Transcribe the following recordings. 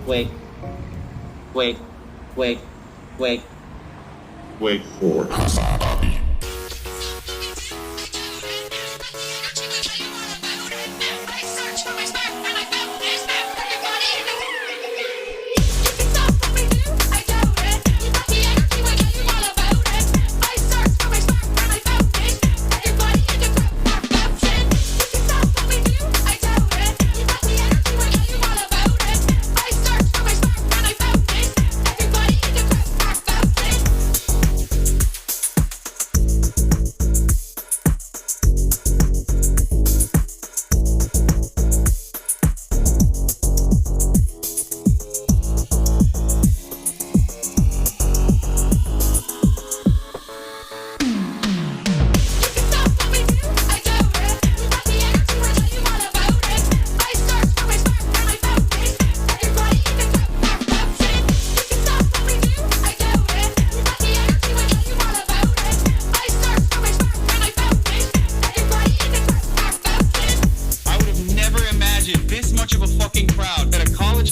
Wait, wait, wait, wait. Wait for Hasanabi.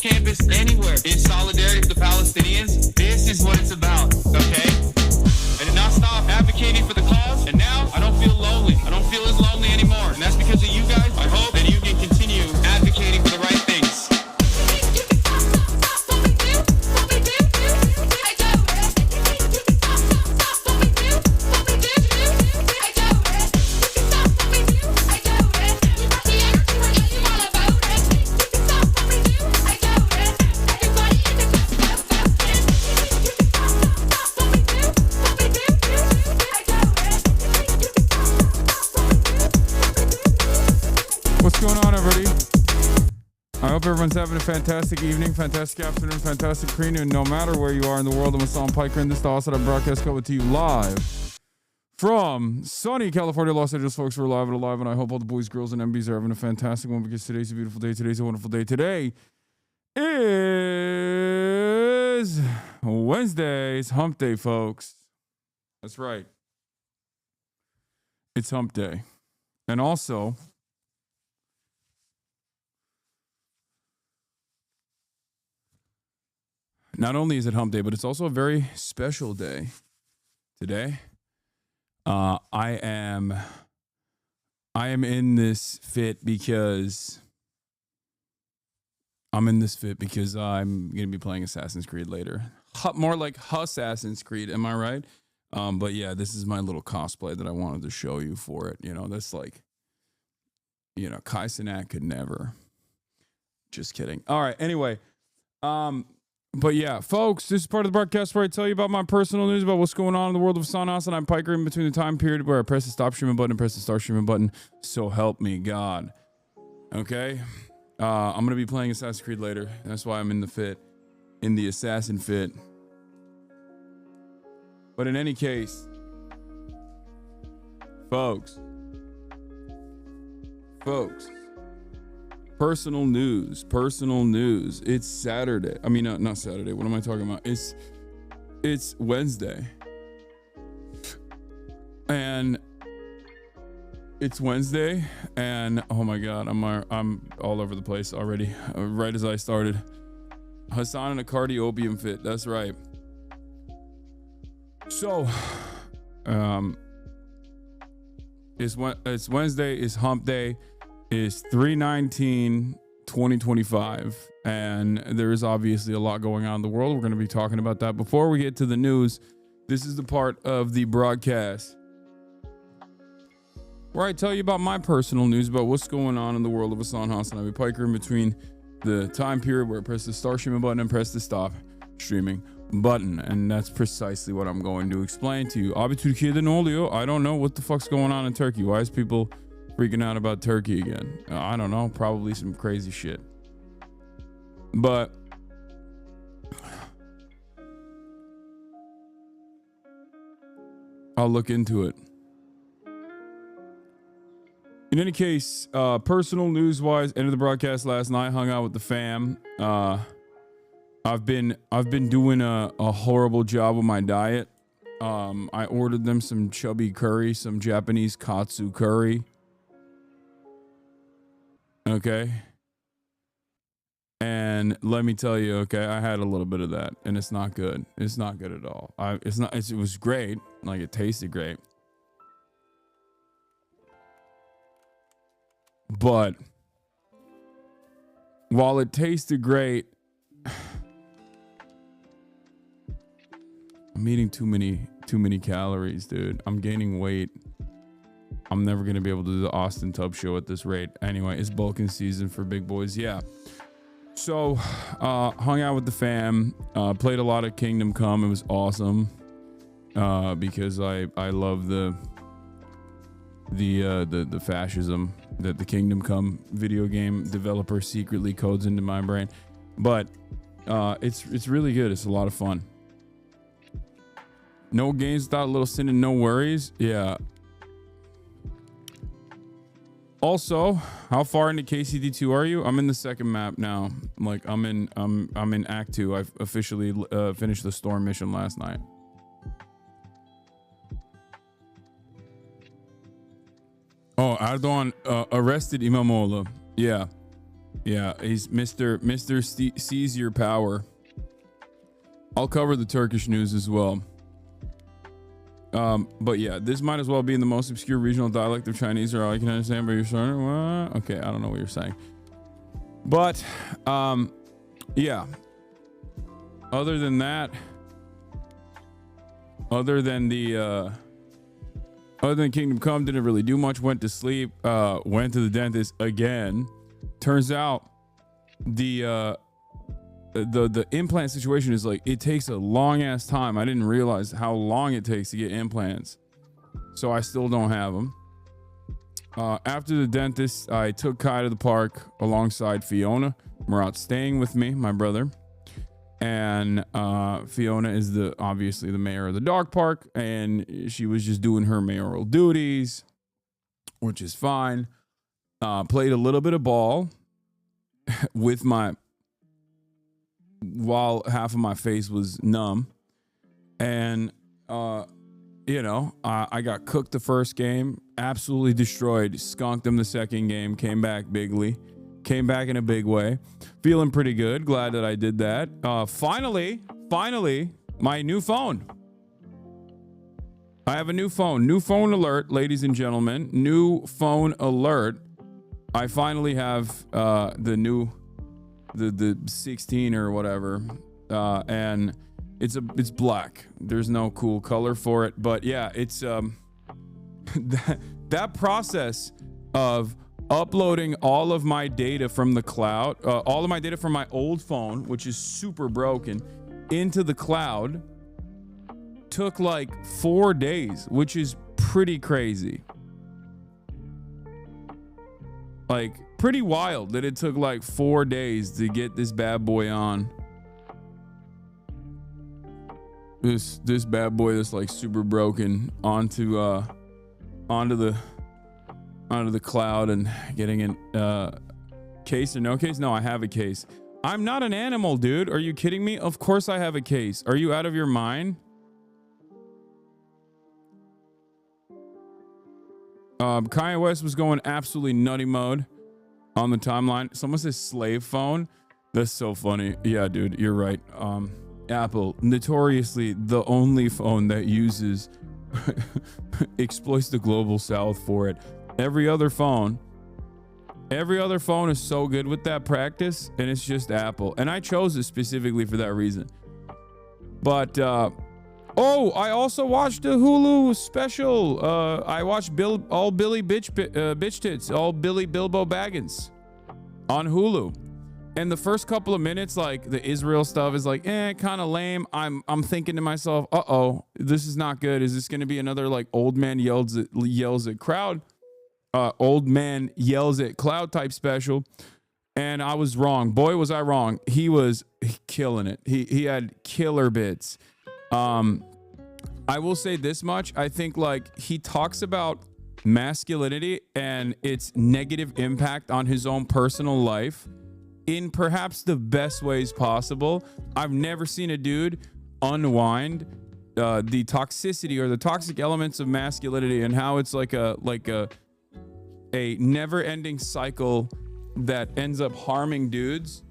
Campus anywhere in solidarity with the Palestinians. This is what it's about, okay? I did not stop advocating for the cause, and now I don't feel lonely. I don't feel as lonely anymore, and that's because of you guys. I hope that you can continue advocating for the right things. What's going on, everybody? I hope everyone's having a fantastic evening, fantastic afternoon, fantastic afternoon, no matter where you are in the world. I'm Hasan Piker, and this is the Hasanabi broadcast coming to you live from sunny California, Los Angeles. Folks, we're live and alive, and I hope all the boys, girls, and MBs are having a fantastic one because today's a beautiful day. Today's a wonderful day. Today is Wednesday. It's hump day, folks. That's right. It's hump day. And also, not only is it hump day, but it's also a very special day today. I am in this fit because I'm going to be playing Assassin's Creed later. More like Assassin's Creed, am I right? But yeah, this is my little cosplay that I wanted to show you for it. You know, that's like, you know, Kai Cenat could never. Just kidding. All right. Anyway, but yeah, folks, this is part of the broadcast where I tell you about my personal news about what's going on in the world of Hasan, and I'm Piker in between the time period where I press the stop streaming button and press the start streaming button. So help me God. Okay? I'm going to be playing Assassin's Creed later. That's why I'm in the assassin fit. But in any case, folks, personal news. It's Saturday. I mean, not Saturday. What am I talking about? It's Wednesday. And it's Wednesday, and oh my God, I'm all over the place already. Right as I started. Hasan in a cardiopium fit. That's right. So, it's Wednesday. It's hump day. Is 3/19/2025, and there is obviously a lot going on in the world. We're going to be talking about that. Before we get to the news, this is the part of the broadcast where I tell you about my personal news about what's going on in the world of Hasan Hasanabi Piker in between the time period where I press the start streaming button and press the stop streaming button, and that's precisely what I'm going to explain to you. Abi Türkiye'de ne oluyor? I don't know what the fuck's going on in Turkey. Why is people freaking out about Turkey again? I don't know, probably some crazy shit. But I'll look into it. In any case, personal news wise, ended the broadcast last night, hung out with the fam. I've been doing a horrible job with my diet. I ordered them some chubby curry, some Japanese katsu curry. Okay. And let me tell you, okay, I had a little bit of that, and it's not good. It's not good at all. It was great. Like, it tasted great. But while it tasted great, I'm eating too many calories, dude. I'm gaining weight. I'm never going to be able to do the Austin Tubb show at this rate. Anyway, it's bulking season for big boys. Yeah. So, hung out with the fam, played a lot of Kingdom Come. It was awesome. Because I love the fascism that the Kingdom Come video game developer secretly codes into my brain. But, it's really good. It's a lot of fun. No games without a little sin and no worries. Yeah. Also, how far into KCD2 are you? I'm in the second map now. Like, I'm in Act 2. I've officially finished the storm mission last night. Oh, Erdogan arrested Imamoğlu. Yeah. Yeah, he's Mr. Seize Your Power. I'll cover the Turkish news as well. But yeah, this might as well be in the most obscure regional dialect of Chinese, or all I can understand, but you're sorry. What? Okay, I don't know what you're saying. But, yeah. Other than that, other than Kingdom Come, didn't really do much. Went to sleep. Went to the dentist again. Turns out the implant situation is like, it takes a long ass time. I didn't realize how long it takes to get implants, so I still don't have them. After the dentist, I took Kai to the park alongside Fiona. Murat's staying with me, my brother, and Fiona is obviously the mayor of the dog park, and she was just doing her mayoral duties, which is fine. Played a little bit of ball with while half of my face was numb, and I got cooked the first game, absolutely destroyed, skunked them the second game, came back in a big way, feeling pretty good, glad that I did that. Finally, my new phone. I have a new phone alert, ladies and gentlemen, new phone alert. I finally have the 16 or whatever, and it's black. There's no cool color for it, but yeah, it's that process of uploading all of my data from the cloud, all of my data from my old phone, which is super broken, into the cloud took like 4 days, which is pretty crazy. Like, pretty wild that it took like 4 days to get this bad boy on. This bad boy that's like super broken onto the cloud and getting in case or no case. No, I have a case. I'm not an animal, dude. Are you kidding me? Of course I have a case. Are you out of your mind? Kanye West was going absolutely nutty mode on the timeline. Someone says slave phone. That's so funny. Yeah, dude, you're right. Apple, notoriously the only phone that uses exploits the global south for it. Every other phone is so good with that practice, and it's just Apple. And I chose it specifically for that reason. But I also watched a Hulu special. I watched All Billy Bitch Tits, All Billy Bilbo Baggins on Hulu. And the first couple of minutes, like the Israel stuff is like, kind of lame. I'm thinking to myself, this is not good. Is this going to be another like old man yells at crowd type special? And I was wrong. Boy, was I wrong. He was killing it. He had killer bits. I will say this much. I think like he talks about masculinity and its negative impact on his own personal life in perhaps the best ways possible. I've never seen a dude unwind the toxicity or the toxic elements of masculinity and how it's like a never-ending cycle that ends up harming dudes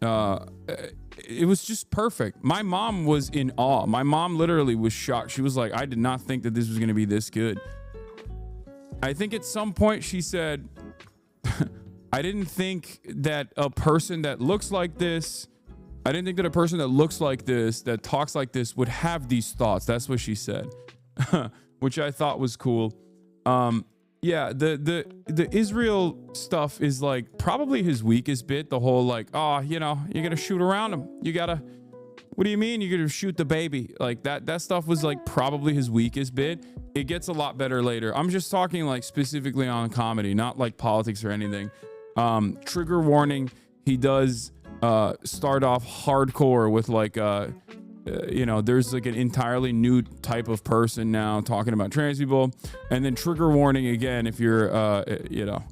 it was just perfect. My mom was in awe. My mom literally was shocked. She was like, I did not think that this was going to be this good. I think at some point she said, I didn't think that a person that looks like this, that talks like this would have these thoughts. That's what she said, which I thought was cool. Yeah, the Israel stuff is like probably his weakest bit. The whole like, oh, you know, you gotta shoot around him. What do you mean you're gonna shoot the baby? Like that stuff was like probably his weakest bit. It gets a lot better later. I'm just talking like specifically on comedy, not like politics or anything. Trigger warning, he does start off hardcore with like you know, there's like an entirely new type of person now talking about trans people, and then trigger warning again if you're you know,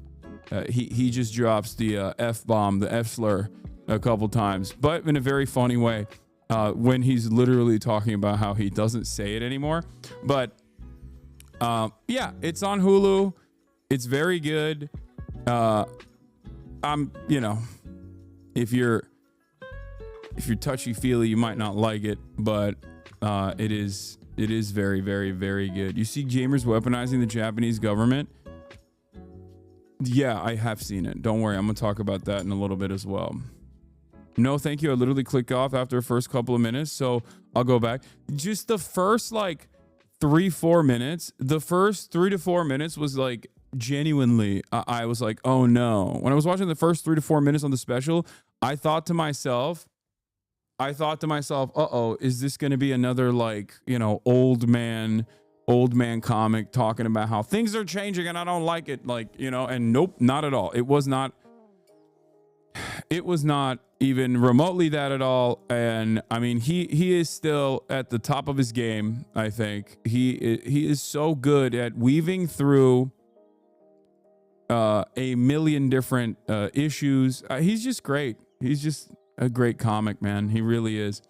he just drops the F-bomb, the F slur a couple times, but in a very funny way, when he's literally talking about how he doesn't say it anymore. But yeah, it's on Hulu. It's very good. You know, if you're touchy-feely, you might not like it, but it is very, very, very good. You see gamers weaponizing the Japanese government? Yeah, I have seen it. Don't worry, I'm gonna talk about that in a little bit as well. No, thank you. I literally clicked off after the first couple of minutes, so I'll go back. Just the first like 3-4 minutes, the first 3 to 4 minutes was like genuinely, I was like, oh no. When I was watching the first 3 to 4 minutes on the special, I thought to myself, uh-oh, is this going to be another like, you know, old man comic talking about how things are changing and I don't like it, like, you know, and nope, not at all. It was not even remotely that at all. And I mean, he is still at the top of his game. I think he is so good at weaving through a million different issues. He's just great. He's just a great comic, man. He really is.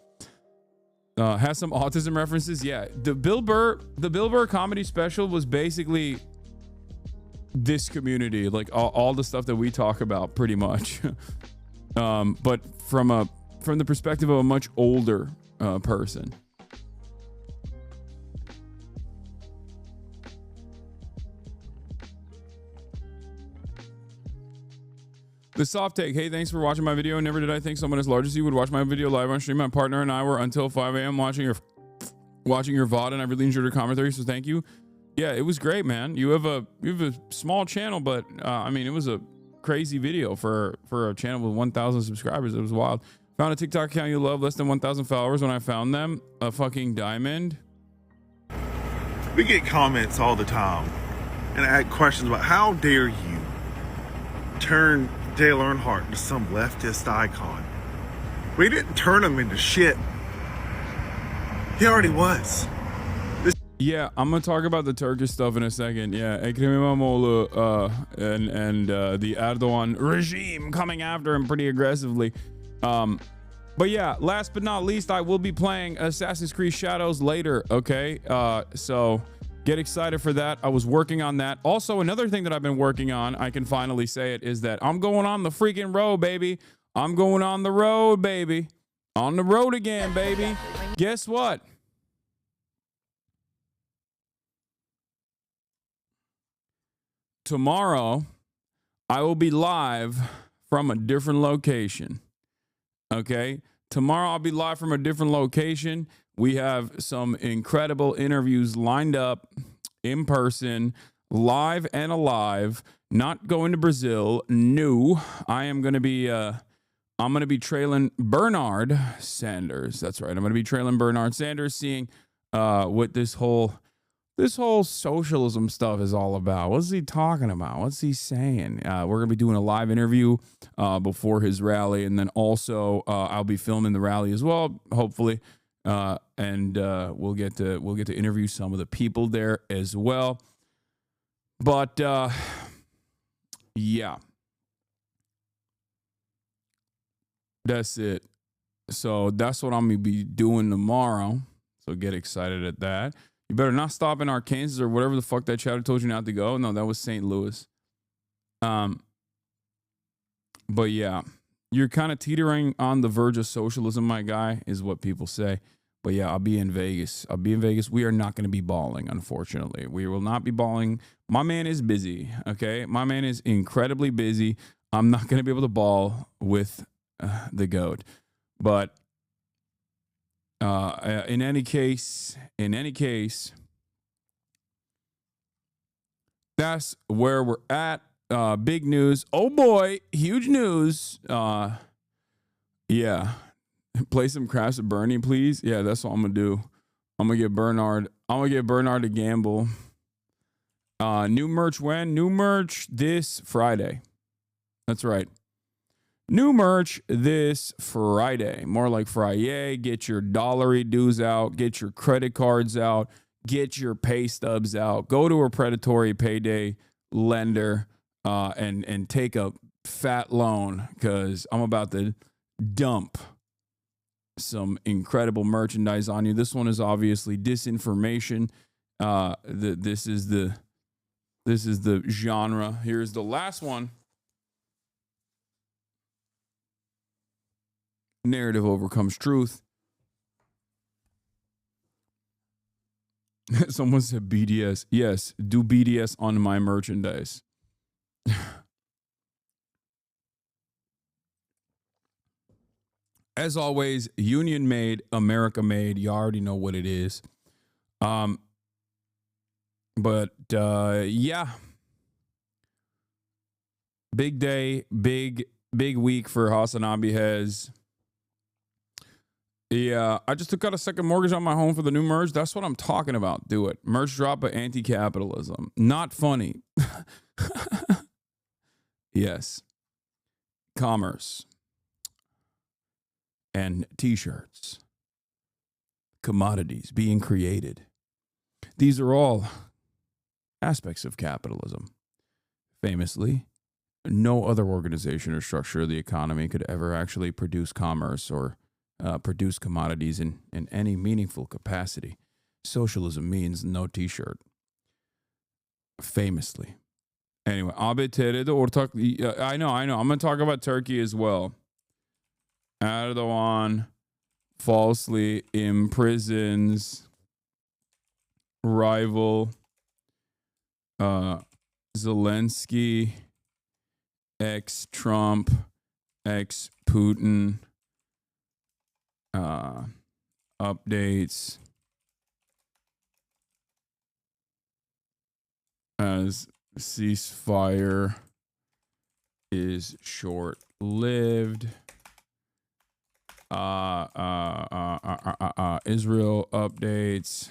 Has some autism references. Yeah, the Bill Burr comedy special was basically this community, like all the stuff that we talk about pretty much. But from the perspective of a much older person. The soft take. Hey, thanks for watching my video. Never did I think someone as large as you would watch my video live on stream. My partner and I were until 5 a.m. watching your VOD, and I really enjoyed your commentary, so thank you. Yeah, it was great, man. You have a small channel, but I mean, it was a crazy video for a channel with 1,000 subscribers. It was wild. Found a TikTok account you love, less than 1,000 followers when I found them. A fucking diamond. We get comments all the time and ask questions about how dare you turn Dale Earnhardt into some leftist icon. We didn't turn him into shit. He already was. Yeah, I'm gonna talk about the Turkish stuff in a second. Yeah, Ekrem İmamoğlu and the Erdogan regime coming after him pretty aggressively. But yeah, last but not least, I will be playing Assassin's Creed Shadows later. Okay, so get excited for that. I was working on that. Also, another thing that I've been working on, I can finally say it, is that I'm going on the freaking road, baby. I'm going on the road, baby. On the road again, baby. Guess what? Tomorrow, I will be live from a different location. Okay? Tomorrow, I'll be live from a different location. We have some incredible interviews lined up in person, live and alive. Not going to Brazil. No, I am going to be, I'm going to be trailing Bernard Sanders. That's right. I'm going to be trailing Bernard Sanders, seeing what this whole socialism stuff is all about. What's he talking about? What's he saying? We're going to be doing a live interview before his rally. And then also I'll be filming the rally as well, hopefully. And we'll get to interview some of the people there as well. But yeah, that's it. So that's what I'm gonna be doing tomorrow. So get excited at that. You better not stop in Arkansas or whatever the fuck that chatter told you not to go. No, that was St. Louis. But yeah, you're kind of teetering on the verge of socialism, my guy, is what people say. But yeah, I'll be in Vegas. We are not going to be balling, unfortunately. We will not be balling. My man is busy, okay? My man is incredibly busy. I'm not going to be able to ball with the GOAT. But in any case, that's where we're at. Big news. Oh boy, huge news. Yeah. Play some Crash of Bernie, please. Yeah, that's what I'm gonna do. I'm gonna get Bernard to gamble. New merch when? New merch this Friday. That's right. New merch this Friday. More like Friday. Get your dollary dues out. Get your credit cards out. Get your pay stubs out. Go to a predatory payday lender and take a fat loan, because I'm about to dump some incredible merchandise on you. This one is obviously disinformation. This is the genre. Here's the last one. Narrative overcomes truth. Someone said BDS. Yes, do BDS on my merchandise. As always, Union made, America made. You already know what it is. Yeah. Big day, big week for Hasanabi has. Yeah, I just took out a second mortgage on my home for the new merge. That's what I'm talking about. Do it. Merch drop of anti-capitalism. Not funny. Yes. Commerce. And t-shirts. Commodities being created. These are all aspects of capitalism. Famously, no other organization or structure of the economy could ever actually produce commerce or produce commodities in any meaningful capacity. Socialism means no t-shirt. Famously. Anyway, I know. I'm going to talk about Turkey as well. Erdogan falsely imprisons rival Zelensky, ex-Trump, ex-Putin. Updates as ceasefire is short-lived. Israel updates.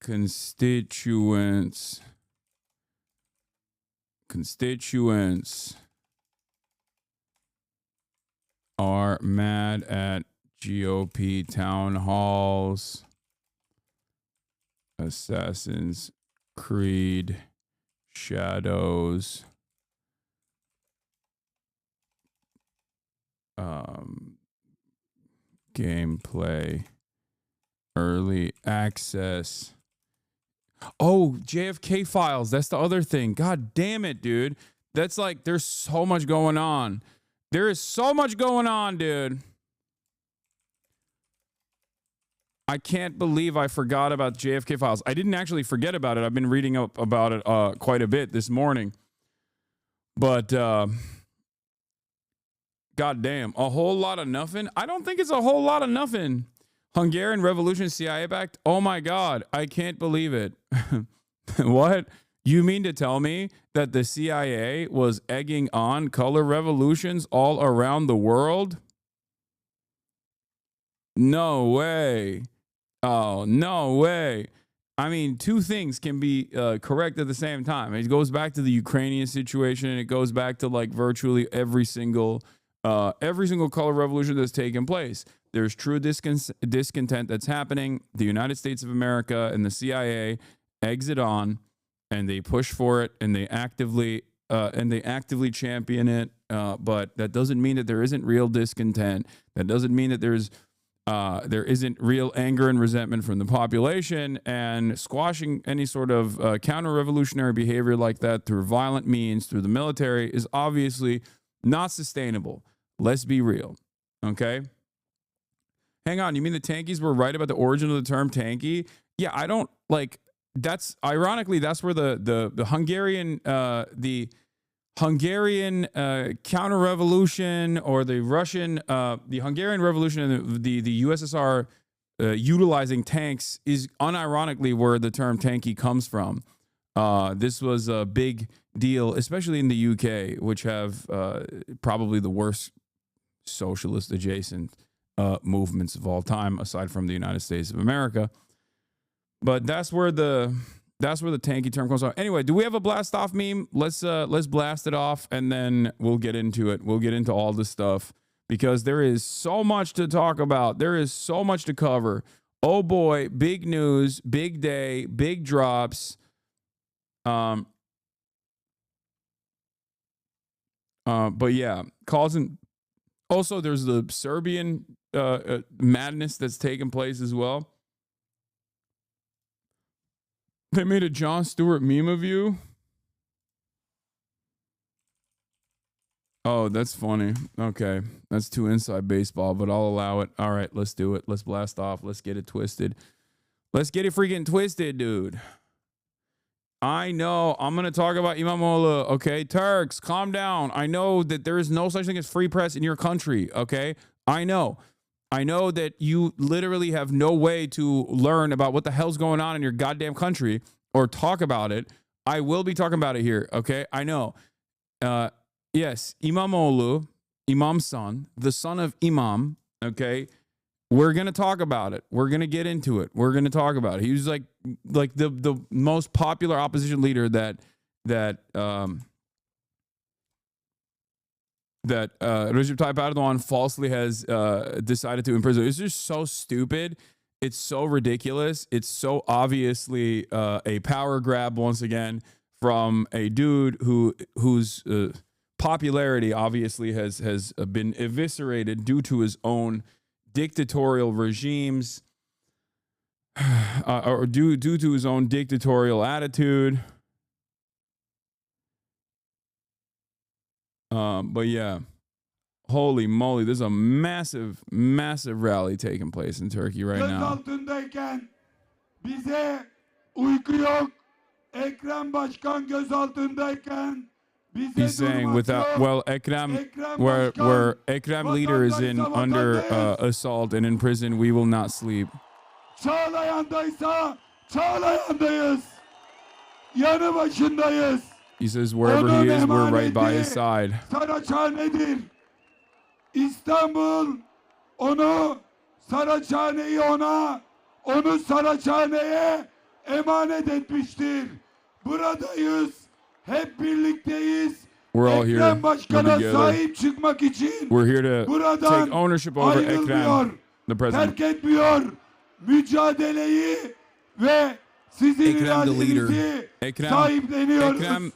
Constituents are mad at GOP Townhalls. Assassin's Creed Shadows. Gameplay. Early access. Oh, JFK files. That's the other thing. God damn it, dude. That's like, there's so much going on. There is so much going on, dude. I can't believe I forgot about JFK files. I didn't actually forget about it. I've been reading up about it quite a bit this morning. But, goddamn, a whole lot of nothing? I don't think it's a whole lot of nothing. Hungarian Revolution CIA backed? Oh my God, I can't believe it. What? You mean to tell me that the CIA was egging on color revolutions all around the world? No way. Oh, no way. I mean, two things can be correct at the same time. It goes back to the Ukrainian situation, and it goes back to like virtually every single color revolution that's taken place. There's true discontent that's happening. The United States of America and the CIA eggs it on, and they push for it, and they actively champion it. But that doesn't mean that there isn't real discontent. That doesn't mean that there isn't real anger and resentment from the population, and squashing any sort of counter-revolutionary behavior like that through violent means, through the military, is obviously Not sustainable. Let's be real. Okay? Hang on, you mean the tankies were right about the origin of the term tanky? Yeah, I don't like that's ironically that's where the Hungarian counter-revolution or the Hungarian revolution and the USSR utilizing tanks is unironically where the term tanky comes from. This was a big deal, especially in the UK, which have probably the worst socialist adjacent movements of all time, aside from the United States of America. But that's where the tanky term comes from. Anyway, do we have a blast off meme? Let's blast it off, and then we'll get into it. We'll get into all this stuff because there is so much to talk about. There is so much to cover. Oh boy, big news, big day, big drops. But yeah, causing. Also, there's the Serbian madness that's taking place as well. They made a Jon Stewart meme of you. Oh, that's funny. Okay, that's too inside baseball, but I'll allow it. All right, let's do it. Let's blast off. Let's get it twisted. Let's get it freaking twisted, dude. I know. I'm going to talk about Imamoglu. Okay, Turks, calm down. I know that there is no such thing as free press in your country. Okay, I know. I know that you literally have no way to learn about what the hell's going on in your goddamn country or talk about it. I will be talking about it here. Okay, I know. Yes, Imamoglu, Imam's son, the son of Imam. Okay. We're going to talk about it. We're going to get into it. We're going to talk about it. He was like the most popular opposition leader that Recep Tayyip Erdogan falsely has decided to imprison. It's just so stupid. It's so ridiculous. It's so obviously a power grab once again from a dude whose popularity obviously has been eviscerated due to his own dictatorial regimes or due to his own dictatorial attitude. But yeah, holy moly, there's a massive rally taking place in Turkey right now. Gözaltındayken bize uyku yok. Ekrem Başkan gözaltındayken He's saying without, well, Ekrem, where Ekrem leader is under assault and in prison, we will not sleep. Çağlayan'daysa Çağlayan'dayız. Yanı başındayız. He says wherever he is, we're right by his side. Saraçhane'dir. İstanbul onu, Saraçhane'yi ona, onu Saraçhane'ye emanet etmiştir. Buradayız. Hep birlikteyiz. We're all here. Ekrem Başkan'a sahip çıkmak için we're here to take ownership over Ekrem, the president. Terk etmiyor mücadeleyi ve sizin iradenizi sahipleniyoruz.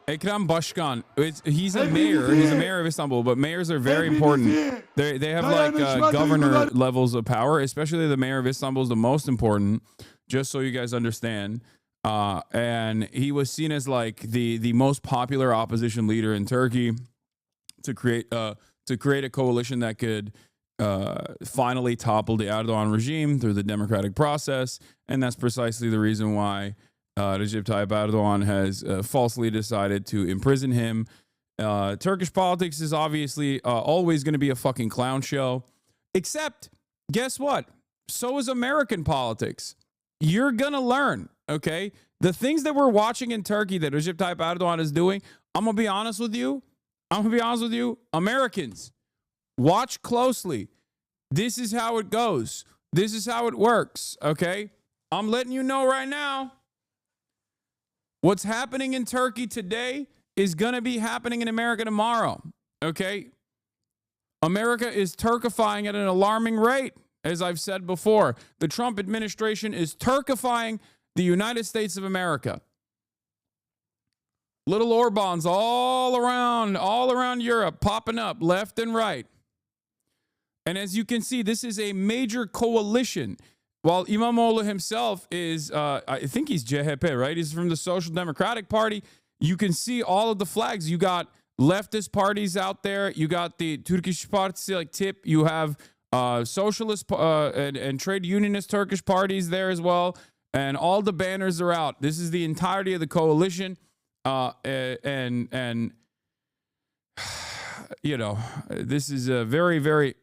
Ekrem Başkan. He's a mayor. He's a mayor of Istanbul, but mayors are very important. They have like governor levels of power, especially the mayor of Istanbul is the most important, just so you guys understand. And he was seen as like the most popular opposition leader in Turkey to create a coalition that could finally topple the Erdogan regime through the democratic process. And that's precisely the reason why Recep Tayyip Erdogan has falsely decided to imprison him. Turkish politics is obviously always going to be a fucking clown show. Except, guess what? So is American politics. You're going to learn. Okay, the things that we're watching in Turkey that Recep Tayyip Erdogan is doing, I'm going to be honest with you. Americans, watch closely. This is how it goes. This is how it works, okay? I'm letting you know right now. What's happening in Turkey today is going to be happening in America tomorrow, okay? America is Turkifying at an alarming rate, as I've said before. The Trump administration is Turkifying the United States of America. Little Orbans all around Europe, popping up left and right. And as you can see, this is a major coalition. While Imamoglu himself is, I think he's CHP, right? He's from the Social Democratic Party. You can see all of the flags. You got leftist parties out there. You got the Turkish Partisi like TIP. You have socialist and trade unionist Turkish parties there as well. And all the banners are out. This is the entirety of the coalition. And you know, this is a very, very,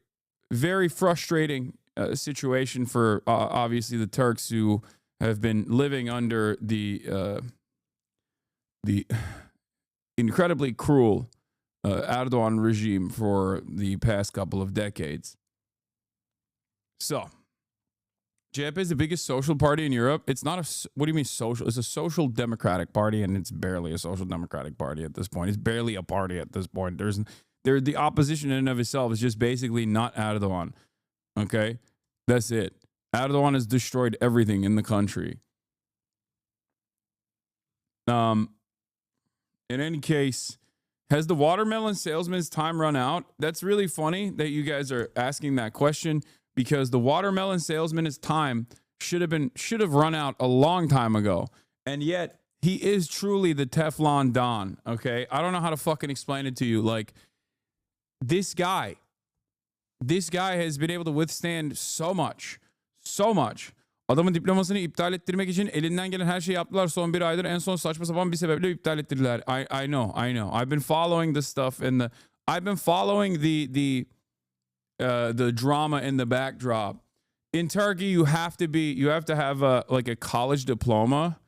very frustrating situation for obviously the Turks who have been living under the incredibly cruel Erdogan regime for the past couple of decades. So, CHP is the biggest social party in Europe. It's not a, what do you mean social? It's a social democratic party, and it's barely a social democratic party at this point. It's barely a party at this point. The opposition in and of itself is just basically not Erdogan. Okay? That's it. Erdogan has destroyed everything in the country. In any case, has the watermelon salesman's time run out? That's really funny that you guys are asking that question, because the watermelon salesman's time should have run out a long time ago. And yet he is truly the Teflon Don. Okay. I don't know how to fucking explain it to you. Like, this guy has been able to withstand so much. Adamın diplomasını iptal ettirmek için elinden gelen her şeyi yaptılar son bir aydır. En son saçma sapan bir sebeple iptal ettirdiler. I know. I've been following this stuff I've been following the drama in the backdrop. In Turkey, you have to have a college diploma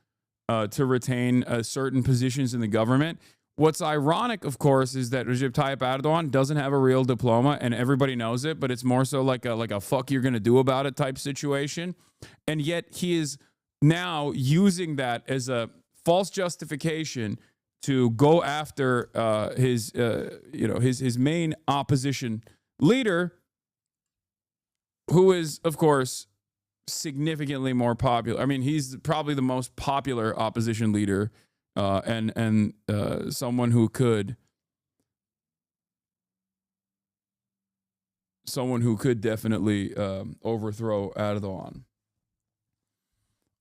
to retain certain positions in the government. What's ironic, of course, is that Recep Tayyip Erdogan doesn't have a real diploma, and everybody knows it, but it's more so like a fuck you're gonna do about it type situation. And yet he is now using that as a false justification to go after his main opposition leader, who is, of course, significantly more popular. I mean, he's probably the most popular opposition leader, and someone who could definitely overthrow Erdogan.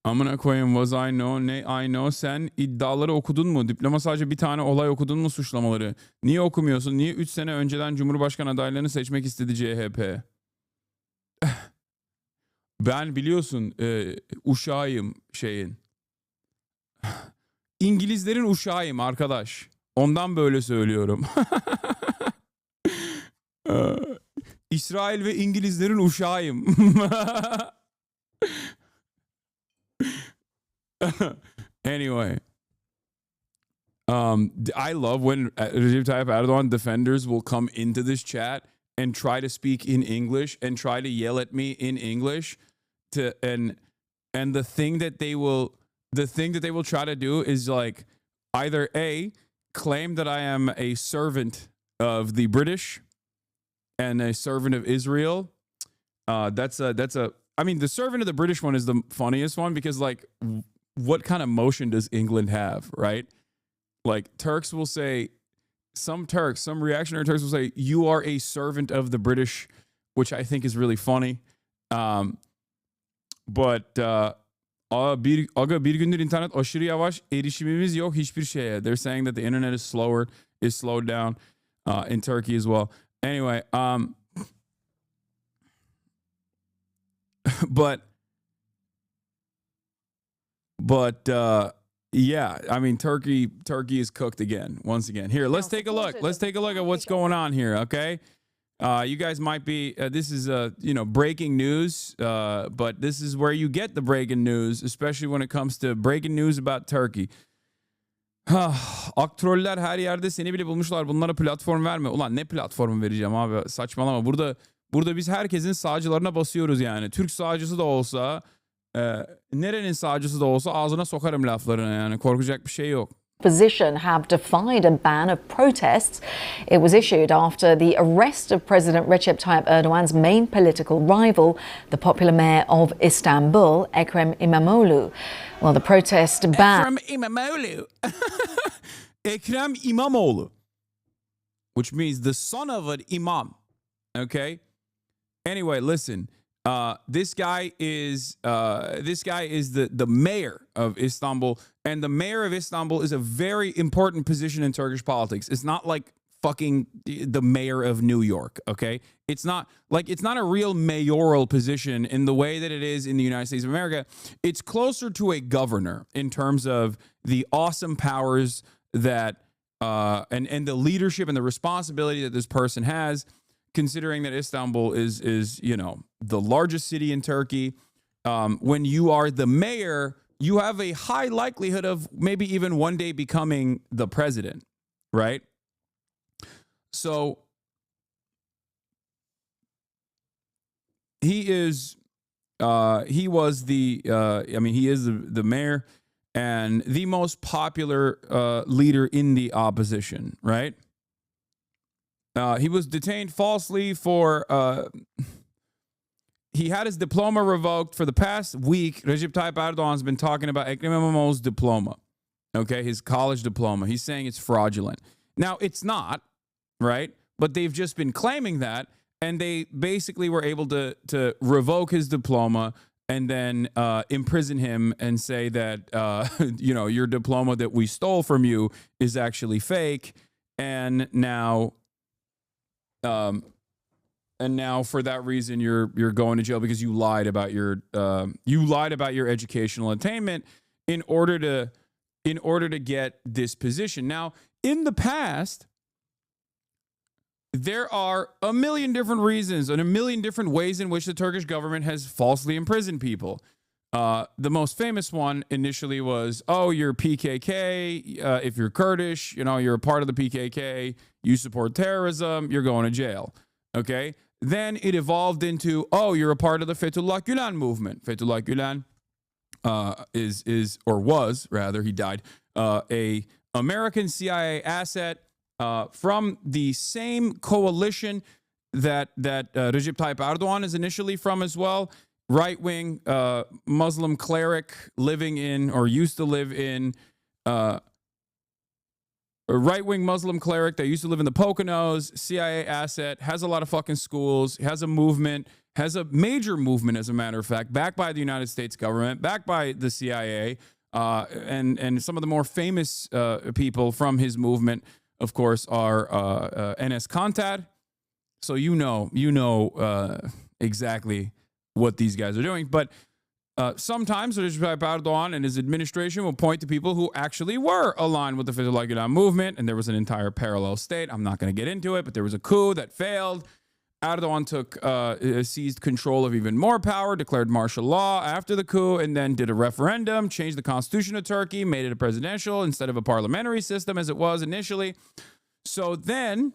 Amına koyayım, was I know, ne I know, sen iddiaları okudun mu? Diploma sadece bir tane olay okudun mu suçlamaları? Niye okumuyorsun? Niye 3 sene önceden Cumhurbaşkanı adaylarını seçmek istedi CHP? Ben biliyorsun uşağıyım şeyin. İngilizlerin uşağıyım arkadaş. Ondan böyle söylüyorum. İsrail ve İngilizlerin uşağıyım. Anyway. I love when Recep Tayyip Erdogan defenders will come into this chat and try to speak in English and try to yell at me in English and the thing that they will try to do is like either A, claim that I am a servant of the British and a servant of Israel. I mean, the servant of the British one is the funniest one, because like, what kind of motion does England have, right? Like, Turks will say, some reactionary Turks will say, you are a servant of the British, which I think is really funny. But bir gündür internet aşırı yavaş, erişimimiz yok hiçbir şeye. They're saying that the internet is slowed down in Turkey as well. Anyway, yeah, I mean, Turkey is cooked again, once again. Here, let's take a look. Let's take a look at what's going on here, okay? You guys might be, this is, breaking news, but this is where you get the breaking news, especially when it comes to breaking news about Turkey. Aktroller her yerde, seni bile bulmuşlar. Bunlara platform verme. Ulan ne platformu vereceğim abi? Saçmalama. Burada biz herkesin sağcılarına basıyoruz yani. Türk sağcısı da olsa, nerenin sağcısı da olsa ağzına sokarım laflarına yani. Korkacak bir şey yok. Opposition have defied a ban of protests. It was issued after the arrest of President Recep Tayyip Erdogan's main political rival, the popular mayor of Istanbul, Ekrem İmamoğlu. Well, the protest ban... Ekrem İmamoğlu. Which means the son of an imam. Okay? Anyway, listen. This guy is the mayor of Istanbul, and the mayor of Istanbul is a very important position in Turkish politics. It's not like fucking the mayor of New York, okay? It's not a real mayoral position in the way that it is in the United States of America. It's closer to a governor in terms of the awesome powers that and the leadership and the responsibility that this person has, considering that Istanbul is you know, the largest city in Turkey. When you are the mayor, you have a high likelihood of maybe even one day becoming the president, right? So he is he was the he is the mayor and the most popular leader in the opposition, right? He was detained falsely for he had his diploma revoked. For the past week, Recep Tayyip Erdogan has been talking about Ekrem İmamoğlu's diploma, okay, his college diploma. He's saying it's fraudulent. Now, it's not, right? But they've just been claiming that, and they basically were able to revoke his diploma and then imprison him and say that, you know, your diploma that we stole from you is actually fake, and now for that reason you're going to jail because you lied about your educational attainment in order to get this position. Now, in the past, there are a million different reasons and a million different ways in which the Turkish government has falsely imprisoned people. The most famous one initially was, oh, you're PKK. If you're Kurdish, you know, you're a part of the PKK. You support terrorism. You're going to jail. Okay. Then it evolved into, oh, you're a part of the Fethullah Gülen movement. Fethullah Gülen he died, a American CIA asset from the same coalition that Recep Tayyip Erdogan is initially from as well. Right-wing Muslim cleric living in, or used to live in, a right-wing Muslim cleric that used to live in the Poconos, CIA asset, has a lot of fucking schools, has a movement, has a major movement, as a matter of fact, backed by the United States government, backed by the CIA, and some of the more famous people from his movement, of course, are Enes Kanter. So you know exactly what these guys are doing. But sometimes Recep Tayyip Erdogan and his administration will point to people who actually were aligned with the Fethullah Gülen movement, and there was an entire parallel state. I'm not going to get into it, but there was a coup that failed. Erdogan seized control of even more power, declared martial law after the coup, and then did a referendum, changed the constitution of Turkey, made it a presidential instead of a parliamentary system as it was initially. So then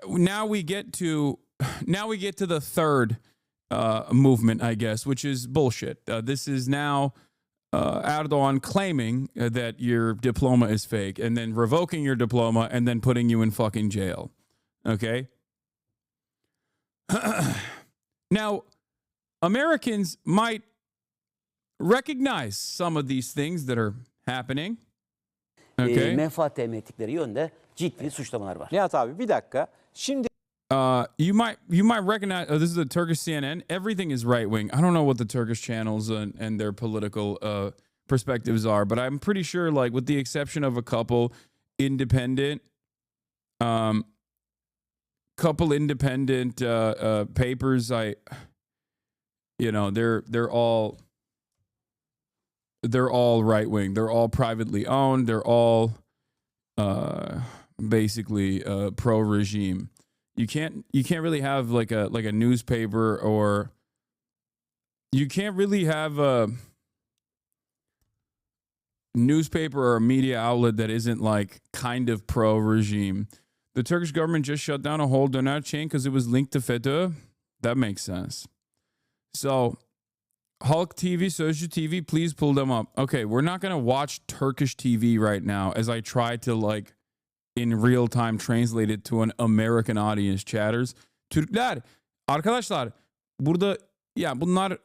now we get to the third movement, I guess, which is bullshit. This is now Erdogan claiming that your diploma is fake and then revoking your diploma and then putting you in fucking jail. Okay? Now, Americans might recognize some of these things that are happening. Okay? Menfaat temin ettikleri yönde ciddi suçlamalar var. Nihat abi bir dakika. Şimdi you might recognize, this is the Turkish CNN. Everything is right wing. I don't know what the Turkish channels and their political perspectives are, but I'm pretty sure, like, with the exception of a couple independent papers, they're all right wing. They're all privately owned. They're all basically pro regime. You can't really have like a newspaper, or you can't really have a newspaper or a media outlet that isn't like kind of pro regime. The Turkish government just shut down a whole donut chain because it was linked to FETÖ. That makes sense. So Halk TV, Sözcü TV, please pull them up. Okay, we're not going to watch Turkish TV right now as I try to, like, in real time translate it to an American audience, chatters. Türkler, arkadaşlar, burada ya bunlar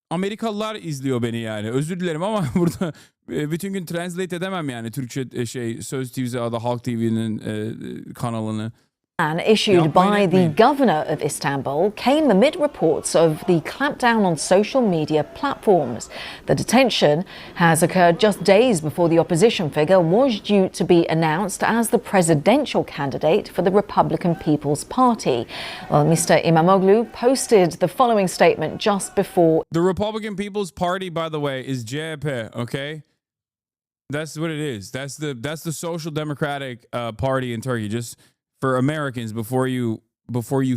Amerikalılar izliyor beni yani. Özür dilerim ama burada bütün gün translate edemem yani Türkçe Söz TV'de ya da Halk TV'nin kanalını. Ban issued by the governor of Istanbul came amid reports of the clampdown on social media platforms. The detention has occurred just days before the opposition figure was due to be announced as the presidential candidate for the Republican People's Party. Well, Mr. Imamoglu posted the following statement just before. The Republican People's Party, by the way, is CHP, okay? That's what it is. That's the Social Democratic Party in Turkey. Just for Americans, before you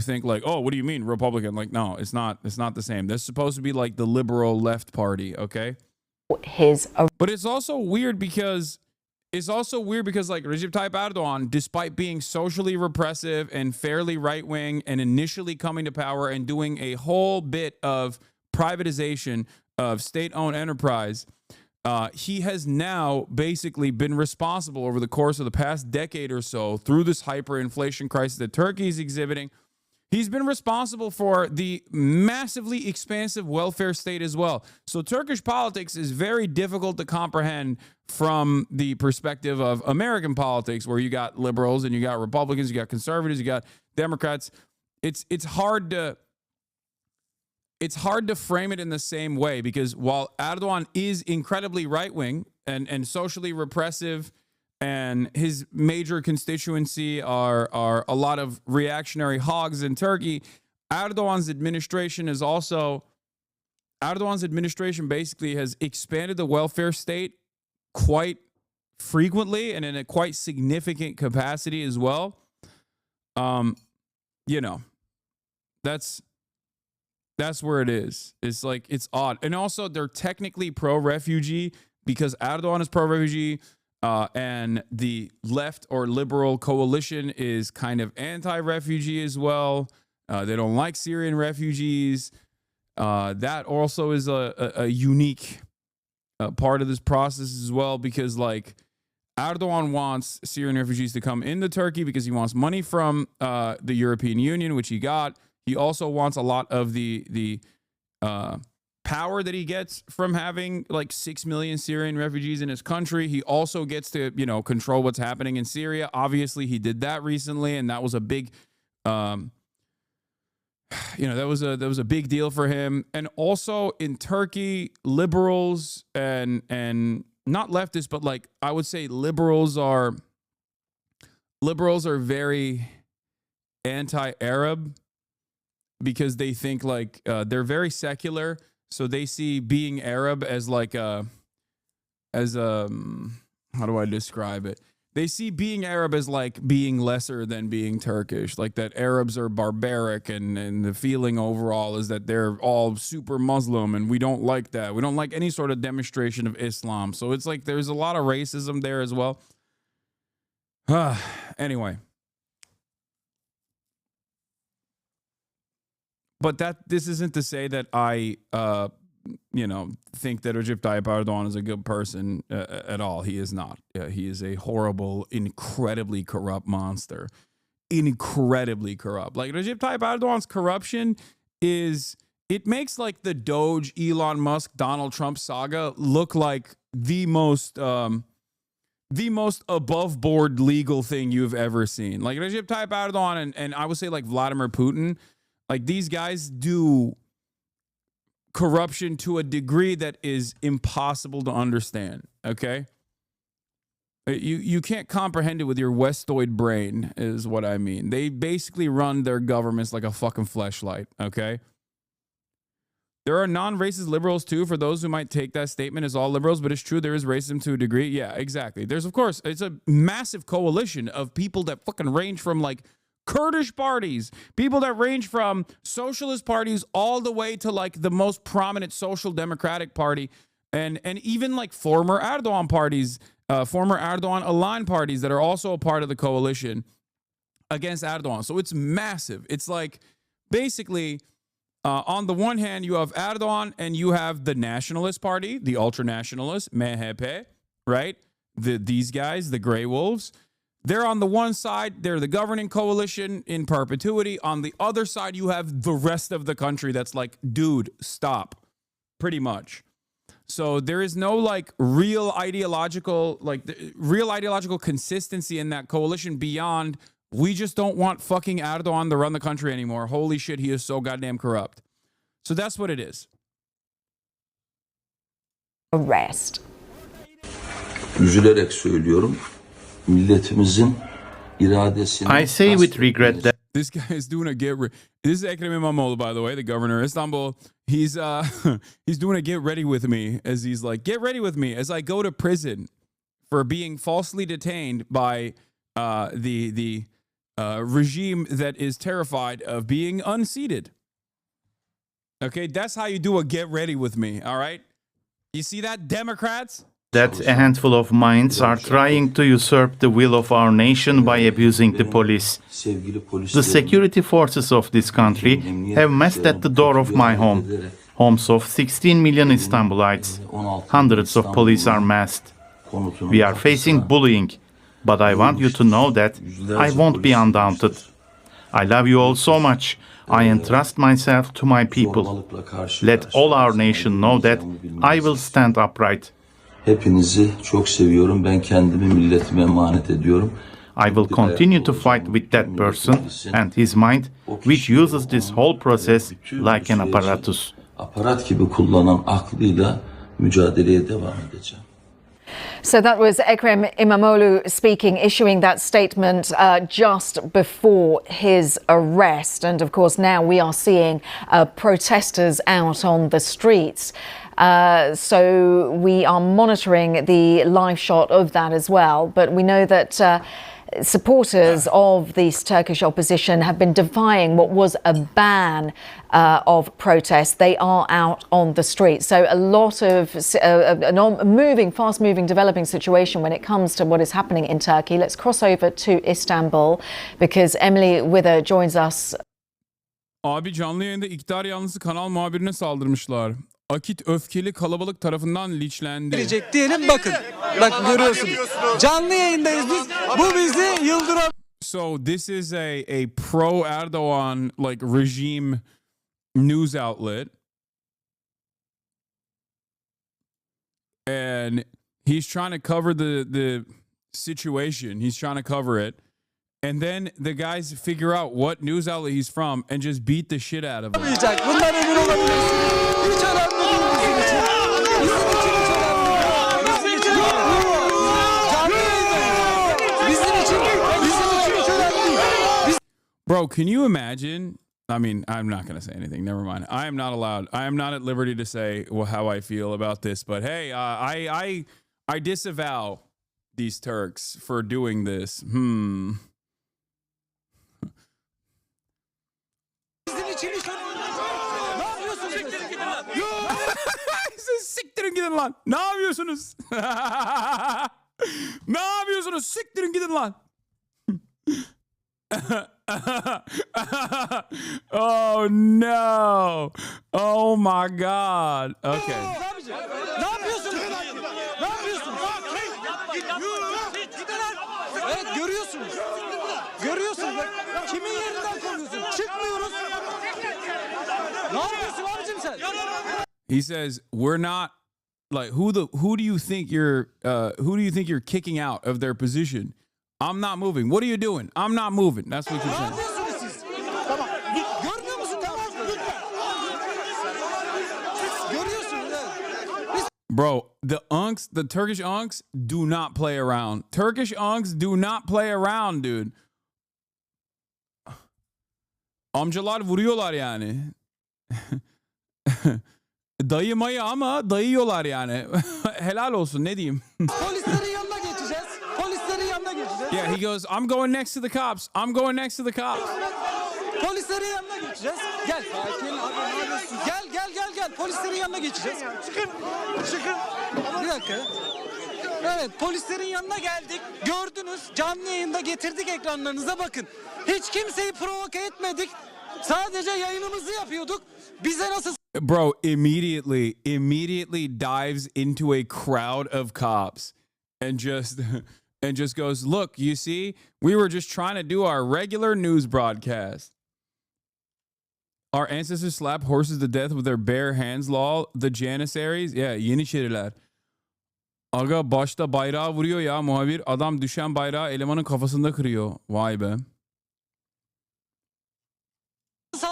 think like, oh, what do you mean Republican? Like, no, it's not the same. That's supposed to be like the liberal left party, okay? But it's also weird because like Recep Tayyip Erdogan, despite being socially repressive and fairly right-wing and initially coming to power and doing a whole bit of privatization of state-owned enterprise, he has now basically been responsible over the course of the past decade or so through this hyperinflation crisis that Turkey is exhibiting. He's been responsible for the massively expansive welfare state as well. So Turkish politics is very difficult to comprehend from the perspective of American politics, where you got liberals and you got Republicans, you got conservatives, you got Democrats. It's hard to frame it in the same way, because while Erdogan is incredibly right-wing and socially repressive, and his major constituency are a lot of reactionary hogs in Turkey, Erdogan's administration basically has expanded the welfare state quite frequently and in a quite significant capacity as well. That's where it is. It's like, it's odd. And also, they're technically pro-refugee because Erdogan is pro-refugee, and the left or liberal coalition is kind of anti-refugee as well. They don't like Syrian refugees. That also is a unique part of this process as well, because like Erdogan wants Syrian refugees to come into Turkey because he wants money from the European Union, which he got. He also wants a lot of the power that he gets from having like 6 million Syrian refugees in his country. He also gets to, control what's happening in Syria. Obviously, he did that recently, and that was a big, that was a big deal for him. And also in Turkey, liberals and not leftists, but like I would say liberals are very anti-Arab, because they think like they're very secular. So they see being Arab as like how do I describe it? They see being Arab as like being lesser than being Turkish, like that Arabs are barbaric, and the feeling overall is that they're all super Muslim, and we don't like that. We don't like any sort of demonstration of Islam. So it's like there's a lot of racism there as well. Anyway. But this isn't to say that I, think that Recep Tayyip Erdogan is a good person at all. He is not. He is a horrible, incredibly corrupt monster. Incredibly corrupt. Like Recep Tayyip Erdogan's corruption it makes like the Doge, Elon Musk, Donald Trump saga look like the most above board legal thing you've ever seen. Like Recep Tayyip Erdogan and I would say like Vladimir Putin. Like, these guys do corruption to a degree that is impossible to understand, okay? You can't comprehend it with your Westoid brain, is what I mean. They basically run their governments like a fucking fleshlight, okay? There are non-racist liberals, too, for those who might take that statement as all liberals, but it's true, there is racism to a degree. Yeah, exactly. There's, of course, it's a massive coalition of people that fucking range from, like, Kurdish parties, people that range from socialist parties all the way to like the most prominent social democratic party, and even like former Erdogan parties, former Erdogan aligned parties that are also a part of the coalition against Erdogan. So it's massive. It's like basically on the one hand you have Erdogan and you have the Nationalist Party, the ultra nationalists, MHP, right? These guys, the Grey Wolves. They're on the one side, they're the governing coalition in perpetuity. On the other side, you have the rest of the country that's like, dude, stop, pretty much. So there is no like real ideological consistency in that coalition beyond We just don't want fucking Erdogan to run the country anymore. Holy shit, he is so goddamn corrupt. So that's what it is. Arrest. Üzülerek söylüyorum. Milletimizin iradesini... I say with regret that this guy is doing a This is Ekrem İmamoğlu, by the way, the governor of Istanbul. He's he's doing a get ready with me, as he's like, get ready with me as I go to prison for being falsely detained by the regime that is terrified of being unseated. Okay, that's how you do a get ready with me, all right? You see that, Democrats? that a handful of minds are trying to usurp the will of our nation by abusing the police. The security forces of this country have massed at the door of my home, homes of 16 million Istanbulites. Hundreds of police are massed. We are facing bullying, but I want you to know that I won't be undaunted. I love you all so much. I entrust myself to my people. Let all our nation know that I will stand upright. Hepinizi çok seviyorum. Ben kendimi milletime emanet ediyorum. I will continue to fight with that person and his mind, which uses this whole process like an apparatus. Aparat gibi kullanan aklıyla mücadeleye devam edeceğim. So that was Ekrem İmamoğlu speaking, issuing that statement just before his arrest. And of course, now we are seeing protesters out on the streets. So we are monitoring the live shot of that as well. But we know that supporters of this Turkish opposition have been defying what was a ban of protests. They are out on the streets. So a lot of fast-moving, developing situation when it comes to what is happening in Turkey. Let's cross over to Istanbul because Emily Wither joins us. Abi canlı yayında iktidar yanlısı kanal muhabirine saldırmışlar. Akit öfkeli kalabalık tarafından linçlendi. Gelecek diyelim bakın. Bak görüyorsunuz. Canlı yayındayız biz. Bu bizi yıldıran. So this is a pro Erdogan like regime news outlet. And he's trying to cover the situation. He's trying to cover it. And then the guys figure out what news outlet he's from and just beat the shit out of him. Bundan emin olabilirsiniz. Hiç önemli değil bizim için. Bizim için hiç önemli değil. Bizim için canlı yayındayız. Bizim için hiç önemli değil. Bro, can you imagine? I mean, I'm not going to say anything. Never mind. I am not allowed. I am not at liberty to say how I feel about this. But hey, I disavow these Turks for doing this. Siktirin gidin lan. Ne yapıyorsunuz? Ne yapıyorsunuz? Siktirin gidin lan. Oh no. Oh my God. Okay. Ne yapıyorsunuz? Ne yapıyorsunuz? Evet görüyorsunuz. Görüyorsunuz. Kimin yerinden koruyorsun? Çıkmıyoruz. Ne yapıyorsun abicim sen? He says we're not like who do you think you're kicking out of their position? I'm not moving. What are you doing? I'm not moving. That's what you're saying. Ne yapıyorsunuz siz? Tamam. Görmüyor musun? Tamam. Görüyorsunuz. Evet. Bro, the Turkish unks do not play around. Turkish unks do not play around, dude. Amcalar vuruyorlar yani. Dayı mayı ama dayıyorlar yani. Helal olsun, ne diyeyim. Polislerin yanına geçeceğiz. Polislerin yanına geçeceğiz. Yeah, he goes, I'm going next to the cops. I'm going next to the cops. Polislerin yanına geçeceğiz. Gel. Sakin abi. Gel. Polislerin yanına geçeceğiz. Çıkın. Bir dakika. Evet, polislerin yanına geldik. Gördünüz. Canlı yayında getirdik ekranlarınıza bakın. Hiç kimseyi provoke etmedik. Sadece yayınımızı yapıyorduk. Bize nasıl... Bro, immediately dives into a crowd of cops and just goes, look, you see, we were just trying to do our regular news broadcast. Our ancestors slapped horses to death with their bare hands, lol. The Janissaries, yeah, Yeniçeriler. Aga başta bayrağı vuruyor ya muhabir. Adam düşen bayrağı elemanın kafasında kırıyor. Vay be.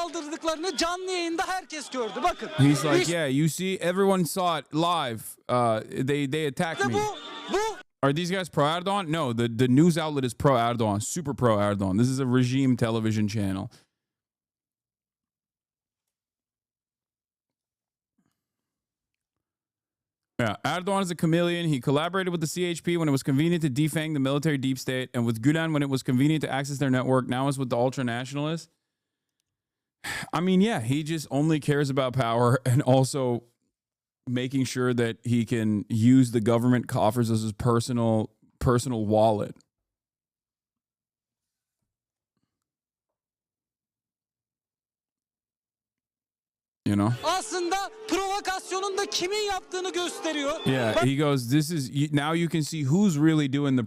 saldırdıklarını canlı yayında herkes gördü. Bakın. He's like, yeah, you see, everyone saw it live. They attacked me. Bu Are these guys pro Erdogan? No, the news outlet is pro Erdogan, super pro Erdogan. This is a regime television channel. Yeah, Erdogan is a chameleon. He collaborated with the CHP when it was convenient to defang the military deep state, and with Gülen when it was convenient to access their network. Now it's with the ultra-nationalists. I mean, yeah, he just only cares about power and also making sure that he can use the government coffers as his personal wallet. You know? aslında provokasyonun da kimin yaptığını gösteriyor. Yeah, he goes, this is, now you can see who's really doing the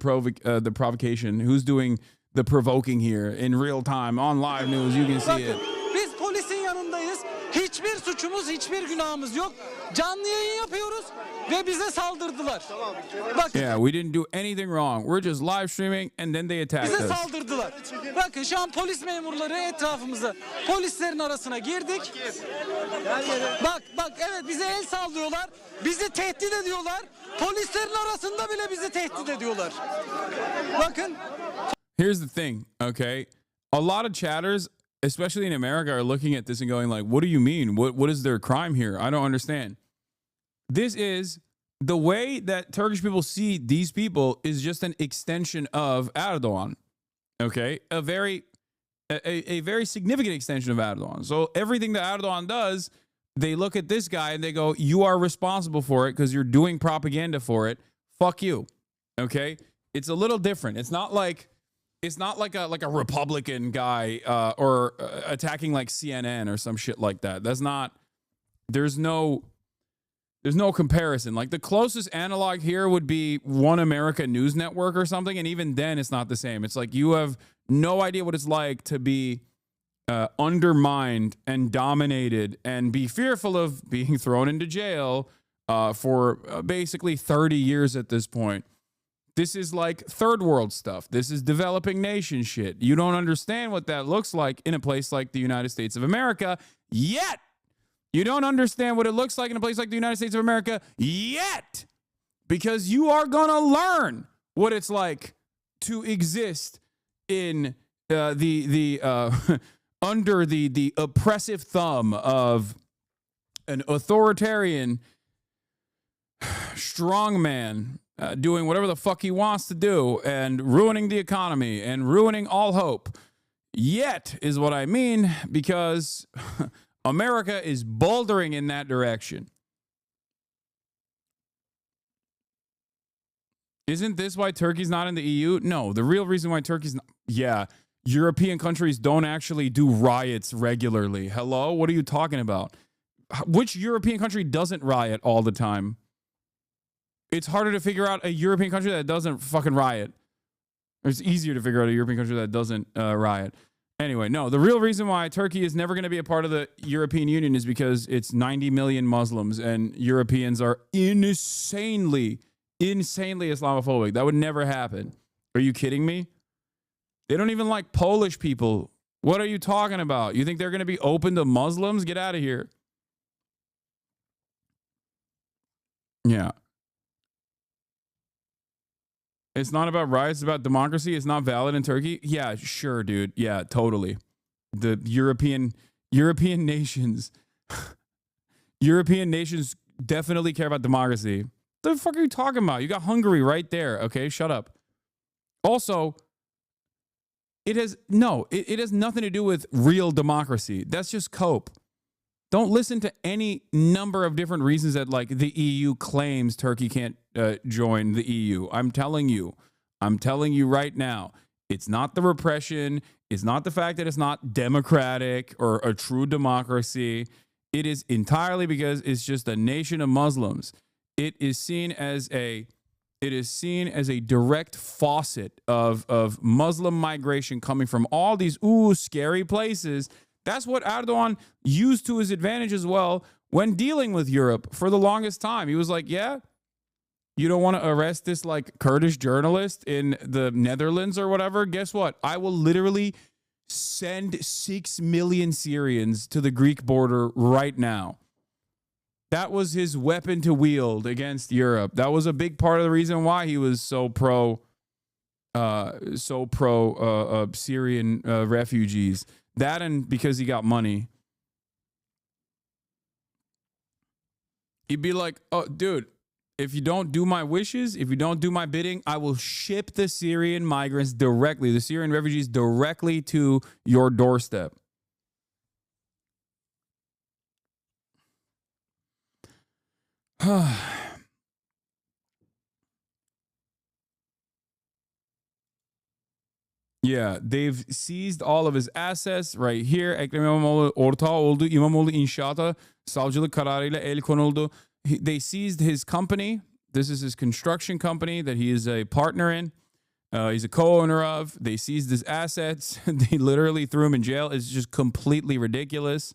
provocation, who's doing the provoking here in real time, on live news, you can see it. Biz polisin yanındayız. Hiçbir suçumuz, hiçbir günahımız yok. Canlı yayın yapıyoruz ve bize saldırdılar. Bakın. Yeah, we didn't do anything wrong. We're just live streaming and then they attacked Bize us. saldırdılar. Bakın şu an polis memurları etrafımıza, polislerin arasına girdik. Bak evet bize el sallıyorlar. Bizi tehdit ediyorlar. Polislerin arasında bile bizi tehdit ediyorlar. Bakın. Here's the thing, okay? A lot of chatters, especially in America, are looking at this and going like, what do you mean? What is their crime here? I don't understand. This is the way that Turkish people see these people is just an extension of Erdogan. Okay? A very significant extension of Erdogan. So everything that Erdogan does, they look at this guy and they go, you are responsible for it because you're doing propaganda for it. Fuck you. Okay? It's a little different. It's not like a Republican guy or attacking like CNN or some shit like that. That's not. There's no comparison. Like the closest analog here would be One America News Network or something, and even then it's not the same. It's like you have no idea what it's like to be undermined and dominated and be fearful of being thrown into jail for basically 30 years at this point. This is like third world stuff. This is developing nation shit. You don't understand what that looks like in a place like the United States of America yet. You don't understand what it looks like in a place like the United States of America yet. Because you are going to learn what it's like to exist in under the oppressive thumb of an authoritarian strongman doing whatever the fuck he wants to do and ruining the economy and ruining all hope. Yet is what I mean, because America is bouldering in that direction. Isn't this why Turkey's not in the EU? No, the real reason why Turkey's not. Yeah, European countries don't actually do riots regularly. Hello? What are you talking about? Which European country doesn't riot all the time? It's harder to figure out a European country that doesn't fucking riot. It's easier to figure out a European country that doesn't riot. Anyway, no, the real reason why Turkey is never going to be a part of the European Union is because it's 90 million Muslims and Europeans are insanely Islamophobic. That would never happen. Are you kidding me? They don't even like Polish people. What are you talking about? You think they're going to be open to Muslims? Get out of here. Yeah. It's not about riots, it's about democracy. It's not valid in Turkey. Yeah, sure, dude. Yeah, totally. The European nations, European nations definitely care about democracy. What the fuck are you talking about? You got Hungary right there. Okay, shut up. Also, it has nothing to do with real democracy. That's just cope. Don't listen to any number of different reasons that like the EU claims Turkey can't join the EU. I'm telling you right now, it's not the repression. It's not the fact that it's not democratic or a true democracy. It is entirely because it's just a nation of Muslims. It is seen as a direct faucet of Muslim migration coming from all these scary places. That's what Erdogan used to his advantage as well when dealing with Europe for the longest time. He was like, yeah, you don't want to arrest this like Kurdish journalist in the Netherlands or whatever. Guess what? I will literally send 6 million Syrians to the Greek border right now. That was his weapon to wield against Europe. That was a big part of the reason why he was so pro Syrian refugees. That and because he got money. He'd be like, oh, dude, if you don't do my wishes, if you don't do my bidding, I will ship the Syrian migrants directly, the Syrian refugees directly to your doorstep. Yeah, they've seized all of his assets right here. Ekrem İmamoğlu ortağı oldu. İmamoğlu inşaata savcılık kararıyla el konuldu. They seized his company. This is his construction company that he is a partner in. He's a co-owner of. They seized his assets. They literally threw him in jail. It's just completely ridiculous.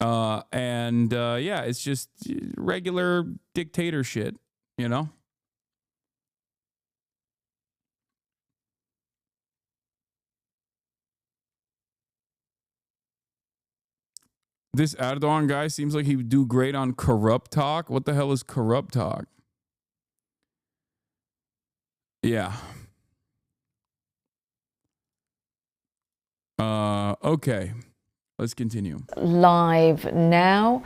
Yeah, it's just regular dictator shit, you know? This Erdogan guy seems like he would do great on corrupt talk. What the hell is corrupt talk? Yeah. Okay. Let's continue. Live now.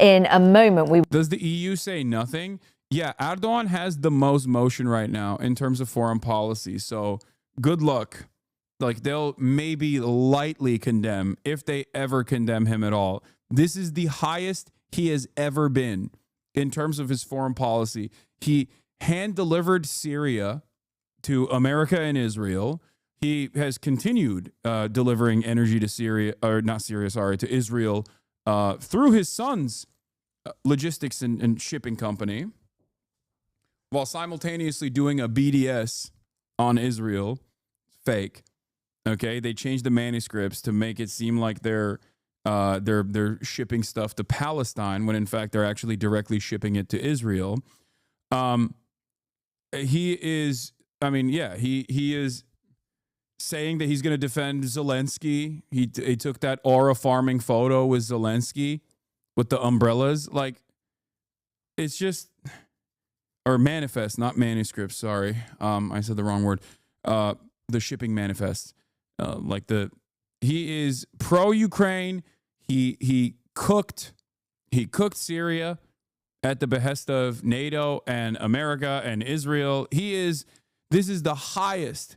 In a moment, Does the EU say nothing? Yeah, Erdogan has the most motion right now in terms of foreign policy. So good luck. Like, they'll maybe lightly condemn, if they ever condemn him at all. This is the highest he has ever been in terms of his foreign policy. He hand-delivered Syria to America and Israel. He has continued delivering energy to Syria, or not Syria, sorry, to Israel through his son's logistics and shipping company, while simultaneously doing a BDS on Israel. Fake. Okay, they changed the manuscripts to make it seem like they're shipping stuff to Palestine when in fact they're actually directly shipping it to Israel. He is saying that he's going to defend Zelensky. He took that aura farming photo with Zelensky with the umbrellas. Like, it's just, or manifest, not manuscript. Sorry, I said the wrong word. The shipping manifest. He is pro-Ukraine. He cooked Syria at the behest of NATO and America and Israel. This is the highest.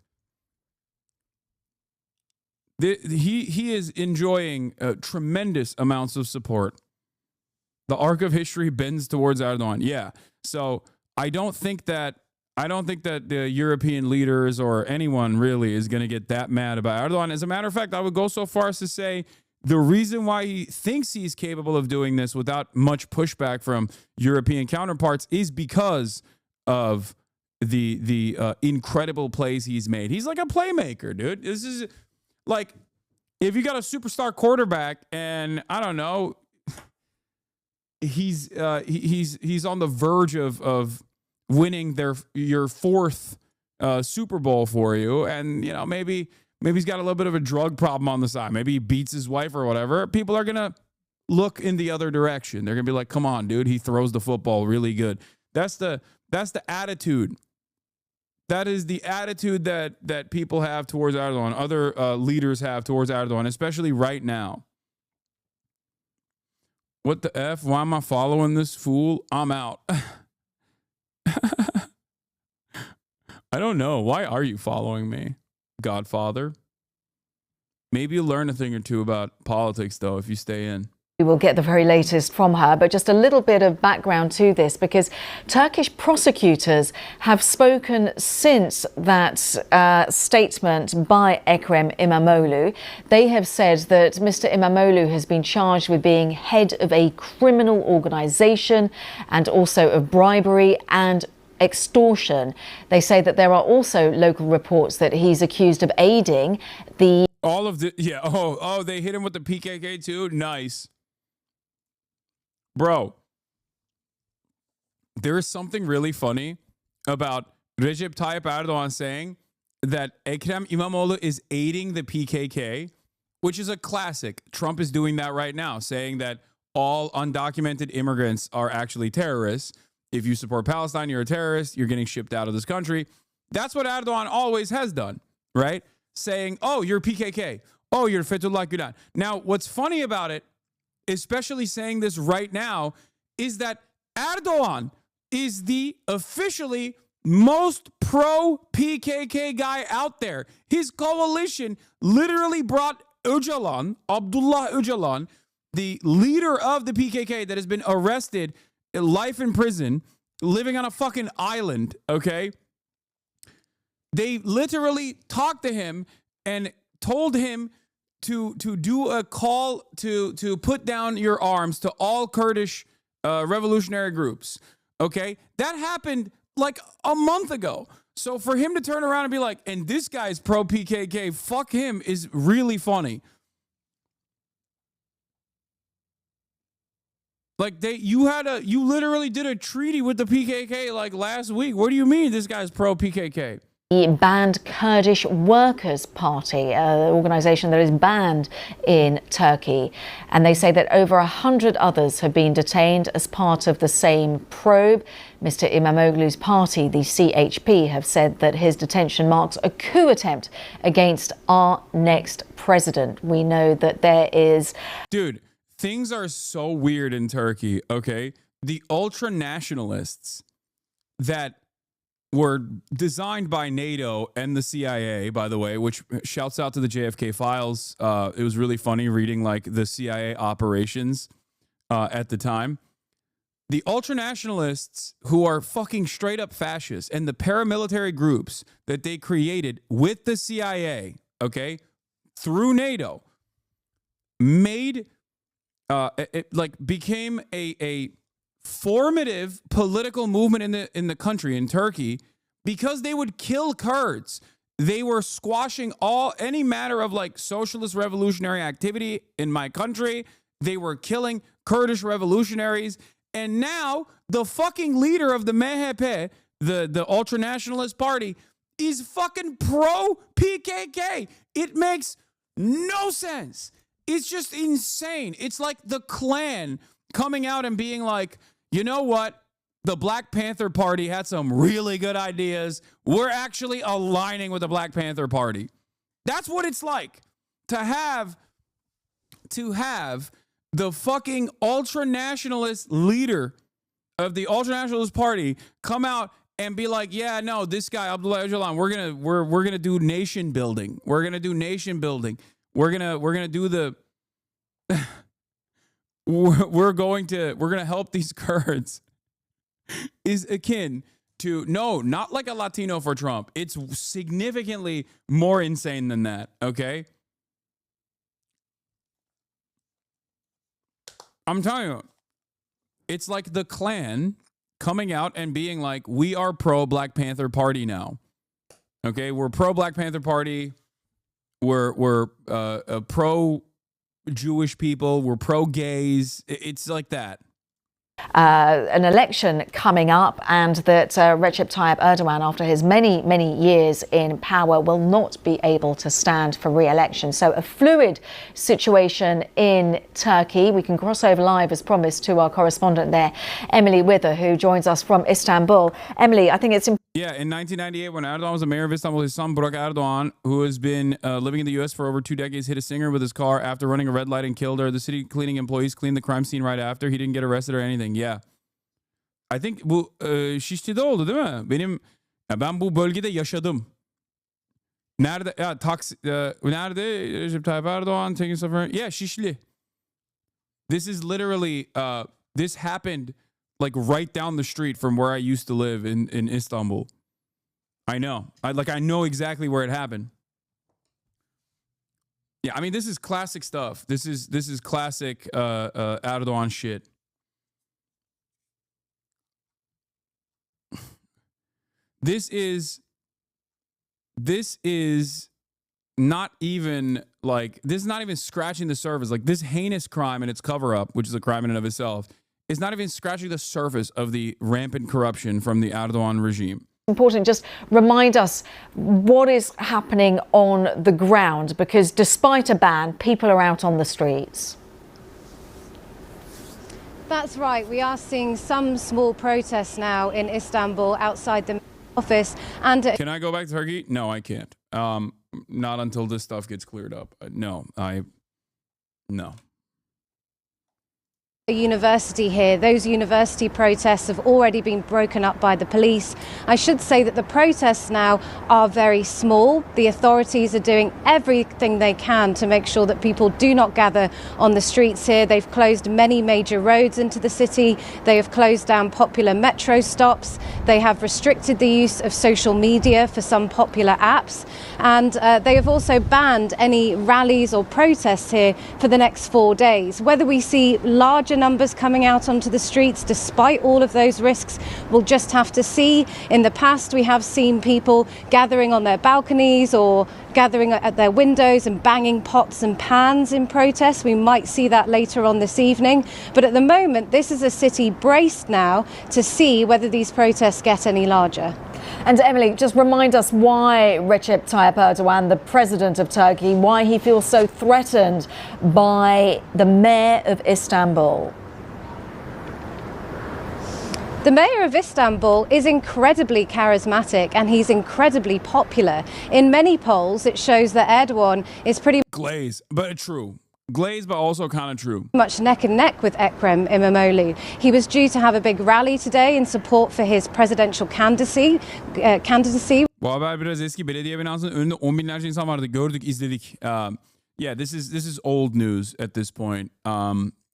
He is enjoying tremendous amounts of support. The arc of history bends towards Erdogan. Yeah. So I don't think that the European leaders or anyone really is going to get that mad about Erdogan. As a matter of fact, I would go so far as to say the reason why he thinks he's capable of doing this without much pushback from European counterparts is because of the incredible plays he's made. He's like a playmaker, dude. This is like, if you got a superstar quarterback and I don't know, he's on the verge of winning your fourth Super Bowl for you, and you know, maybe he's got a little bit of a drug problem on the side. Maybe he beats his wife or whatever. People are gonna look in the other direction. They're gonna be like, "Come on, dude, he throws the football really good." That's the attitude. That is the attitude that people have towards Erdogan. Other leaders have towards Erdogan, especially right now. What the F? Why am I following this fool? I'm out. I don't know. Why are you following me, Godfather? Maybe you'll learn a thing or two about politics, though, if you stay in. We will get the very latest from her, but just a little bit of background to this, because Turkish prosecutors have spoken since that statement by Ekrem İmamoğlu. They have said that Mr. İmamoğlu has been charged with being head of a criminal organization and also of bribery and extortion. They say that there are also local reports that he's accused of aiding the... All of the... Yeah. Oh, they hit him with the PKK too? Nice. Bro, there is something really funny about Recep Tayyip Erdogan saying that Ekrem İmamoğlu is aiding the PKK, which is a classic. Trump is doing that right now, saying that all undocumented immigrants are actually terrorists. If you support Palestine, you're a terrorist. You're getting shipped out of this country. That's what Erdogan always has done, right? Saying, oh, you're PKK. Oh, you're Fethullah Gülen. Now, what's funny about it, especially saying this right now, is that Erdogan is the officially most pro-PKK guy out there. His coalition literally brought Öcalan, Abdullah Öcalan, the leader of the PKK that has been arrested, life in prison, living on a fucking island, okay? They literally talked to him and told him to do a call to put down your arms to all Kurdish revolutionary groups, okay? That happened like a month ago. So for him to turn around and be like, and this guy's pro-PKK, fuck him, is really funny. Like you literally did a treaty with the PKK like last week. What do you mean this guy's pro-PKK? The banned Kurdish Workers' Party, an organisation that is banned in Turkey. And they say that over 100 others have been detained as part of the same probe. Mr. Imamoglu's party, the CHP, have said that his detention marks a coup attempt against our next president. We know that there is... Dude, things are so weird in Turkey, okay? The ultra-nationalists that were designed by NATO and the CIA, by the way, which shouts out to the JFK files. It was really funny reading like the CIA operations at the time. The ultranationalists who are fucking straight up fascists and the paramilitary groups that they created with the CIA, okay, through NATO, made became a formative political movement in the country, in Turkey, because they would kill Kurds. They were squashing any matter of like socialist revolutionary activity in my country. They were killing Kurdish revolutionaries. And now the fucking leader of the MHP, the ultranationalist party, is fucking pro PKK. It makes no sense. It's just insane. It's like the Klan coming out and being like, you know what? The Black Panther Party had some really good ideas. We're actually aligning with the Black Panther Party. That's what it's like to have the fucking ultra-nationalist leader of the ultra-nationalist party come out and be like, yeah, no, this guy, Abdullah Öcalan, we're gonna do nation building. We're gonna do nation building. We're gonna do the we're gonna help these Kurds is akin to, no, not like a Latino for Trump. It's significantly more insane than that, okay? I'm telling you, it's like the Klan coming out and being like, we are pro-Black Panther Party now. Okay, we're pro-Black Panther Party. We're pro-Jewish people. We're pro-gays. It's like that. An election coming up, and that Recep Tayyip Erdogan, after his many years in power, will not be able to stand for re-election. So a fluid situation in Turkey. We can cross over live, as promised, to our correspondent there, Emily Wither, who joins us from Istanbul. Emily, I think it's important. Yeah, in 1998, when Erdogan was the mayor of Istanbul, his son Burak Erdogan, who has been living in the U.S. for over 2 decades, hit a singer with his car after running a red light and killed her. The city cleaning employees cleaned the crime scene right after. He didn't get arrested or anything. Yeah. I think bu Şişli'de oldu değil mi? Ben bu bölgede yaşadım. Nerede? Ya nerede? Recep Tayyip Erdoğan taking stuff. Yeah, Şişli. This is literally this happened like right down the street from where I used to live in Istanbul. I know. I know exactly where it happened. Yeah, I mean, this is classic stuff. This is classic Erdogan shit. This is not even like, this is not even scratching the surface. Like, this heinous crime and its cover-up, which is a crime in and of itself, is not even scratching the surface of the rampant corruption from the Erdogan regime. Important, just remind us what is happening on the ground, because despite a ban, people are out on the streets. That's right. We are seeing some small protests now in Istanbul outside the office. And can I go back to Turkey? No, I can't. Not until this stuff gets cleared up. No. A university here. Those university protests have already been broken up by the police. I should say that the protests now are very small. The authorities are doing everything they can to make sure that people do not gather on the streets here. They've closed many major roads into the city. They have closed down popular metro stops. They have restricted the use of social media for some popular apps. And they have also banned any rallies or protests here for the next 4 days. Whether we see larger numbers coming out onto the streets despite all of those risks, we'll just have to see. In the past, we have seen people gathering on their balconies or gathering at their windows and banging pots and pans in protest. We might see that later on this evening. But at the moment, this is a city braced now to see whether these protests get any larger. And Emily, just remind us why Recep Tayyip Erdogan, the president of Turkey, why he feels so threatened by the mayor of Istanbul. The mayor of Istanbul is incredibly charismatic and he's incredibly popular. In many polls, it shows that Erdogan is pretty glaze, but true. Glazed, but also kind of true. Much neck and neck with Ekrem İmamoğlu. He was due to have a big rally today in support for his presidential candidacy. Bu haber biraz eski. Belediye binasının önünde 10 binlerce insan vardı. Gördük, izledik. Yeah, this is old news at this point.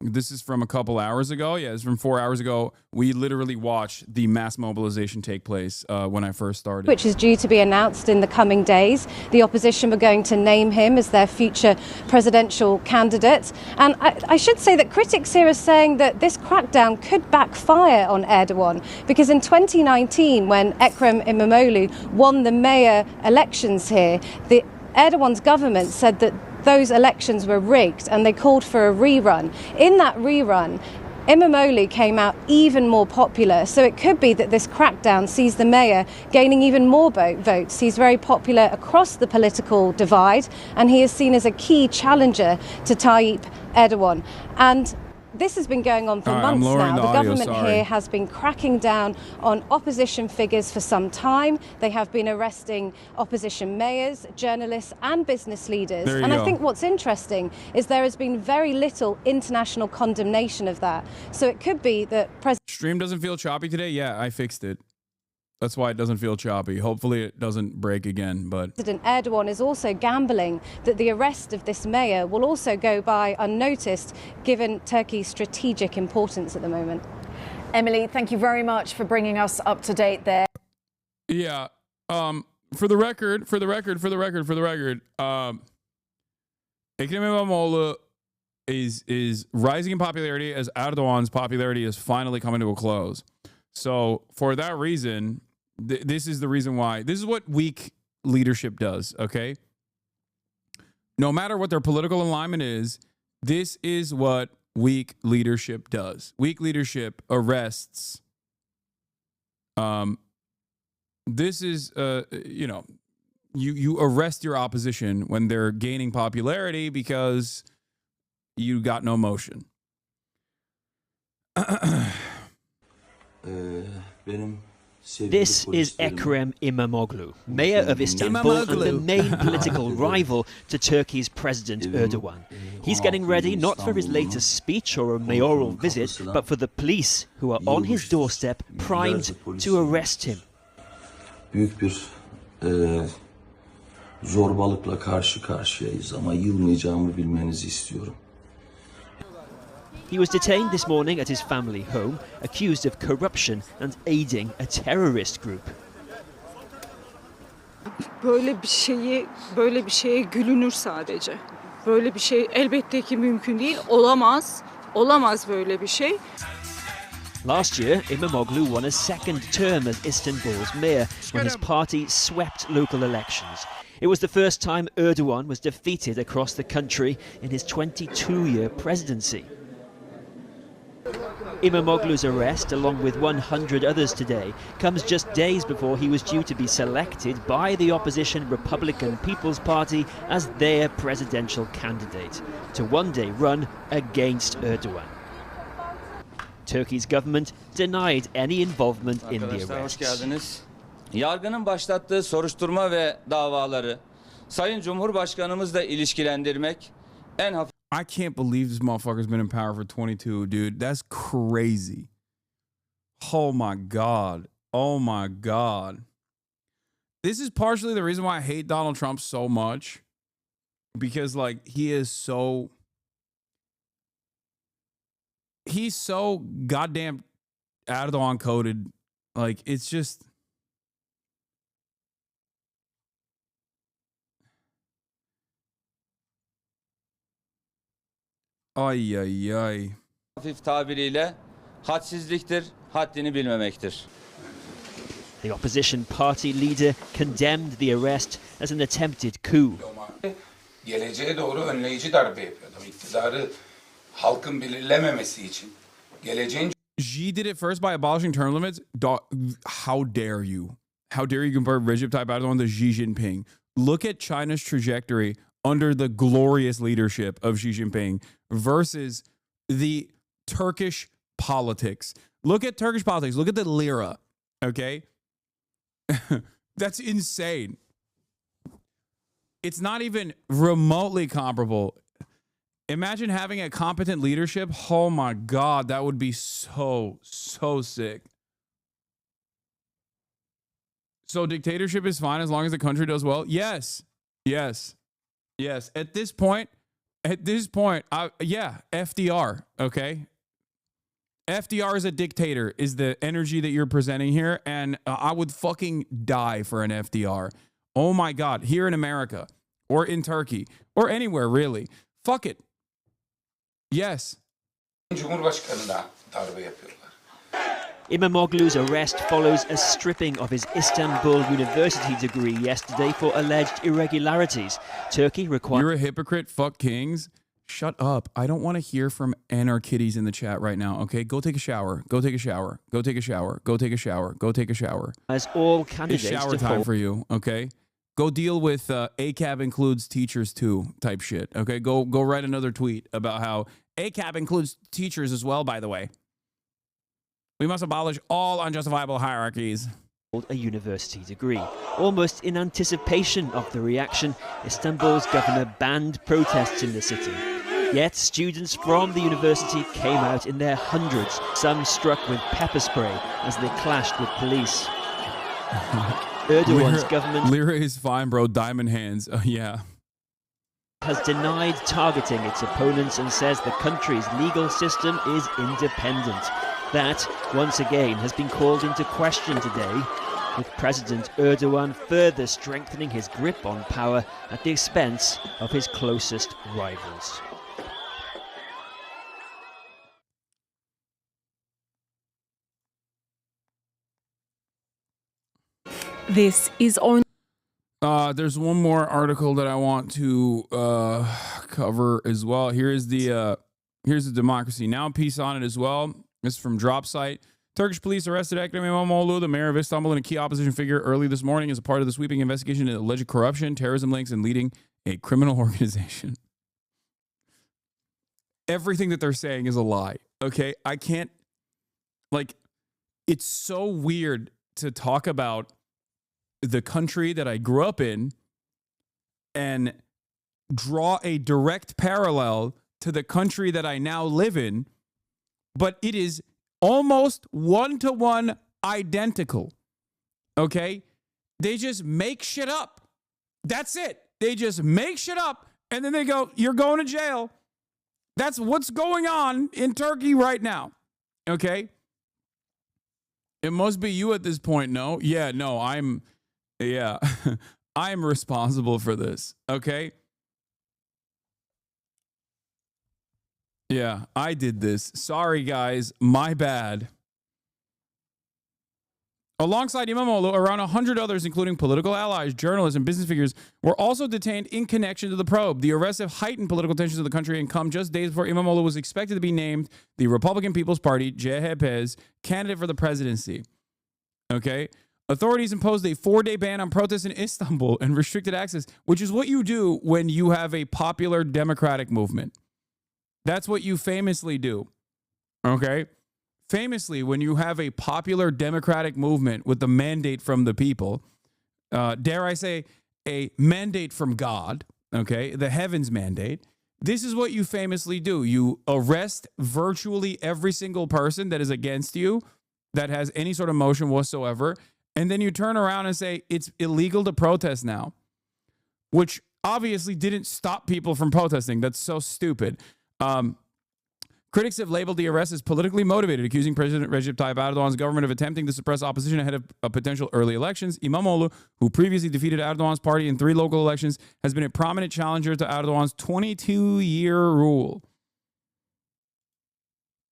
This is from a couple hours ago. Yeah, it's from 4 hours ago. We literally watched the mass mobilization take place when I first started. Which is due to be announced in the coming days. The opposition were going to name him as their future presidential candidate. And I should say that critics here are saying that this crackdown could backfire on Erdogan, because in 2019, when Ekrem İmamoğlu won the mayor elections here, Erdogan's government said that those elections were rigged and they called for a rerun. In that rerun, İmamoğlu came out even more popular, so it could be that this crackdown sees the mayor gaining even more votes. He's very popular across the political divide and he is seen as a key challenger to Tayyip Erdogan. And this has been going on for months now. The government here has been cracking down on opposition figures for some time. They have been arresting opposition mayors, journalists and business leaders. And I think what's interesting is there has been very little international condemnation of that. So it could be that Stream doesn't feel choppy today? Yeah, I fixed it. That's why it doesn't feel choppy. Hopefully it doesn't break again, but President Erdogan is also gambling that the arrest of this mayor will also go by unnoticed, given Turkey's strategic importance at the moment. Emily, thank you very much for bringing us up to date there. Yeah, for the record, Ekrem İmamoğlu is rising in popularity as Erdogan's popularity is finally coming to a close. So for that reason, this is the reason why. This is what weak leadership does, okay? No matter what their political alignment is, this is what weak leadership does. Weak leadership arrests. This is, you arrest your opposition when they're gaining popularity because you got no motion. This is Ekrem İmamoğlu, mayor of Istanbul and the main political rival to Turkey's President Erdogan. He's getting ready not for his latest speech or a mayoral visit, but for the police who are on his doorstep, primed to arrest him. Büyük bir zorbalıkla karşı karşıyayız ama yılmayacağımı bilmenizi istiyorum. He was detained this morning at his family home, accused of corruption and aiding a terrorist group. Böyle bir şeye gülünür sadece. Böyle bir şey elbette ki mümkün değil, olamaz böyle bir şey. Last year, İmamoğlu won a second term as Istanbul's mayor when his party swept local elections. It was the first time Erdogan was defeated across the country in his 22-year presidency. Imamoglu's arrest, along with 100 others today, comes just days before he was due to be selected by the opposition Republican People's Party as their presidential candidate to one day run against Erdogan. Turkey's government denied any involvement in the arrests. Yargının başlattığı soruşturma ve davaları Sayın Cumhurbaşkanımızla ilişkilendirmek en hafif. I can't believe this motherfucker's been in power for 22, dude. That's crazy. Oh my God. Oh my God. This is partially the reason why I hate Donald Trump so much. Because, like, he's so goddamn Erdogan coded. Like, it's just. Ay ay ay. Hafif tabiriyle hadsizliktir, haddini bilmemektir. The opposition party leader condemned the arrest as an attempted coup. Geleceğe doğru önleyici darbe yapıyor. İktidarı halkın belirlememesi için. Geleceğin Xi did it first by abolishing term limits. How dare you? How dare you compare Recep Tayyip Erdogan to Xi Jinping? Look at China's trajectory under the glorious leadership of Xi Jinping versus the Turkish politics. Look at Turkish politics. Look at the lira, okay? That's insane. It's not even remotely comparable. Imagine having a competent leadership. Oh my God, that would be so sick. So dictatorship is fine as long as the country does well? Yes. At this point, yeah, FDR, okay? FDR is a dictator, is the energy that you're presenting here, and I would fucking die for an FDR. Oh my God, here in America, or in Turkey, or anywhere really. Fuck it. Yes. Cumhurbaşkanına darbe yapıyorlar. Imamoglu's arrest follows a stripping of his Istanbul University degree yesterday for alleged irregularities. Turkey requires... You're a hypocrite, fuck kings. Shut up. I don't want to hear from anarchitties in the chat right now, okay? Go take a shower. Go take a shower. Go take a shower. Go take a shower. Go take a shower. As all candidates... It's shower time for you, okay? Go deal with ACAB includes teachers too type shit, okay? Go write another tweet about how ACAB includes teachers as well, by the way. We must abolish all unjustifiable hierarchies. A university degree. Almost in anticipation of the reaction, Istanbul's governor banned protests in the city. Yet students from the university came out in their hundreds, some struck with pepper spray as they clashed with police. Erdogan's government... Lira is fine, bro. Diamond hands. Yeah. ...has denied targeting its opponents and says the country's legal system is independent. That, once again, has been called into question today, with President Erdogan further strengthening his grip on power at the expense of his closest rivals. This is on. There's one more article that I want to cover as well. Here's the Democracy Now piece on it as well. This is from Drop Site. Turkish police arrested Ekrem İmamoğlu, the mayor of Istanbul, and a key opposition figure early this morning as a part of the sweeping investigation into alleged corruption, terrorism links, and leading a criminal organization. Everything that they're saying is a lie, okay? I can't, like, it's so weird to talk about the country that I grew up in and draw a direct parallel to the country that I now live in, but it is almost one-to-one identical, okay? They just make shit up. That's it. They just make shit up, and then they go, you're going to jail. That's what's going on in Turkey right now, okay? It must be you at this point, no? Yeah, no, I'm responsible for this, okay? Yeah, I did this. Sorry, guys. My bad. Alongside Imamoglu, around 100 others, including political allies, journalists, and business figures, were also detained in connection to the probe. The arrests have heightened political tensions in the country and come just days before Imamoglu was expected to be named the Republican People's Party, CHP's, candidate for the presidency. Okay? Authorities imposed a 4-day ban on protests in Istanbul and restricted access, which is what you do when you have a popular democratic movement. That's what you famously do. Okay? Famously, when you have a popular democratic movement with the mandate from the people, dare I say, a mandate from God, okay, the heavens mandate, this is what you famously do. You arrest virtually every single person that is against you, that has any sort of motion whatsoever, and then you turn around and say, it's illegal to protest now, which obviously didn't stop people from protesting. That's so stupid. Critics have labeled the arrest as politically motivated, accusing President Recep Tayyip Erdogan's government of attempting to suppress opposition ahead of potential early elections. Imamoglu, who previously defeated Erdogan's party in 3 local elections, has been a prominent challenger to Erdogan's 22-year rule.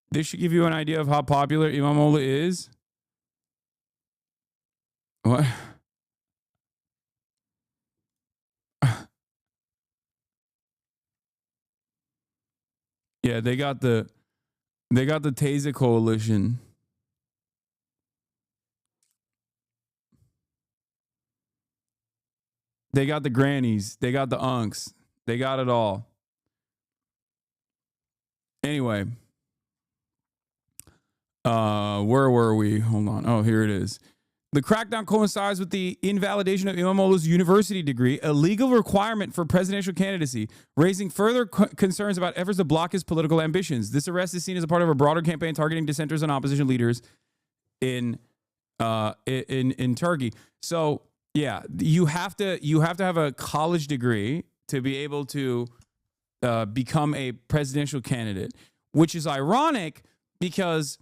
This should give you an idea of how popular Imamoglu is. What? Yeah, they got the Taser Coalition. They got the grannies. They got the unks. They got it all. Anyway. Where were we? Hold on. Oh, here it is. The crackdown coincides with the invalidation of Imamoglu's university degree, a legal requirement for presidential candidacy, raising further concerns about efforts to block his political ambitions. This arrest is seen as a part of a broader campaign targeting dissenters and opposition leaders in Turkey. So, yeah, you have to have a college degree to be able to become a presidential candidate, which is ironic because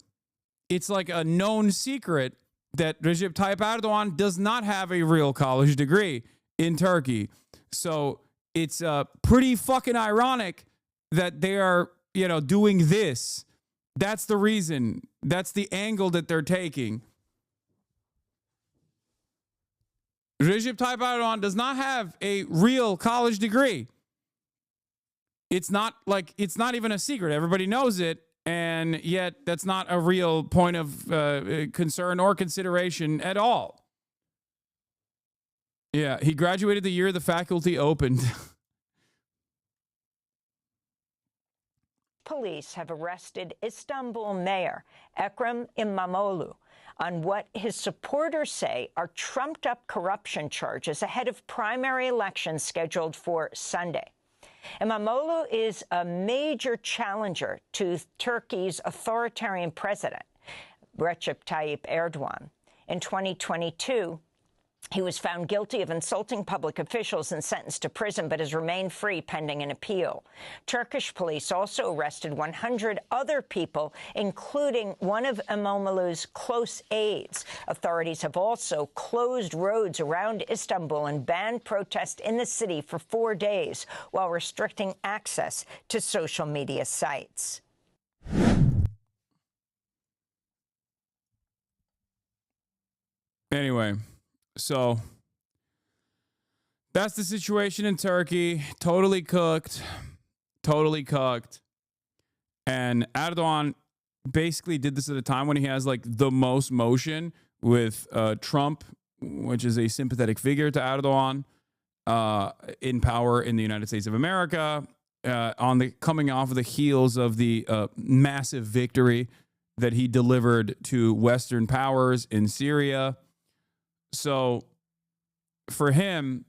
it's like a known secret that Recep Tayyip Erdogan does not have a real college degree in Turkey. So it's pretty fucking ironic that they are, doing this. That's the reason. That's the angle that they're taking. Recep Tayyip Erdogan does not have a real college degree. It's not even a secret. Everybody knows it. And yet that's not a real point of concern or consideration at all. Yeah, he graduated the year the faculty opened. Police have arrested Istanbul Mayor Ekrem İmamoğlu on what his supporters say are trumped-up corruption charges ahead of primary elections scheduled for Sunday. İmamoğlu is a major challenger to Turkey's authoritarian president, Recep Tayyip Erdogan. In 2022, he was found guilty of insulting public officials and sentenced to prison, but has remained free pending an appeal. Turkish police also arrested 100 other people, including one of İmamoğlu's close aides. Authorities have also closed roads around Istanbul and banned protests in the city for 4 days, while restricting access to social media sites. Anyway. So that's the situation in Turkey. Totally cooked. And Erdogan basically did this at a time when he has like the most motion with Trump, which is a sympathetic figure to Erdogan, in power in the United States of America, coming off of the heels of the massive victory that he delivered to Western powers in Syria. So for him,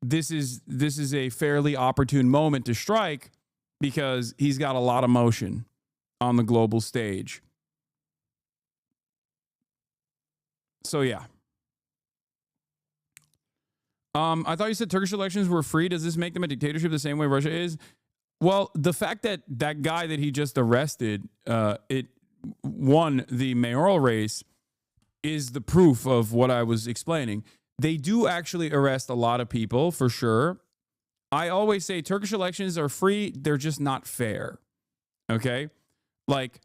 this is a fairly opportune moment to strike because he's got a lot of motion on the global stage. So yeah. I thought you said Turkish elections were free. Does this make them a dictatorship the same way Russia is? Well, the fact that that guy that he just arrested, it won the mayoral race is the proof of what I was explaining. They do actually arrest a lot of people, for sure. I always say Turkish elections are free. They're just not fair. Okay? Like,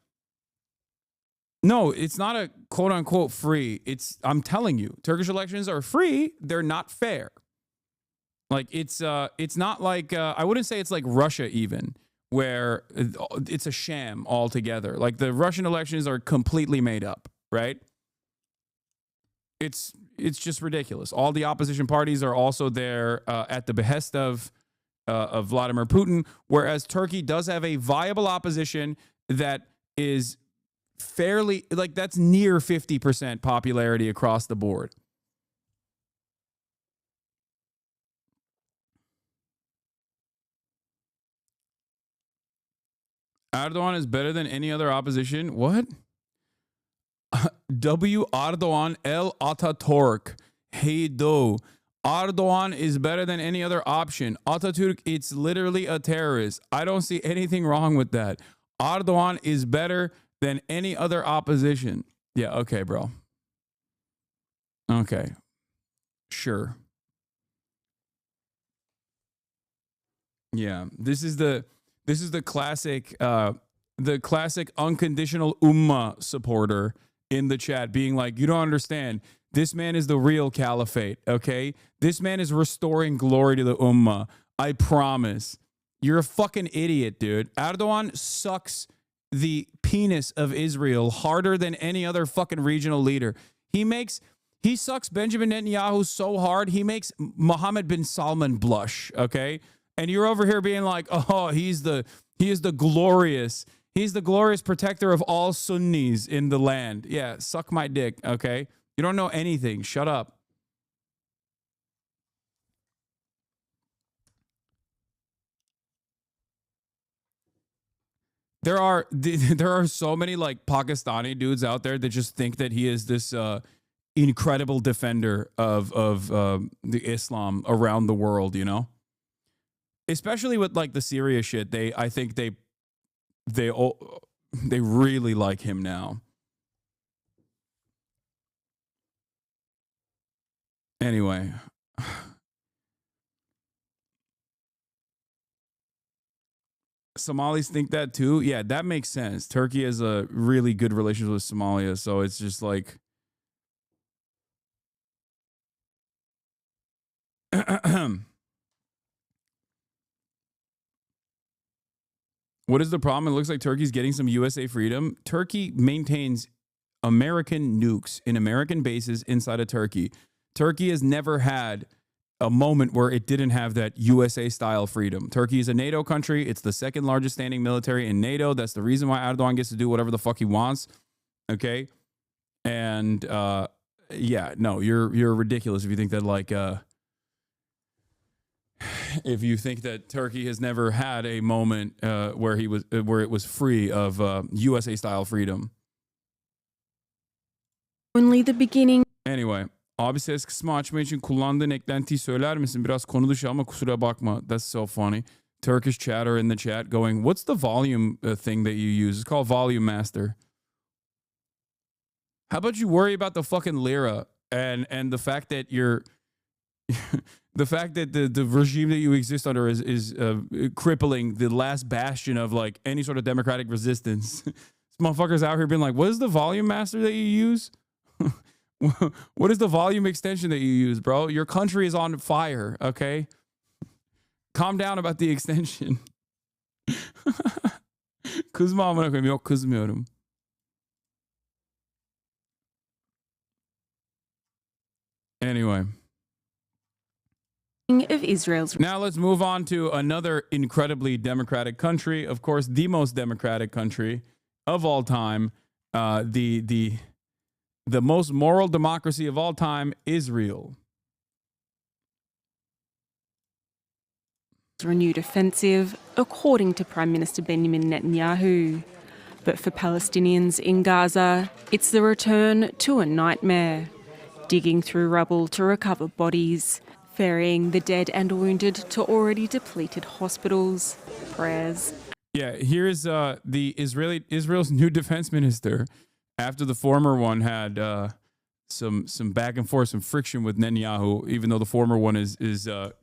No, it's not a quote unquote free. I'm telling you, Turkish elections are free. They're not fair. Like it's not like I wouldn't say it's like Russia even, where it's a sham altogether. Like the Russian elections are completely made up, right? It's just ridiculous. All the opposition parties are also there at the behest of Vladimir Putin, whereas Turkey does have a viable opposition that is fairly, like, that's near 50% popularity across the board. Erdogan is better than any other opposition. What? W. Erdogan El Atatürk. Heydo. Erdogan is better than any other option. Atatürk, it's literally a terrorist. I don't see anything wrong with that. Erdogan is better than any other opposition. Yeah, okay, bro. Okay. Sure. Yeah, this is the classic unconditional Ummah supporter in the chat being like, you don't understand. This man is the real caliphate, okay? This man is restoring glory to the Ummah. I promise. You're a fucking idiot, dude. Erdogan sucks the penis of Israel harder than any other fucking regional leader. He sucks Benjamin Netanyahu so hard, he makes Mohammed bin Salman blush, okay? And you're over here being like, oh, he is the glorious protector of all Sunnis in the land. Yeah, suck my dick, okay? You don't know anything. Shut up. There are so many like Pakistani dudes out there that just think that he is this incredible defender of the Islam around the world, you know? Especially with like the Syria shit, I think they really like him now. Anyway, Somalis think that too. Yeah, that makes sense. Turkey has a really good relationship with Somalia, so it's just like what is the problem? It looks like Turkey's getting some USA freedom. Turkey maintains American nukes in American bases inside of Turkey. Turkey has never had a moment where it didn't have that USA-style freedom. Turkey is a NATO country. It's the second largest standing military in NATO. That's the reason why Erdogan gets to do whatever the fuck he wants. Okay? And, yeah, no, you're ridiculous if you think that, like, if you think that Turkey has never had a moment where it was free of USA-style freedom. Only the beginning. Anyway, abi ses kısmı açmak için kullandığın eklentiyi söyler misin? Biraz konu dışı ama kusura bakma. That's so funny. Turkish chatter in the chat going, what's the volume thing that you use? It's called Volume Master. How about you worry about the fucking lira and the fact that you're the fact that the regime that you exist under is crippling the last bastion of like any sort of democratic resistance. This motherfucker's out here being like, what is the volume master that you use? What is the volume extension that you use, bro? Your country is on fire, okay? Calm down about the extension. Kızma amına koyayım. Yok, kızmıyorum. Anyway. Of Israel's. Now let's move on to another incredibly democratic country. Of course, the most democratic country of all time. The most moral democracy of all time, Israel. Renewed offensive, according to Prime Minister Benjamin Netanyahu. But for Palestinians in Gaza, it's the return to a nightmare. Digging through rubble to recover bodies, ferrying the dead and wounded to already depleted hospitals. Prayers. Yeah, here's Israel's new defense minister. After the former one had some back and forth, some friction with Netanyahu, even though the former one is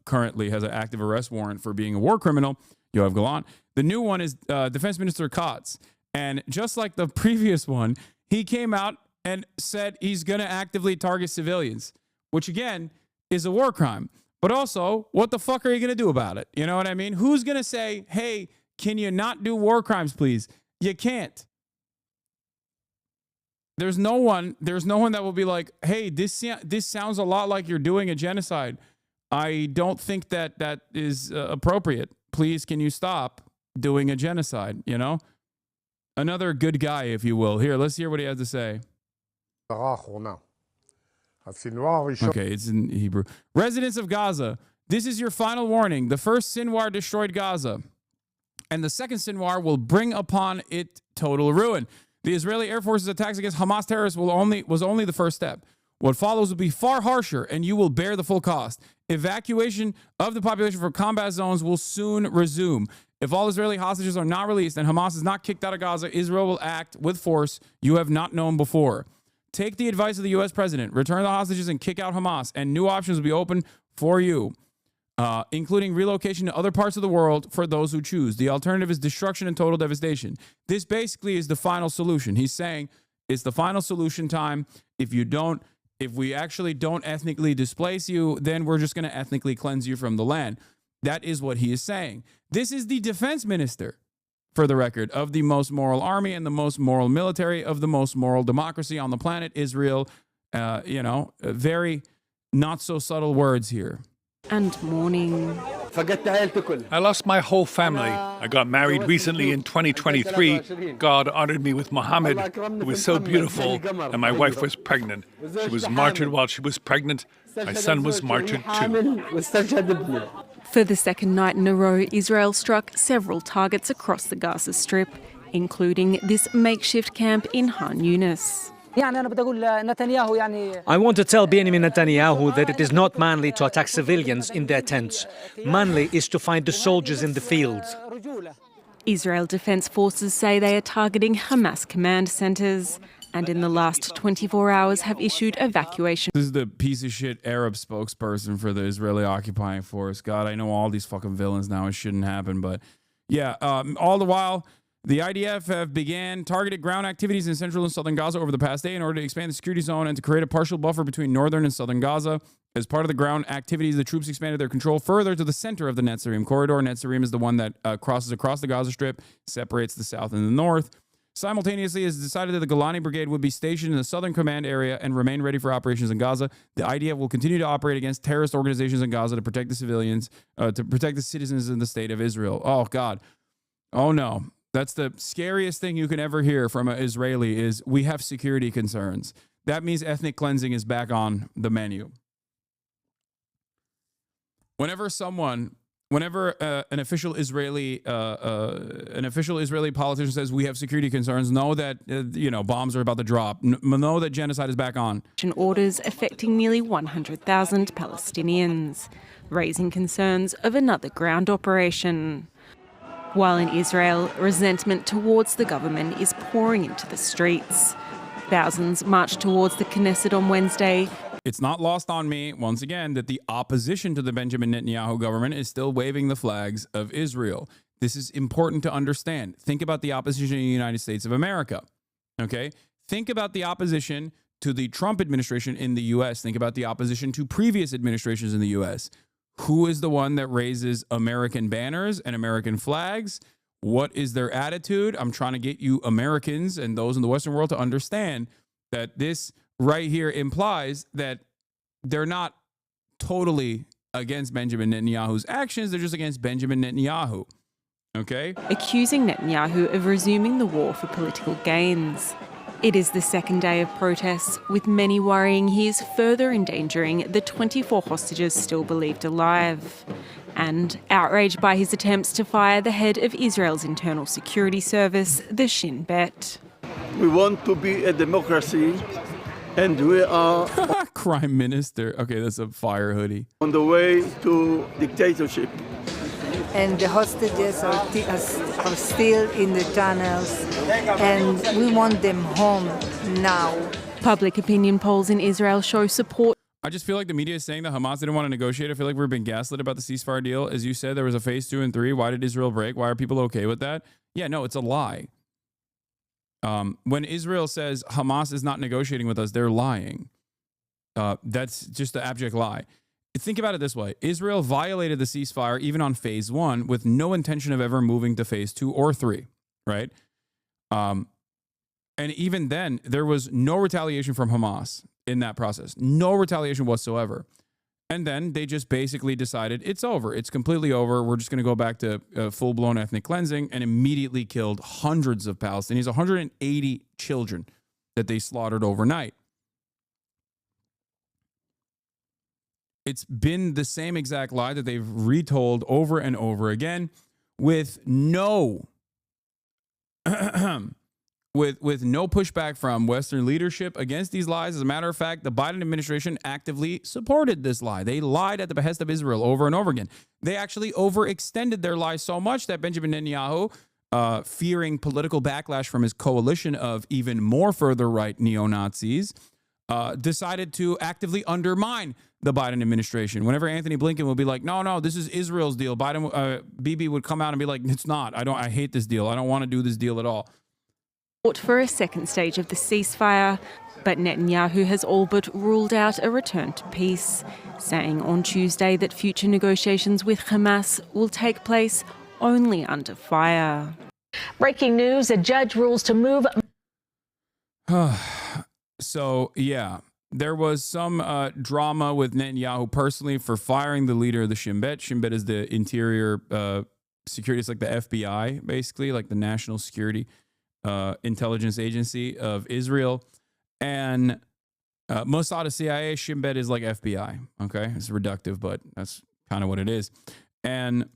currently has an active arrest warrant for being a war criminal, Yoav Gallant. The new one is Defense Minister Katz. And just like the previous one, he came out and said he's going to actively target civilians, which again is a war crime. But also, what the fuck are you going to do about it? You know what I mean? Who's going to say, hey, can you not do war crimes, please? You can't. There's no one that will be like, hey, this sounds a lot like you're doing a genocide. I don't think that is appropriate. Please, can you stop doing a genocide, you know? Another good guy, if you will. Here, let's hear what he has to say. Okay, it's in Hebrew. Residents of Gaza, this is your final warning. The first Sinwar destroyed Gaza, and the second Sinwar will bring upon it total ruin. The Israeli Air Force's attacks against Hamas terrorists was only the first step. What follows will be far harsher, and you will bear the full cost. Evacuation of the population from combat zones will soon resume. If all Israeli hostages are not released and Hamas is not kicked out of Gaza, Israel will act with force you have not known before. Take the advice of the U.S. president, return the hostages and kick out Hamas, and new options will be open for you, including relocation to other parts of the world for those who choose. The alternative is destruction and total devastation. This basically is the final solution. He's saying it's the final solution time. If we actually don't ethnically displace you, then we're just going to ethnically cleanse you from the land. That is what he is saying. This is the defense minister, for the record, of the most moral army and the most moral military of the most moral democracy on the planet, Israel. Very not so subtle words here. And mourning. I lost my whole family. I got married recently in 2023. God honored me with Muhammad, who was so beautiful, and my wife was pregnant. She was martyred while she was pregnant. My son was martyred too. For the second night in a row, Israel struck several targets across the Gaza Strip, including this makeshift camp in Han Yunis. I want to tell Benjamin Netanyahu that it is not manly to attack civilians in their tents. Manly is to find the soldiers in the fields. Israel Defense Forces say they are targeting Hamas command centers, and in the last 24 hours have issued evacuation. This is the piece of shit Arab spokesperson for the Israeli occupying force. God, I know all these fucking villains now. It shouldn't happen, but yeah. All the while, the IDF have began targeted ground activities in central and southern Gaza over the past day in order to expand the security zone and to create a partial buffer between northern and southern Gaza. As part of the ground activities, the troops expanded their control further to the center of the Netzarim corridor. Netzarim is the one that crosses across the Gaza Strip, separates the south and the north. Simultaneously, it is decided that the Golani Brigade would be stationed in the southern command area and remain ready for operations in Gaza. The IDF will continue to operate against terrorist organizations in Gaza to protect the civilians, to protect the citizens in the state of Israel. Oh, God. Oh, no. That's the scariest thing you can ever hear from an Israeli is we have security concerns. That means ethnic cleansing is back on the menu. Whenever an official Israeli politician says we have security concerns, know that bombs are about to drop. Know that genocide is back on. Orders affecting nearly 100,000 Palestinians, raising concerns of another ground operation. While in Israel, resentment towards the government is pouring into the streets. Thousands marched towards the Knesset on Wednesday. It's not lost on me, once again, that the opposition to the Benjamin Netanyahu government is still waving the flags of Israel. This is important to understand. Think about the opposition in the United States of America, okay? Think about the opposition to the Trump administration in the U.S. Think about the opposition to previous administrations in the U.S. Who is the one that raises American banners and American flags? What is their attitude? I'm trying to get you Americans and those in the Western world to understand that this right here implies that they're not totally against Benjamin Netanyahu's actions. They're just against Benjamin Netanyahu. Okay? Accusing Netanyahu of resuming the war for political gains. It is the second day of protests, with many worrying he is further endangering the 24 hostages still believed alive, and outraged by his attempts to fire the head of Israel's internal security service, the Shin Bet. We want to be a democracy, and we are Crime Minister. Okay, that's a fire hoodie. On the way to dictatorship. And the hostages are still in the tunnels, and we want them home now. Public opinion polls in Israel show support. I just feel like the media is saying that Hamas didn't want to negotiate. I feel like we're being gaslit about the ceasefire deal. As you said, there was a phase 2 and 3. Why did Israel break? Why are people okay with that? Yeah, no, it's a lie. When Israel says Hamas is not negotiating with us, they're lying. That's just an abject lie. Think about it this way. Israel violated the ceasefire even on phase 1 with no intention of ever moving to phase 2 or 3, right? And even then, there was no retaliation from Hamas in that process. No retaliation whatsoever. And then they just basically decided it's over. It's completely over. We're just going to go back to full-blown ethnic cleansing, and immediately killed hundreds of Palestinians, 180 children that they slaughtered overnight. It's been the same exact lie that they've retold over and over again with no with no pushback from Western leadership against these lies. As a matter of fact, the Biden administration actively supported this lie. They lied at the behest of Israel over and over again. They actually overextended their lies so much that Benjamin Netanyahu, fearing political backlash from his coalition of even more further right neo-Nazis, decided to actively undermine the Biden administration. Whenever Anthony Blinken would be like, no, this is Israel's deal, Bibi would come out and be like, it's not. I hate this deal. I don't want to do this deal at all. For a second stage of the ceasefire, but Netanyahu has all but ruled out a return to peace, saying on Tuesday that future negotiations with Hamas will take place only under fire. Breaking news, a judge rules to move. So, yeah, there was some drama with Netanyahu personally for firing the leader of the Shin Bet. Shin Bet is the interior security. It's like the FBI, basically, like the National Security Intelligence Agency of Israel. And Mossad is CIA, Shin Bet is like FBI. Okay, it's reductive, but that's kind of what it is. And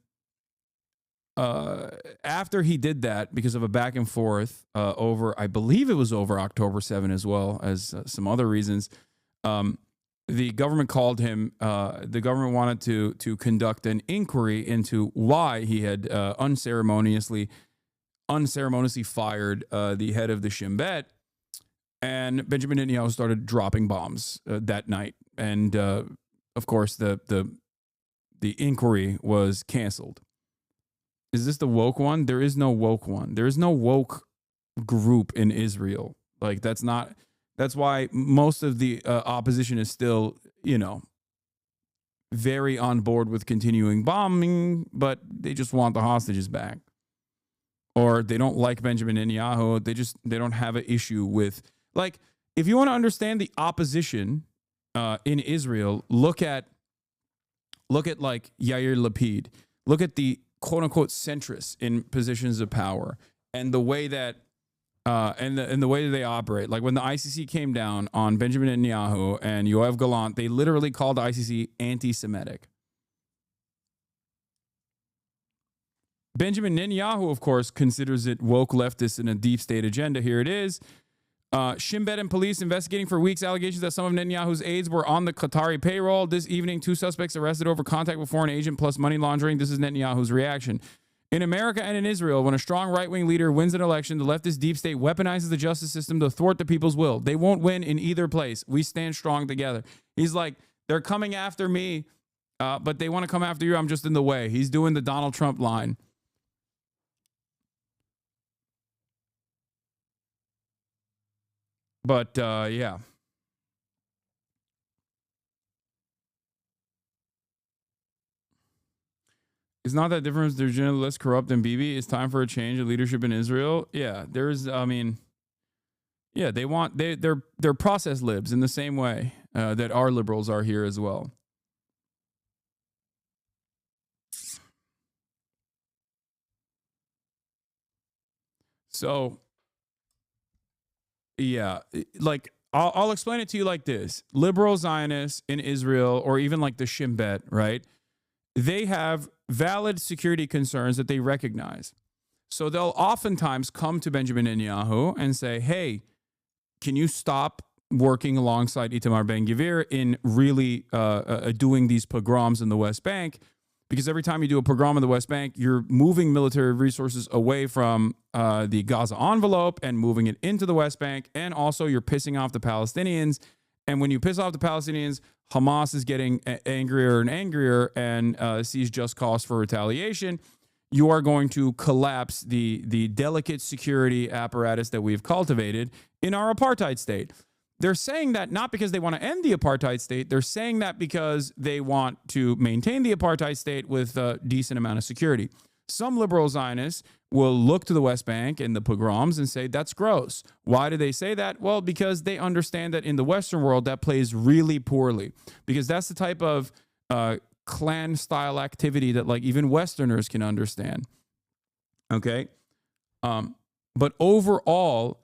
after he did that, because of a back and forth over, I believe it was over October 7 as well as some other reasons, the government called him. The government wanted to conduct an inquiry into why he had unceremoniously fired the head of the Shin Bet. And Benjamin Netanyahu started dropping bombs that night. And of course, the inquiry was canceled. Is this the woke one? There is no woke one. There is no woke group in Israel. Like, that's why most of the opposition is still, very on board with continuing bombing, but they just want the hostages back. Or they don't like Benjamin Netanyahu. They don't have an issue with, like, if you want to understand the opposition in Israel, look at like Yair Lapid. Look at the quote unquote centrists in positions of power and the way that and the way that they operate. Like when the ICC came down on Benjamin Netanyahu and Yoav Gallant, they literally called the ICC anti-Semitic. Benjamin Netanyahu, of course, considers it woke leftist and a deep state agenda. Here it is. Shin Bet and police investigating for weeks allegations that some of Netanyahu's aides were on the Qatari payroll. This evening, 2 suspects arrested over contact with foreign agent plus money laundering. This is Netanyahu's reaction. In America and in Israel, when a strong right-wing leader wins an election, the leftist deep state weaponizes the justice system to thwart the people's will. They won't win in either place. We stand strong together. He's like, they're coming after me, but they want to come after you. I'm just in the way. He's doing the Donald Trump line. But, yeah. It's not that different. They're generally less corrupt than Bibi. It's time for a change of leadership in Israel. Yeah, they're process libs in the same way that our liberals are here as well. So, yeah, like I'll explain it to you like this. Liberal Zionists in Israel, or even like the Shin Bet, right? They have valid security concerns that they recognize. So they'll oftentimes come to Benjamin Netanyahu and say, hey, can you stop working alongside Itamar Ben-Gvir in really doing these pogroms in the West Bank? Because every time you do a pogrom in the West Bank, you're moving military resources away from the Gaza envelope and moving it into the West Bank. And also you're pissing off the Palestinians. And when you piss off the Palestinians, Hamas is getting angrier and angrier and sees just cause for retaliation. you are going to collapse the delicate security apparatus that we've cultivated in our apartheid state. They're saying that not because they want to end the apartheid state. They're saying that because they want to maintain the apartheid state with a decent amount of security. Some liberal Zionists will look to the West Bank and the pogroms and say, that's gross. Why do they say that? Well, because they understand that in the Western world, that plays really poorly. Because that's the type of clan-style activity that like even Westerners can understand. Okay? But overall,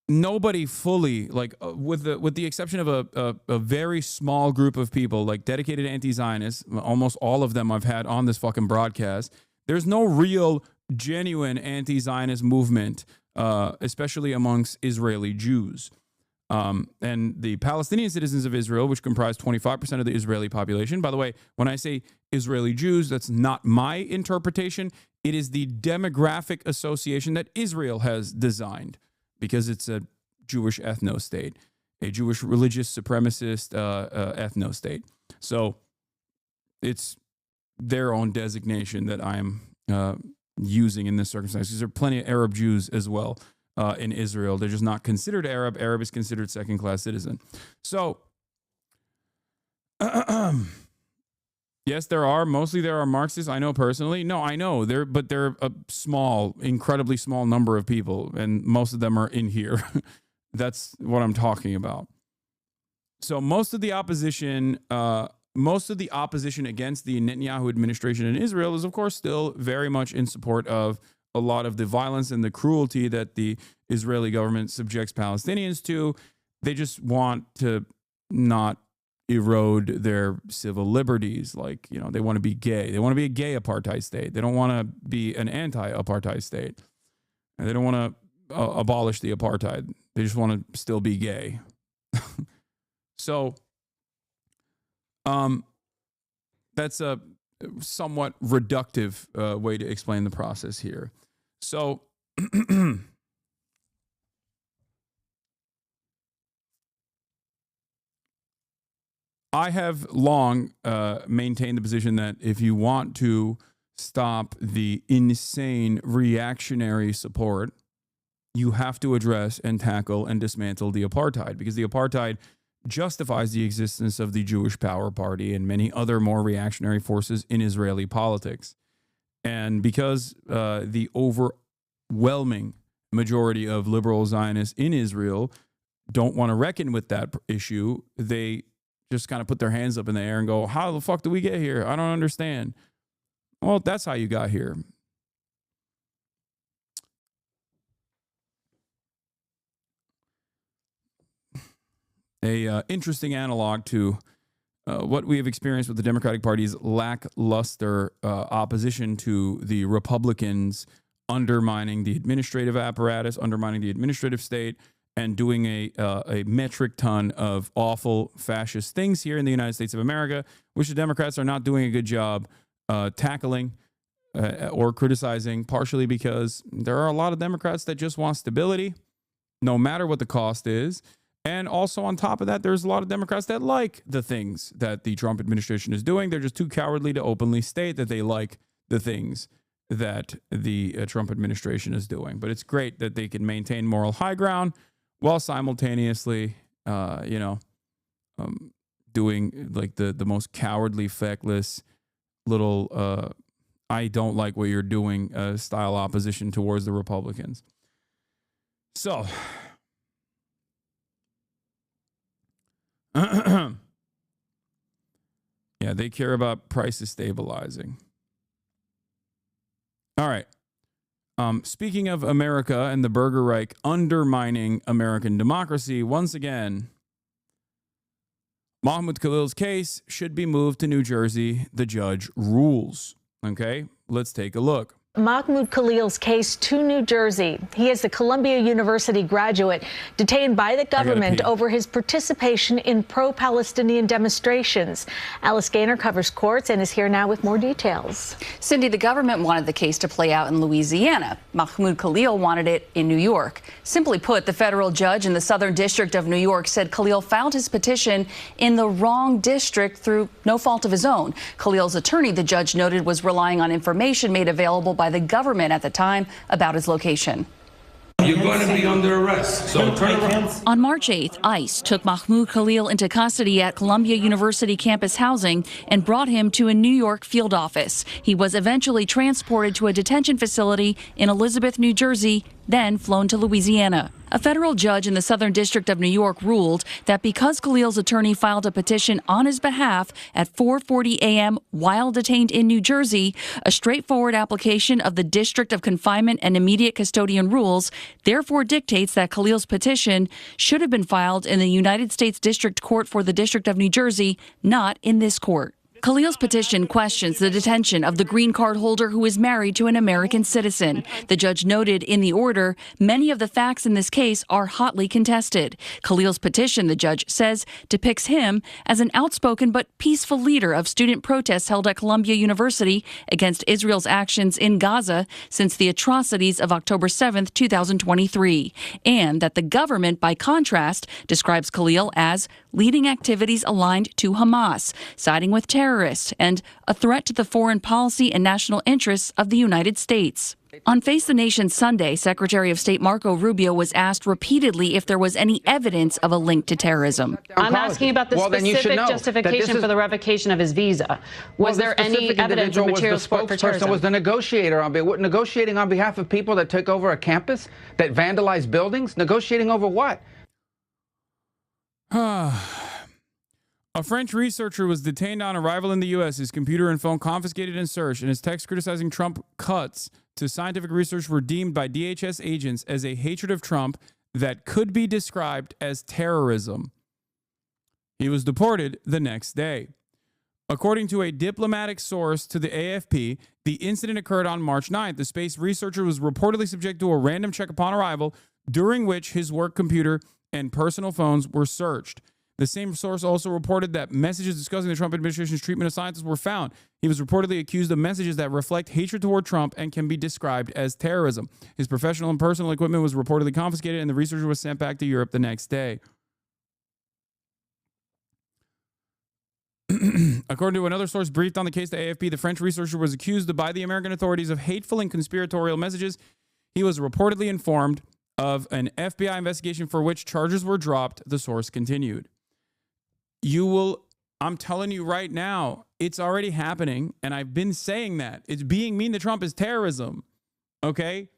nobody fully, like with the exception of a very small group of people, like dedicated anti-Zionists, almost all of them I've had on this fucking broadcast, there's no real, genuine anti-Zionist movement, especially amongst Israeli Jews. And the Palestinian citizens of Israel, which comprise 25% of the Israeli population. By the way, when I say Israeli Jews, that's not my interpretation. It is the demographic association that Israel has designed, because it's a Jewish ethno-state, a Jewish religious supremacist ethno-state. So it's their own designation that I'm using in this circumstance. There are plenty of Arab Jews as well in Israel. They're just not considered Arab. Arab is considered second-class citizen. So, yes, there are Marxists. I know personally. No, I know. But they're a small, incredibly small number of people, and most of them are in here. That's what I'm talking about. So most of the opposition against the Netanyahu administration in Israel is, of course, still very much in support of a lot of the violence and the cruelty that the Israeli government subjects Palestinians to. They just want to not erode their civil liberties. Like, you know, they want to be gay. They want to be a gay apartheid state. They don't want to be an anti-apartheid state. And they don't want to abolish the apartheid. They just want to still be gay. So, that's a somewhat reductive way to explain the process here. So, I have long maintained the position that if you want to stop the insane reactionary support, you have to address and tackle and dismantle the apartheid, because the apartheid justifies the existence of the Jewish Power Party and many other more reactionary forces in Israeli politics. And because the overwhelming majority of liberal Zionists in Israel don't want to reckon with that issue, they just kind of put their hands up in the air and go, how the fuck did we get here? I don't understand. Well, that's how you got here. A interesting analog to what we have experienced with the Democratic Party's lackluster opposition to the Republicans undermining the administrative apparatus, undermining the administrative state, and doing a metric ton of awful fascist things here in the United States of America, which the Democrats are not doing a good job tackling or criticizing, partially because there are a lot of Democrats that just want stability, no matter what the cost is. And also on top of that, there's a lot of Democrats that like the things that the Trump administration is doing. They're just too cowardly to openly state that they like the things that the Trump administration is doing. But it's great that they can maintain moral high ground while simultaneously, doing like the most cowardly, feckless little I don't like what you're doing style opposition towards the Republicans. So, yeah, they care about prices stabilizing. All right. Speaking of America and the Burger Reich undermining American democracy, once again, Mahmoud Khalil's case should be moved to New Jersey. The judge rules. Okay, let's take a look. Mahmoud Khalil's case to New Jersey. He is the Columbia University graduate detained by the government over his participation in pro-Palestinian demonstrations. Alice Gaynor covers courts and is here now with more details. Cindy, the government wanted the case to play out in Louisiana. Mahmoud Khalil wanted it in New York. Simply put, the federal judge in the Southern District of New York said Khalil filed his petition in the wrong district through no fault of his own. Khalil's attorney, the judge noted, was relying on information made available by the government at the time about his location. You're going to be under arrest, so turn around. On March 8th, ICE took Mahmoud Khalil into custody at Columbia University campus housing and brought him to a New York field office. He was eventually transported to a detention facility in Elizabeth, New Jersey, then flown to Louisiana. A federal judge in the Southern District of New York ruled that because Khalil's attorney filed a petition on his behalf at 4:40 a.m. while detained in New Jersey, a straightforward application of the District of Confinement and Immediate Custodian rules therefore dictates that Khalil's petition should have been filed in the United States District Court for the District of New Jersey, not in this court. Khalil's petition questions the detention of the green card holder who is married to an American citizen. The judge noted in the order, many of the facts in this case are hotly contested. Khalil's petition, the judge says, depicts him as an outspoken but peaceful leader of student protests held at Columbia University against Israel's actions in Gaza since the atrocities of October 7th, 2023, and that the government, by contrast, describes Khalil as leading activities aligned to Hamas, siding with terrorists, and a threat to the foreign policy and national interests of the United States. On Face the Nation Sunday, Secretary of State Marco Rubio was asked repeatedly if there was any evidence of a link to terrorism. I'm asking about the specific justification for the revocation of his visa. Was there any evidence of material support for terrorism? Was the negotiator negotiating on behalf of people that took over a campus, that vandalized buildings? Negotiating over what? A French researcher was detained on arrival in the U.S., his computer and phone confiscated and searched, and his text criticizing Trump cuts to scientific research were deemed by DHS agents as a hatred of Trump that could be described as terrorism. He was deported the next day. According to a diplomatic source to the AFP, the incident occurred on March 9th. The space researcher was reportedly subject to a random check upon arrival, during which his work computer and personal phones were searched. The same source also reported that messages discussing the Trump administration's treatment of scientists were found. He was reportedly accused of messages that reflect hatred toward Trump and can be described as terrorism. His professional and personal equipment was reportedly confiscated, and the researcher was sent back to Europe the next day. According to another source briefed on the case to AFP, the French researcher was accused by the American authorities of hateful and conspiratorial messages. He was reportedly informed of an FBI investigation for which charges were dropped, the source continued. I'm telling you right now, it's already happening, and I've been saying that. It's being mean to Trump is terrorism, okay?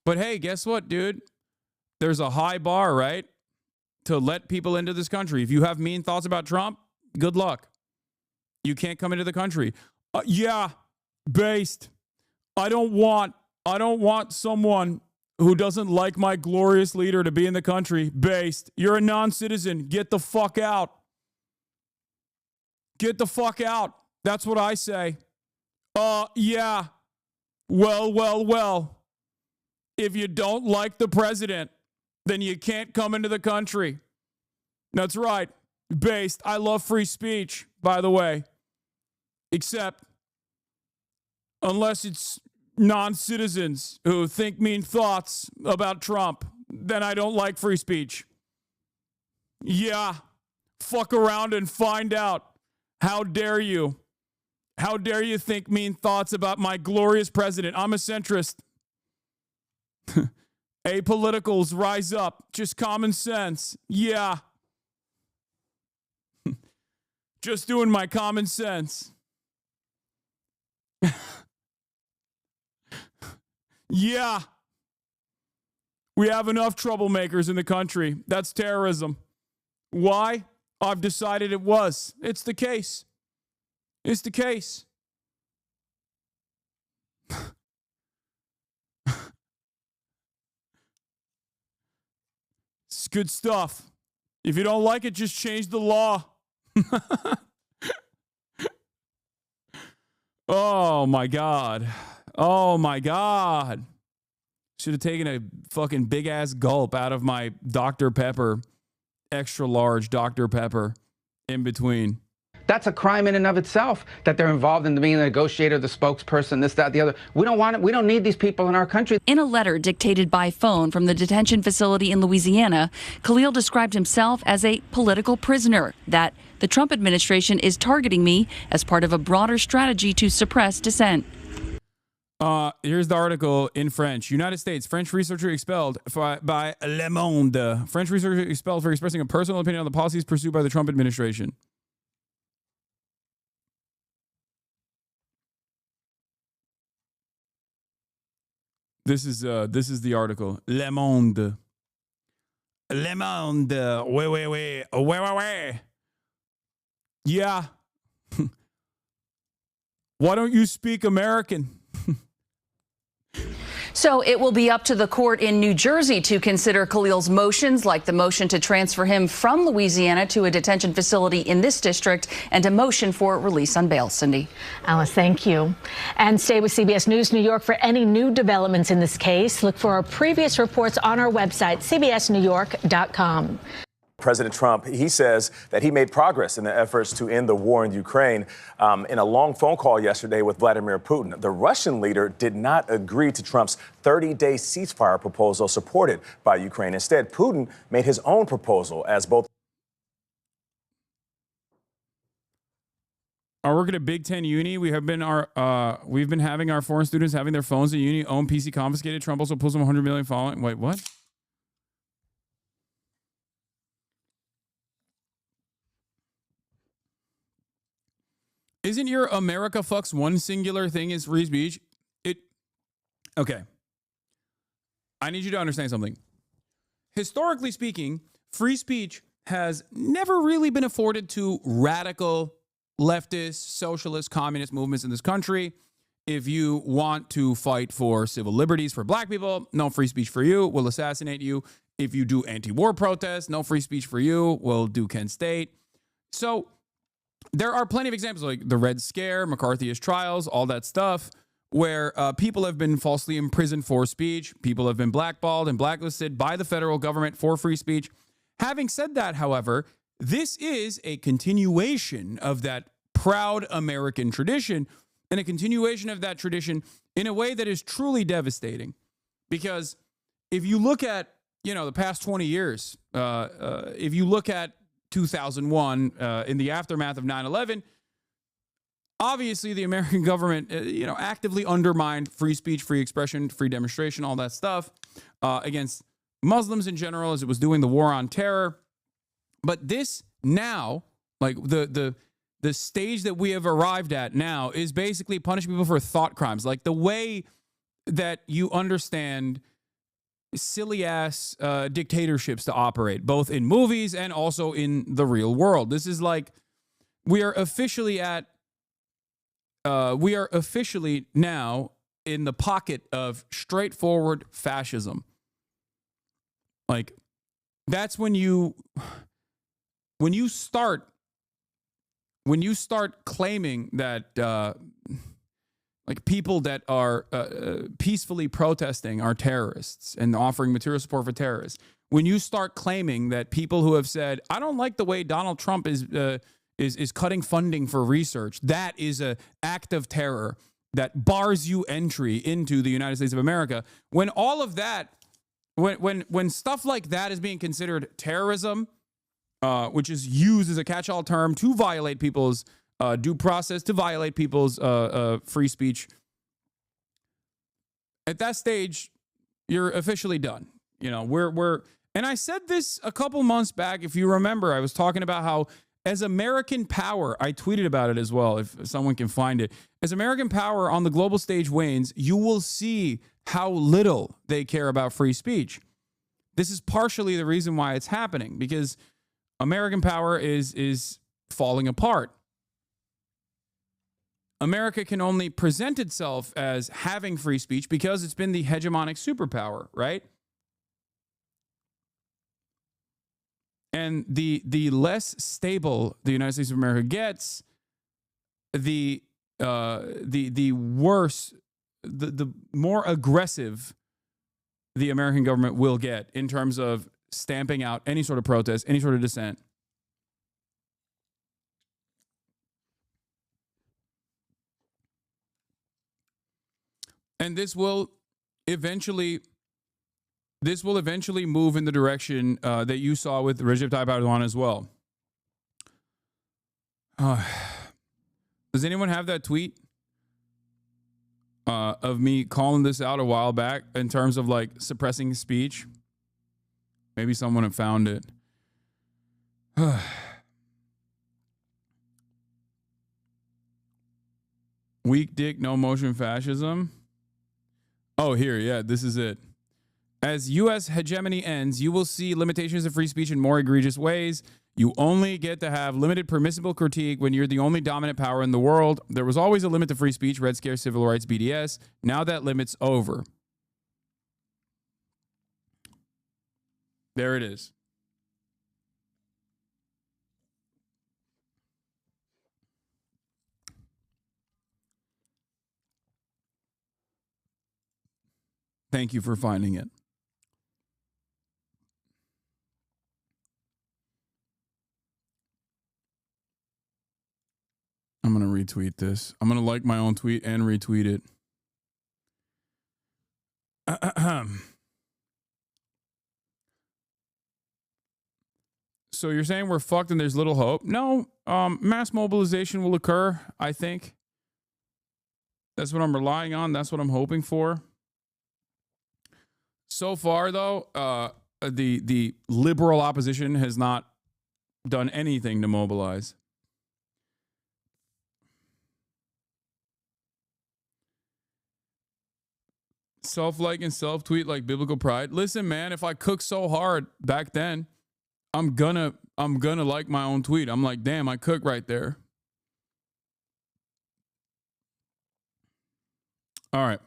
But hey, guess what, dude? There's a high bar, right? To let people into this country. If you have mean thoughts about Trump, good luck. You can't come into the country. Yeah, based. I don't want someone who doesn't like my glorious leader to be in the country. Based. You're a non-citizen. Get the fuck out. Get the fuck out. That's what I say. Yeah. Well. If you don't like the president, then you can't come into the country. That's right. Based. I love free speech, by the way. Except, unless it's non-citizens who think mean thoughts about Trump, then I don't like free speech. Yeah. Fuck around and find out. How dare you? How dare you think mean thoughts about my glorious president? I'm a centrist. Apoliticals, rise up. Just common sense. Yeah. Just doing my common sense. Yeah. We have enough troublemakers in the country. That's terrorism. Why? I've decided it was. It's the case. It's the case. good stuff. If you don't like it, just change the law. Oh, my God. Oh, my God. Should have taken a fucking big-ass gulp out of my Dr. Pepper, extra large Dr. Pepper in between. That's a crime in and of itself, that they're involved in being the negotiator, the spokesperson, this, that, the other. We don't want it. We don't need these people in our country. In a letter dictated by phone from the detention facility in Louisiana, Khalil described himself as a political prisoner, that the Trump administration is targeting me as part of a broader strategy to suppress dissent. Here's the article in French. United States, French researcher expelled by Le Monde. French researcher expelled for expressing a personal opinion on the policies pursued by the Trump administration. This is the article. Le Monde. Le Monde. Ouais. Yeah. Why don't you speak American? So it will be up to the court in New Jersey to consider Khalil's motions, like the motion to transfer him from Louisiana to a detention facility in this district and a motion for release on bail. Cindy. Alice, thank you. And stay with CBS News New York for any new developments in this case. Look for our previous reports on our website, cbsnewyork.com. President Trump, he says that he made progress in the efforts to end the war in Ukraine. In a long phone call yesterday with Vladimir Putin, the Russian leader did not agree to Trump's 30-day ceasefire proposal supported by Ukraine. Instead, Putin made his own proposal as both. Are working at Big Ten Uni. We've been having our foreign students having their phones at uni, own PC confiscated. Trump also pulls them 100 million following. Wait, what? Isn't your America fucks one singular thing is free speech? Okay. I need you to understand something. Historically speaking, free speech has never really been afforded to radical leftist, socialist, communist movements in this country. If you want to fight for civil liberties for black people, no free speech for you. We'll assassinate you. If you do anti-war protests, no free speech for you. We'll do Kent State. So there are plenty of examples like the Red Scare, McCarthyist trials, all that stuff, where people have been falsely imprisoned for speech. People have been blackballed and blacklisted by the federal government for free speech. Having said that, however, this is a continuation of that proud American tradition and a continuation of that tradition in a way that is truly devastating. Because if you look at, the past 20 years, if you look at 2001, in the aftermath of 9/11, obviously the American government, actively undermined free speech, free expression, free demonstration, all that stuff against Muslims in general as it was doing the war on terror. But this now, like the stage that we have arrived at now is basically punishing people for thought crimes. Like the way that you understand silly ass dictatorships to operate, both in movies and also in the real world. This is like we are officially now in the pocket of straightforward fascism. Like that's when you start claiming that like people that are peacefully protesting are terrorists and offering material support for terrorists. When you start claiming that people who have said, I don't like the way Donald Trump is cutting funding for research, that is an act of terror that bars you entry into the United States of America. When all of that, when stuff like that is being considered terrorism, which is used as a catch-all term to violate people's due process, to violate people's free speech. At that stage, you're officially done. And I said this a couple months back. If you remember, I was talking about how as American power, I tweeted about it as well, if someone can find it. As American power on the global stage wanes, you will see how little they care about free speech. This is partially the reason why it's happening, because American power is falling apart. America can only present itself as having free speech because it's been the hegemonic superpower, right? And the less stable the United States of America gets, the worse, the more aggressive the American government will get in terms of stamping out any sort of protest, any sort of dissent. And this will eventually move in the direction that you saw with Recep Tayyip Erdogan as well. Does anyone have that tweet of me calling this out a while back in terms of like suppressing speech? Maybe someone have found it. Weak dick, no motion fascism. Oh, here, yeah, this is it. As U.S. hegemony ends, you will see limitations of free speech in more egregious ways. You only get to have limited permissible critique when you're the only dominant power in the world. There was always a limit to free speech, Red Scare, civil rights, BDS. Now that limit's over. There it is. Thank you for finding it. I'm going to retweet this. I'm going to like my own tweet and retweet it. So you're saying we're fucked and there's little hope? No, mass mobilization will occur, I think. That's what I'm relying on. That's what I'm hoping for. So far, though, the liberal opposition has not done anything to mobilize. Self-like and self-tweet like biblical pride. Listen, man, if I cooked so hard back then, I'm gonna like my own tweet. I'm like, damn, I cook right there. All right.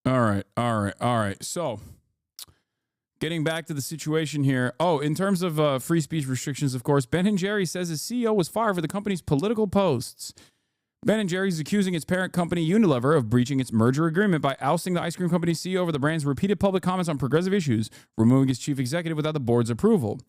All right. So, getting back to the situation here. Oh, in terms of free speech restrictions, of course, Ben & Jerry's says his CEO was fired for the company's political posts. Ben & Jerry's is accusing its parent company, Unilever, of breaching its merger agreement by ousting the ice cream company's CEO over the brand's repeated public comments on progressive issues, removing its chief executive without the board's approval.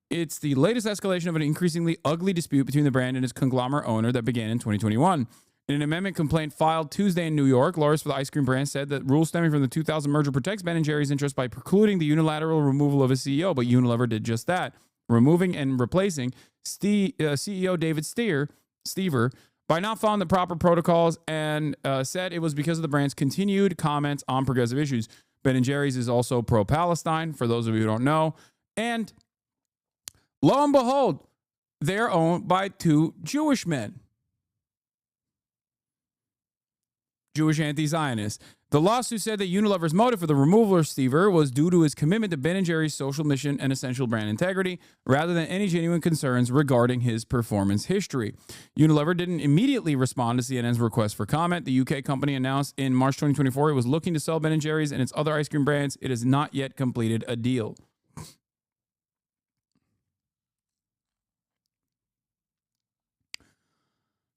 It's the latest escalation of an increasingly ugly dispute between the brand and its conglomerate owner that began in 2021. In an amendment complaint filed Tuesday in New York, lawyers for the ice cream brand said that rules stemming from the 2000 merger protects Ben & Jerry's interest by precluding the unilateral removal of a CEO, but Unilever did just that, removing and replacing CEO David Stever by not following the proper protocols, and said it was because of the brand's continued comments on progressive issues. Ben & Jerry's is also pro-Palestine, for those of you who don't know, and lo and behold, they're owned by two Jewish men. Jewish anti-Zionists. The lawsuit said that Unilever's motive for the removal of Stever was due to his commitment to Ben & Jerry's social mission and essential brand integrity, rather than any genuine concerns regarding his performance history. Unilever didn't immediately respond to CNN's request for comment. The UK company announced in March 2024 it was looking to sell Ben & Jerry's and its other ice cream brands. It has not yet completed a deal.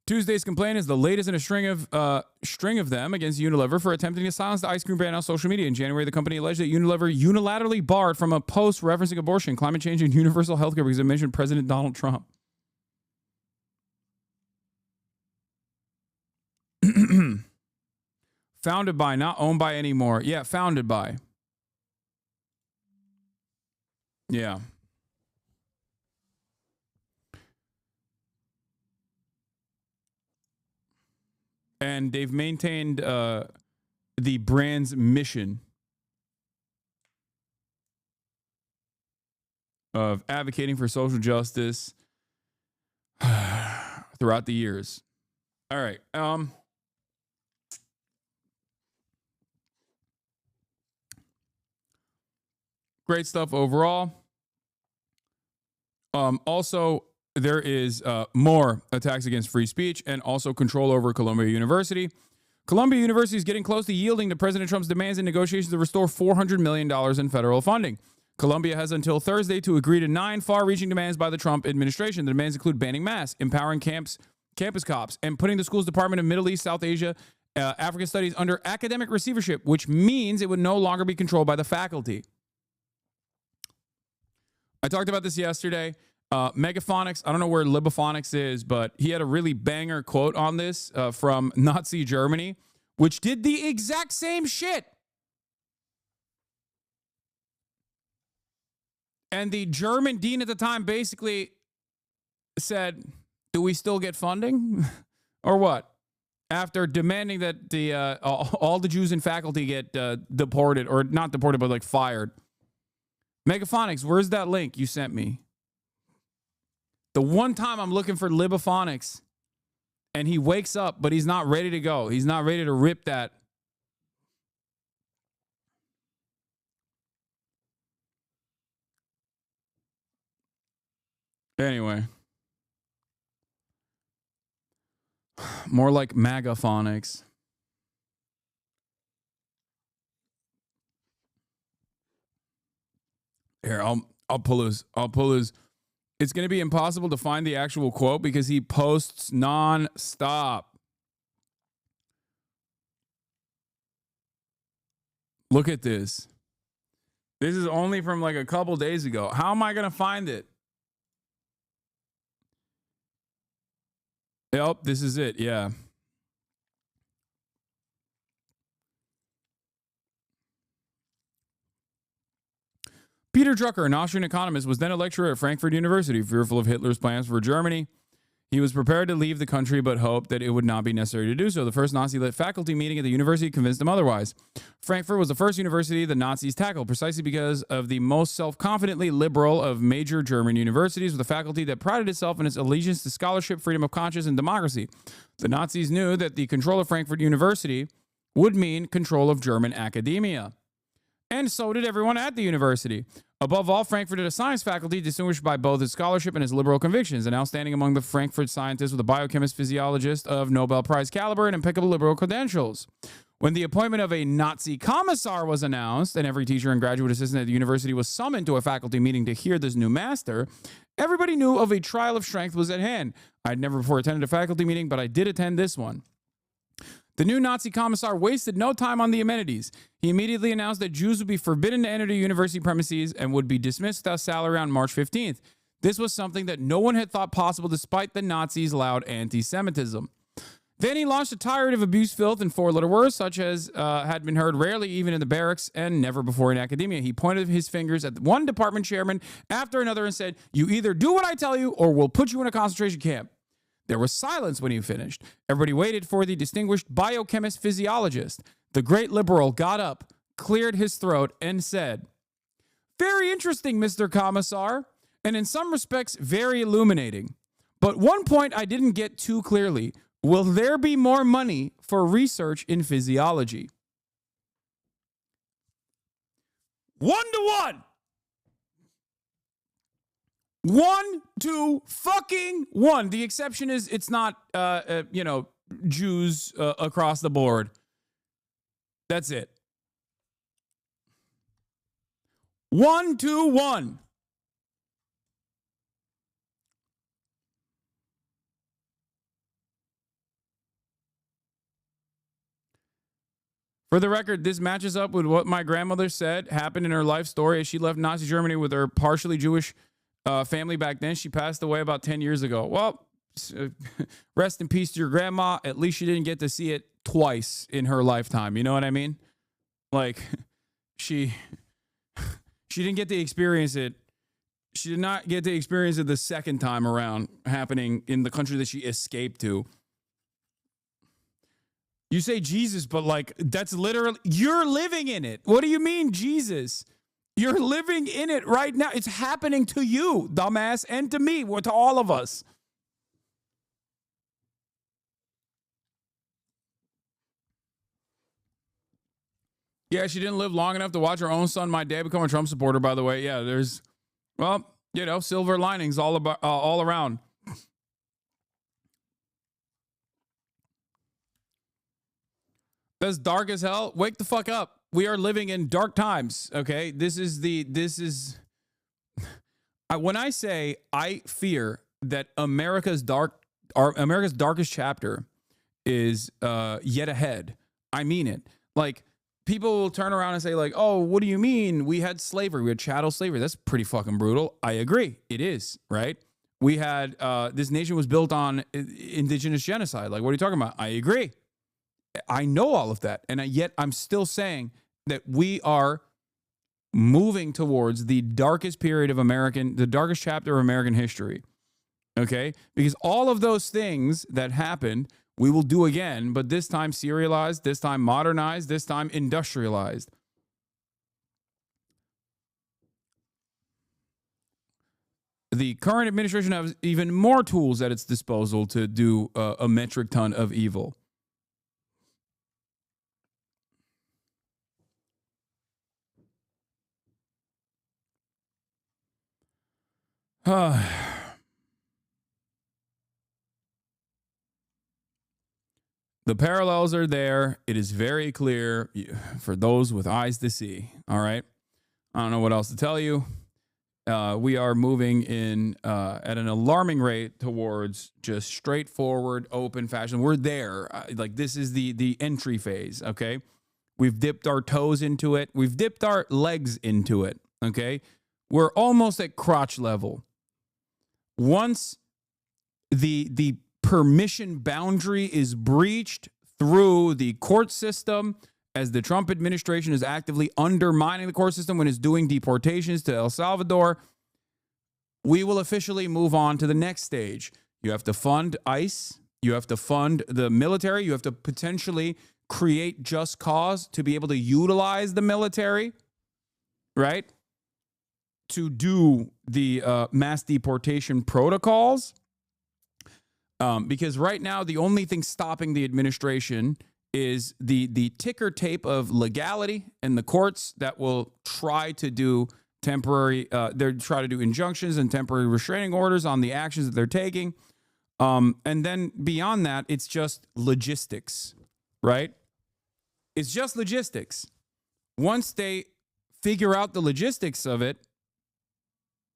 Tuesday's complaint is the latest in a string of them against Unilever for attempting to silence the ice cream brand on social media. In January, the company alleged that Unilever unilaterally barred from a post referencing abortion, climate change, and universal health care because it mentioned President Donald Trump. Founded by, not owned by anymore. Yeah, founded by. Yeah. And they've maintained the brand's mission of advocating for social justice throughout the years. All right. Great stuff overall. Also, there is more attacks against free speech and also control over Columbia University. Columbia University is getting close to yielding to President Trump's demands in negotiations to restore $400 million in federal funding. Columbia has until Thursday to agree to 9 far-reaching demands by the Trump administration. The demands include banning masks, empowering campus cops, and putting the school's Department of Middle East, South Asia, African Studies under academic receivership, which means it would no longer be controlled by the faculty. I talked about this yesterday. Megaphonics, I don't know where Libophonics is, but he had a really banger quote on this from Nazi Germany, which did the exact same shit. And the German dean at the time basically said, do we still get funding or what? After demanding that all the Jews in faculty get deported, or not deported, but like fired. Megaphonics, where's that link you sent me? The one time I'm looking for Libophonics and he wakes up, but he's not ready to go. He's not ready to rip that. Anyway. More like Magaphonics. Here, I'll pull his. It's going to be impossible to find the actual quote because he posts non-stop. Look at this. This is only from like a couple days ago. How am I going to find it? Yep, this is it. Yeah. Peter Drucker, an Austrian economist, was then a lecturer at Frankfurt University. Fearful of Hitler's plans for Germany, he was prepared to leave the country but hoped that it would not be necessary to do so. The first Nazi-led faculty meeting at the university convinced him otherwise. Frankfurt was the first university the Nazis tackled, precisely because of the most self-confidently liberal of major German universities, with a faculty that prided itself in its allegiance to scholarship, freedom of conscience, and democracy. The Nazis knew that the control of Frankfurt University would mean control of German academia. And so did everyone at the university. Above all, Frankfurt had a science faculty distinguished by both its scholarship and its liberal convictions, and outstanding among the Frankfurt scientists with a biochemist, physiologist of Nobel Prize caliber and impeccable liberal credentials. When the appointment of a Nazi commissar was announced, and every teacher and graduate assistant at the university was summoned to a faculty meeting to hear this new master, everybody knew of a trial of strength was at hand. I'd never before attended a faculty meeting, but I did attend this one. The new Nazi commissar wasted no time on the amenities. He immediately announced that Jews would be forbidden to enter the university premises and would be dismissed without salary on March 15th. This was something that no one had thought possible despite the Nazis' loud anti-Semitism. Then he launched a tirade of abuse, filth, and four-letter words, such as had been heard rarely even in the barracks and never before in academia. He pointed his fingers at one department chairman after another and said, "You either do what I tell you or we'll put you in a concentration camp." There was silence when he finished. Everybody waited for the distinguished biochemist physiologist. The great liberal got up, cleared his throat, and said, "Very interesting, Mr. Commissar, and in some respects, very illuminating. But one point I didn't get too clearly. Will there be more money for research in physiology?" 1-to-1. 1-to-fucking-1. The exception is it's not, Jews across the board. That's it. 1-to-1. For the record, this matches up with what my grandmother said happened in her life story as she left Nazi Germany with her partially Jewish family back then. She passed away about 10 years ago. Well, rest in peace to your grandma. At least she didn't get to see it twice in her lifetime. You know what I mean? Like, she didn't get to experience it. She did not get to experience it the second time around happening in the country that she escaped to. You say Jesus, but like, that's literally, you're living in it. What do you mean, Jesus? You're living in it right now. It's happening to you, dumbass, and to me, to all of us. Yeah, she didn't live long enough to watch her own son, my dad, become a Trump supporter, by the way. Yeah, there's, well, silver linings all around. That's dark as hell. Wake the fuck up. We are living in dark times. Okay. When I say I fear that America's darkest chapter is yet ahead, I mean it. Like, people will turn around and say, like, oh, what do you mean? We had slavery. We had chattel slavery. That's pretty fucking brutal. I agree. It is, right? We had, this nation was built on indigenous genocide. Like, what are you talking about? I agree. I know all of that. And yet I'm still saying that we are moving towards the darkest period of the darkest chapter of American history. Okay? Because all of those things that happened, we will do again, but this time serialized, this time modernized, this time industrialized. The current administration has even more tools at its disposal to do a metric ton of evil. The parallels are there. It is very clear for those with eyes to see. All right. I don't know what else to tell you. We are moving in at an alarming rate towards just straightforward, open fashion. We're there. Like, this is the entry phase. Okay. We've dipped our toes into it. We've dipped our legs into it. Okay. We're almost at crotch level. Once the permission boundary is breached through the court system, as the Trump administration is actively undermining the court system when it's doing deportations to El Salvador, we will officially move on to the next stage. You have to fund ICE. You have to fund the military. You have to potentially create just cause to be able to utilize the military, right? To do the mass deportation protocols. Because right now, the only thing stopping the administration is the ticker tape of legality in the courts that will try to do try to do injunctions and temporary restraining orders on the actions that they're taking. And then beyond that, it's just logistics, right? It's just logistics. Once they figure out the logistics of it,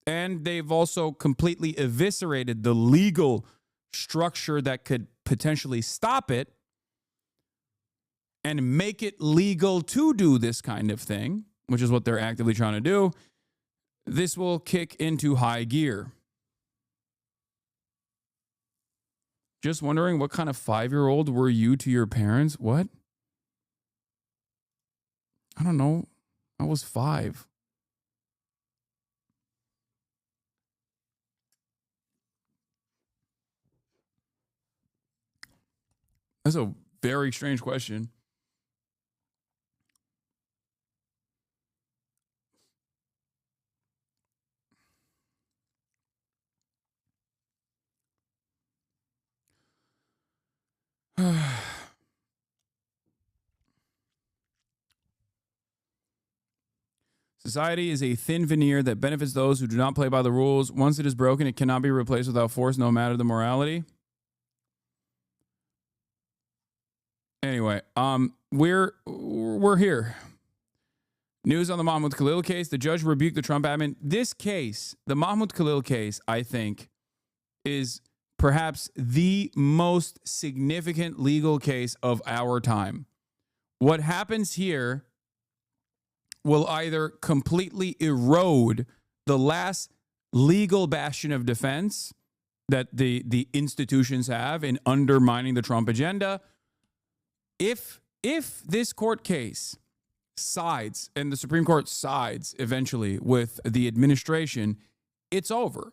and they've also completely eviscerated the legal structure that could potentially stop it and make it legal to do this kind of thing, which is what they're actively trying to do, this will kick into high gear. Just wondering, what kind of 5-year-old were you to your parents? What? I don't know. I was 5. That's a very strange question. Society is a thin veneer that benefits those who do not play by the rules. Once it is broken, it cannot be replaced without force, no matter the morality. Anyway, we're here. News on the Mahmoud Khalil case. The judge rebuked the Trump admin. This case, the Mahmoud Khalil case, I think, is perhaps the most significant legal case of our time. What happens here will either completely erode the last legal bastion of defense that the institutions have in undermining the Trump agenda. If this court case sides and the Supreme Court sides eventually with the administration, it's over.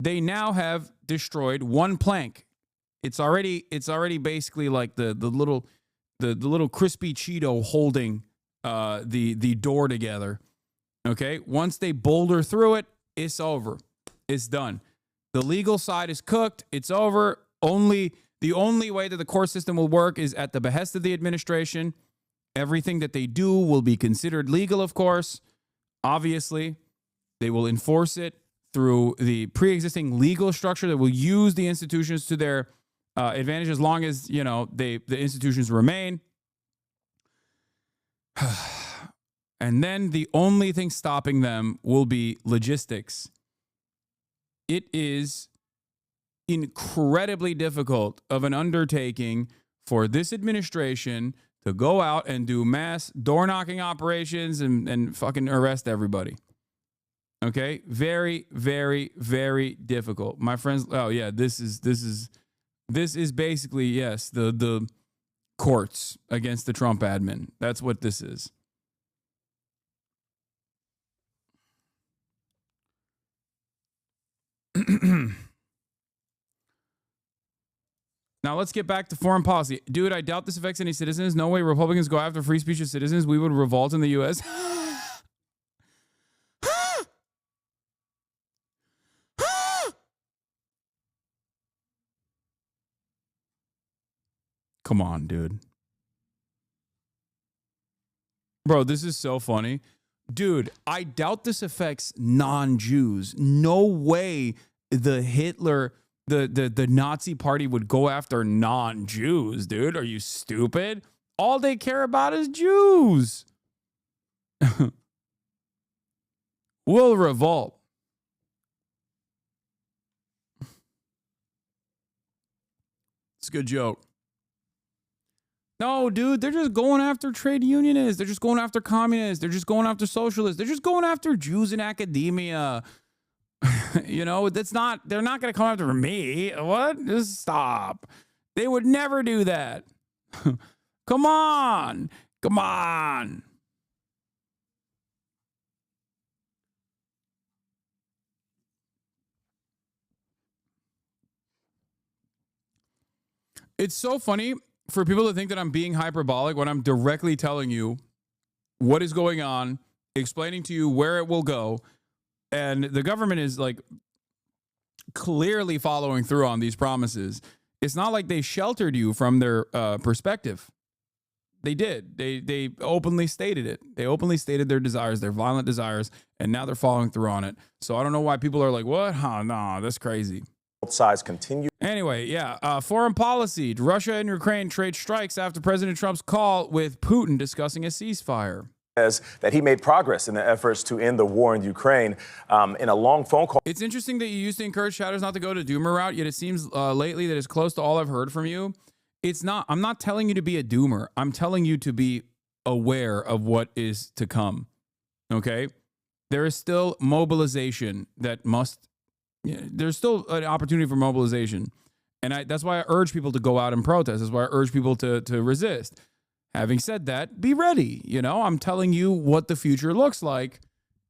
They now have destroyed one plank. It's already basically like the little crispy Cheeto holding the door together. Okay, once they boulder through it, it's over. It's done. The legal side is cooked. It's over. The only way that the court system will work is at the behest of the administration. Everything that they do will be considered legal, of course. Obviously, they will enforce it through the pre-existing legal structure that will use the institutions to their advantage as long as, the institutions remain. And then the only thing stopping them will be logistics. It is incredibly difficult of an undertaking for this administration to go out and do mass door-knocking operations and fucking arrest everybody. Okay? Very, very, very difficult. My friends, oh yeah, this is basically, yes, the courts against the Trump admin. That's what this is. Now let's get back to foreign policy. Dude, I doubt this affects any citizens. No way Republicans go after free speech of citizens. We would revolt in the U.S. Come on, dude. Bro, this is so funny. Dude, I doubt this affects non-Jews. No way the Hitler, the Nazi party would go after non-Jews, dude. Are you stupid? All they care about is Jews. We'll revolt. It's a good joke. No, dude, they're just going after trade unionists. They're just going after communists. They're just going after socialists. They're just going after Jews in academia. You know, they're not going to come after me. What? Just stop. They would never do that. Come on. Come on. It's so funny for people to think that I'm being hyperbolic when I'm directly telling you what is going on, explaining to you where it will go. And the government is like clearly following through on these promises. It's not like they sheltered you from their perspective. They did. They openly stated it. They openly stated their desires, their violent desires, and now they're following through on it. So I don't know why people are like, what? Huh, nah, that's crazy. Both sides continue. Anyway, yeah. Foreign policy. Russia and Ukraine trade strikes after President Trump's call with Putin discussing a ceasefire. Says that he made progress in the efforts to end the war in Ukraine in a long phone call. It's interesting that you used to encourage chatters not to go to doomer route, yet it seems lately that it's close to all I've heard from you. It's not. I'm not telling you to be a doomer. I'm telling you to be aware of what is to come. Okay? There is still mobilization that must. There's still an opportunity for mobilization. And that's why I urge people to go out and protest. That's why I urge people to resist. Having said that, be ready. You know, I'm telling you what the future looks like.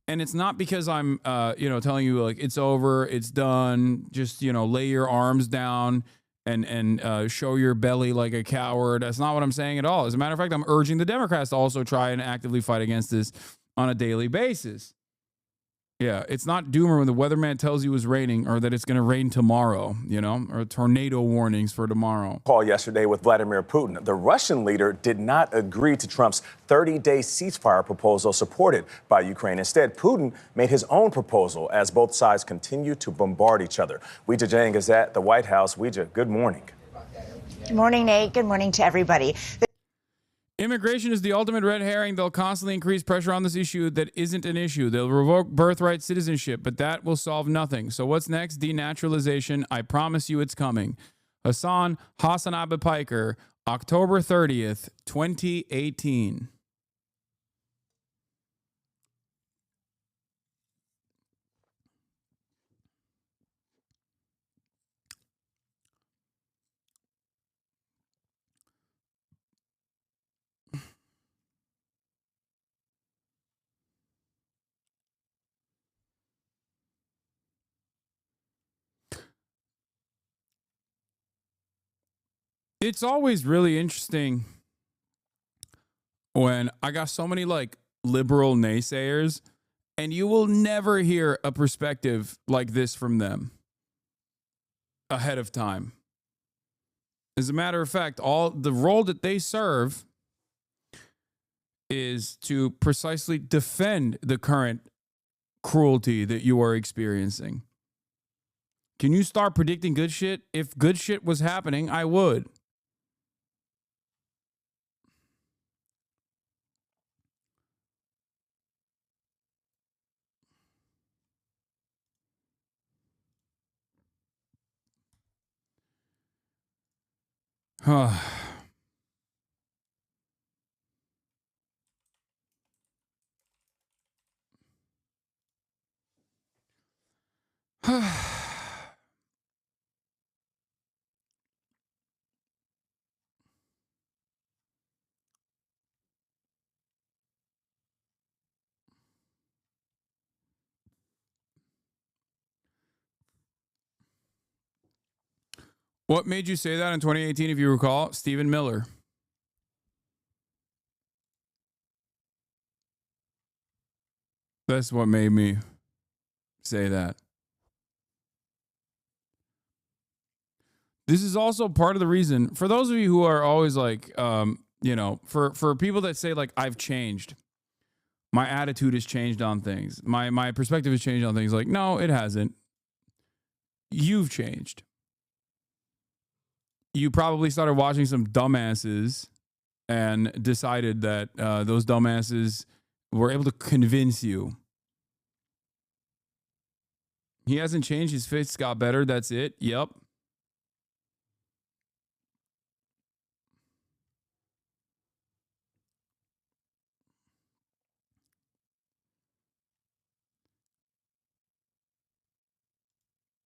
And it's not because I'm, telling you like it's over, it's done. Just, lay your arms down and show your belly like a coward. That's not what I'm saying at all. As a matter of fact, I'm urging the Democrats to also try and actively fight against this on a daily basis. Yeah, it's not doomer when the weatherman tells you it's raining or that it's going to rain tomorrow, or tornado warnings for tomorrow. Call yesterday with Vladimir Putin. The Russian leader did not agree to Trump's 30-day ceasefire proposal supported by Ukraine. Instead, Putin made his own proposal as both sides continue to bombard each other. Weijia Jiang is at the White House. Weijia, good morning. Good morning, Nate. Good morning to everybody. Immigration is the ultimate red herring. They'll constantly increase pressure on this issue that isn't an issue. They'll revoke birthright citizenship, but that will solve nothing. So what's next? Denaturalization. I promise you it's coming. Hasan, Hasanabi Piker, October 30th, 2018. It's always really interesting when I got so many like liberal naysayers, and you will never hear a perspective like this from them ahead of time. As a matter of fact, all the role that they serve is to precisely defend the current cruelty that you are experiencing. Can you start predicting good shit? If good shit was happening, I would. What made you say that in 2018, if you recall? Stephen Miller. That's what made me say that. This is also part of the reason, for those of you who are always like, you know, for people that say like, I've changed. My attitude has changed on things. My perspective has changed on things. Like, no, it hasn't. You've changed. You probably started watching some dumbasses and decided that those dumbasses were able to convince you. He hasn't changed. His face got better. That's it. Yep.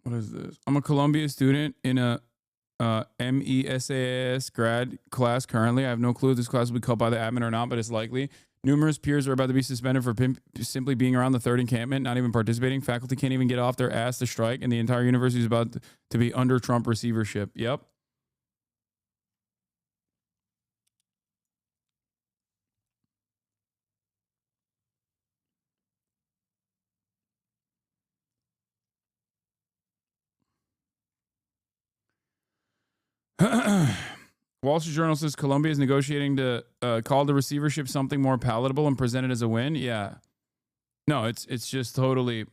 What is this? I'm a Columbia student in a MESAS grad class currently. I have no clue if this class will be cut by the admin or not, but it's likely. Numerous peers are about to be suspended for simply being around the third encampment, not even participating. Faculty can't even get off their ass to strike, and the entire university is about to be under Trump receivership. Yep. Wall Street Journal says Columbia is negotiating to call the receivership something more palatable and present it as a win. Yeah. No, it's just totally.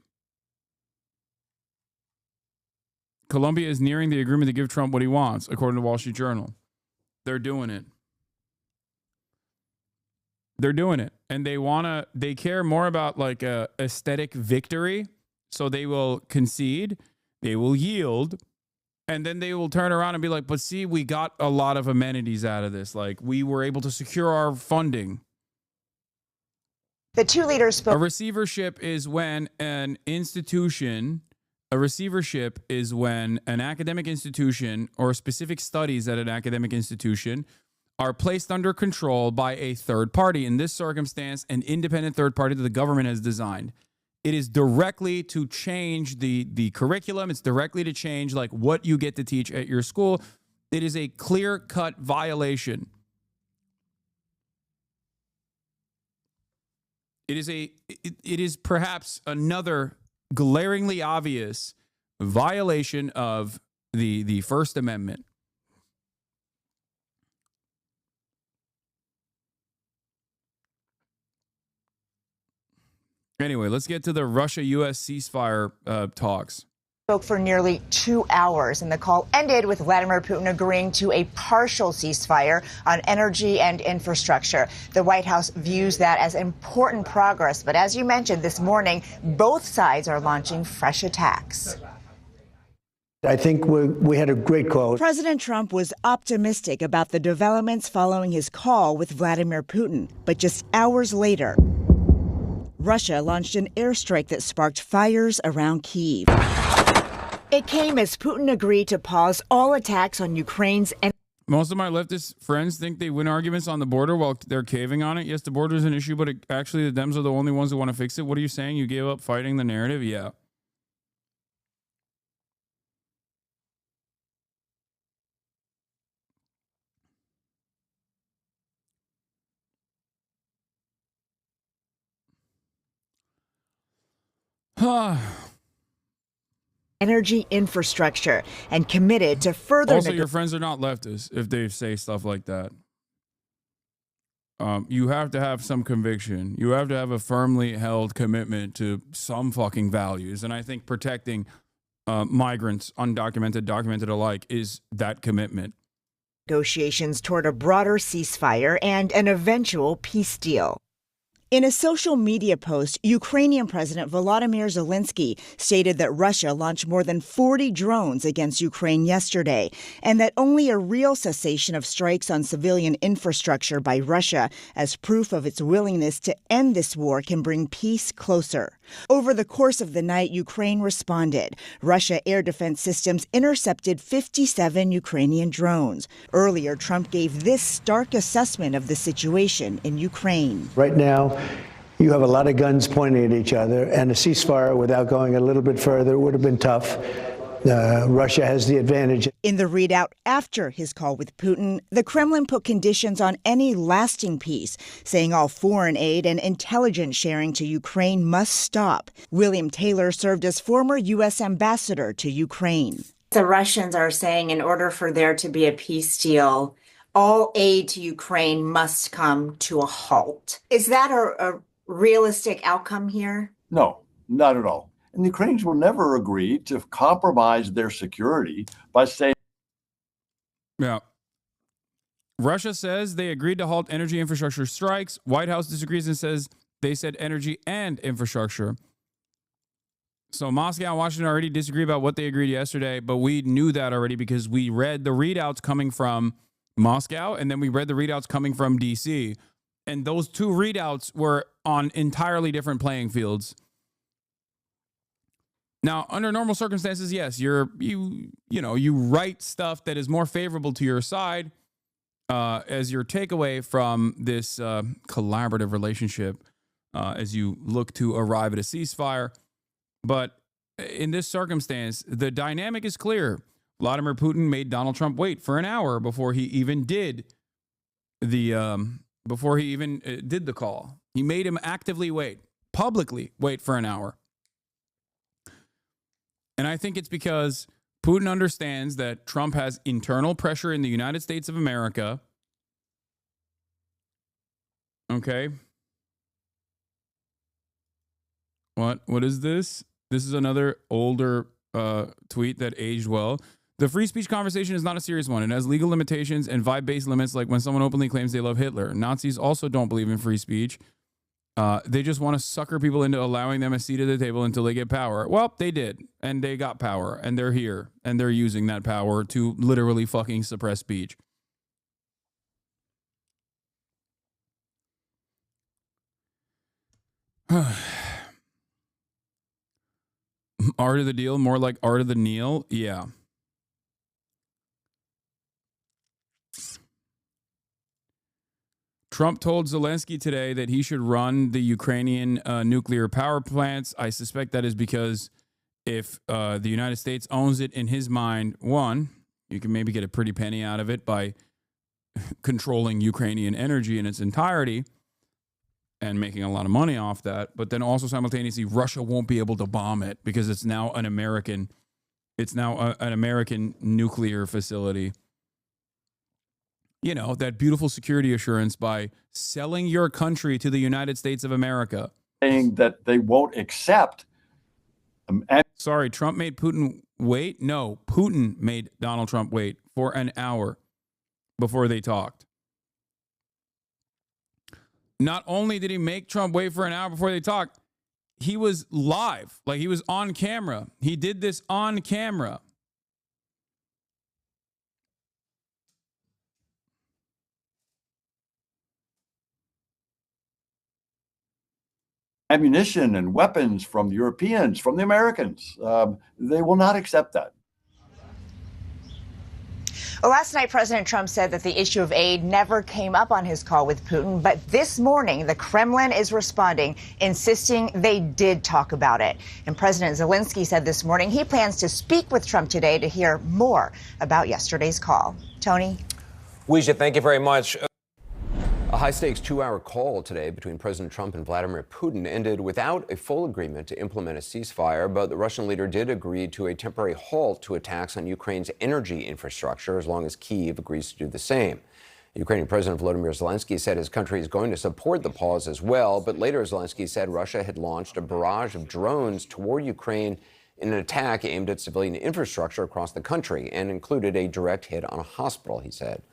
Columbia is nearing the agreement to give Trump what he wants, according to Wall Street Journal. They're doing it. They're doing it. And they care more about like a aesthetic victory. So they will concede, they will yield. And then they will turn around and be like, but see, we got a lot of amenities out of this. Like, we were able to secure our funding. The two leaders spoke. A receivership is when an institution, a receivership is when an academic institution or specific studies at an academic institution are placed under control by a third party. In this circumstance, an independent third party that the government has designed. It is directly to change the curriculum. It's directly to change like what you get to teach at your school. It is a clear-cut violation. It is perhaps another glaringly obvious violation of the First Amendment. Anyway, let's get to the Russia-U.S. ceasefire talks. Spoke for nearly 2 hours, and the call ended with Vladimir Putin agreeing to a partial ceasefire on energy and infrastructure. The White House views that as important progress, but as you mentioned this morning, both sides are launching fresh attacks. I think we had a great call. President Trump was optimistic about the developments following his call with Vladimir Putin, but just hours later, Russia launched an airstrike that sparked fires around Kyiv. It came as Putin agreed to pause all attacks on Ukraine's. Most of my leftist friends think they win arguments on the border while they're caving on it. Yes, the border is an issue, but actually the Dems are the only ones who want to fix it. What are you saying? You gave up fighting the narrative? Yeah. Energy infrastructure and committed to further. Also, your friends are not leftists if they say stuff like that. You have to have some conviction. You have to have a firmly held commitment to some fucking values. And I think protecting migrants, undocumented, documented alike, is that commitment. Negotiations toward a broader ceasefire and an eventual peace deal. In a social media post, Ukrainian President Volodymyr Zelensky stated that Russia launched more than 40 drones against Ukraine yesterday, and that only a real cessation of strikes on civilian infrastructure by Russia as proof of its willingness to end this war can bring peace closer. Over the course of the night, Ukraine responded. Russia air defense systems intercepted 57 Ukrainian drones. Earlier, Trump gave this stark assessment of the situation in Ukraine. Right now, you have a lot of guns pointing at each other, and a ceasefire without going a little bit further would have been tough. Russia has the advantage. In the readout after his call with Putin, the Kremlin put conditions on any lasting peace, saying all foreign aid and intelligence sharing to Ukraine must stop. William Taylor served as former U.S. ambassador to Ukraine. The Russians are saying in order for there to be a peace deal, all aid to Ukraine must come to a halt. Is that a realistic outcome here? No, not at all. And the Ukrainians will never agree to compromise their security by saying. Yeah. Russia says they agreed to halt energy infrastructure strikes. White House disagrees and says they said energy and infrastructure. So Moscow and Washington already disagree about what they agreed yesterday, but we knew that already because we read the readouts coming from Moscow and then we read the readouts coming from D.C. And those two readouts were on entirely different playing fields. Now, under normal circumstances, yes, you write stuff that is more favorable to your side as your takeaway from this collaborative relationship as you look to arrive at a ceasefire. But in this circumstance, the dynamic is clear. Vladimir Putin made Donald Trump wait for an hour before he even did the call. He made him actively wait, publicly wait for an hour. And I think it's because Putin understands that Trump has internal pressure in the United States of America. Okay. What is this? This is another older tweet that aged well. The free speech conversation is not a serious one. It has legal limitations and vibe-based limits, like when someone openly claims they love Hitler. Nazis also don't believe in free speech. They just want to sucker people into allowing them a seat at the table until they get power. Well, they did, and they got power, and they're here, and they're using that power to literally fucking suppress speech. Art of the deal, more like art of the kneel? Yeah. Trump told Zelensky today that he should run the Ukrainian nuclear power plants. I suspect that is because if the United States owns it, in his mind, one, you can maybe get a pretty penny out of it by controlling Ukrainian energy in its entirety and making a lot of money off that. But then also simultaneously, Russia won't be able to bomb it because it's now an American nuclear facility. You know, that beautiful security assurance by selling your country to the United States of America. Saying that they won't accept. Sorry, Trump made Putin wait? No, Putin made Donald Trump wait for an hour before they talked. Not only did he make Trump wait for an hour before they talked, he was live, like he was on camera. He did this on camera. Ammunition and weapons from the Europeans, from the Americans. They will not accept that. Well, last night, President Trump said that the issue of aid never came up on his call with Putin. But this morning, the Kremlin is responding, insisting they did talk about it. And President Zelensky said this morning he plans to speak with Trump today to hear more about yesterday's call. Tony? Weijia, thank you very much. A high-stakes 2-hour call today between President Trump and Vladimir Putin ended without a full agreement to implement a ceasefire, but the Russian leader did agree to a temporary halt to attacks on Ukraine's energy infrastructure as long as Kyiv agrees to do the same. Ukrainian President Volodymyr Zelensky said his country is going to support the pause as well, but later Zelensky said Russia had launched a barrage of drones toward Ukraine in an attack aimed at civilian infrastructure across the country and included a direct hit on a hospital, he said.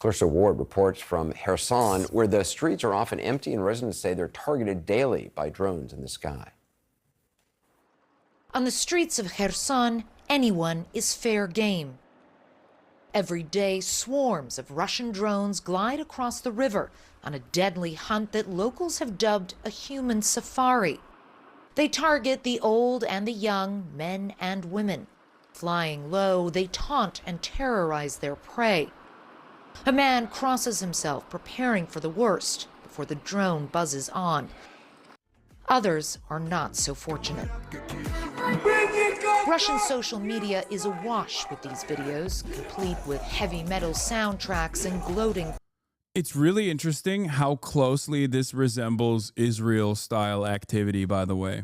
Clarissa Ward reports from Kherson, where the streets are often empty and residents say they're targeted daily by drones in the sky. On the streets of Kherson, anyone is fair game. Every day, swarms of Russian drones glide across the river on a deadly hunt that locals have dubbed a human safari. They target the old and the young, men and women. Flying low, they taunt and terrorize their prey. A man crosses himself, preparing for the worst, before the drone buzzes on. Others are not so fortunate. Russian social media is awash with these videos, complete with heavy metal soundtracks and gloating. It's really interesting how closely this resembles Israel-style activity, by the way.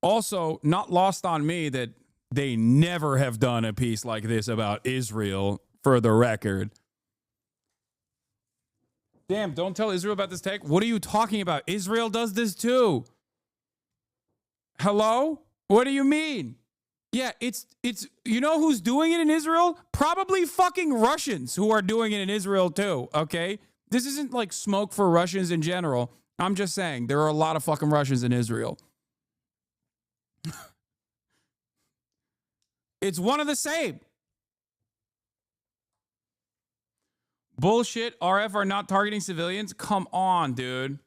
Also, not lost on me that they never have done a piece like this about Israel, for the record. Damn, don't tell Israel about this tech. What are you talking about? Israel does this too. Hello? What do you mean? Yeah, it's you know who's doing it in Israel? Probably fucking Russians who are doing it in Israel too, okay? This isn't like smoke for Russians in general. I'm just saying there are a lot of fucking Russians in Israel. It's one of the same. Bullshit. RF are not targeting civilians. Come on, dude.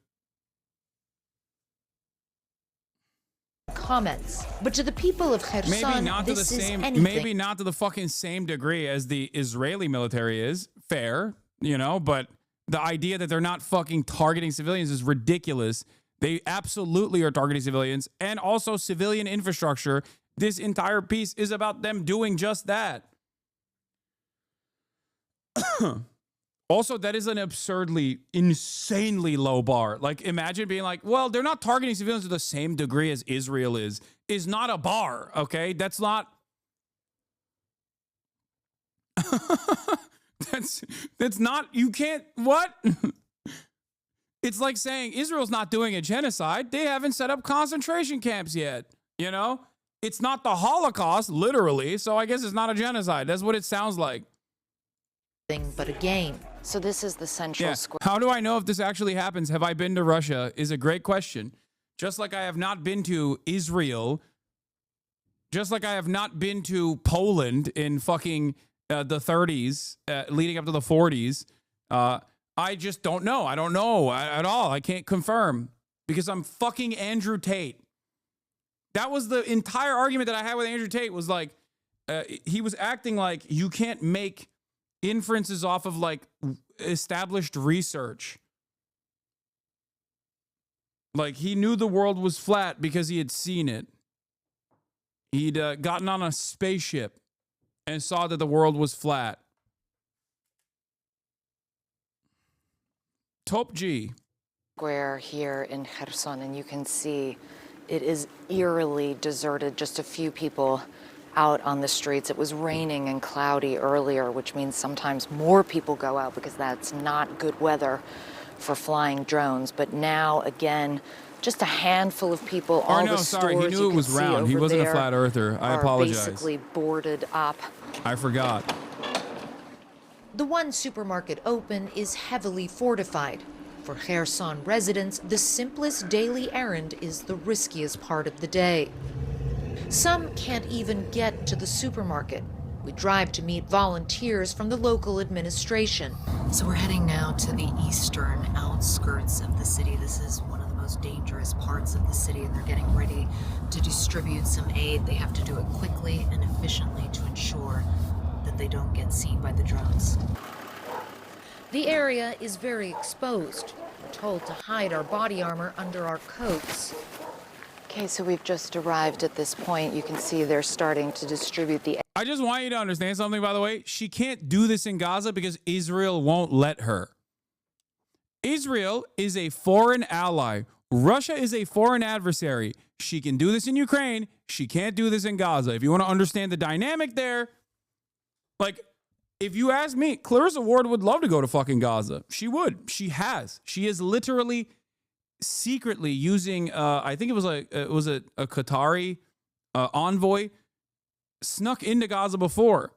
Comments, but to the people of Kherson, maybe not to the same, anything. maybe not to the fucking same degree as the Israeli military is. Fair, you know, but the idea that they're not fucking targeting civilians is ridiculous. They absolutely are targeting civilians and also civilian infrastructure. This entire piece is about them doing just that. Also, that is an absurdly, insanely low bar. Like, imagine being like, well, they're not targeting civilians to the same degree as Israel is not a bar, okay? That's not... that's not... You can't... What? It's like saying Israel's not doing a genocide. They haven't set up concentration camps yet, you know? It's not the Holocaust, literally, so I guess it's not a genocide. That's what it sounds like. But a game. So this is the central square. How do I know if this actually happens? Have I been to Russia? Is a great question. Just like I have not been to Israel. Just like I have not been to Poland in fucking the 30s, leading up to the 40s. I just don't know. I don't know at all. I can't confirm because I'm fucking Andrew Tate. That was the entire argument that I had with Andrew Tate was like, he was acting like you can't make inferences off of like established research. Like he knew the world was flat because he had seen it. He'd gotten on a spaceship and saw that the world was flat. Top G. Square here in Kherson, and you can see it is eerily deserted. Just a few people out on the streets. It was raining and cloudy earlier, which means sometimes more people go out because that's not good weather for flying drones. But now, again, just a handful of people. All the stores he knew it was round. He wasn't a flat earther. I apologize. Basically boarded up. I forgot. The one supermarket open is heavily fortified. For Kherson residents, the simplest daily errand is the riskiest part of the day. Some can't even get to the supermarket. We drive to meet volunteers from the local administration. So we're heading now to the eastern outskirts of the city. This is one of the most dangerous parts of the city, and they're getting ready to distribute some aid. They have to do it quickly and efficiently to ensure that they don't get seen by the drones. The area is very exposed. We're told to hide our body armor under our coats. Okay, so we've just arrived at this point. You can see they're starting to distribute the... I just want you to understand something, by the way. She can't do this in Gaza because Israel won't let her. Israel is a foreign ally. Russia is a foreign adversary. She can do this in Ukraine. She can't do this in Gaza. If you want to understand the dynamic there, like, if you ask me, Clarissa Ward would love to go to fucking Gaza. She would. She has. She is literally secretly using, I think it was a Qatari envoy, snuck into Gaza before.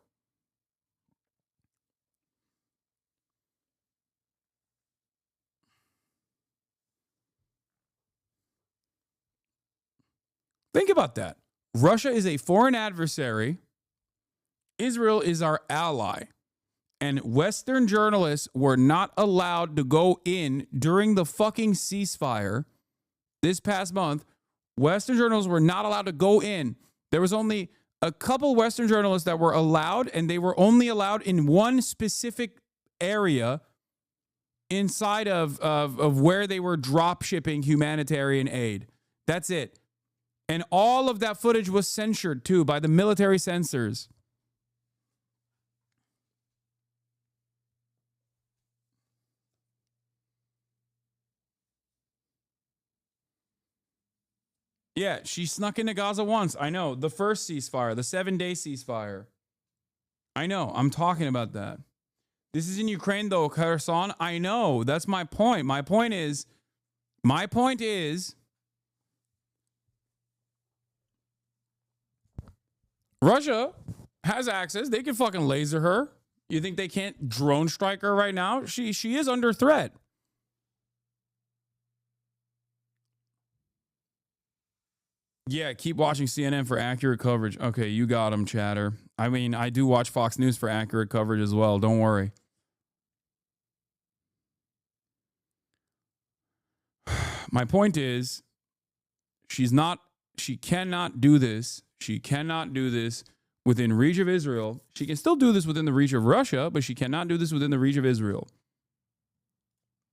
Think about that. Russia is a foreign adversary. Israel is our ally. And Western journalists were not allowed to go in during the fucking ceasefire this past month. Western journalists were not allowed to go in. There was only a couple Western journalists that were allowed, and they were only allowed in one specific area inside of where they were drop shipping humanitarian aid. That's it. And all of that footage was censored too by the military censors. Yeah, she snuck into Gaza once. I know. The first ceasefire, the 7-day ceasefire. I know. I'm talking about that. This is in Ukraine, though, Kherson. I know. That's my point. My point is, Russia has access. They can fucking laser her. You think they can't drone strike her right now? She is under threat. Yeah, keep watching CNN for accurate coverage. Okay, you got them, chatter. I mean, I do watch Fox News for accurate coverage as well. Don't worry. My point is, she cannot do this. She cannot do this within reach of Israel. She can still do this within the reach of Russia, but she cannot do this within the reach of Israel.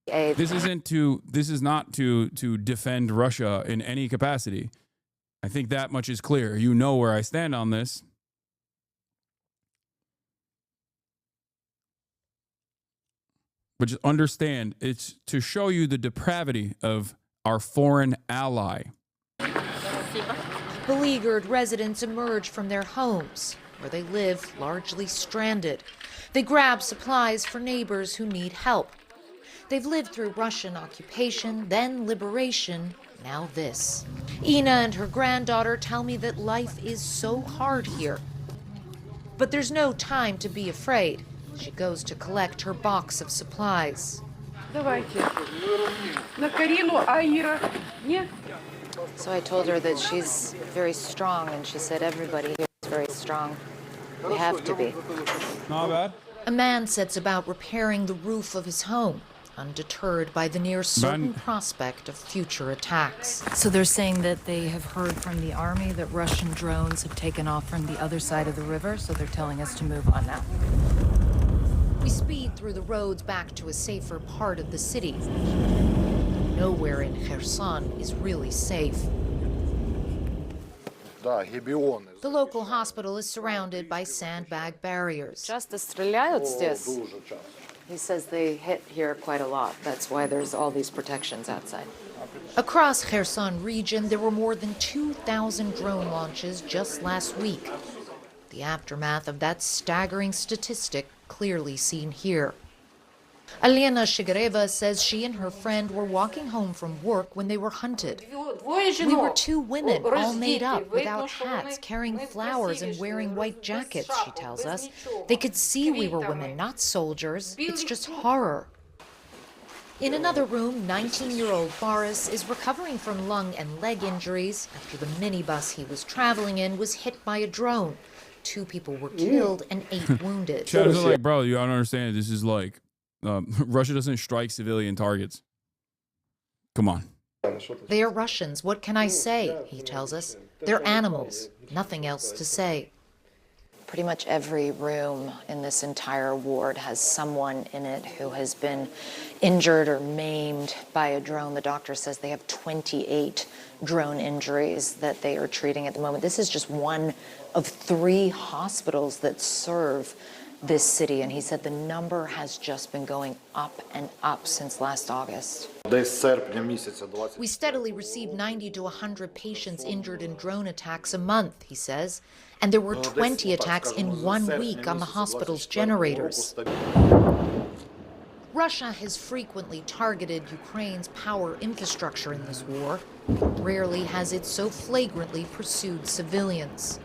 This is not to defend Russia in any capacity. I think that much is clear. You know where I stand on this. But just understand, it's to show you the depravity of our foreign ally. Beleaguered residents emerge from their homes, where they live largely stranded. They grab supplies for neighbors who need help. They've lived through Russian occupation, then liberation, now this. Ina and her granddaughter tell me that life is so hard here. But there's no time to be afraid. She goes to collect her box of supplies. So I told her that she's very strong, and she said everybody here is very strong. We have to be. Not bad. A man sets about repairing the roof of his home, undeterred by the near certain prospect of future attacks. So they're saying that they have heard from the army that Russian drones have taken off from the other side of the river, so they're telling us to move on now. We speed through the roads back to a safer part of the city. Nowhere in Kherson is really safe. The local hospital is surrounded by sandbag barriers. He says they hit here quite a lot. That's why there's all these protections outside. Across Kherson region, there were more than 2,000 drone launches just last week. The aftermath of that staggering statistic clearly seen here. Alena Shigareva says she and her friend were walking home from work when they were hunted. We were two women, all made up, without hats, carrying flowers and wearing white jackets, she tells us. They could see we were women, not soldiers. It's just horror. In another room, 19-year-old Boris is recovering from lung and leg injuries after the minibus he was traveling in was hit by a drone. 2 people were killed and 8 wounded. Chatters are like, bro, you don't understand. This is like, Russia doesn't strike civilian targets. Come on. They are Russians. What can I say? He tells us. They're animals. Nothing else to say. Pretty much every room in this entire ward has someone in it who has been injured or maimed by a drone. The doctor says they have 28 drone injuries that they are treating at the moment. This is just one of 3 hospitals that serve this city, and he said the number has just been going up and up since last August. We steadily receive 90 to 100 patients injured in drone attacks a month, he says, and there were 20 attacks in 1 week on the hospital's generators. Russia has frequently targeted Ukraine's power infrastructure in this war. Rarely has it so flagrantly pursued civilians.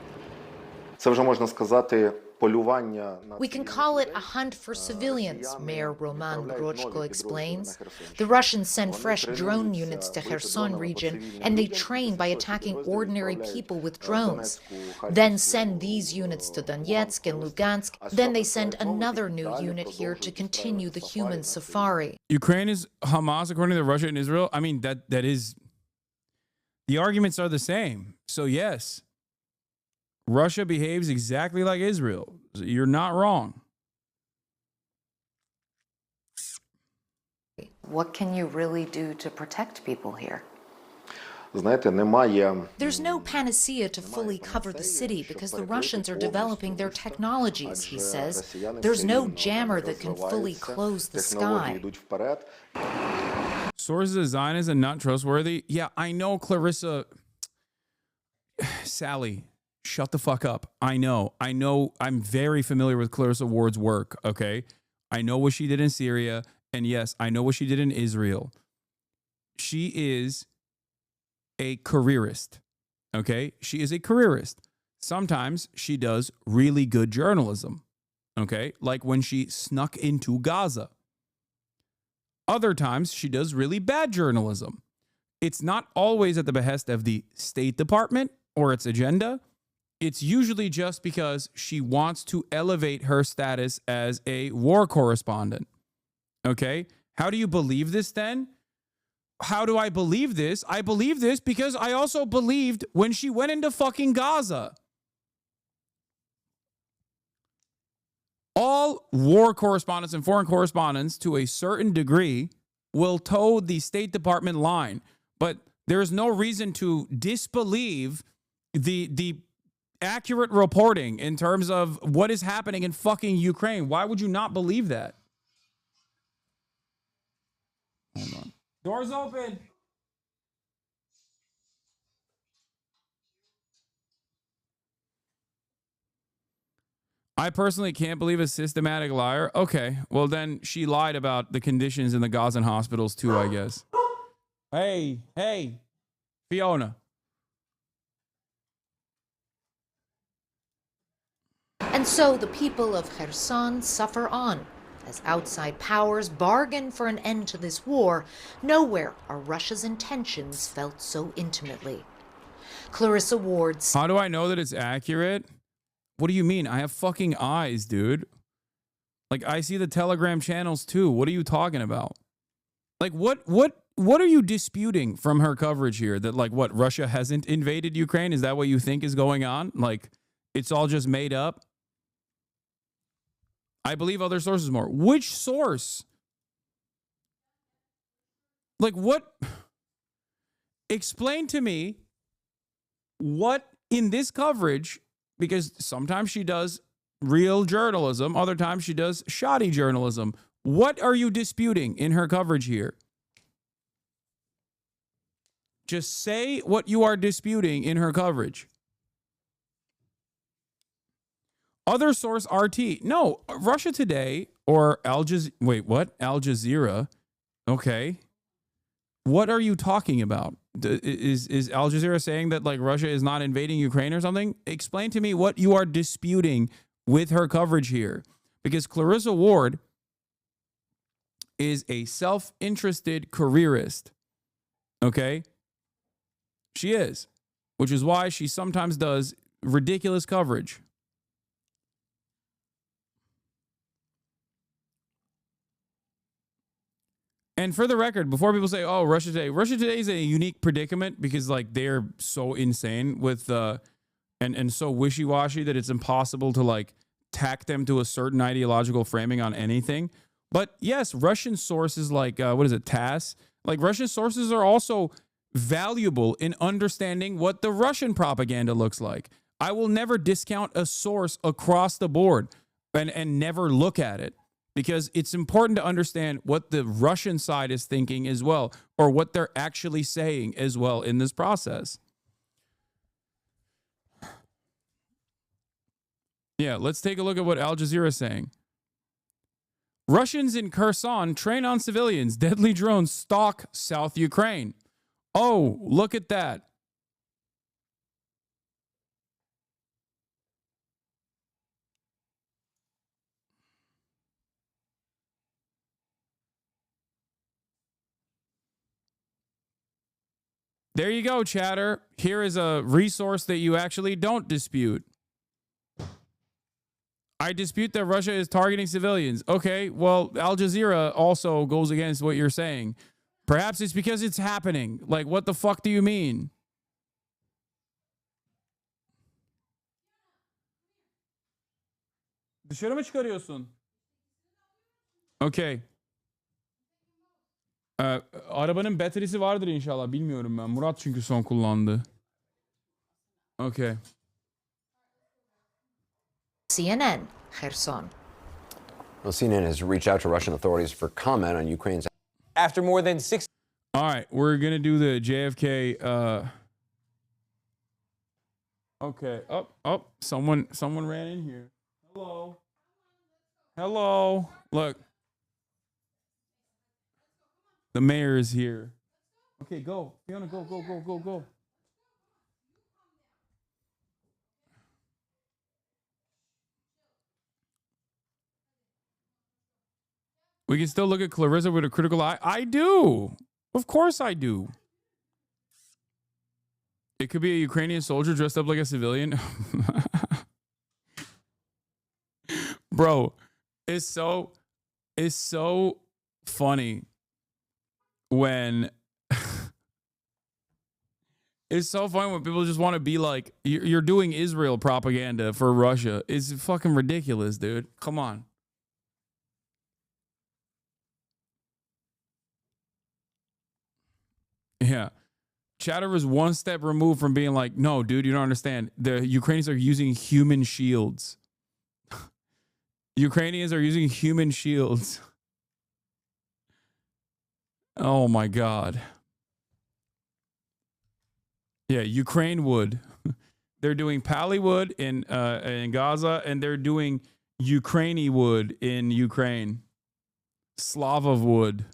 Це вже можна сказати We can call it a hunt for civilians, Mayor Roman Grochko explains. The Russians send fresh drone units to Kherson region, and they train by attacking ordinary people with drones. Then send these units to Donetsk and Lugansk. Then they send another new unit here to continue the human safari. Ukraine is Hamas, according to Russia and Israel. I mean, that is... The arguments are the same. So yes, Russia behaves exactly like Israel. You're not wrong. What can you really do to protect people here? There's no panacea to fully cover the city because the Russians are developing their technologies, he says. There's no jammer that can fully close the sky. Sources of Zionist and not trustworthy? Yeah, I know, Clarissa. Sally, shut the fuck up. I know. I'm very familiar with Clarissa Ward's work, okay? I know what she did in Syria, and yes, I know what she did in Israel. She is a careerist, okay? She is a careerist. Sometimes she does really good journalism, okay? Like when she snuck into Gaza. Other times she does really bad journalism. It's not always at the behest of the State Department or its agenda. It's usually just because she wants to elevate her status as a war correspondent. Okay? How do you believe this then? How do I believe this? I believe this because I also believed when she went into fucking Gaza. All war correspondents and foreign correspondents, to a certain degree, will toe the State Department line. But there's no reason to disbelieve the accurate reporting in terms of what is happening in fucking Ukraine. Why would you not believe that? Hold on. Doors open. I personally can't believe a systematic liar. Okay, well then she lied about the conditions in the Gazan hospitals too, I guess. Hey, Fiona. And so the people of Kherson suffer on. As outside powers bargain for an end to this war, nowhere are Russia's intentions felt so intimately. Clarissa Ward. How do I know that it's accurate? What do you mean? I have fucking eyes, dude. Like, I see the Telegram channels too. What are you talking about? Like, what are you disputing from her coverage here? That, like, what, Russia hasn't invaded Ukraine? Is that what you think is going on? Like, it's all just made up? I believe other sources more. Which source? Like, what? Explain to me what in this coverage, because sometimes she does real journalism, other times she does shoddy journalism. What are you disputing in her coverage here? Just say what you are disputing in her coverage. Other source RT. No, Russia Today or Al Jazeera. Wait, what? Al Jazeera. Okay. What are you talking about? Is Al Jazeera saying that, like, Russia is not invading Ukraine or something? Explain to me what you are disputing with her coverage here. Because Clarissa Ward is a self-interested careerist. Okay? She is. Which is why she sometimes does ridiculous coverage. And for the record, before people say, oh, Russia Today is a unique predicament because, like, they're so insane with and so wishy-washy that it's impossible to, like, tack them to a certain ideological framing on anything. But yes, Russian sources like what is it, TASS? Like, Russian sources are also valuable in understanding what the Russian propaganda looks like. I will never discount a source across the board and never look at it. Because it's important to understand what the Russian side is thinking as well, or what they're actually saying as well in this process. Yeah, let's take a look at what Al Jazeera is saying. Russians in Kherson train on civilians. Deadly drones stalk South Ukraine. Oh, look at that. There you go, chatter. Here is a resource that you actually don't dispute. I dispute that Russia is targeting civilians. Okay, well, Al Jazeera also goes against what you're saying. Perhaps it's because it's happening. Like, what the fuck do you mean? Dışarı mı çıkarıyorsun? Okay. Arabanın bataryası vardır inşallah. Bilmiyorum ben. Murat çünkü son kullandı. Okay. CNN, Kherson. Well, CNN has reached out to Russian authorities for comment on Ukraine's. After more than 6. All right, we're gonna do the JFK. Okay. Oh, someone ran in here. Hello. Look. The mayor is here. Okay, go. Fiona, go. We can still look at Clarissa with a critical eye. I do. Of course I do. It could be a Ukrainian soldier dressed up like a civilian. Bro, it's so funny when it's so funny when people just want to be like, you're doing Israel propaganda for Russia. It's fucking ridiculous, dude. Come on. Yeah. Chatter is one step removed from being like, no, dude, you don't understand. The Ukrainians are using human shields. Ukrainians are using human shields. Oh my God. Yeah, Ukraine wood. They're doing Pali wood in Gaza, and they're doing Ukraine wood in Ukraine. Slava wood.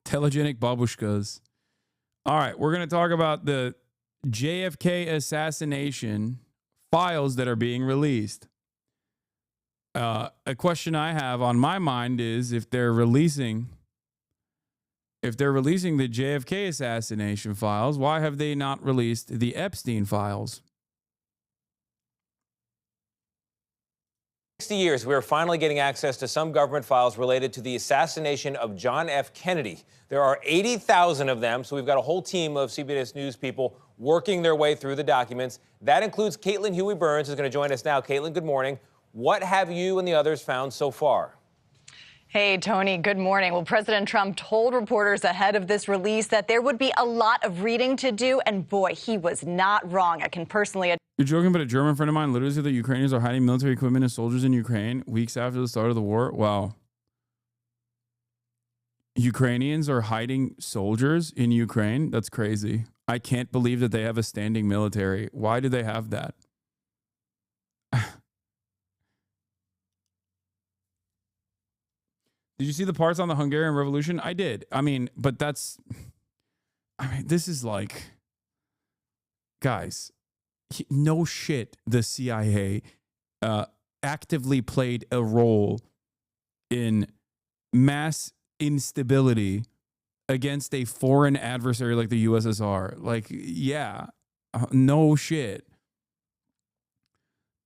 Telegenic babushkas. All right, we're going to talk about the JFK assassination files that are being released. A question I have on my mind is if they're releasing the JFK assassination files, why have they not released the Epstein files? 60 years, we are finally getting access to some government files related to the assassination of John F. Kennedy. There are 80,000 of them, so we've got a whole team of CBS News people working their way through the documents. That includes Caitlin Huey Burns, who's going to join us now. Caitlin, good morning. What have you and the others found so far? Hey, Tony, good morning. Well, President Trump told reporters ahead of this release that there would be a lot of reading to do, and boy, he was not wrong. I can personally... You're joking, but a German friend of mine literally said that Ukrainians are hiding military equipment and soldiers in Ukraine weeks after the start of the war. Wow. Ukrainians are hiding soldiers in Ukraine? That's crazy. I can't believe that they have a standing military. Why do they have that? Did you see the parts on the Hungarian Revolution? I did. I mean, but this is like, guys, no shit. The CIA actively played a role in mass instability against a foreign adversary like the USSR. Like, yeah, no shit.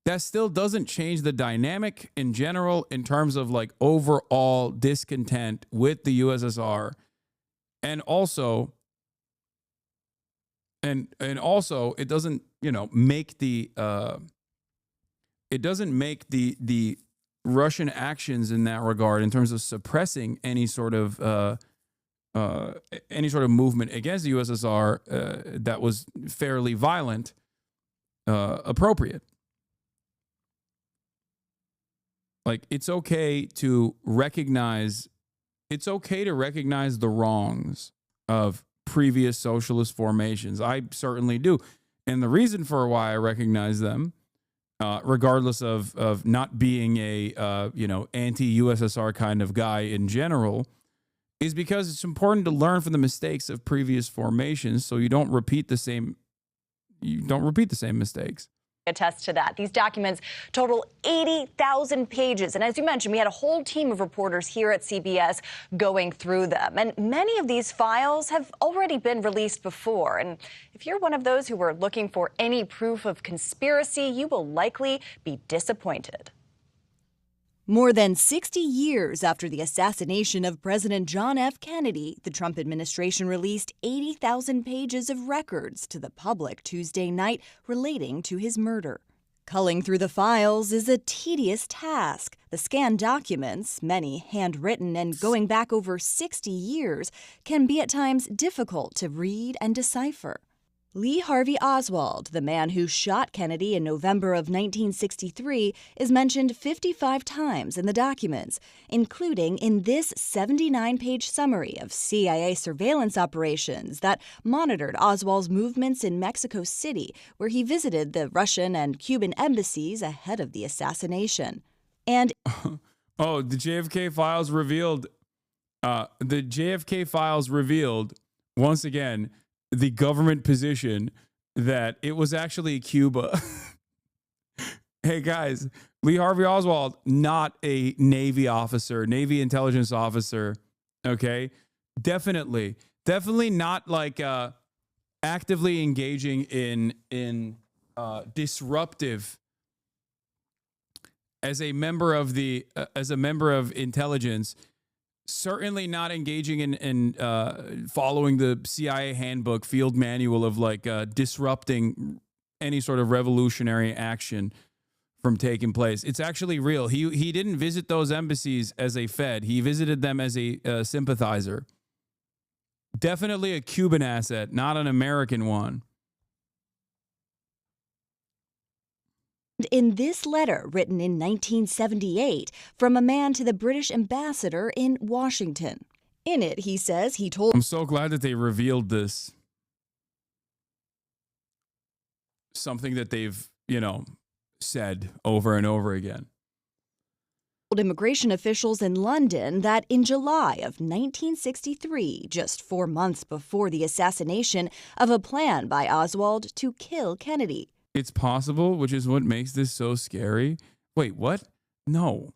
That still doesn't change the dynamic in general in terms of like overall discontent with the USSR. And also it doesn't, make the Russian actions in that regard in terms of suppressing any sort of movement against the USSR that was fairly violent appropriate. Like, it's okay to recognize the wrongs of previous socialist formations. I certainly do. And the reason for why I recognize them, regardless of not being a, anti-USSR kind of guy in general, is because it's important to learn from the mistakes of previous formations so you don't repeat the same mistakes. Attest to that. These documents total 80,000 pages. And as you mentioned, we had a whole team of reporters here at CBS going through them. And many of these files have already been released before. And if you're one of those who were looking for any proof of conspiracy, you will likely be disappointed. More than 60 years after the assassination of President John F. Kennedy, the Trump administration released 80,000 pages of records to the public Tuesday night relating to his murder. Culling through the files is a tedious task. The scanned documents, many handwritten and going back over 60 years, can be at times difficult to read and decipher. Lee Harvey Oswald, the man who shot Kennedy in November of 1963, is mentioned 55 times in the documents, including in this 79-page summary of CIA surveillance operations that monitored Oswald's movements in Mexico City, where he visited the Russian and Cuban embassies ahead of the assassination. And the JFK files revealed once again the government position that it was actually Cuba. Hey guys, Lee Harvey Oswald, not a Navy officer, Navy intelligence officer. Okay, definitely not like actively engaging in disruptive as a member of intelligence. Certainly not engaging in following the CIA handbook field manual of like disrupting any sort of revolutionary action from taking place. It's actually real. He didn't visit those embassies as a Fed. He visited them as a sympathizer. Definitely a Cuban asset, not an American one. In this letter, written in 1978, from a man to the British ambassador in Washington. In it, he says he told... I'm so glad that they revealed this. Something that they've, said over and over again. Immigration officials in London that in July of 1963, just 4 months before the assassination of a plan by Oswald to kill Kennedy. It's possible, which is what makes this so scary. Wait, what? No.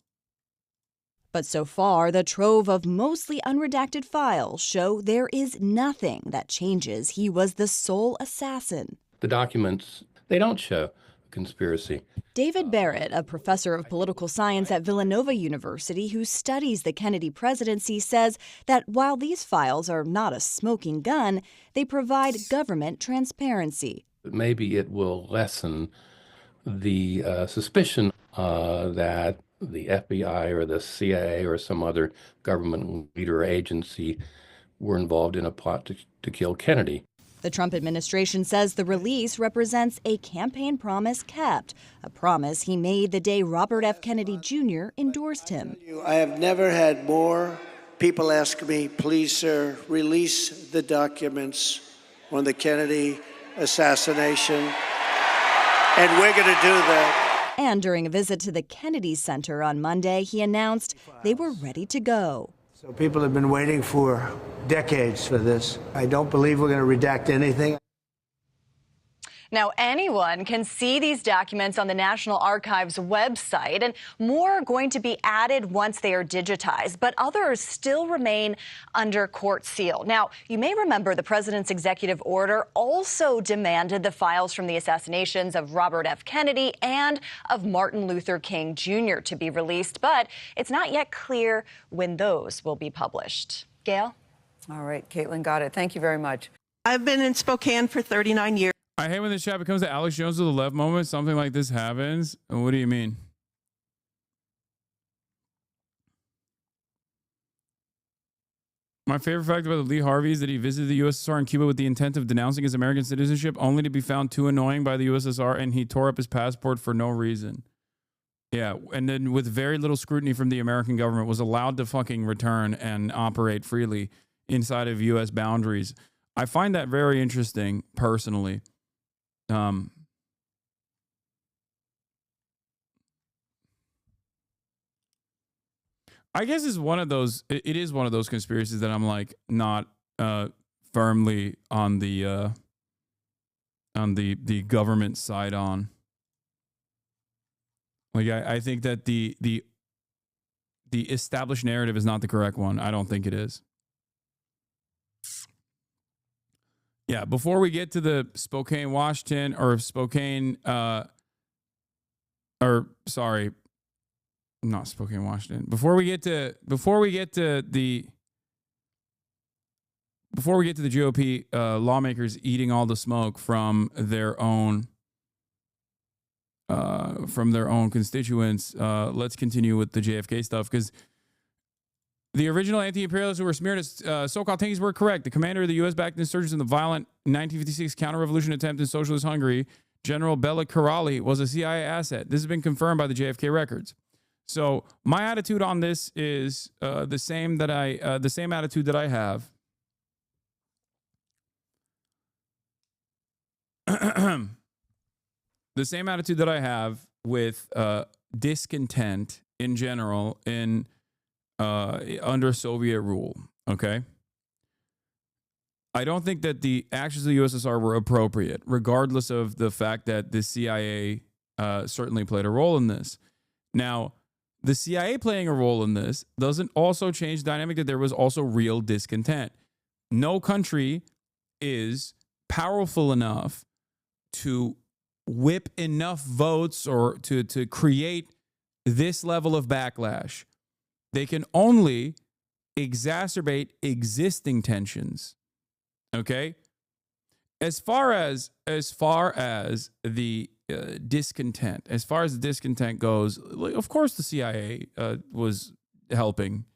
But so far, the trove of mostly unredacted files show there is nothing that changes he was the sole assassin. The documents, they don't show conspiracy. David Barrett, a professor of political science at Villanova University who studies the Kennedy presidency, says that while these files are not a smoking gun, they provide government transparency. Maybe it will lessen the suspicion that the FBI or the CIA or some other government leader or agency were involved in a plot to kill Kennedy. The Trump administration says the release represents a campaign promise kept, a promise he made the day Robert F. Kennedy Jr. endorsed him. I have never had more people ask me, please, sir, release the documents on the Kennedy assassination, and we're going to do that. And during a visit to the Kennedy Center on Monday, he announced they were ready to go. So people have been waiting for decades for this. I don't believe we're going to redact anything. Now, anyone can see these documents on the National Archives website, and more are going to be added once they are digitized, but others still remain under court seal. Now, you may remember the president's executive order also demanded the files from the assassinations of Robert F. Kennedy and of Martin Luther King Jr. to be released, but it's not yet clear when those will be published. Gail? All right, Caitlin, got it. Thank you very much. I've been in Spokane for 39 years. I hate when this chat becomes the Alex Jones of the left moment. Something like this happens. What do you mean? My favorite fact about Lee Harvey is that he visited the USSR and Cuba with the intent of denouncing his American citizenship, only to be found too annoying by the USSR, and he tore up his passport for no reason. Yeah, and then with very little scrutiny from the American government, was allowed to fucking return and operate freely inside of U.S. boundaries. I find that very interesting, personally. I guess it's one of those. It is one of those conspiracies that I'm like not firmly on the government side on. Like I think that the established narrative is not the correct one. I don't think it is. Yeah, before we get to the Spokane, Washington, or Spokane, sorry, not Spokane, Washington. Before we get to the GOP lawmakers eating all the smoke from their own constituents, let's continue with the JFK stuff, because the original anti-imperialists who were smeared as so-called tankies were correct. The commander of the U.S.-backed insurgents in the violent 1956 counter-revolution attempt in socialist Hungary, General Bela Karali, was a CIA asset. This has been confirmed by the JFK records. So my attitude on this is the same attitude that I have. The same attitude that I have with discontent in general in under Soviet rule. Okay. I don't think that the actions of the USSR were appropriate, regardless of the fact that the CIA certainly played a role in this. Now, the CIA playing a role in this doesn't also change the dynamic that there was also real discontent. No country is powerful enough to whip enough votes or to create this level of backlash. They can only exacerbate existing tensions. Okay? As far as the discontent goes, of course the CIA was helping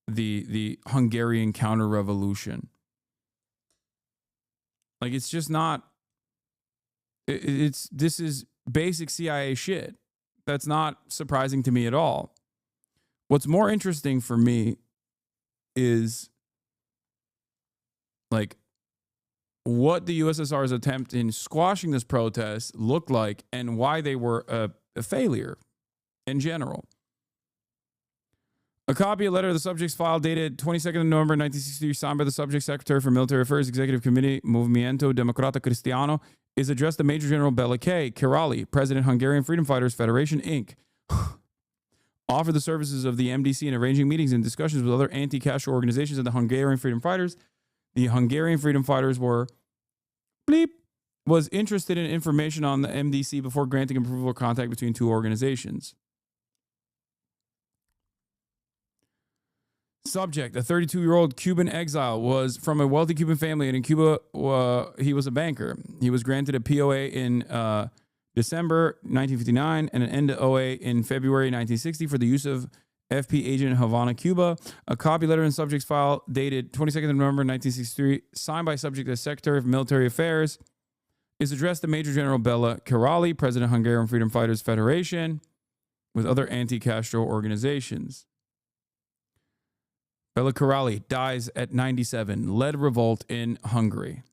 the Hungarian counter-revolution. Like, it's just not. This is basic CIA shit. That's not surprising to me at all. What's more interesting for me is like what the USSR's attempt in squashing this protest looked like and why they were a failure in general. A copy of a letter of the subject's file dated 22nd of November 1963, signed by the subject secretary for Military Affairs Executive Committee, Movimiento Democrata Cristiano, is addressed to Major General Bela K. Karali, President, Hungarian Freedom Fighters Federation, Inc. Offer the services of the MDC in arranging meetings and discussions with other anti-Castro organizations and the Hungarian Freedom Fighters. The Hungarian Freedom Fighters was interested in information on the MDC before granting approval or contact between two organizations. Subject, a 32-year-old Cuban exile, was from a wealthy Cuban family, and in Cuba, he was a banker. He was granted a POA in December 1959 and an NOA in February 1960 for the use of FP agent in Havana, Cuba. A copy letter in subject's file dated 22nd of November 1963, signed by subject as Secretary of Military Affairs, is addressed to Major General Bela Karali, President, Hungarian Freedom Fighters Federation, with other anti-Castro organizations. Bela Karali dies at 97, led revolt in Hungary.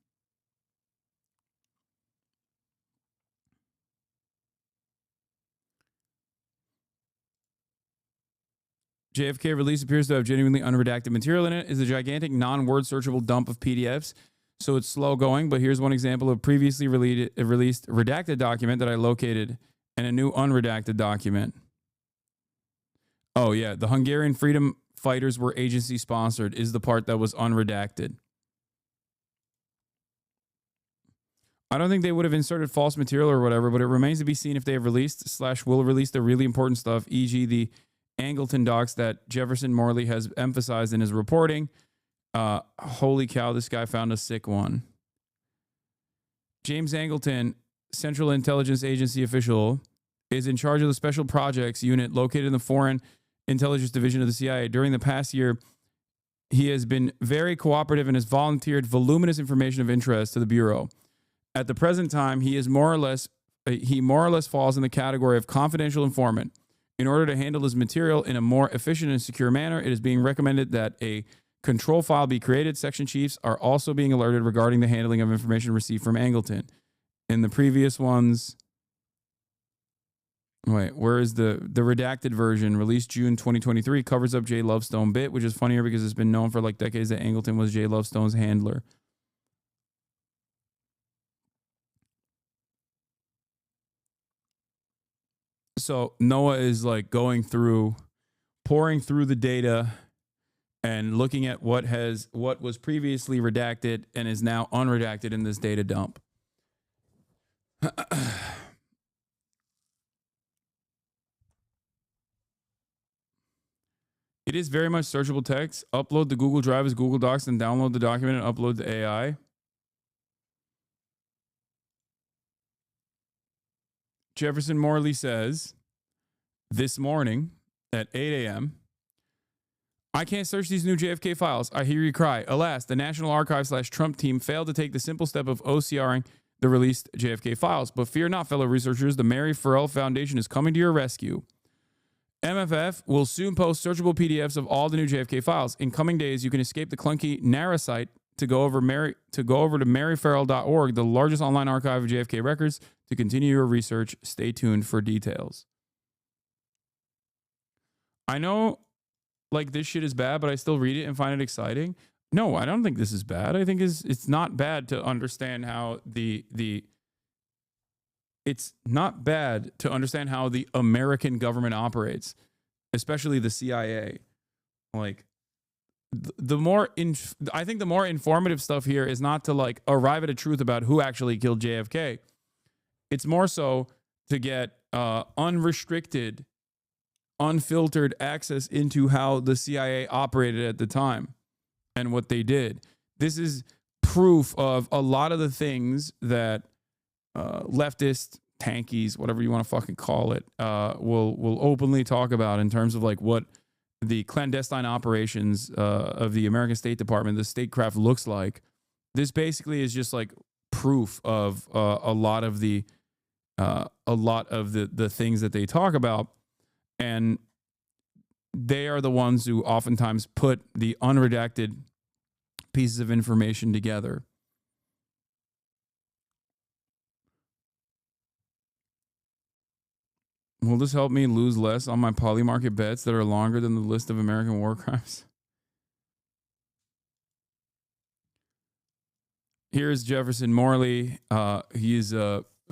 JFK release appears to have genuinely unredacted material in it. Is a gigantic non-word searchable dump of PDFs, so it's slow going, but here's one example of previously released redacted document that I located and a new unredacted document. Oh yeah, the Hungarian Freedom Fighters were agency sponsored is the part that was unredacted. I don't think they would have inserted false material or whatever, but it remains to be seen if they have released / will release the really important stuff, e.g. the Angleton docs that Jefferson Morley has emphasized in his reporting. Holy cow, this guy found a sick one. James Angleton, Central Intelligence Agency official, is in charge of the Special Projects Unit located in the Foreign Intelligence Division of the CIA. During the past year, he has been very cooperative and has volunteered voluminous information of interest to the Bureau. At the present time, he more or less falls in the category of confidential informant. In order to handle his material in a more efficient and secure manner, it is being recommended that a control file be created. Section chiefs are also being alerted regarding the handling of information received from Angleton. In the previous ones, Wait, where is the redacted version? Released June 2023, covers up Jay Lovestone bit, which is funnier because it's been known for like decades that Angleton was Jay Lovestone's handler. So Noah is like pouring through the data and looking at what was previously redacted and is now unredacted in this data dump. It is very much searchable text. Upload the Google Drive as Google Docs and download the document and upload the AI. Jefferson Morley says, this morning at 8 a.m., I can't search these new JFK files. I hear you cry. Alas, the National Archives/Trump team failed to take the simple step of OCRing the released JFK files. But fear not, fellow researchers. The Mary Farrell Foundation is coming to your rescue. MFF will soon post searchable PDFs of all the new JFK files. In coming days, you can escape the clunky NARA site to go over to maryfarrell.org, the largest online archive of JFK records, to continue your research. Stay tuned for details. I know, like, this shit is bad, but I still read it and find it exciting. No, I don't think this is bad. I think it's not bad to understand how it's not bad to understand how the American government operates, especially the CIA. Like, I think the more informative stuff here is not to like arrive at a truth about who actually killed JFK. It's more so to get unrestricted, unfiltered access into how the CIA operated at the time and what they did. This is proof of a lot of the things that leftist tankies, whatever you want to fucking call it, will openly talk about in terms of like what the clandestine operations of the American State Department, the statecraft, looks like. This basically is just like proof of a lot of the things that they talk about, and they are the ones who oftentimes put the unredacted pieces of information together. Will this help me lose less on my polymarket bets that are longer than the list of American war crimes? Here's Jefferson Morley. He is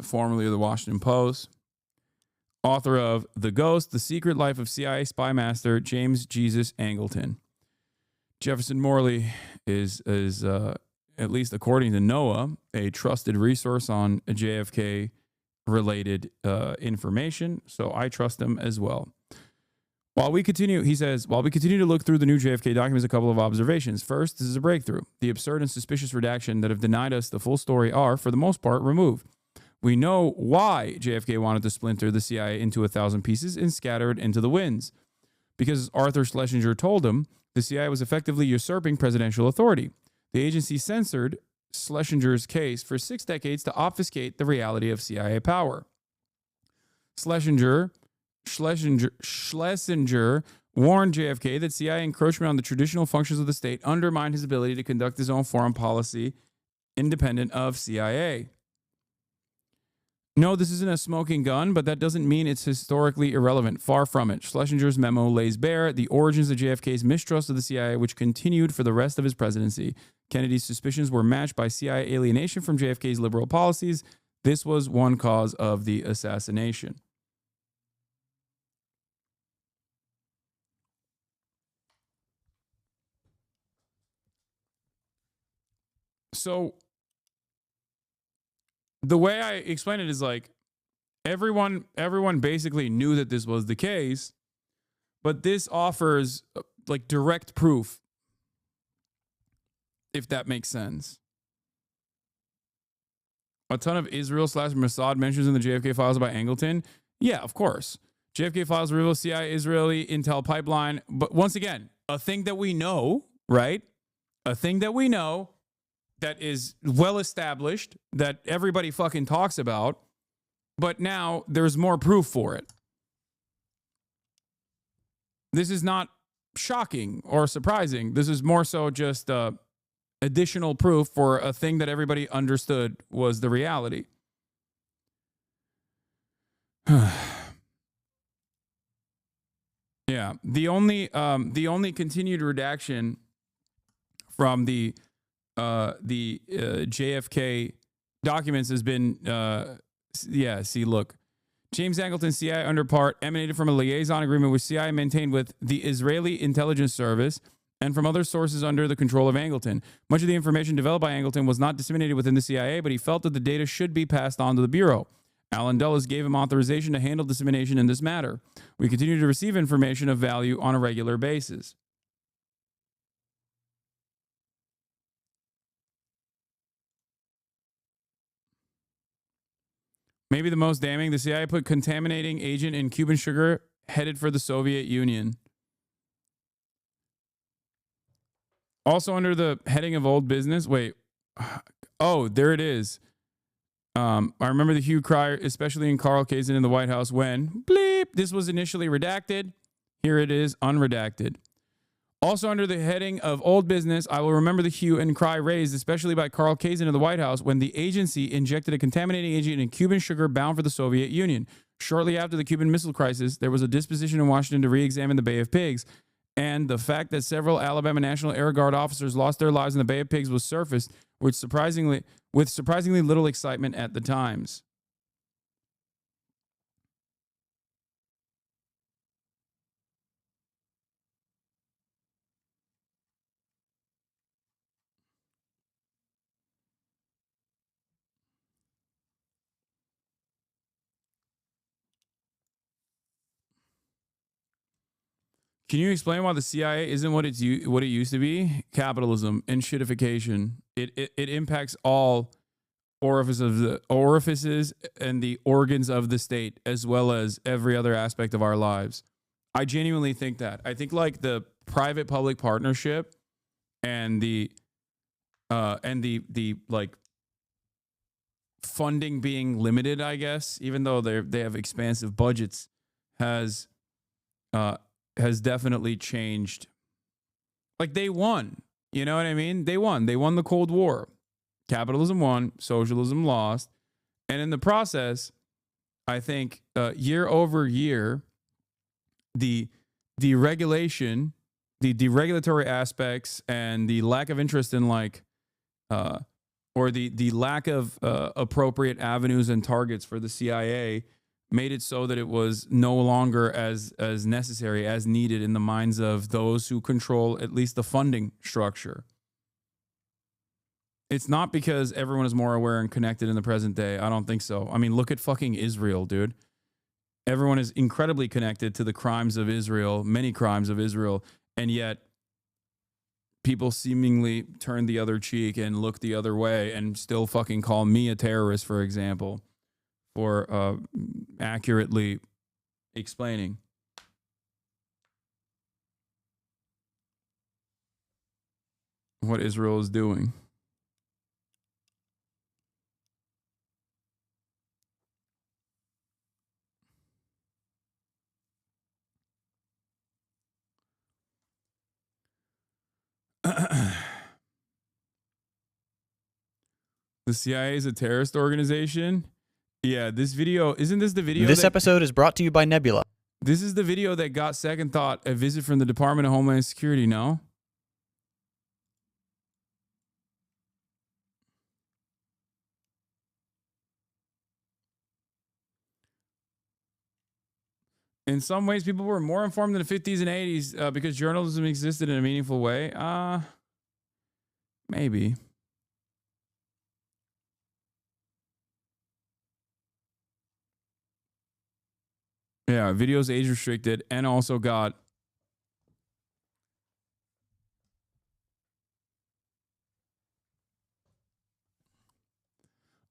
formerly of the Washington Post, author of The Ghost, The Secret Life of CIA Spy Master James Jesus Angleton. Jefferson Morley is at least according to Noah, a trusted resource on JFK related information, so I trust him as well. He says, while we continue to look through the new JFK documents, a couple of observations. First, this is a breakthrough. The absurd and suspicious redaction that have denied us the full story are, for the most part, removed. We know why JFK wanted to splinter the CIA into 1,000 pieces and scatter it into the winds. Because Arthur Schlesinger told him, the CIA was effectively usurping presidential authority. The agency censored Schlesinger's case for 6 decades to obfuscate the reality of CIA power. Schlesinger warned JFK that CIA encroachment on the traditional functions of the state undermined his ability to conduct his own foreign policy independent of CIA. No, this isn't a smoking gun, but that doesn't mean it's historically irrelevant. Far from it. Schlesinger's memo lays bare the origins of JFK's mistrust of the CIA, which continued for the rest of his presidency. Kennedy's suspicions were matched by CIA alienation from JFK's liberal policies. This was one cause of the assassination. So the way I explain it is like everyone basically knew that this was the case, but this offers like direct proof, if that makes sense. A ton of Israel/Mossad mentions in the JFK files about Angleton. Yeah, of course. JFK files reveal CIA Israeli intel pipeline. But once again, a thing that we know, right? A thing that we know that is well established, that everybody fucking talks about, but now there's more proof for it. This is not shocking or surprising. This is more so just additional proof for a thing that everybody understood was the reality. Yeah. The only continued redaction from the JFK documents has been look. James Angleton's CIA underpart emanated from a liaison agreement which CIA maintained with the Israeli intelligence service and from other sources under the control of Angleton. Much of the information developed by Angleton was not disseminated within the CIA, but he felt that the data should be passed on to the Bureau. Alan Dulles gave him authorization to handle dissemination in this matter. We continue to receive information of value on a regular basis. Maybe the most damning, the CIA put contaminating agent in Cuban sugar headed for the Soviet Union. Also under the heading of old business. Wait. Oh, there it is. I remember the hue cry, especially in Carl Kazin in the White House when, bleep, this was initially redacted. Here it is, unredacted. Also under the heading of old business, I will remember the hue and cry raised, especially by Carl Kazin in the White House, when the agency injected a contaminating agent in Cuban sugar bound for the Soviet Union. Shortly after the Cuban Missile Crisis, there was a disposition in Washington to re-examine the Bay of Pigs, and the fact that several Alabama National Air Guard officers lost their lives in the Bay of Pigs was surfaced, with surprisingly little excitement at the times. Can you explain why the CIA isn't what it used to be? Capitalism and shitification. It impacts all orifices and the organs of the state, as well as every other aspect of our lives. I genuinely think that. I think like the private-public partnership and the like funding being limited, I guess, even though they have expansive budgets, has definitely changed. Like they won, you know what I mean? They won the Cold War. Capitalism won, socialism lost. And in the process, I think year over year, the deregulation, the deregulatory aspects and the lack of interest in or the lack of appropriate avenues and targets for the CIA made it so that it was no longer as necessary, as needed in the minds of those who control at least the funding structure. It's not because everyone is more aware and connected in the present day. I don't think so. I mean, look at fucking Israel, dude. Everyone is incredibly connected to the crimes of Israel, many crimes of Israel, and yet people seemingly turn the other cheek and look the other way and still fucking call me a terrorist, for example, for accurately explaining. What Israel is doing. The CIA is a terrorist organization? Yeah, this video, isn't this the video? This episode is brought to you by Nebula. This is the video that got second thought, a visit from the Department of Homeland Security, no? In some ways, people were more informed in the 50s and 80s because journalism existed in a meaningful way. Maybe. Yeah, videos age restricted and also got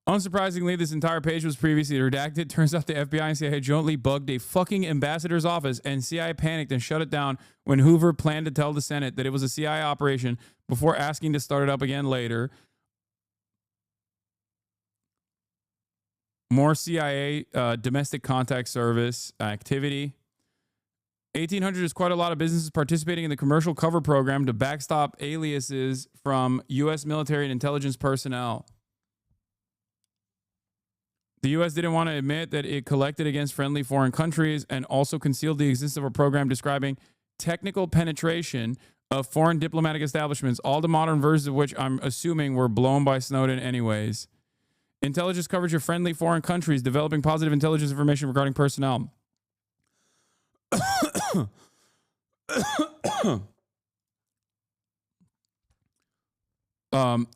unsurprisingly, this entire page was previously redacted. Turns out the FBI and CIA jointly bugged a fucking ambassador's office, and CIA panicked and shut it down when Hoover planned to tell the Senate that it was a CIA operation before asking to start it up again later. More CIA domestic contact service activity. 1,800 is quite a lot of businesses participating in the commercial cover program to backstop aliases from U.S. military and intelligence personnel. The U.S. didn't want to admit that it collected against friendly foreign countries and also concealed the existence of a program describing technical penetration of foreign diplomatic establishments, all the modern versions of which I'm assuming were blown by Snowden anyways. Intelligence coverage of friendly foreign countries, developing positive intelligence information regarding personnel.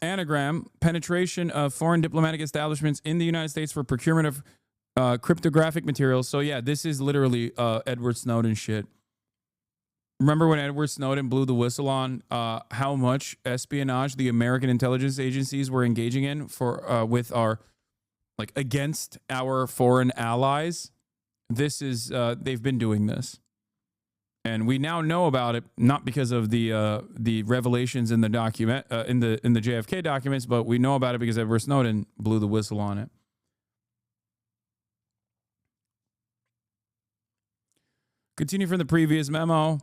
Anagram, penetration of foreign diplomatic establishments in the United States for procurement of cryptographic materials. So yeah, this is literally Edward Snowden shit. Remember when Edward Snowden blew the whistle on how much espionage the American intelligence agencies were engaging in for with our against our foreign allies? This is they've been doing this. And we now know about it, not because of the revelations in the document in the JFK documents, but we know about it because Edward Snowden blew the whistle on it. Continue from the previous memo.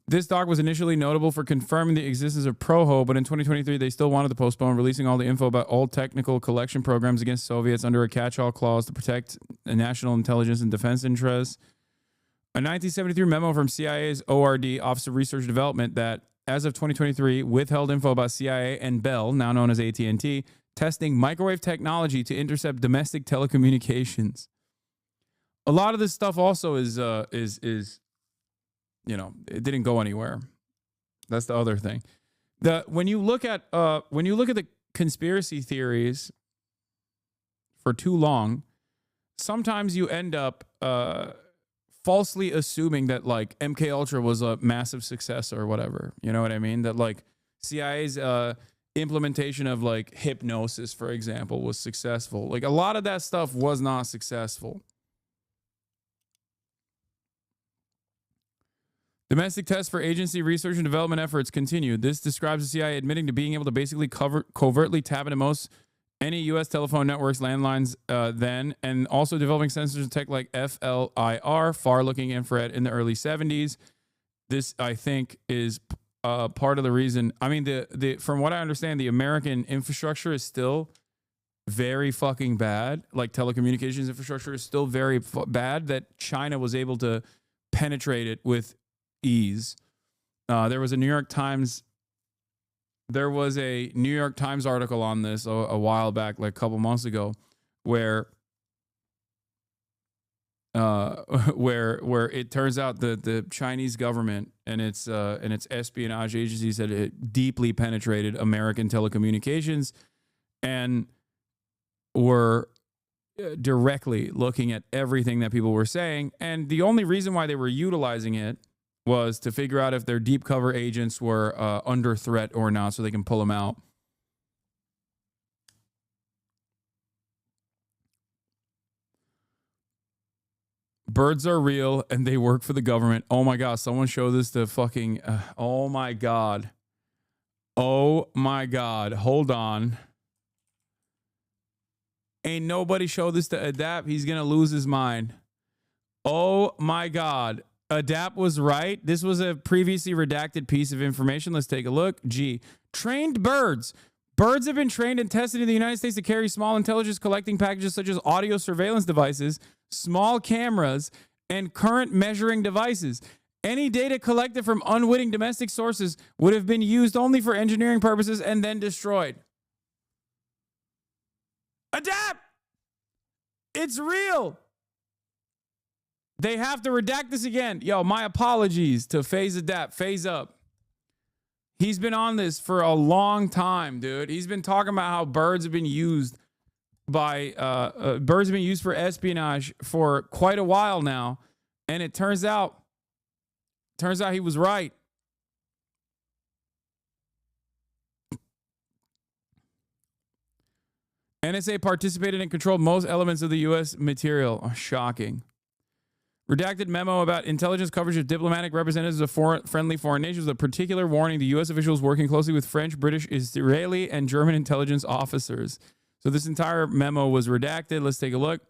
This doc was initially notable for confirming the existence of ProHo, but in 2023 they still wanted to postpone releasing all the info about all technical collection programs against Soviets under a catch-all clause to protect national intelligence and defense interests. A 1973 memo from CIA's ORD, Office of Research and Development, that, as of 2023, withheld info about CIA and Bell, now known as AT&T, testing microwave technology to intercept domestic telecommunications. A lot of this stuff also is it didn't go anywhere. That's the other thing. When you look at the conspiracy theories for too long, sometimes you end up falsely assuming that MK Ultra was a massive success or whatever. You know what I mean? That CIA's implementation of hypnosis, for example, was successful. A lot of that stuff was not successful. Domestic tests for agency research and development efforts continued. This describes the CIA admitting to being able to basically covertly tap into most any U.S. telephone networks, landlines then, and also developing sensors and tech like FLIR, far-looking infrared, in the early 70s. This, I think, is part of the reason. I mean, from what I understand, the American infrastructure is still very fucking bad. Telecommunications infrastructure is still very bad, that China was able to penetrate it with ease. There was a New York Times article on this a while back, a couple months ago, where it turns out that the Chinese government and its espionage agencies had deeply penetrated American telecommunications and were directly looking at everything that people were saying. And the only reason why they were utilizing it was to figure out if their deep cover agents were under threat or not, so they can pull them out. Birds are real and they work for the government. Oh my God, someone show this to fucking, oh my God. Oh my God, hold on. Ain't nobody show this to Adapt. He's gonna lose his mind. Oh my God. Adapt was right. This was a previously redacted piece of information. Let's take a look. G. Trained birds. Birds have been trained and tested in the United States to carry small intelligence collecting packages such as audio surveillance devices, small cameras, and current measuring devices. Any data collected from unwitting domestic sources would have been used only for engineering purposes and then destroyed. Adapt! It's real! They have to redact this again. Yo, my apologies to Phase Adapt. Phase Up. He's been on this for a long time, dude. He's been talking about how birds have been used for espionage for quite a while now, and it turns out he was right. NSA participated and controlled most elements of the U.S. material. Oh, shocking. Redacted memo about intelligence coverage of diplomatic representatives of friendly foreign nations, with a particular warning the U.S. officials working closely with French, British, Israeli, and German intelligence officers. So this entire memo was redacted. Let's take a look.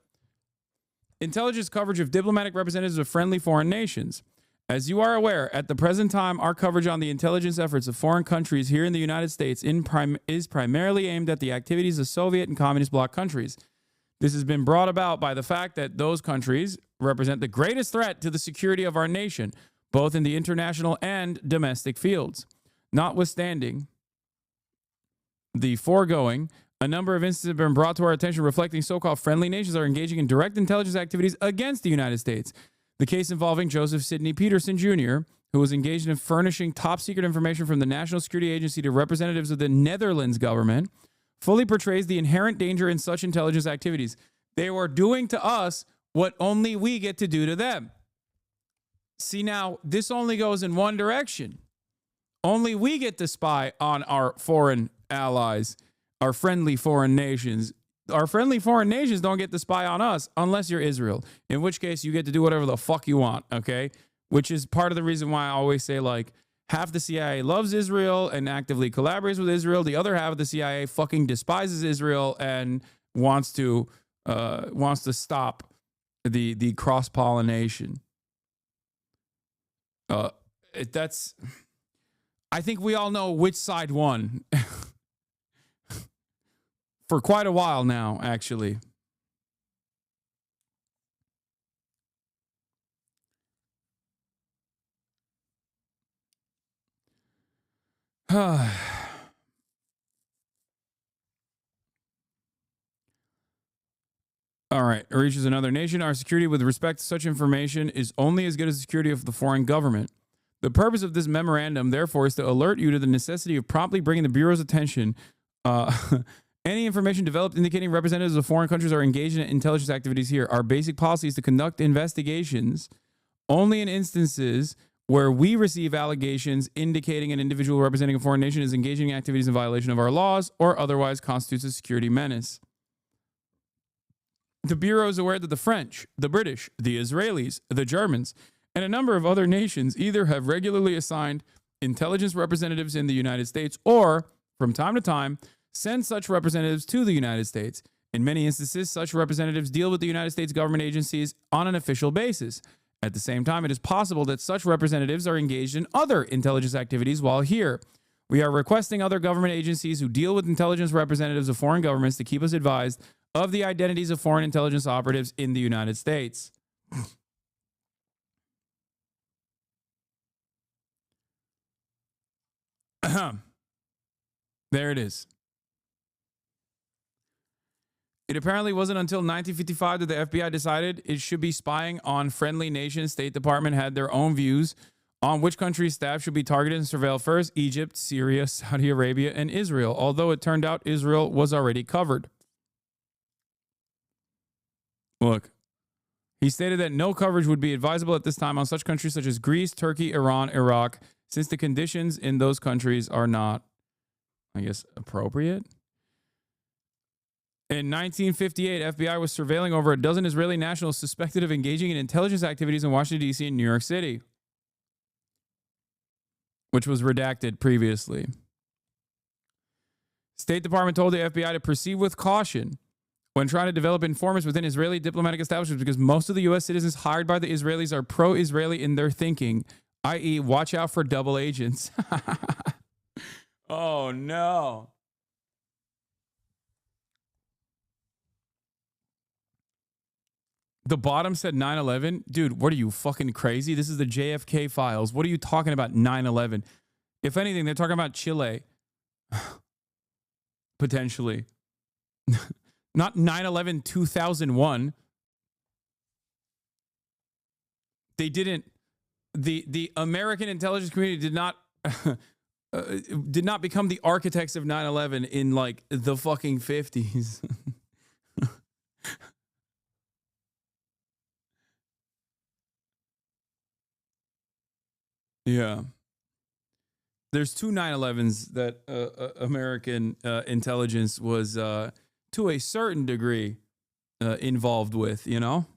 Intelligence coverage of diplomatic representatives of friendly foreign nations. As you are aware, at the present time, our coverage on the intelligence efforts of foreign countries here in the United States is primarily aimed at the activities of Soviet and Communist bloc countries. This has been brought about by the fact that those countries represent the greatest threat to the security of our nation, both in the international and domestic fields. Notwithstanding the foregoing, a number of instances have been brought to our attention reflecting so-called friendly nations are engaging in direct intelligence activities against the United States. The case involving Joseph Sidney Peterson Jr., who was engaged in furnishing top-secret information from the National Security Agency to representatives of the Netherlands government, fully portrays the inherent danger in such intelligence activities. They were doing to us what only we get to do to them. See, now, this only goes in one direction. Only we get to spy on our foreign allies, our friendly foreign nations. Our friendly foreign nations don't get to spy on us unless you're Israel, in which case you get to do whatever the fuck you want, okay? Which is part of the reason why I always say, like, half the CIA loves Israel and actively collaborates with Israel. The other half of the CIA fucking despises Israel and wants to stop the cross-pollination. That's... I think we all know which side won. For quite a while now, actually. All right, it reaches another nation. Our security with respect to such information is only as good as the security of the foreign government. The purpose of this memorandum, therefore, is to alert you to the necessity of promptly bringing the Bureau's attention any information developed indicating representatives of foreign countries are engaged in intelligence activities here. Our basic policy is to conduct investigations only in instances where we receive allegations indicating an individual representing a foreign nation is engaging in activities in violation of our laws or otherwise constitutes a security menace. The Bureau is aware that the French, the British, the Israelis, the Germans, and a number of other nations either have regularly assigned intelligence representatives in the United States or, from time to time, send such representatives to the United States. In many instances, such representatives deal with the United States government agencies on an official basis. At the same time, it is possible that such representatives are engaged in other intelligence activities while here. We are requesting other government agencies who deal with intelligence representatives of foreign governments to keep us advised of the identities of foreign intelligence operatives in the United States. There it is. It apparently wasn't until 1955 that the FBI decided it should be spying on friendly nations. State Department had their own views on which country's staff should be targeted and surveilled first: Egypt, Syria, Saudi Arabia, and Israel, although it turned out Israel was already covered. Look, he stated that no coverage would be advisable at this time on such countries such as Greece, Turkey, Iran, Iraq, since the conditions in those countries are not, I guess, appropriate. In 1958, FBI was surveilling over a dozen Israeli nationals suspected of engaging in intelligence activities in Washington, D.C. and New York City, which was redacted previously. State Department told the FBI to proceed with caution when trying to develop informants within Israeli diplomatic establishments because most of the U.S. citizens hired by the Israelis are pro-Israeli in their thinking, i.e., watch out for double agents. Oh, no. The bottom said 9/11. Dude, what are you, fucking crazy? This is the JFK files. What are you talking about 9/11? If anything, they're talking about Chile. Potentially. Not 9/11 2001. They didn't. The American intelligence community did not become the architects of 9/11 in like the fucking 50s. Yeah. There's two 9/11s that American intelligence was to a certain degree involved with, you know?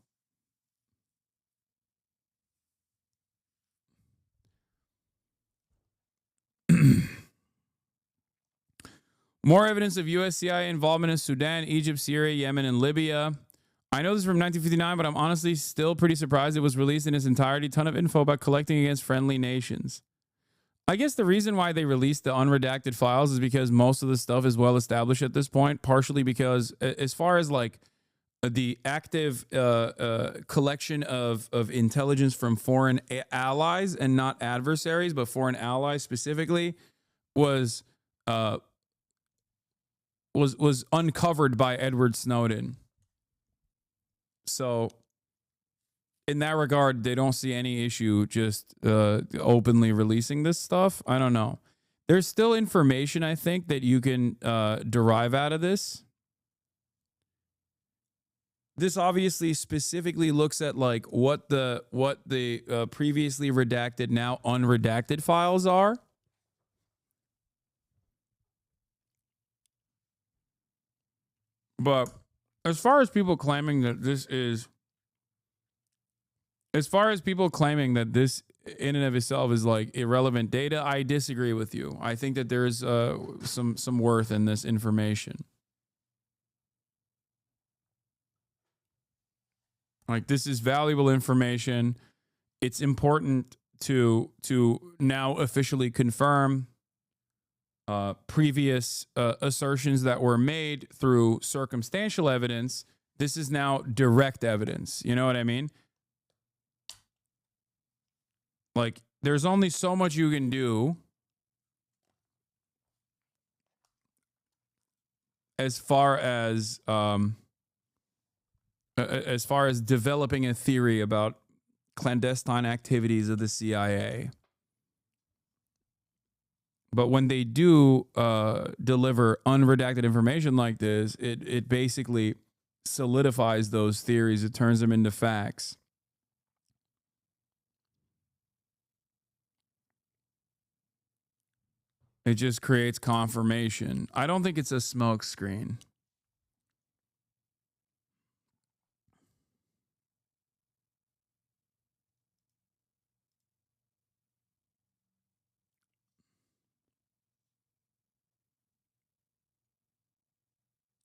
More evidence of U.S. CIA involvement in Sudan, Egypt, Syria, Yemen, and Libya. I know this is from 1959, but I'm honestly still pretty surprised it was released in its entirety. Ton of info about collecting against friendly nations. I guess the reason why they released the unredacted files is because most of the stuff is well established at this point, partially because as far as like the active collection of intelligence from foreign allies and not adversaries, but foreign allies specifically, was uncovered by Edward Snowden. So in that regard, they don't see any issue just openly releasing this stuff. I don't know. There's still information, I think, that you can derive out of this. This obviously specifically looks at like what the previously redacted, now unredacted files are. But as far as people claiming that this in and of itself is like irrelevant data, I disagree with you. I think that there's some worth in this information. Like, this is valuable information. It's important to now officially confirm previous assertions that were made through circumstantial evidence. This is now direct evidence. You know what I mean? Like, there's only so much you can do as far as developing a theory about clandestine activities of the CIA. But when they do deliver unredacted information like this, it basically solidifies those theories. It turns them into facts. It just creates confirmation. I don't think it's a smoke screen.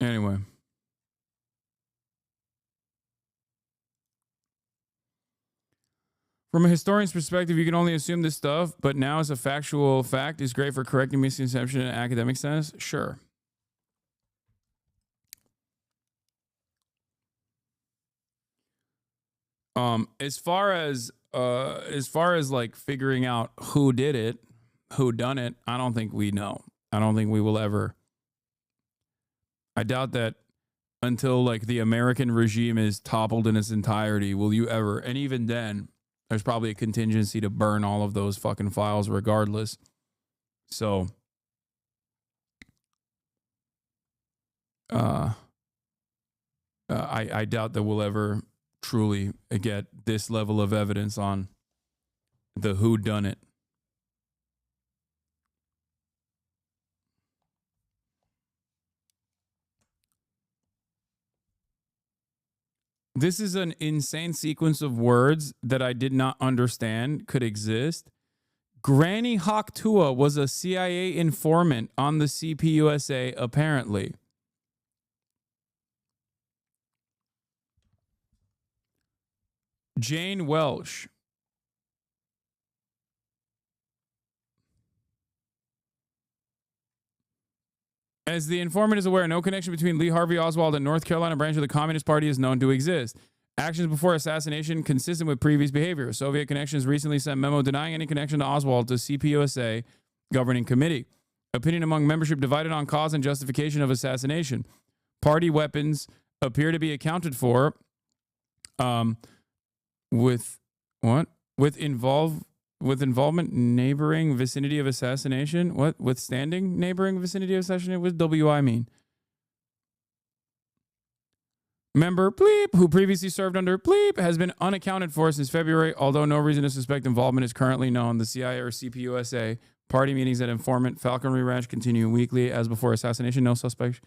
Anyway. From a historian's perspective, you can only assume this stuff, but now as a factual fact is great for correcting misconception in academic sense. Sure. As far as like figuring out who did it, who done it, I don't think we know. I don't think we will ever. I doubt that until like the American regime is toppled in its entirety, will you ever, and even then, there's probably a contingency to burn all of those fucking files regardless. So, I doubt that we'll ever truly get this level of evidence on the whodunit. This is an insane sequence of words that I did not understand could exist. Granny Hawktua was a CIA informant on the CPUSA, apparently. Jane Welsh. As the informant is aware, no connection between Lee Harvey Oswald and North Carolina branch of the Communist Party is known to exist. Actions before assassination consistent with previous behavior. Soviet connections recently sent memo denying any connection to Oswald to CPUSA governing committee. Opinion among membership divided on cause and justification of assassination. Party weapons appear to be accounted for with involvement neighboring vicinity of assassination. What? Withstanding neighboring vicinity of assassination? What does WI mean? Member Bleep, who previously served under Bleep, has been unaccounted for since February, although no reason to suspect involvement is currently known. The CIA or CPUSA party meetings at informant Falconry Ranch continue weekly as before assassination. No suspect.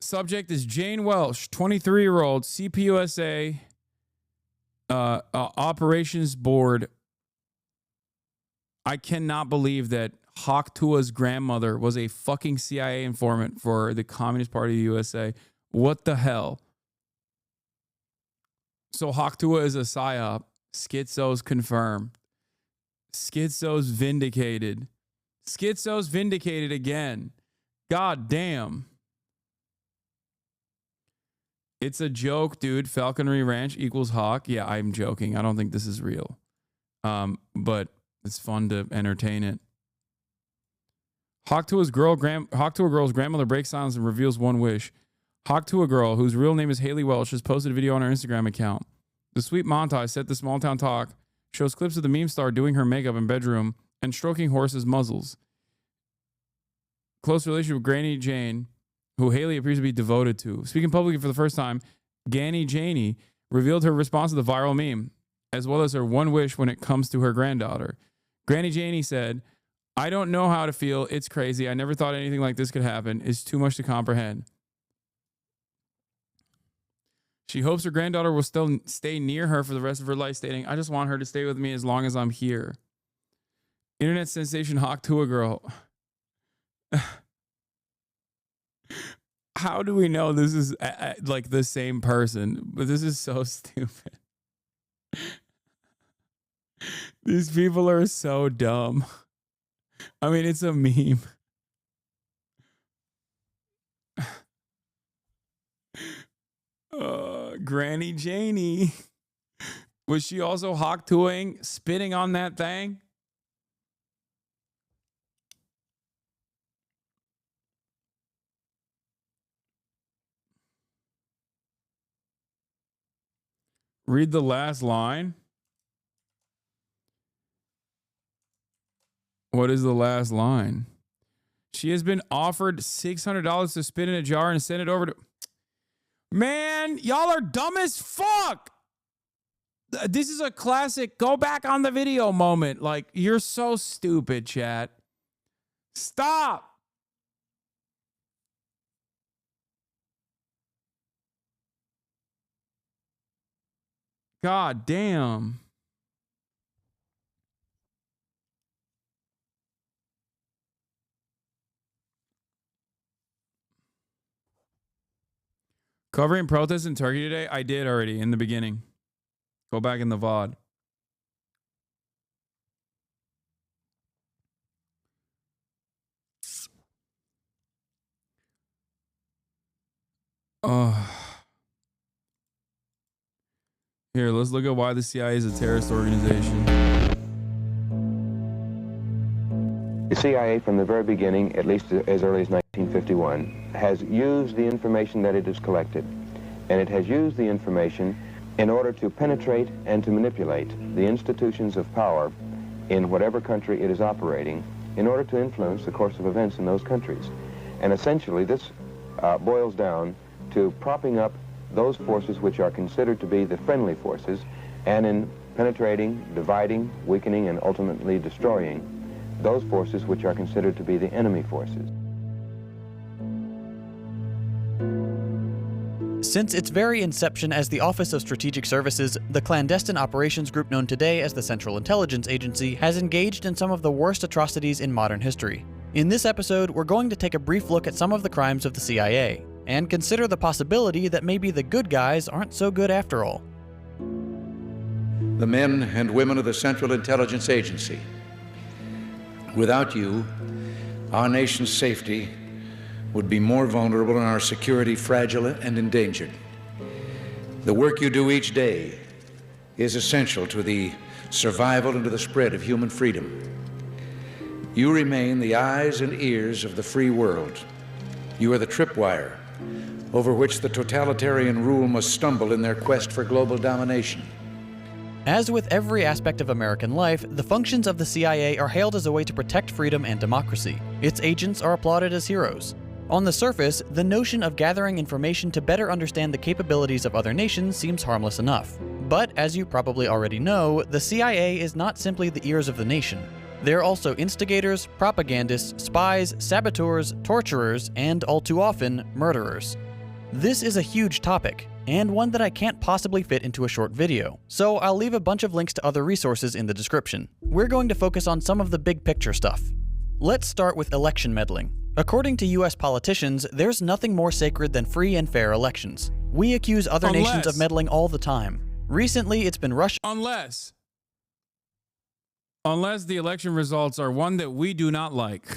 Subject is Jane Welsh, 23-year-old CPUSA operations board. I cannot believe that Hawktua's grandmother was a fucking CIA informant for the Communist Party of the USA. What the hell? So Hawktua is a psyop. Schizos confirmed. Schizo's vindicated. Schizo's vindicated again. God damn. It's a joke, dude. Falconry Ranch equals Hawk. Yeah, I'm joking. I don't think this is real. But it's fun to entertain it. Hawk to a girl's grandmother breaks silence and reveals one wish. Hawk to a girl, whose real name is Haley Welsh, has posted a video on her Instagram account. The sweet montage set to Small Town Talk shows clips of the meme star doing her makeup in bedroom and stroking horses' muzzles. Close relationship with Granny Jane, who Haley appears to be devoted to. Speaking publicly for the first time, Granny Janey revealed her response to the viral meme, as well as her one wish when it comes to her granddaughter. Granny Janey said, "I don't know how to feel. It's crazy. I never thought anything like this could happen. It's too much to comprehend." She hopes her granddaughter will still stay near her for the rest of her life, stating, "I just want her to stay with me as long as I'm here." Internet sensation Hawk to a girl. How do we know this is like the same person? But this is so stupid. These people are so dumb. I mean, it's a meme. Granny Janey. Was she also Hawk-toing, spitting on that thing? Read the last line. What is the last line? She has been offered $600 to spit in a jar and send it over to... Man, y'all are dumb as fuck. This is a classic go back on the video moment. Like, you're so stupid, chat. Stop. God damn. Covering protests in Turkey today? I did already in the beginning. Go back in the VOD. Here, let's look at why the CIA is a terrorist organization. The CIA, from the very beginning, at least as early as 1951, has used the information that it has collected, and it has used the information in order to penetrate and to manipulate the institutions of power in whatever country it is operating in order to influence the course of events in those countries. And essentially, this boils down to propping up those forces which are considered to be the friendly forces, and in penetrating, dividing, weakening, and ultimately destroying those forces which are considered to be the enemy forces. Since its very inception as the Office of Strategic Services, the clandestine operations group known today as the Central Intelligence Agency has engaged in some of the worst atrocities in modern history. In this episode, we're going to take a brief look at some of the crimes of the CIA, and consider the possibility that maybe the good guys aren't so good after all. The men and women of the Central Intelligence Agency. Without you, our nation's safety would be more vulnerable and our security fragile and endangered. The work you do each day is essential to the survival and to the spread of human freedom. You remain the eyes and ears of the free world. You are the tripwire over which the totalitarian rule must stumble in their quest for global domination. As with every aspect of American life, the functions of the CIA are hailed as a way to protect freedom and democracy. Its agents are applauded as heroes. On the surface, the notion of gathering information to better understand the capabilities of other nations seems harmless enough. But, as you probably already know, the CIA is not simply the ears of the nation. They're also instigators, propagandists, spies, saboteurs, torturers, and, all too often, murderers. This is a huge topic, and one that I can't possibly fit into a short video, so I'll leave a bunch of links to other resources in the description. We're going to focus on some of the big picture stuff. Let's start with election meddling. According to US politicians, there's nothing more sacred than free and fair elections. We accuse other nations of meddling all the time. Recently, it's been Russia. Unless the election results are one that we do not like.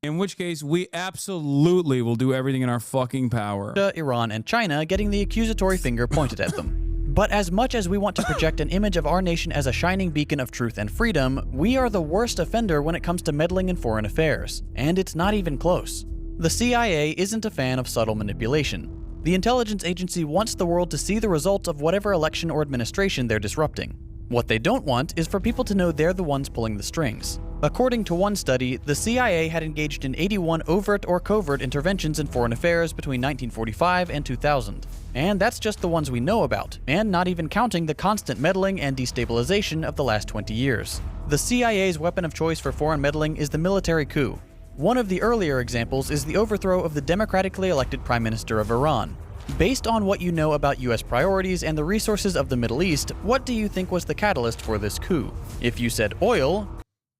In which case, we absolutely will do everything in our fucking power. Iran and China getting the accusatory finger pointed at them. But as much as we want to project an image of our nation as a shining beacon of truth and freedom, we are the worst offender when it comes to meddling in foreign affairs. And it's not even close. The CIA isn't a fan of subtle manipulation. The intelligence agency wants the world to see the results of whatever election or administration they're disrupting. What they don't want is for people to know they're the ones pulling the strings. According to one study, the CIA had engaged in 81 overt or covert interventions in foreign affairs between 1945 and 2000. And that's just the ones we know about, and not even counting the constant meddling and destabilization of the last 20 years. The CIA's weapon of choice for foreign meddling is the military coup. One of the earlier examples is the overthrow of the democratically elected Prime Minister of Iran. Based on what you know about US priorities and the resources of the Middle East, what do you think was the catalyst for this coup? If you said oil...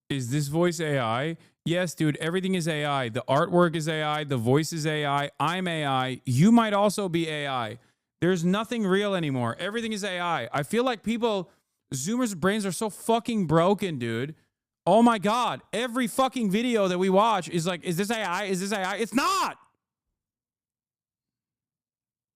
Is this voice AI? Yes, dude, everything is AI. The artwork is AI. The voice is AI. I'm AI. You might also be AI. There's nothing real anymore. Everything is AI. I feel like Zoomers' brains are so fucking broken, dude. Oh my God. Every fucking video that we watch is like, is this AI? Is this AI? It's not!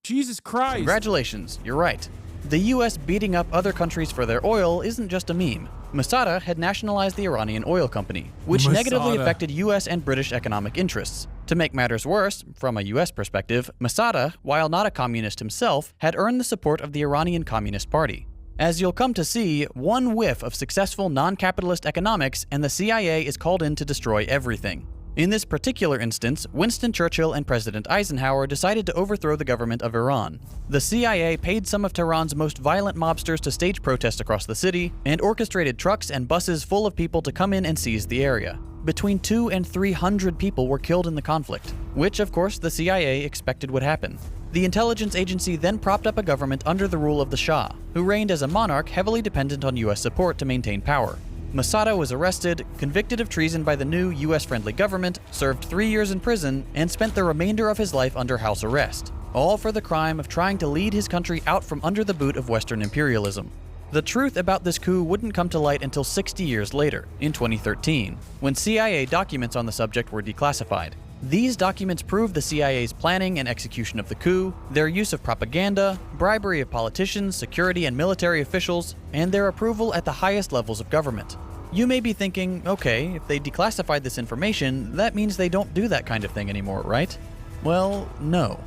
Jesus Christ. Congratulations, you're right. The US beating up other countries for their oil isn't just a meme. Masada had nationalized the Iranian oil company, which negatively affected US and British economic interests. To make matters worse, from a US perspective, Masada, while not a communist himself, had earned the support of the Iranian Communist Party. As you'll come to see, one whiff of successful non-capitalist economics and the CIA is called in to destroy everything. In this particular instance, Winston Churchill and President Eisenhower decided to overthrow the government of Iran. The CIA paid some of Tehran's most violent mobsters to stage protests across the city and orchestrated trucks and buses full of people to come in and seize the area. Between 200 and 300 people were killed in the conflict, which of course the CIA expected would happen. The intelligence agency then propped up a government under the rule of the Shah, who reigned as a monarch heavily dependent on US support to maintain power. Masada was arrested, convicted of treason by the new US-friendly government, served 3 years in prison, and spent the remainder of his life under house arrest, all for the crime of trying to lead his country out from under the boot of Western imperialism. The truth about this coup wouldn't come to light until 60 years later, in 2013, when CIA documents on the subject were declassified. These documents prove the CIA's planning and execution of the coup, their use of propaganda, bribery of politicians, security and military officials, and their approval at the highest levels of government. You may be thinking, okay, if they declassified this information, that means they don't do that kind of thing anymore, right? Well, no.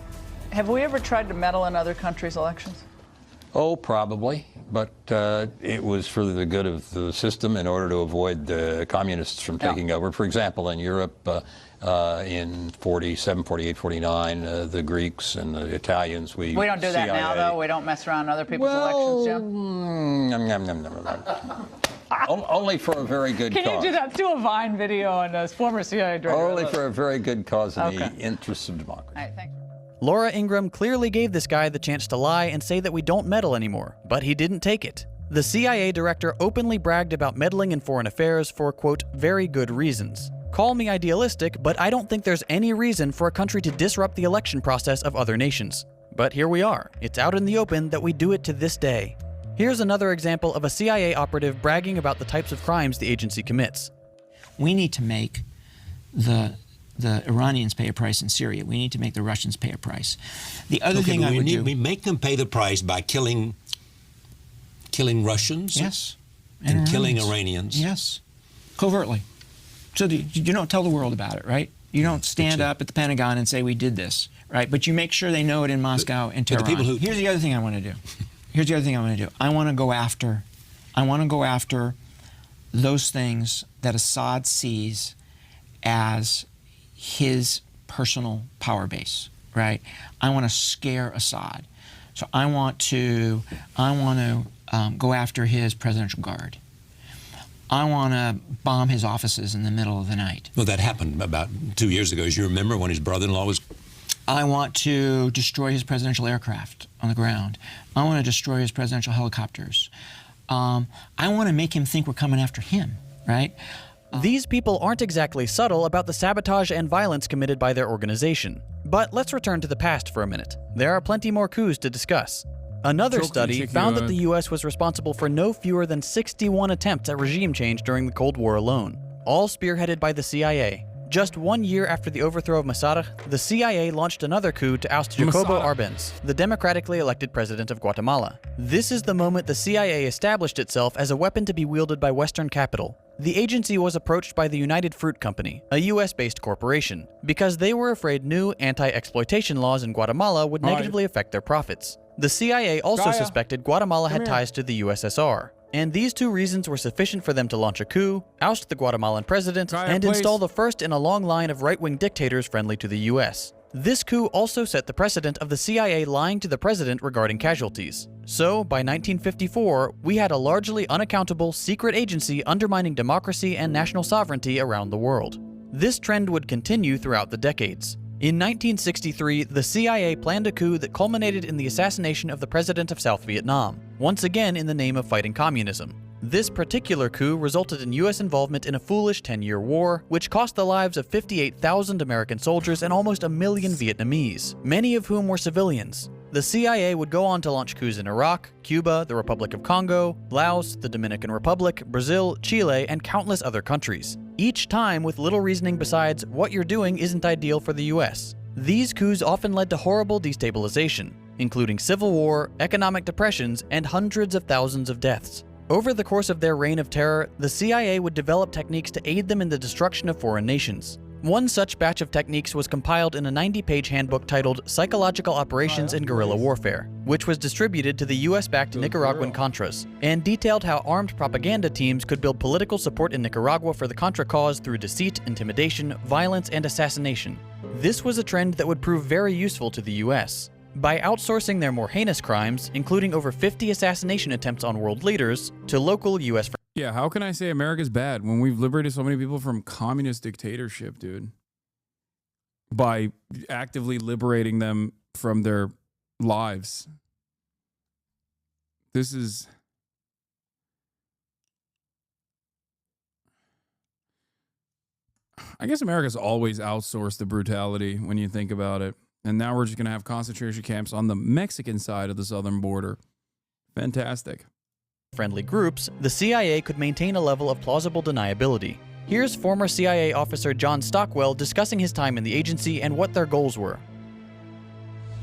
Have we ever tried to meddle in other countries' elections? Oh, probably, but it was for the good of the system in order to avoid the communists from taking over. For example, in Europe, in 47, 48, 49, the Greeks and the Italians, we don't do that now, though? We don't mess around other people's elections, only for a very good cause. Can you do that? Do a Vine video on a former CIA director. Only for a very good cause in the interests of democracy. All right, thanks. Laura Ingraham clearly gave this guy the chance to lie and say that we don't meddle anymore, but he didn't take it. The CIA director openly bragged about meddling in foreign affairs for, quote, very good reasons. Call me idealistic, but I don't think there's any reason for a country to disrupt the election process of other nations. But here we are. It's out in the open that we do it to this day. Here's another example of a CIA operative bragging about the types of crimes the agency commits. We need to make the Iranians pay a price in Syria. We need to make the Russians pay a price. The other thing I would do... We make them pay the price by killing Russians? Yes. And killing Iranians? Yes. Covertly. So you don't tell the world about it, right? You don't stand up at the Pentagon and say, we did this, right? But you make sure they know it in Moscow and Tehran. Here's the other thing I want to do. I want to go after those things that Assad sees as his personal power base, right? I want to scare Assad. So I want to go after his presidential guard. I want to bomb his offices in the middle of the night. Well, that happened about 2 years ago, as you remember, when his brother-in-law was... I want to destroy his presidential aircraft on the ground. I want to destroy his presidential helicopters. I want to make him think we're coming after him, right? These people aren't exactly subtle about the sabotage and violence committed by their organization. But let's return to the past for a minute. There are plenty more coups to discuss. Another study found that the U.S. was responsible for no fewer than 61 attempts at regime change during the Cold War alone, all spearheaded by the CIA. Just 1 year after the overthrow of Mossad, the CIA launched another coup to oust Jacobo Arbenz, the democratically elected president of Guatemala. This is the moment the CIA established itself as a weapon to be wielded by Western capital. The agency was approached by the United Fruit Company, a US-based corporation, because they were afraid new anti-exploitation laws in Guatemala would negatively affect their profits. The CIA also suspected Guatemala had ties to the USSR. And these two reasons were sufficient for them to launch a coup, oust the Guatemalan president, and install the first in a long line of right-wing dictators friendly to the US. This coup also set the precedent of the CIA lying to the president regarding casualties. So, by 1954, we had a largely unaccountable secret agency undermining democracy and national sovereignty around the world. This trend would continue throughout the decades. In 1963, the CIA planned a coup that culminated in the assassination of the president of South Vietnam, once again in the name of fighting communism. This particular coup resulted in US involvement in a foolish 10-year war, which cost the lives of 58,000 American soldiers and almost 1 million Vietnamese, many of whom were civilians. The CIA would go on to launch coups in Iraq, Cuba, the Republic of Congo, Laos, the Dominican Republic, Brazil, Chile, and countless other countries. Each time with little reasoning besides, what you're doing isn't ideal for the US. These coups often led to horrible destabilization, including civil war, economic depressions, and hundreds of thousands of deaths. Over the course of their reign of terror, the CIA would develop techniques to aid them in the destruction of foreign nations. One such batch of techniques was compiled in a 90-page handbook titled Psychological Operations in Guerrilla Warfare, which was distributed to the US-backed Nicaraguan Contras, and detailed how armed propaganda teams could build political support in Nicaragua for the Contra cause through deceit, intimidation, violence, and assassination. This was a trend that would prove very useful to the US. By outsourcing their more heinous crimes, including over 50 assassination attempts on world leaders, to local US... Yeah, how can I say America's bad when we've liberated so many people from communist dictatorship, dude? By actively liberating them from their lives. This is... I guess America's always outsourced the brutality when you think about it. And now we're just going to have concentration camps on the Mexican side of the southern border. Fantastic. Friendly groups, the CIA could maintain a level of plausible deniability. Here's former CIA officer John Stockwell discussing his time in the agency and what their goals were.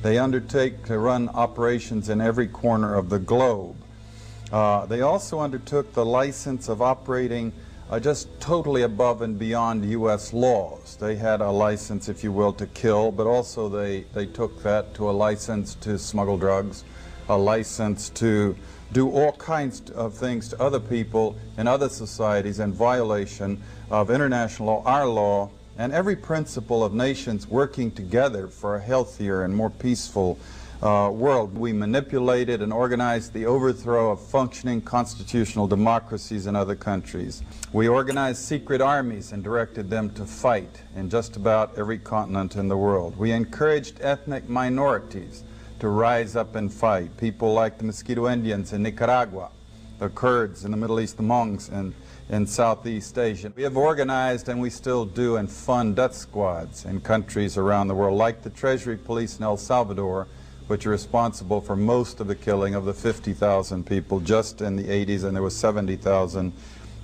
They undertake to run operations in every corner of the globe. They also undertook the license of operating just totally above and beyond U.S. laws. They had a license, if you will, to kill, but also they took that to a license to smuggle drugs, a license to do all kinds of things to other people in other societies in violation of international law, our law, and every principle of nations working together for a healthier and more peaceful world. We manipulated and organized the overthrow of functioning constitutional democracies in other countries. We organized secret armies and directed them to fight in just about every continent in the world. We encouraged ethnic minorities to rise up and fight. People like the Mosquito Indians in Nicaragua, the Kurds in the Middle East, the Monks in Southeast Asia. We have organized, and we still do, and fund death squads in countries around the world, like the Treasury Police in El Salvador, which are responsible for most of the killing of the 50,000 people just in the 80s, and there was 70,000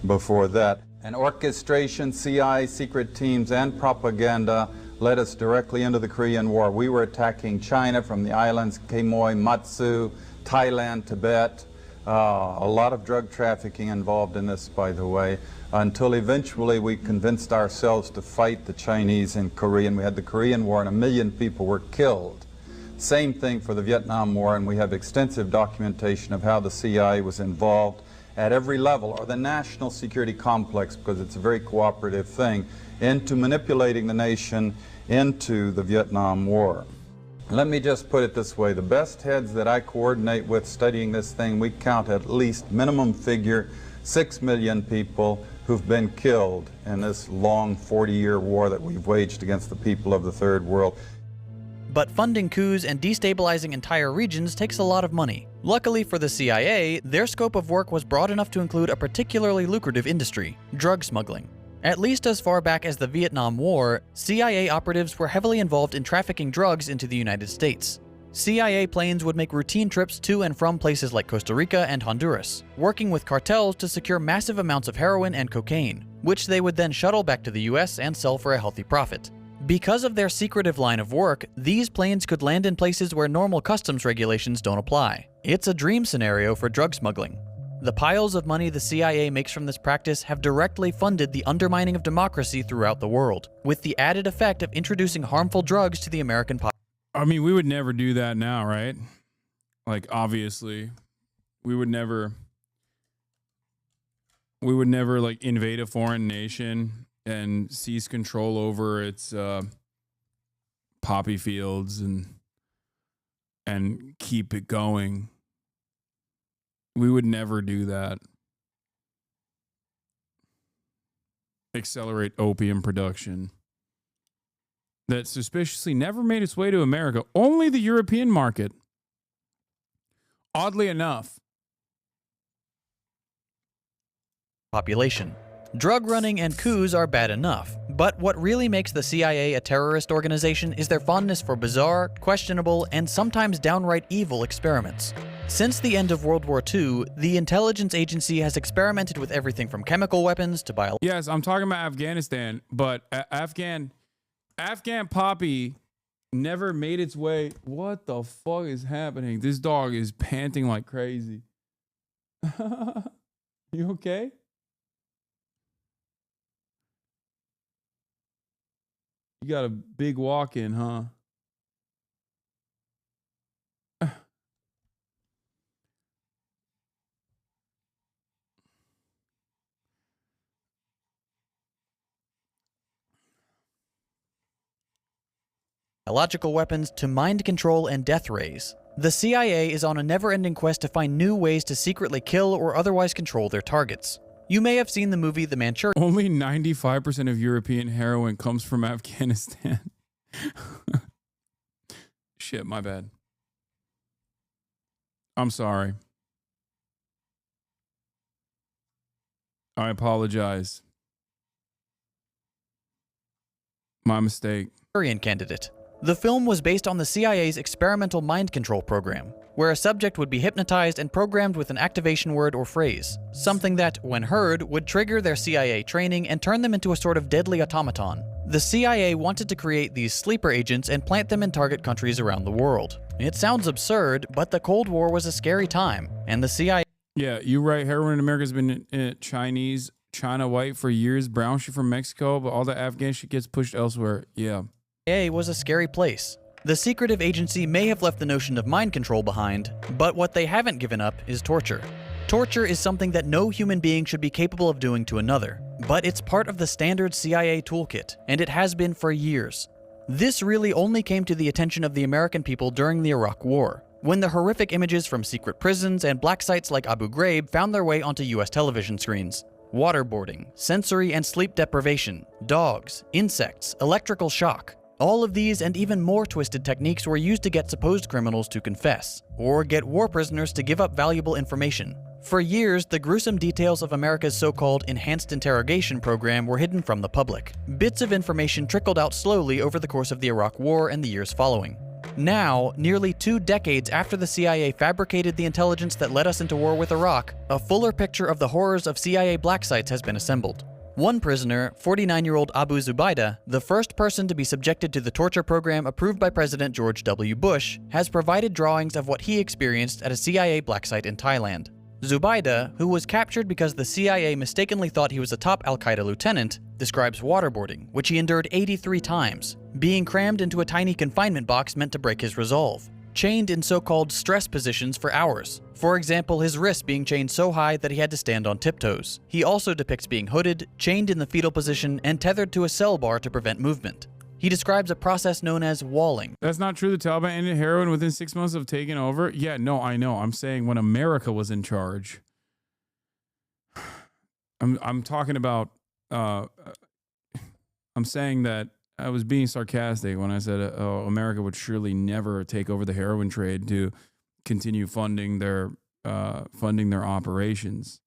before that. And orchestration, CIA, secret teams, and propaganda led us directly into the Korean War. We were attacking China from the islands, Quemoy, Matsu, Thailand, Tibet. A lot of drug trafficking involved in this, by the way, until eventually we convinced ourselves to fight the Chinese in Korea, and we had the Korean War, and 1 million people were killed. Same thing for the Vietnam War, and we have extensive documentation of how the CIA was involved at every level, or the national security complex, because it's a very cooperative thing, into manipulating the nation into the Vietnam War. Let me just put it this way. The best heads that I coordinate with studying this thing, we count at least minimum figure 6 million people who've been killed in this long 40-year war that we've waged against the people of the Third World. But funding coups and destabilizing entire regions takes a lot of money. Luckily for the CIA, their scope of work was broad enough to include a particularly lucrative industry, drug smuggling. At least as far back as the Vietnam War, CIA operatives were heavily involved in trafficking drugs into the United States. CIA planes would make routine trips to and from places like Costa Rica and Honduras, working with cartels to secure massive amounts of heroin and cocaine, which they would then shuttle back to the US and sell for a healthy profit. Because of their secretive line of work, these planes could land in places where normal customs regulations don't apply. It's a dream scenario for drug smuggling. The piles of money the CIA makes from this practice have directly funded the undermining of democracy throughout the world, with the added effect of introducing harmful drugs to the American population. I mean, we would never do that now, right? Like, obviously, we would never like invade a foreign nation and seize control over its poppy fields and keep it going. We would never do that. Accelerate opium production that suspiciously never made its way to America, only the European market. Oddly enough. Population. Drug running and coups are bad enough, but what really makes the CIA a terrorist organization is their fondness for bizarre, questionable, and sometimes downright evil experiments. Since the end of World War II, the intelligence agency has experimented with everything from chemical weapons to biological. Yes, I'm talking about Afghanistan, but Afghan poppy never made its way. What the fuck is happening? This dog is panting like crazy. You okay? You got a big walk in, huh? Biological weapons to mind control and death rays. The CIA is on a never-ending quest to find new ways to secretly kill or otherwise control their targets. You may have seen the movie The Manchurian. Only 95% of European heroin comes from Afghanistan. Shit, my bad. I'm sorry. I apologize. My mistake. Candidate. The film was based on the CIA's experimental mind control program, where a subject would be hypnotized and programmed with an activation word or phrase, something that, when heard, would trigger their CIA training and turn them into a sort of deadly automaton. The CIA wanted to create these sleeper agents and plant them in target countries around the world. It sounds absurd, but the Cold War was a scary time, and the CIA... Yeah, you're right. Heroin in America has been Chinese, China white for years, brown shit from Mexico, but all the Afghan shit gets pushed elsewhere. Yeah. CIA was a scary place. The secretive agency may have left the notion of mind control behind, but what they haven't given up is torture. Torture is something that no human being should be capable of doing to another, but it's part of the standard CIA toolkit, and it has been for years. This really only came to the attention of the American people during the Iraq War, when the horrific images from secret prisons and black sites like Abu Ghraib found their way onto US television screens. Waterboarding, sensory and sleep deprivation, dogs, insects, electrical shock. All of these and even more twisted techniques were used to get supposed criminals to confess, or get war prisoners to give up valuable information. For years, the gruesome details of America's so-called enhanced interrogation program were hidden from the public. Bits of information trickled out slowly over the course of the Iraq War and the years following. Now, nearly 2 decades after the CIA fabricated the intelligence that led us into war with Iraq, a fuller picture of the horrors of CIA black sites has been assembled. One prisoner, 49-year-old Abu Zubaydah, the first person to be subjected to the torture program approved by President George W. Bush, has provided drawings of what he experienced at a CIA black site in Thailand. Zubaydah, who was captured because the CIA mistakenly thought he was a top al-Qaeda lieutenant, describes waterboarding, which he endured 83 times, being crammed into a tiny confinement box meant to break his resolve, chained in so-called stress positions for hours. For example, his wrists being chained so high that he had to stand on tiptoes. He also depicts being hooded, chained in the fetal position, and tethered to a cell bar to prevent movement. He describes a process known as walling. That's not true. The Taliban ended heroin within 6 months of taking over. Yeah, no, I know. I'm saying when America was in charge. I'm talking about, I'm saying that I was being sarcastic when I said, America would surely never take over the heroin trade to continue funding their operations.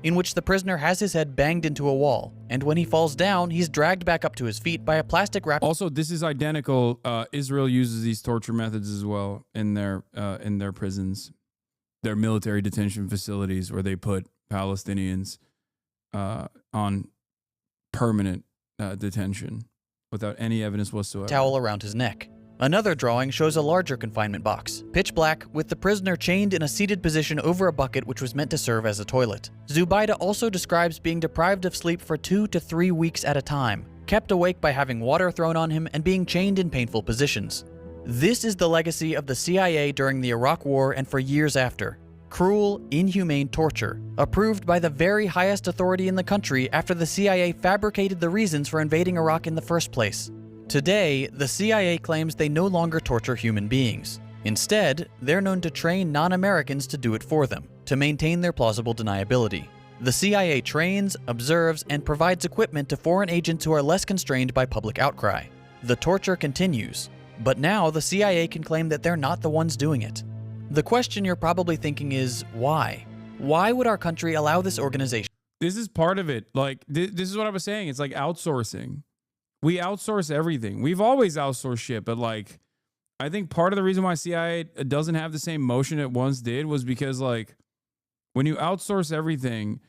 in which the prisoner has his head banged into a wall, and when he falls down, he's dragged back up to his feet by a plastic wrap. Also, this is identical. Israel uses these torture methods as well in their prisons, their military detention facilities, where they put Palestinians on permanent detention without any evidence whatsoever. Towel around his neck. Another drawing shows a larger confinement box, pitch black, with the prisoner chained in a seated position over a bucket which was meant to serve as a toilet. Zubaida also describes being deprived of sleep for 2 to 3 weeks at a time, kept awake by having water thrown on him and being chained in painful positions. This is the legacy of the CIA during the Iraq War and for years after. Cruel, inhumane torture, approved by the very highest authority in the country after the CIA fabricated the reasons for invading Iraq in the first place. Today, the CIA claims they no longer torture human beings. Instead, they're known to train non-Americans to do it for them, to maintain their plausible deniability. The CIA trains, observes, and provides equipment to foreign agents who are less constrained by public outcry. The torture continues, but now the CIA can claim that they're not the ones doing it. The question you're probably thinking is, why? Why would our country allow this organization? This is part of it. Like, this is what I was saying. It's like outsourcing. We outsource everything. We've always outsourced shit, but like, I think part of the reason why CIA doesn't have the same motion it once did was because, like, when you outsource everything,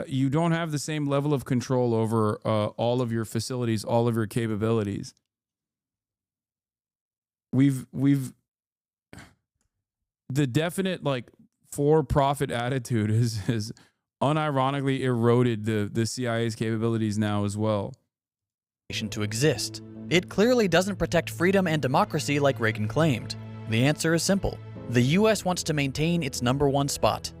you don't have the same level of control over all of your facilities, all of your capabilities. We've the definite, like, for-profit attitude has unironically eroded the CIA's capabilities now as well. To exist. It clearly doesn't protect freedom and democracy like Reagan claimed. The answer is simple. The US wants to maintain its #1 spot.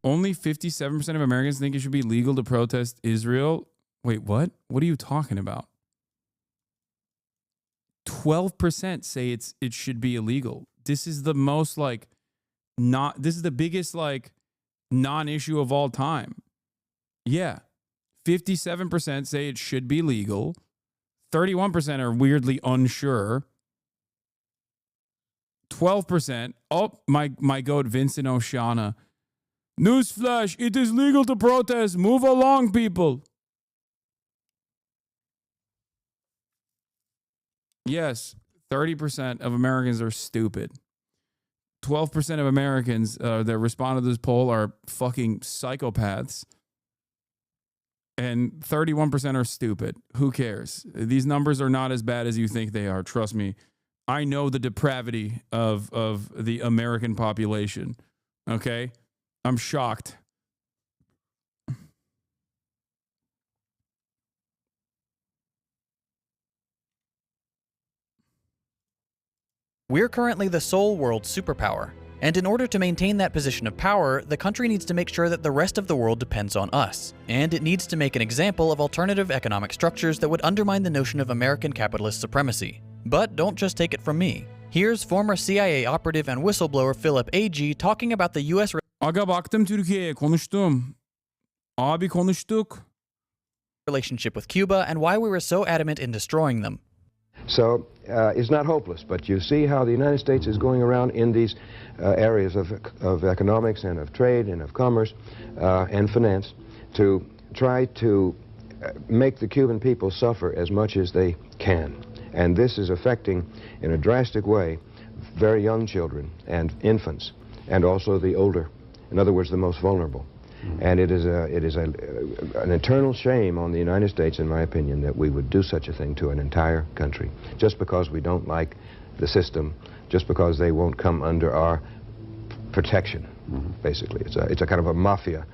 Only 57% of Americans think it should be legal to protest Israel. Wait, what? What are you talking about? 12% say it should be illegal. This is the most, like, this is the biggest, like, non-issue of all time. Yeah. 57% say it should be legal. 31% are weirdly unsure. 12%. Oh, my goat, Vincent Oceana. Newsflash, it is legal to protest. Move along, people. Yes, 30% of Americans are stupid. 12% of Americans that respond to this poll are fucking psychopaths. And 31% are stupid. Who cares? These numbers are not as bad as you think they are. Trust me. I know the depravity of the American population. Okay? I'm shocked. We're currently the sole world superpower. And in order to maintain that position of power, the country needs to make sure that the rest of the world depends on us. And it needs to make an example of alternative economic structures that would undermine the notion of American capitalist supremacy. But don't just take it from me. Here's former CIA operative and whistleblower Philip A.G. talking about the U.S. Aga baktım Türkiye'ye, konuştum. Abi konuştuk. Relationship with Cuba and why we were so adamant in destroying them. So it's not hopeless, but you see how the United States is going around in these areas of economics and of trade and of commerce and finance to try to make the Cuban people suffer as much as they can. And this is affecting, in a drastic way, very young children and infants, and also the older, in other words, the most vulnerable. And it is an eternal shame on the United States, in my opinion, that we would do such a thing to an entire country, just because we don't like the system, just because they won't come under our protection, basically. It's a kind of a mafia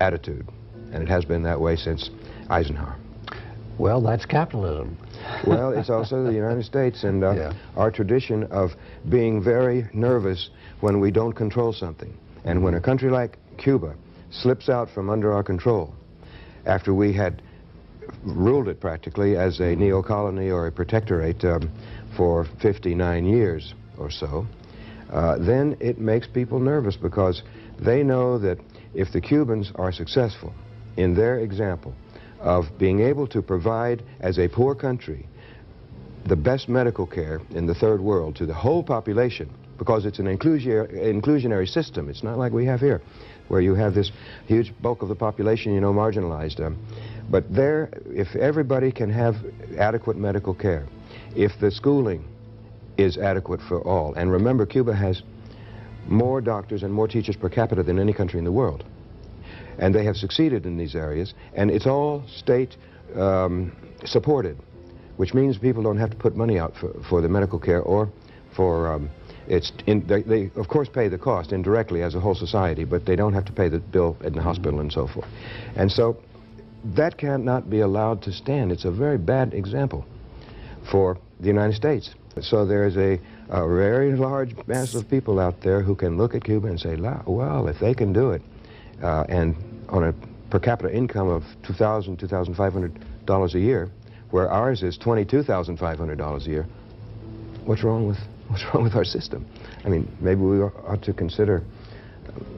attitude, and it has been that way since Eisenhower. Well, that's capitalism. Well, it's also the United States, and our tradition of being very nervous when we don't control something. And when a country like Cuba slips out from under our control, after we had ruled it practically as a neo-colony or a protectorate for 59 years or so, then it makes people nervous, because they know that if the Cubans are successful in their example of being able to provide, as a poor country, the best medical care in the third world to the whole population, because it's an inclusionary system. It's not like we have here, where you have this huge bulk of the population, you know, marginalized. But there, if everybody can have adequate medical care, if the schooling is adequate for all, and remember, Cuba has more doctors and more teachers per capita than any country in the world, and they have succeeded in these areas, and it's all state supported, which means people don't have to put money out for the medical care or for they of course pay the cost indirectly as a whole society, but they don't have to pay the bill in the hospital and so forth. And so that cannot be allowed to stand. It's a very bad example for the United States. So there's a very large mass of people out there who can look at Cuba and say, well, if they can do it, and on a per capita income of $2,000, $2,500 a year, where ours is $22,500 a year, what's wrong with our system? I mean, maybe we ought to consider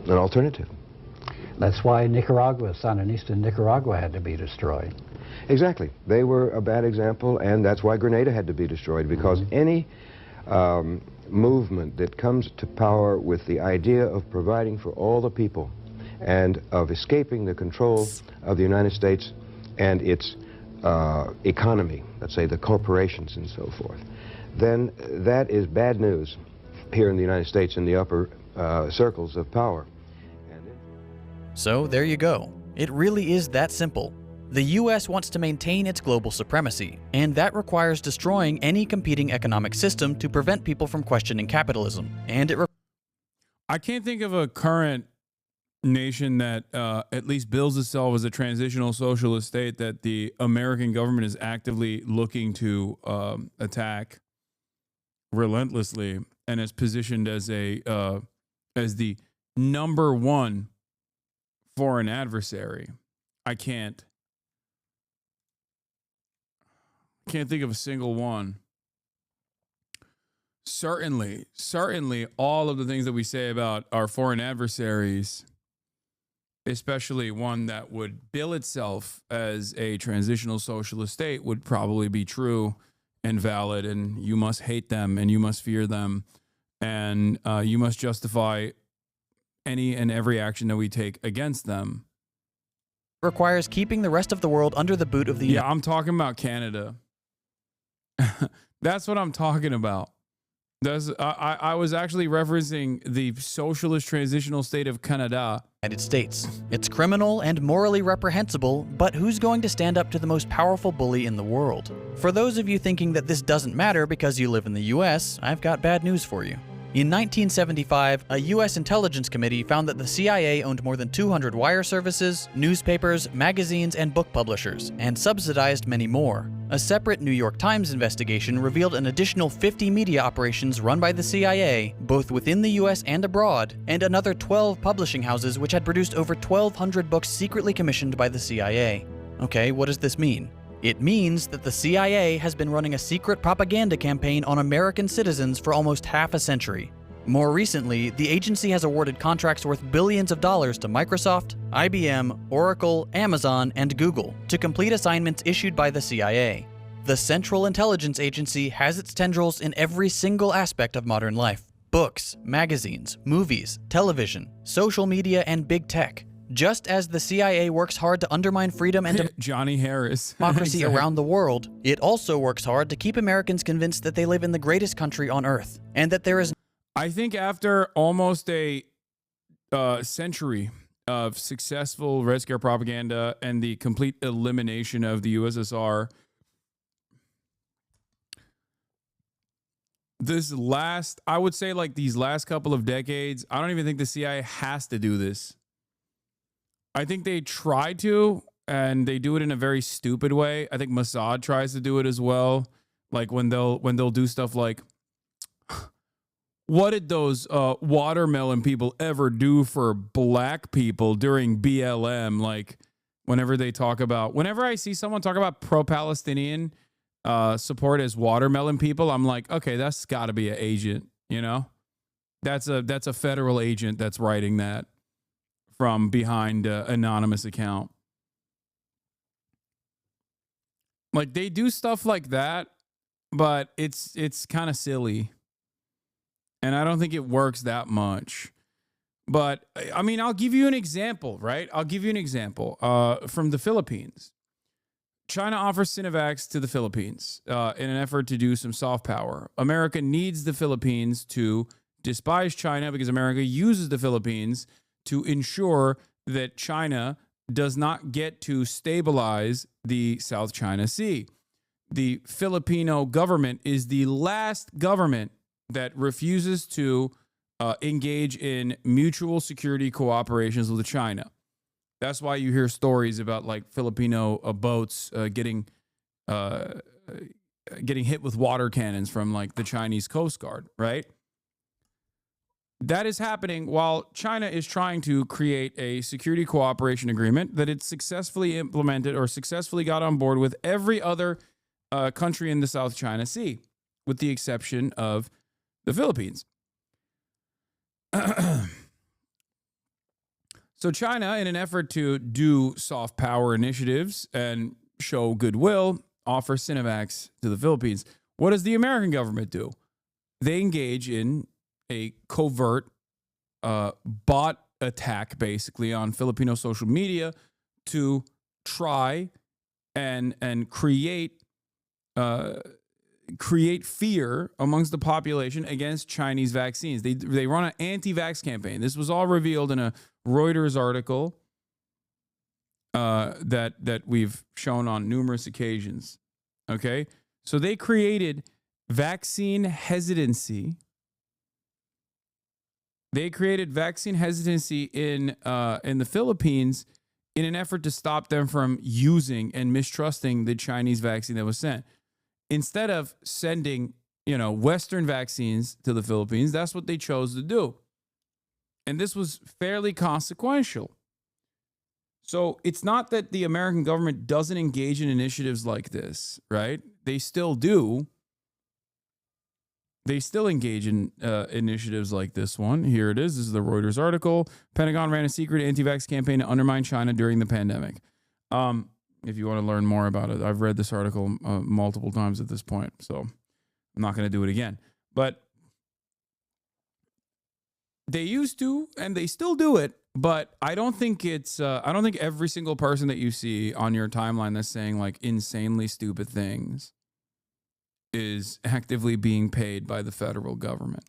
an alternative. That's why Nicaragua, Sandinista Nicaragua, had to be destroyed. Exactly. They were a bad example, and that's why Grenada had to be destroyed, because any movement that comes to power with the idea of providing for all the people and of escaping the control of the United States and its economy, let's say the corporations and so forth, then that is bad news here in the United States in the upper circles of power. So there you go. It really is that simple. The U.S. wants to maintain its global supremacy, and that requires destroying any competing economic system to prevent people from questioning capitalism. And I can't think of a current nation that at least bills itself as a transitional socialist state that the American government is actively looking to attack relentlessly, and is positioned as the #1 foreign adversary. I can't think of a single one. Certainly, all of the things that we say about our foreign adversaries, especially one that would bill itself as a transitional socialist state, would probably be true and valid, and you must hate them and you must fear them, and you must justify any and every action that we take against them. Requires keeping the rest of the world under the boot of the... Yeah, I'm talking about Canada. That's what I'm talking about. I was actually referencing the socialist transitional state of Canada. United States. It's criminal and morally reprehensible, but who's going to stand up to the most powerful bully in the world? For those of you thinking that this doesn't matter because you live in the US, I've got bad news for you. In 1975, a U.S. intelligence committee found that the CIA owned more than 200 wire services, newspapers, magazines, and book publishers, and subsidized many more. A separate New York Times investigation revealed an additional 50 media operations run by the CIA, both within the U.S. and abroad, and another 12 publishing houses which had produced over 1,200 books secretly commissioned by the CIA. Okay, what does this mean? It means that the CIA has been running a secret propaganda campaign on American citizens for almost half a century. More recently, the agency has awarded contracts worth billions of dollars to Microsoft, IBM, Oracle, Amazon, and Google to complete assignments issued by the CIA. The Central Intelligence Agency has its tendrils in every single aspect of modern life: books, magazines, movies, television, social media, and big tech. Just as the CIA works hard to undermine freedom and Johnny Harris. democracy around the world, it also works hard to keep Americans convinced that they live in the greatest country on earth, and that there is... I think after almost a century of successful Red Scare propaganda and the complete elimination of the USSR, I would say like these last couple of decades, I don't even think the CIA has to do this. I think they try to, and they do it in a very stupid way. I think Mossad tries to do it as well. Like when they'll do stuff like, what did those watermelon people ever do for black people during BLM? Like whenever I see someone talk about pro-Palestinian support as watermelon people, I'm like, okay, that's got to be an agent, you know? That's a federal agent that's writing that from behind an anonymous account. Like they do stuff like that, but it's kind of silly. And I don't think it works that much. But, I mean, I'll give you an example, right? I'll give you an example from the Philippines. China offers Sinovacs to the Philippines in an effort to do some soft power. America needs the Philippines to despise China because America uses the Philippines to ensure that China does not get to stabilize the South China Sea. The Filipino government is the last government that refuses to engage in mutual security cooperations with China. That's why you hear stories about like Filipino boats getting hit with water cannons from like the Chinese Coast Guard, right? That is happening while China is trying to create a security cooperation agreement that it successfully implemented or successfully got on board with every other country in the South China Sea, with the exception of the Philippines. So China, in an effort to do soft power initiatives and show goodwill, offers Sinovacs to the Philippines. What does the American government do? They engage in a covert bot attack, basically, on Filipino social media to try and create fear amongst the population against Chinese vaccines. They run an anti-vax campaign. This was all revealed in a Reuters article that we've shown on numerous occasions. Okay, so they created vaccine hesitancy. They created vaccine hesitancy in the Philippines in an effort to stop them from using and mistrusting the Chinese vaccine that was sent. Instead of sending, Western vaccines to the Philippines, that's what they chose to do. And this was fairly consequential. So it's not that the American government doesn't engage in initiatives like this, right? They still do. They still engage in initiatives like this one. Here it is. This is the Reuters article. Pentagon ran a secret anti-vax campaign to undermine China during the pandemic. If you want to learn more about it, I've read this article multiple times at this point, so I'm not going to do it again. But they used to, and they still do it. But I don't think it's. I don't think every single person that you see on your timeline that's saying like insanely stupid things is actively being paid by the federal government.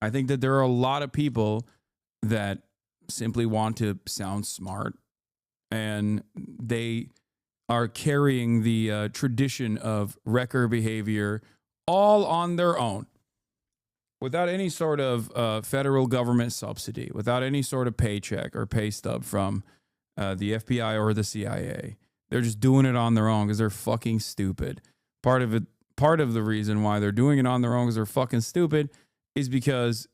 I think that there are a lot of people that simply want to sound smart, and they are carrying the tradition of wrecker behavior all on their own, without any sort of federal government subsidy, without any sort of paycheck or pay stub from the FBI or the CIA. They're just doing it on their own because they're fucking stupid. Part of the reason why they're doing it on their own because they're fucking stupid is because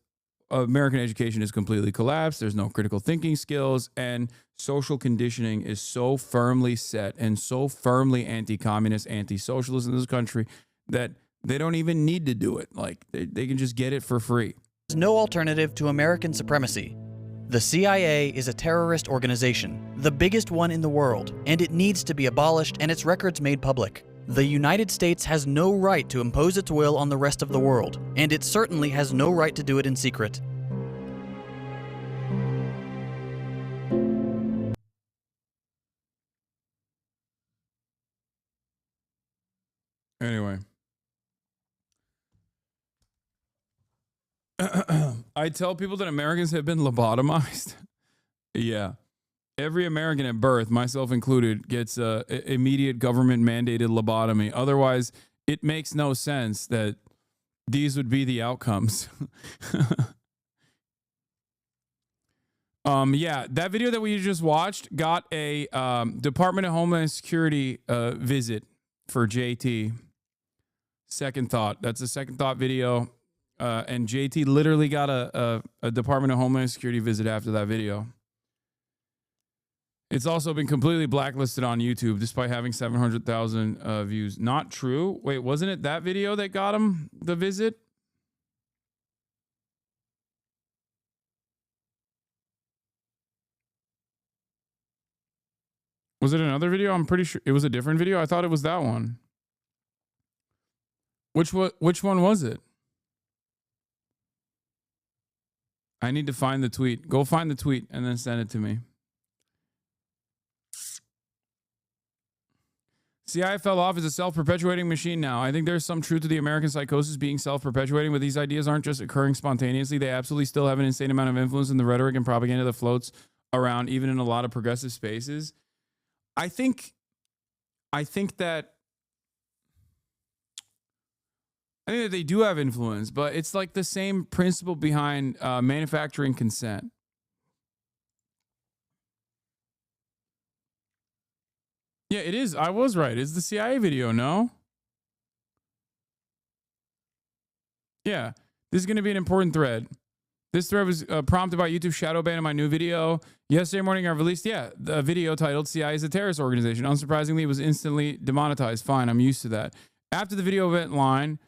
American education is completely collapsed. There's no critical thinking skills, and social conditioning is so firmly set and so firmly anti-communist, anti-socialist in this country that they don't even need to do it. Like, they can just get it for free. There's no alternative to American supremacy. The CIA is a terrorist organization, the biggest one in the world, and it needs to be abolished and its records made public. The United States has no right to impose its will on the rest of the world, and it certainly has no right to do it in secret. Anyway. I tell people that Americans have been lobotomized. Yeah. Every American at birth, myself included, gets immediate government-mandated lobotomy. Otherwise, it makes no sense that these would be the outcomes. Yeah, that video that we just watched got a Department of Homeland Security visit for JT. Second thought. That's a second thought video. And JT literally got a Department of Homeland Security visit after that video. It's also been completely blacklisted on YouTube despite having 700,000 views. Not true. Wait, wasn't it that video that got him the visit? Was it another video? I'm pretty sure it was a different video. I thought it was that one. Which one was it? I need to find the tweet. Go find the tweet and then send it to me. CIA fell off as a self-perpetuating machine now. I think there's some truth to the American psychosis being self-perpetuating, but these ideas aren't just occurring spontaneously. They absolutely still have an insane amount of influence in the rhetoric and propaganda that floats around, even in a lot of progressive spaces. I think that they do have influence, but it's like the same principle behind manufacturing consent. Yeah, it is. I was right. It's the CIA video, no? Yeah, this is going to be an important thread. This thread was prompted by YouTube shadow banning my new video. Yesterday morning I released, the video titled CIA is a terrorist organization. Unsurprisingly, it was instantly demonetized. Fine, I'm used to that. After the video went live,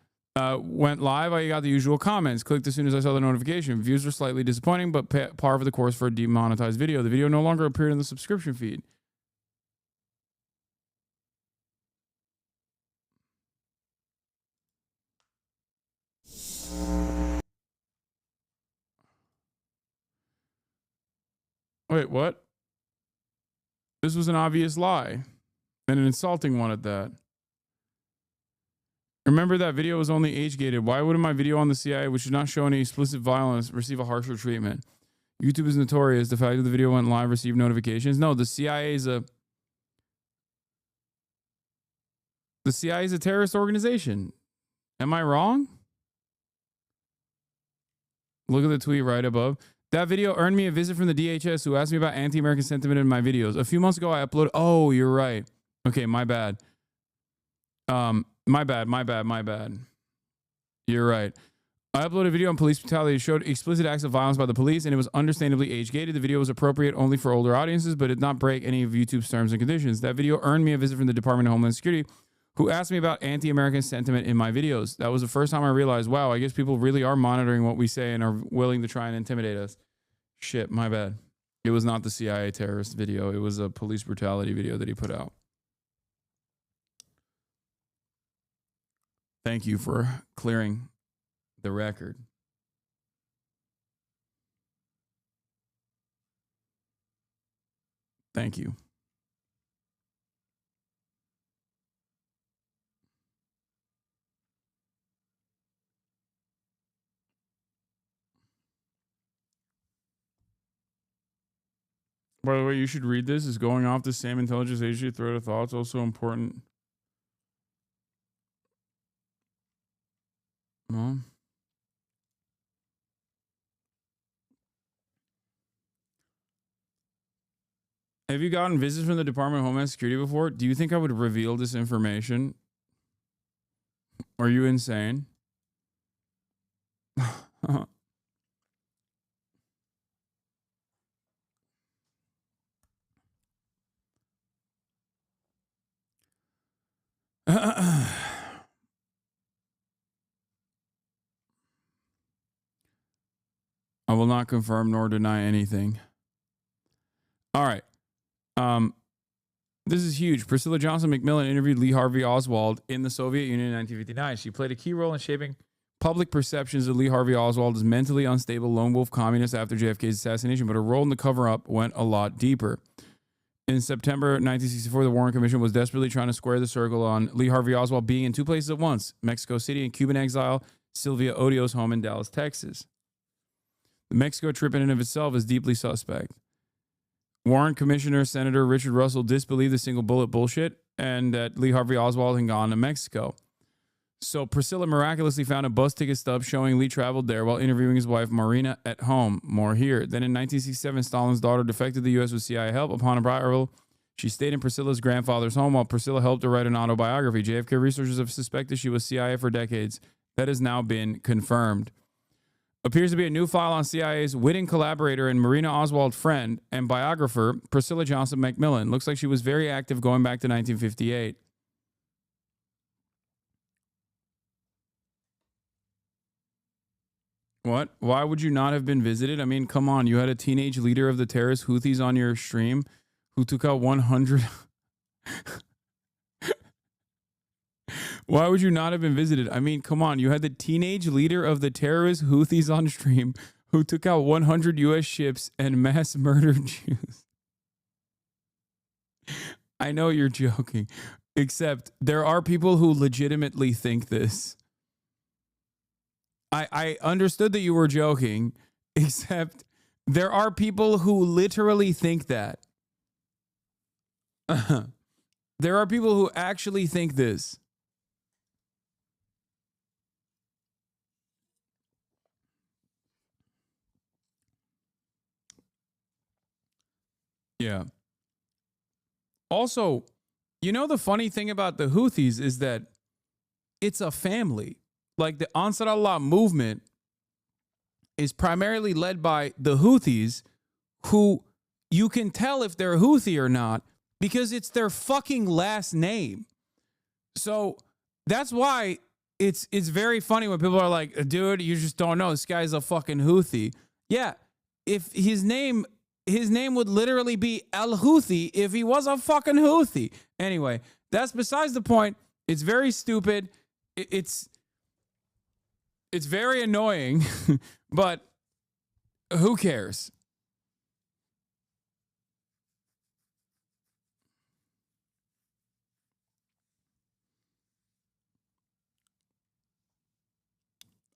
I got the usual comments. Clicked as soon as I saw the notification. Views were slightly disappointing, but par for the course for a demonetized video. The video no longer appeared in the subscription feed. Wait, what? This was an obvious lie. And an insulting one at that. Remember that video was only age-gated. Why wouldn't my video on the CIA, which did not show any explicit violence, receive a harsher treatment? YouTube is notorious. The fact that the video went live received notifications. No, the CIA is a terrorist organization. Am I wrong? Look at the tweet right above. That video earned me a visit from the DHS who asked me about anti-American sentiment in my videos. A few months ago, I uploaded... Oh, you're right. Okay, my bad. My bad. You're right. I uploaded a video on police brutality that showed explicit acts of violence by the police, and it was understandably age-gated. The video was appropriate only for older audiences, but did not break any of YouTube's terms and conditions. That video earned me a visit from the Department of Homeland Security, who asked me about anti-American sentiment in my videos. That was the first time I realized, wow, I guess people really are monitoring what we say and are willing to try and intimidate us. Shit, my bad. It was not the CIA terrorist video. It was a police brutality video that he put out. Thank you for clearing the record. Thank you. By the way, you should read this. Is going off the same intelligence agency thread of thoughts also important? No. Have you gotten visits from the Department of Homeland Security before? Do you think I would reveal this information? Are you insane? I will not confirm nor deny anything. All right. This is huge. Priscilla Johnson McMillan interviewed Lee Harvey Oswald in the Soviet Union in 1959. She played a key role in shaping public perceptions of Lee Harvey Oswald as mentally unstable lone wolf communist after JFK's assassination, but her role in the cover-up went a lot deeper. In September 1964, the Warren Commission was desperately trying to square the circle on Lee Harvey Oswald being in two places at once, Mexico City and Cuban exile, Sylvia Odio's home in Dallas, Texas. The Mexico trip in and of itself is deeply suspect. Warren Commissioner Senator Richard Russell disbelieved the single bullet bullshit and that Lee Harvey Oswald had gone to Mexico. So Priscilla miraculously found a bus ticket stub showing Lee traveled there while interviewing his wife Marina at home. More here. Then in 1967, Stalin's daughter defected to the U.S. with CIA help. Upon arrival, she stayed in Priscilla's grandfather's home while Priscilla helped her write an autobiography. JFK researchers have suspected she was CIA for decades. That has now been confirmed. Appears to be a new file on CIA's witting collaborator and Marina Oswald friend and biographer, Priscilla Johnson McMillan. Looks like she was very active going back to 1958. What? Why would you not have been visited? I mean, come on. You had a teenage leader of the terrorist Houthis on your stream who took out 100... Why would you not have been visited? I mean, come on. You had the teenage leader of the terrorist Houthis on stream who took out 100 U.S. ships and mass murdered Jews. I know you're joking, except there are people who legitimately think this. I understood that you were joking, except there are people who literally think that. There are people who actually think this. Yeah. Also, you know, the funny thing about the Houthis is that it's a family. Like the Ansar Allah movement is primarily led by the Houthis, who you can tell if they're Houthi or not because it's their fucking last name. So that's why it's very funny when people are like, dude, you just don't know. This guy's a fucking Houthi. Yeah. If his name would literally be Al-Houthi if he was a fucking Houthi. Anyway, that's besides the point. It's very stupid. It's very annoying, but who cares?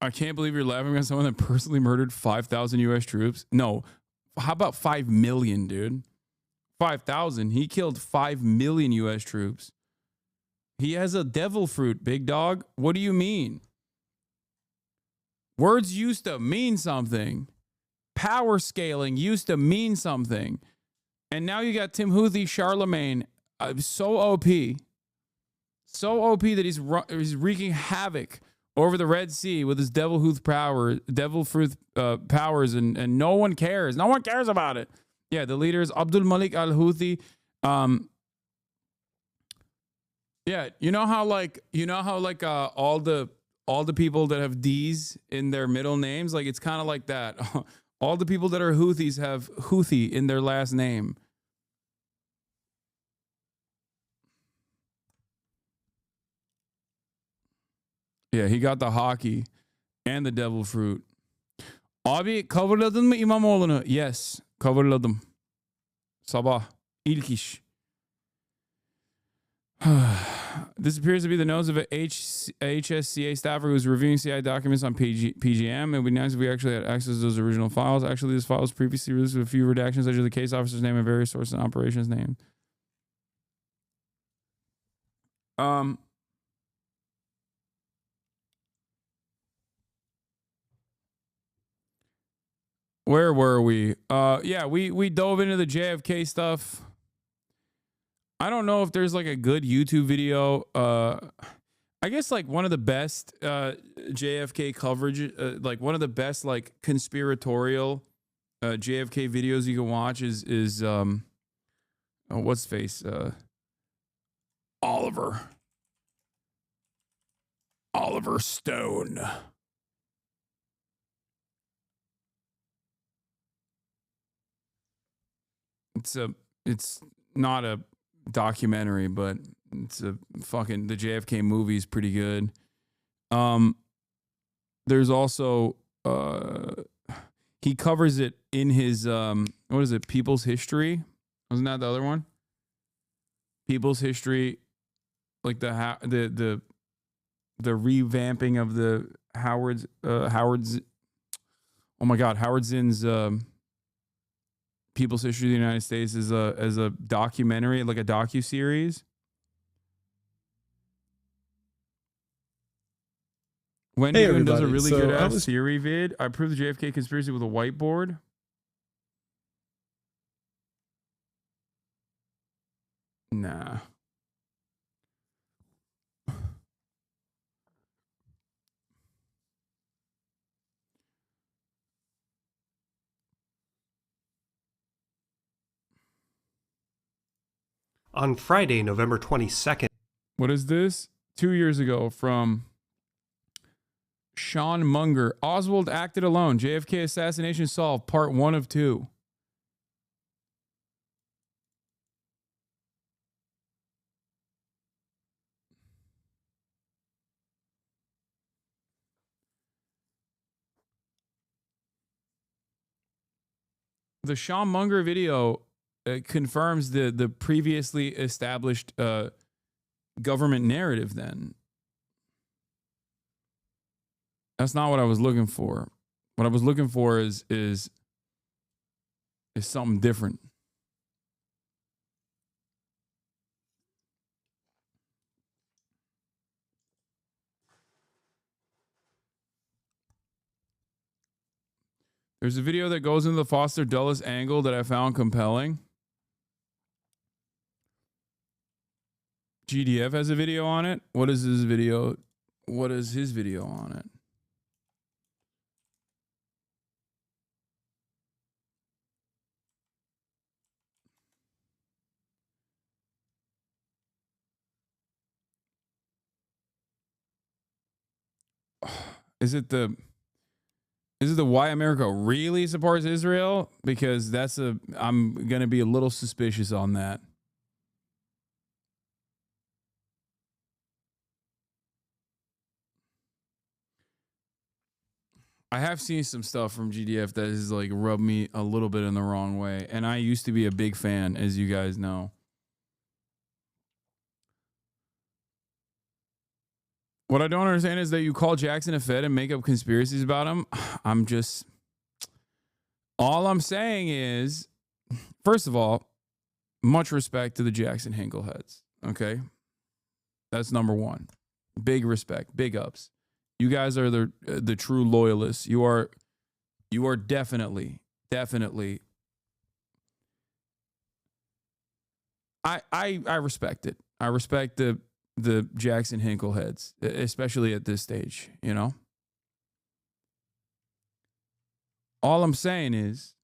I can't believe you're laughing at someone that personally murdered 5,000 U.S. troops. No, how about 5 million, dude? 5,000. He killed 5 million U.S. troops. He has a devil fruit, big dog. What do you mean? Words used to mean something. Power scaling used to mean something. And now you got Tim Houthi, Charlemagne, so OP. So OP that he's wreaking havoc over the Red Sea with his devil fruit powers, and no one cares. No one cares about it. Yeah, the leader is Abdul Malik al-Houthi. Yeah, you know how all the people that have D's in their middle names, like it's kind of like that. All the people that are Houthis have Houthi in their last name. Yeah, he got the hockey and the devil fruit. Abi coverladın mı İmamoğlu'nu? Yes, coverladım. Sabah. İlk iş. This appears to be the nose of a HSCA staffer who's reviewing CI documents on PGM. It would be nice if we actually had access to those original files. Actually, this file was previously released with a few redactions, such as the case officer's name and various sources and operations name. Where were we? Yeah, we dove into the JFK stuff. I don't know if there's like a good YouTube video. I guess like one of the best JFK coverage, like one of the best like conspiratorial JFK videos you can watch is what's face Oliver Stone. It's not a documentary, but it's a fucking, the JFK movie is pretty good. There's also he covers it in his what is it, People's History? Wasn't that the other one? People's History, like the revamping of the Howard Zinn's People's History of the United States as a documentary, like a docuseries. Wendy does a really good ass theory vid. I proved the JFK conspiracy with a whiteboard. Nah. On Friday, November 22nd. What is this? 2 years ago from Sean Munger. Oswald acted alone. JFK assassination solved. Part 1 of 2. The Sean Munger video confirms the previously established government narrative then. That's not what I was looking for. What I was looking for is something different. There's a video that goes into the Foster Dulles angle that I found compelling. GDF has a video on it. What is his video? What is his video on it? Is it the why America really supports Israel? Because I'm going to be a little suspicious on that. I have seen some stuff from GDF that has like rubbed me a little bit in the wrong way. And I used to be a big fan, as you guys know. What I don't understand is that you call Jackson a Fed and make up conspiracies about him. All I'm saying is, first of all, much respect to the Jackson Hinkle heads. Okay. That's number one. Big respect, big ups. You guys are the true loyalists. You are definitely. I respect it. I respect the Jackson Hinkle heads, especially at this stage, you know? All I'm saying is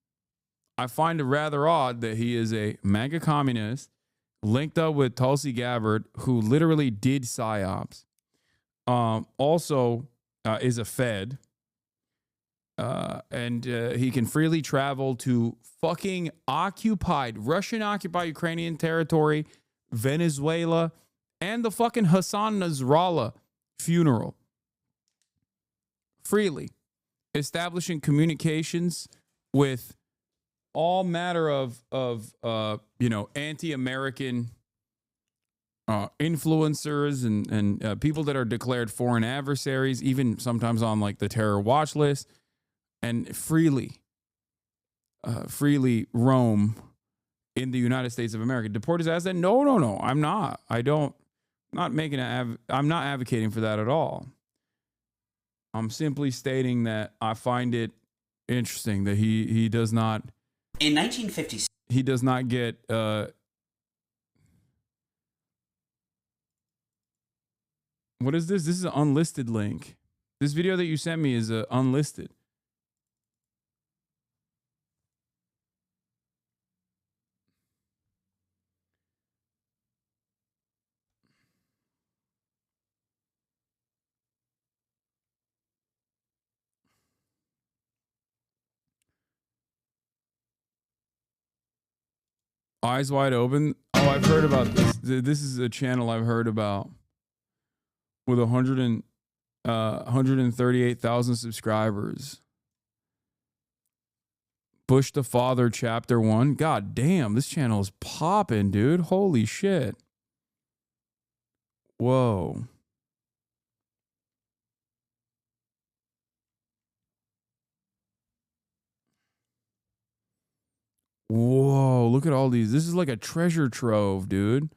I find it rather odd that he is a MAGA communist linked up with Tulsi Gabbard, who literally did PSYOPs. Also is a Fed. And he can freely travel to fucking Russian-occupied Ukrainian territory, Venezuela, and the fucking Hassan Nasrallah funeral. Freely. Establishing communications with all matter of anti-American influencers and people that are declared foreign adversaries, even sometimes on like the terror watch list, and freely roam in the United States of America. Deport his ass? No, I'm not. I'm not advocating for that at all. I'm simply stating that I find it interesting that he does not. In 1956, he does not get. What is this? This is an unlisted link. This video that you sent me is unlisted. Eyes Wide Open. Oh, I've heard about this. This is a channel I've heard about with 138,000 subscribers. Bush the Father Chapter 1. God damn, this channel is popping, dude. Holy shit. Whoa. Whoa, look at all these. This is like a treasure trove, dude.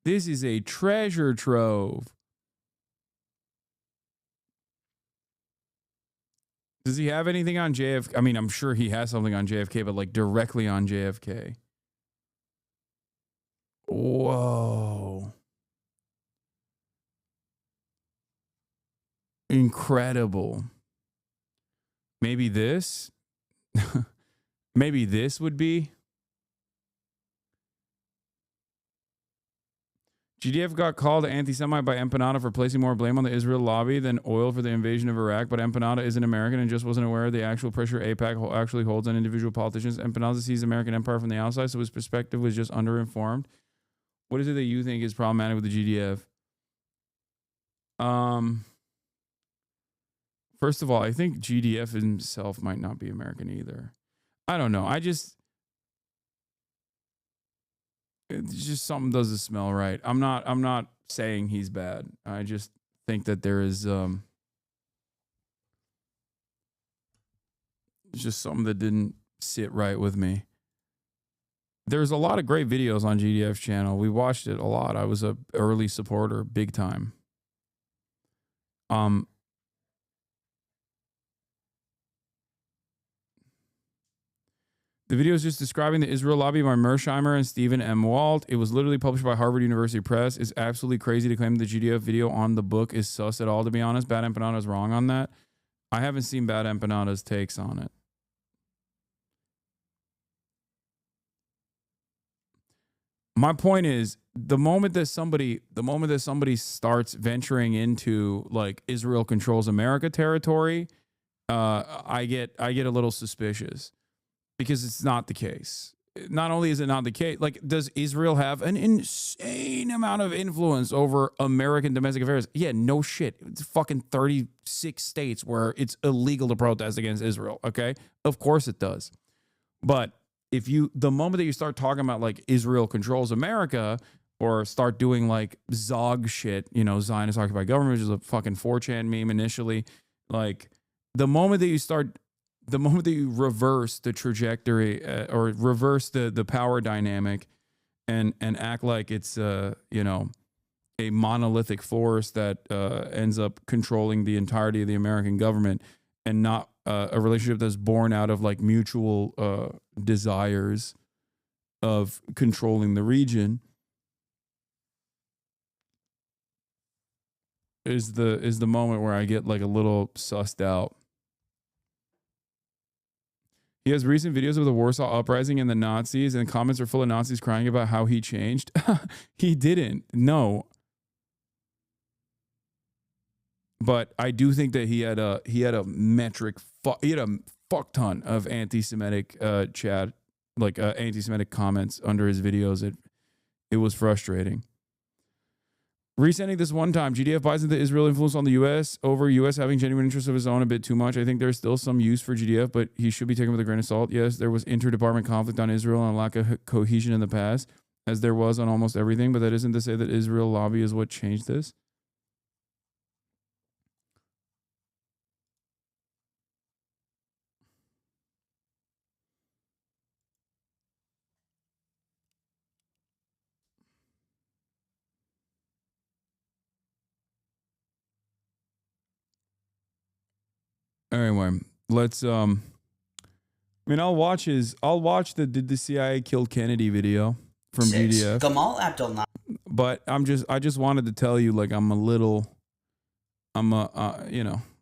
This is a treasure trove. Does he have anything on JFK? I mean, I'm sure he has something on JFK, but like directly on JFK. Whoa. Incredible. Maybe this? Maybe this would be. GDF got called anti-Semite by Empanada for placing more blame on the Israel lobby than oil for the invasion of Iraq, but Empanada isn't American and just wasn't aware of the actual pressure AIPAC actually holds on individual politicians. Empanada sees American empire from the outside, so his perspective was just underinformed. What is it that you think is problematic with the GDF? First of all, I think GDF himself might not be American either. I don't know. It's just something doesn't smell right. I'm not saying he's bad. I just think that there is it's just something that didn't sit right with me. There's a lot of great videos on GDF's channel. We watched it a lot. I was a early supporter, big time. The video is just describing the Israel lobby by Mersheimer and Stephen M. Walt. It was literally published by Harvard University Press. It's absolutely crazy to claim the GDF video on the book is sus at all, to be honest. Bad Empanada's wrong on that. I haven't seen Bad Empanada's takes on it. My point is, the moment that somebody starts venturing into like Israel controls America territory, I get a little suspicious, because it's not the case. Not only is it not the case, like, does Israel have an insane amount of influence over American domestic affairs? Yeah, no shit. It's fucking 36 states where it's illegal to protest against Israel. Okay, of course it does, but the moment that you start talking about like Israel controls America, or start doing like Zog shit, Zionist occupied government, which is a fucking 4chan meme initially, like the moment that you reverse the trajectory or reverse the power dynamic and act like it's a monolithic force that ends up controlling the entirety of the American government, and not a relationship that's born out of like mutual desires of controlling the region, is the moment where I get like a little sussed out. He has recent videos of the Warsaw Uprising and the Nazis, and comments are full of Nazis crying about how he changed. He didn't. No. But I do think that he had a fuck ton of anti-Semitic anti-Semitic comments under his videos. It was frustrating. Resending this one time, GDF buys into Israel influence on the U.S. over U.S. having genuine interests of his own a bit too much. I think there's still some use for GDF, but he should be taken with a grain of salt. Yes, there was interdepartment conflict on Israel and a lack of cohesion in the past, as there was on almost everything, but that isn't to say that Israel lobby is what changed this. Anyway, let's I'll watch the Did the CIA Kill Kennedy video from GDF. Gamal Abdel. But I just wanted to tell you, like, I was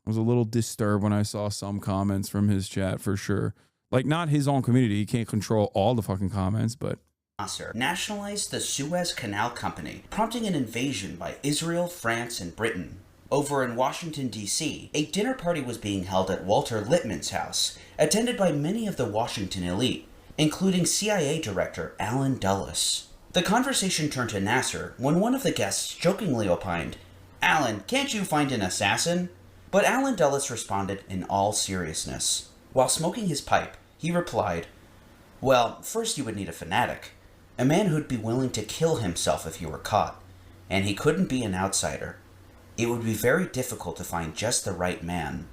a little disturbed when I saw some comments from his chat, for sure. Like, not his own community. He can't control all the fucking comments, but Nasser nationalized the Suez Canal Company, prompting an invasion by Israel, France, and Britain. Over in Washington, D.C., a dinner party was being held at Walter Lippmann's house, attended by many of the Washington elite, including CIA Director Allen Dulles. The conversation turned to Nasser when one of the guests jokingly opined, "Allen, can't you find an assassin?" But Allen Dulles responded in all seriousness. While smoking his pipe, he replied, "Well, first you would need a fanatic, a man who'd be willing to kill himself if he were caught, and he couldn't be an outsider. It would be very difficult to find just the right man."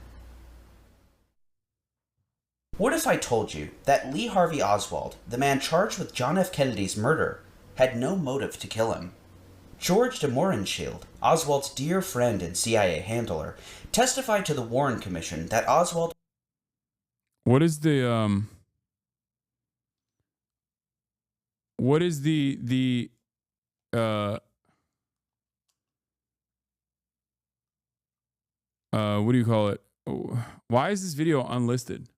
What if I told you that Lee Harvey Oswald, the man charged with John F. Kennedy's murder, had no motive to kill him? George de Mohrenschildt, Oswald's dear friend and CIA handler, testified to the Warren Commission that Oswald... What is the what do you call it? Why is this video unlisted?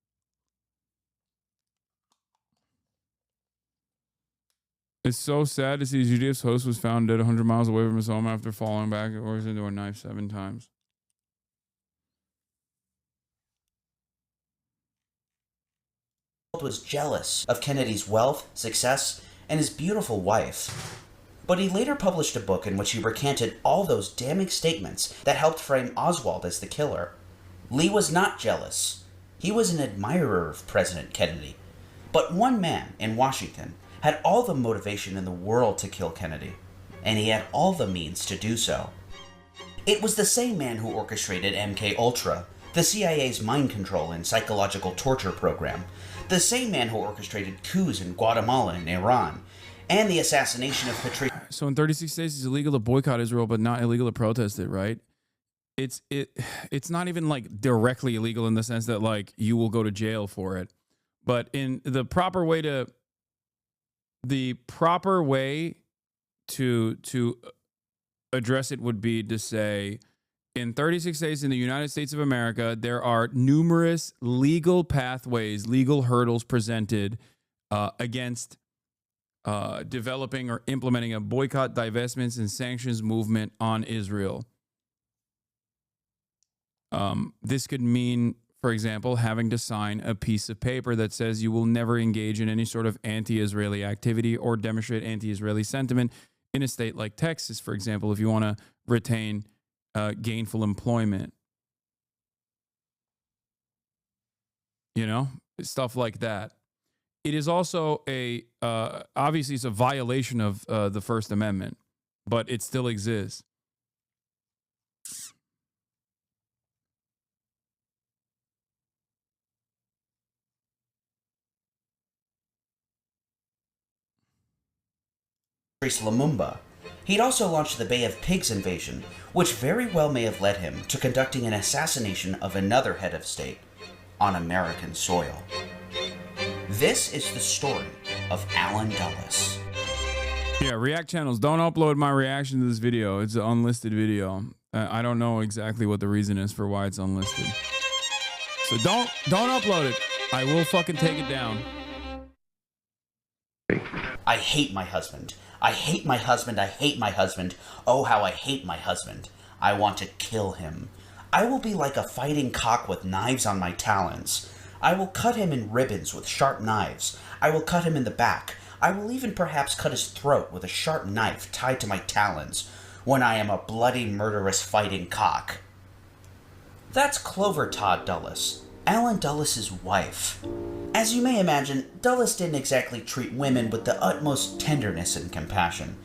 It's so sad to see GDF's host was found dead 100 miles away from his home after falling backwards into a knife 7 times. was jealous of Kennedy's wealth, success, and his beautiful wife. But he later published a book in which he recanted all those damning statements that helped frame Oswald as the killer. Lee was not jealous. He was an admirer of President Kennedy, But one man in Washington had all the motivation in the world to kill Kennedy, and he had all the means to do so. It was the same man who orchestrated MK-Ultra, the CIA's mind control and psychological torture program, the same man who orchestrated coups in Guatemala and Iran, and the assassination of Patricia. So in 36 states, it's illegal to boycott Israel, but not illegal to protest it, right? It's not even like directly illegal in the sense that like you will go to jail for it, but in the proper way to address it would be to say, in 36 states in the United States of America, there are numerous legal pathways, legal hurdles presented against developing or implementing a boycott, divestments, and sanctions movement on Israel. This could mean, for example, having to sign a piece of paper that says you will never engage in any sort of anti-Israeli activity or demonstrate anti-Israeli sentiment in a state like Texas, for example, if you want to retain gainful employment. You know, stuff like that. It is also obviously it's a violation of the First Amendment, but it still exists. Lumumba. He'd also launched the Bay of Pigs invasion, which very well may have led him to conducting an assassination of another head of state on American soil. This is the story of Allen Dulles. Yeah, React channels, don't upload my reaction to this video. It's an unlisted video. I don't know exactly what the reason is for why it's unlisted. So don't upload it. I will fucking take it down. I hate my husband. I hate my husband. I hate my husband. Oh, how I hate my husband. I want to kill him. I will be like a fighting cock with knives on my talons. I will cut him in ribbons with sharp knives. I will cut him in the back. I will even perhaps cut his throat with a sharp knife tied to my talons when I am a bloody, murderous fighting cock. That's Clover Todd Dulles, Allen Dulles' wife. As you may imagine, Dulles didn't exactly treat women with the utmost tenderness and compassion.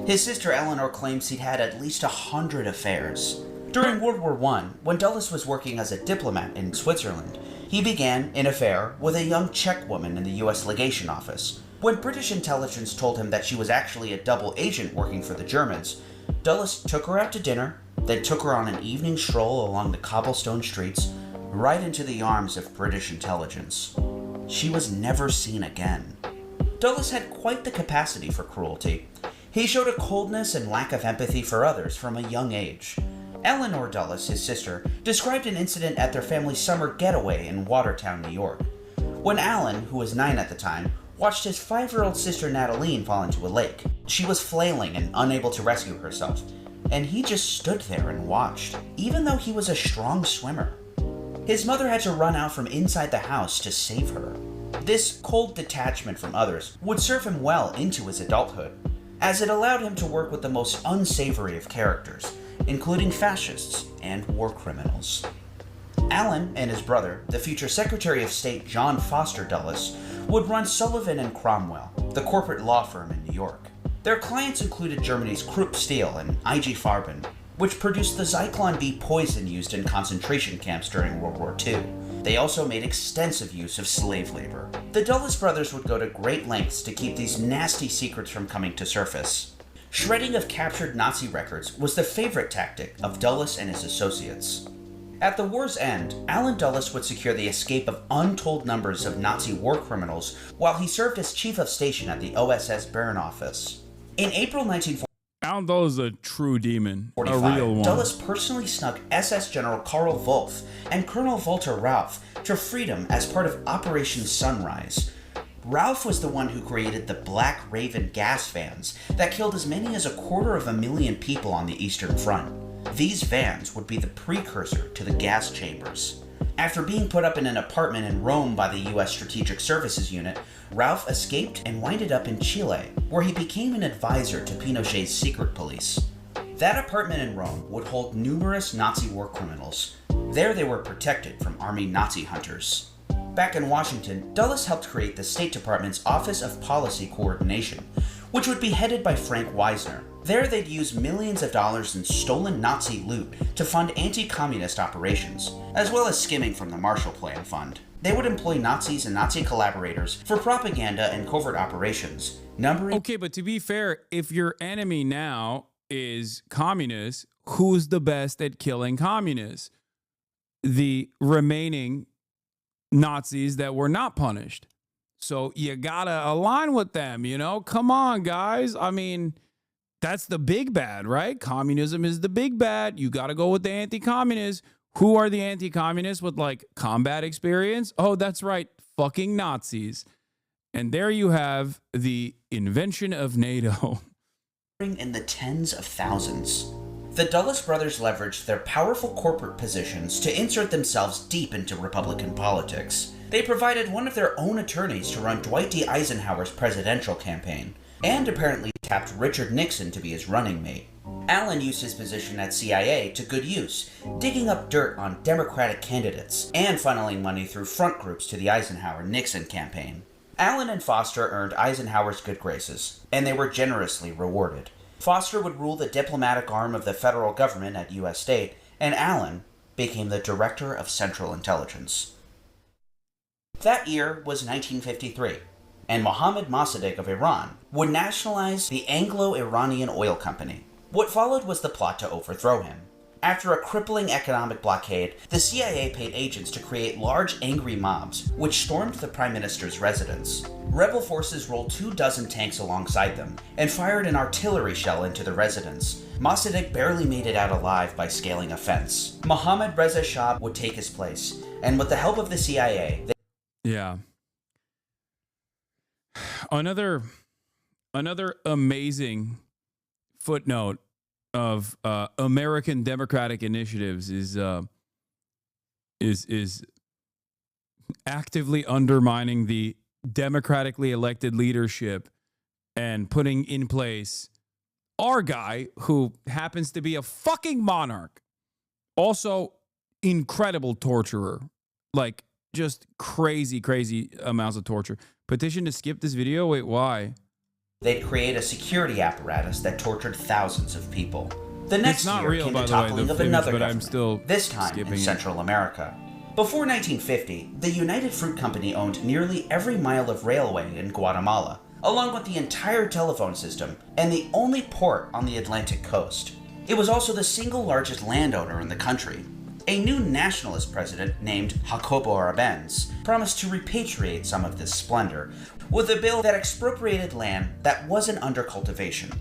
His sister Eleanor claims he'd had at least 100 affairs. During World War I, when Dulles was working as a diplomat in Switzerland, he began an affair with a young Czech woman in the U.S. legation office. When British intelligence told him that she was actually a double agent working for the Germans, Dulles took her out to dinner, then took her on an evening stroll along the cobblestone streets, right into the arms of British intelligence. She was never seen again. Dulles had quite the capacity for cruelty. He showed a coldness and lack of empathy for others from a young age. Eleanor Dulles, his sister, described an incident at their family's summer getaway in Watertown, New York. When Allen, who was 9 at the time, watched his 5-year-old sister Natalie fall into a lake. She was flailing and unable to rescue herself, and he just stood there and watched, even though he was a strong swimmer. His mother had to run out from inside the house to save her. This cold detachment from others would serve him well into his adulthood, as it allowed him to work with the most unsavory of characters, including fascists and war criminals. Allen and his brother, the future Secretary of State John Foster Dulles, would run Sullivan and Cromwell, the corporate law firm in New York. Their clients included Germany's Krupp Steel and IG Farben, which produced the Zyklon B poison used in concentration camps during World War II. They also made extensive use of slave labor. The Dulles brothers would go to great lengths to keep these nasty secrets from coming to surface. Shredding of captured Nazi records was the favorite tactic of Dulles and his associates. At the war's end, Allen Dulles would secure the escape of untold numbers of Nazi war criminals while he served as chief of station at the OSS Bern office. In April 1945, Allen Dulles is a true demon, a real one. Dulles personally snuck SS General Karl Wolff and Colonel Walter Rauff to freedom as part of Operation Sunrise. Rauff was the one who created the Black Raven gas vans that killed as many as 250,000 people on the Eastern Front. These vans would be the precursor to the gas chambers. After being put up in an apartment in Rome by the U.S. Strategic Services Unit, Rauff escaped and winded up in Chile, where he became an advisor to Pinochet's secret police. That apartment in Rome would hold numerous Nazi war criminals. There they were protected from army Nazi hunters. Back in Washington, Dulles helped create the State Department's Office of Policy Coordination, which would be headed by Frank Wisner. There they'd use millions of dollars in stolen Nazi loot to fund anti-communist operations, as well as skimming from the Marshall Plan Fund. They would employ Nazis and Nazi collaborators for propaganda and covert operations, numbering... Okay, but to be fair, if your enemy now is communist, who's the best at killing communists? The remaining Nazis that were not punished. So you gotta align with them, you know? Come on, guys. I mean, that's the big bad, right? Communism is the big bad. You gotta go with the anti-communists. Who are the anti-communists with like combat experience? Oh, that's right, fucking Nazis. And there you have the invention of NATO. In the tens of thousands. The Dulles brothers leveraged their powerful corporate positions to insert themselves deep into Republican politics. They provided one of their own attorneys to run Dwight D. Eisenhower's presidential campaign, and apparently tapped Richard Nixon to be his running mate. Allen used his position at CIA to good use, digging up dirt on Democratic candidates and funneling money through front groups to the Eisenhower-Nixon campaign. Allen and Foster earned Eisenhower's good graces, and they were generously rewarded. Foster would rule the diplomatic arm of the federal government at U.S. State, and Allen became the Director of Central Intelligence. That year was 1953, and Mohammad Mossadegh of Iran would nationalize the Anglo-Iranian Oil Company. What followed was the plot to overthrow him. After a crippling economic blockade, the CIA paid agents to create large angry mobs, which stormed the Prime Minister's residence. Rebel forces rolled 24 tanks alongside them, and fired an artillery shell into the residence. Mossadegh barely made it out alive by scaling a fence. Mohammad Reza Shah would take his place, and with the help of the CIA, Yeah. Another amazing footnote of American democratic initiatives is actively undermining the democratically elected leadership and putting in place our guy who happens to be a fucking monarch, also incredible torturer, like just crazy amounts of torture. Petition to skip this video. Wait, why? they'd create a security apparatus that tortured thousands of people. The next year came the toppling of another government, this time in Central America. Before 1950, the United Fruit Company owned nearly every mile of railway in Guatemala, along with the entire telephone system and the only port on the Atlantic coast. It was also the single largest landowner in the country. A new nationalist president named Jacobo Arbenz promised to repatriate some of this splendor with a bill that expropriated land that wasn't under cultivation.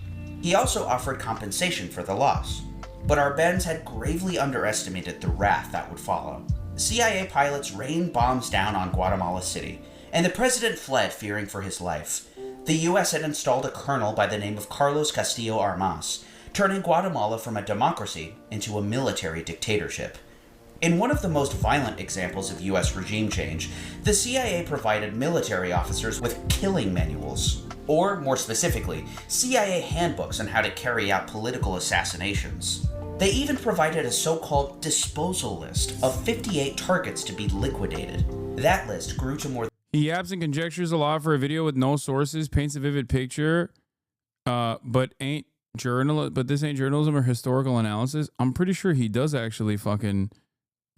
He also offered compensation for the loss, but Arbenz had gravely underestimated the wrath that would follow. CIA pilots rained bombs down on Guatemala City, and the president fled fearing for his life. The US had installed a colonel by the name of Carlos Castillo Armas, turning Guatemala from a democracy into a military dictatorship. In one of the most violent examples of US regime change, the CIA provided military officers with killing manuals, or more specifically, CIA handbooks on how to carry out political assassinations. They even provided a so-called disposal list of 58 targets to be liquidated. That list grew to more than... He yaps and conjectures a lot for a video with no sources, paints a vivid picture, but this ain't journalism or historical analysis. I'm pretty sure he does actually fucking...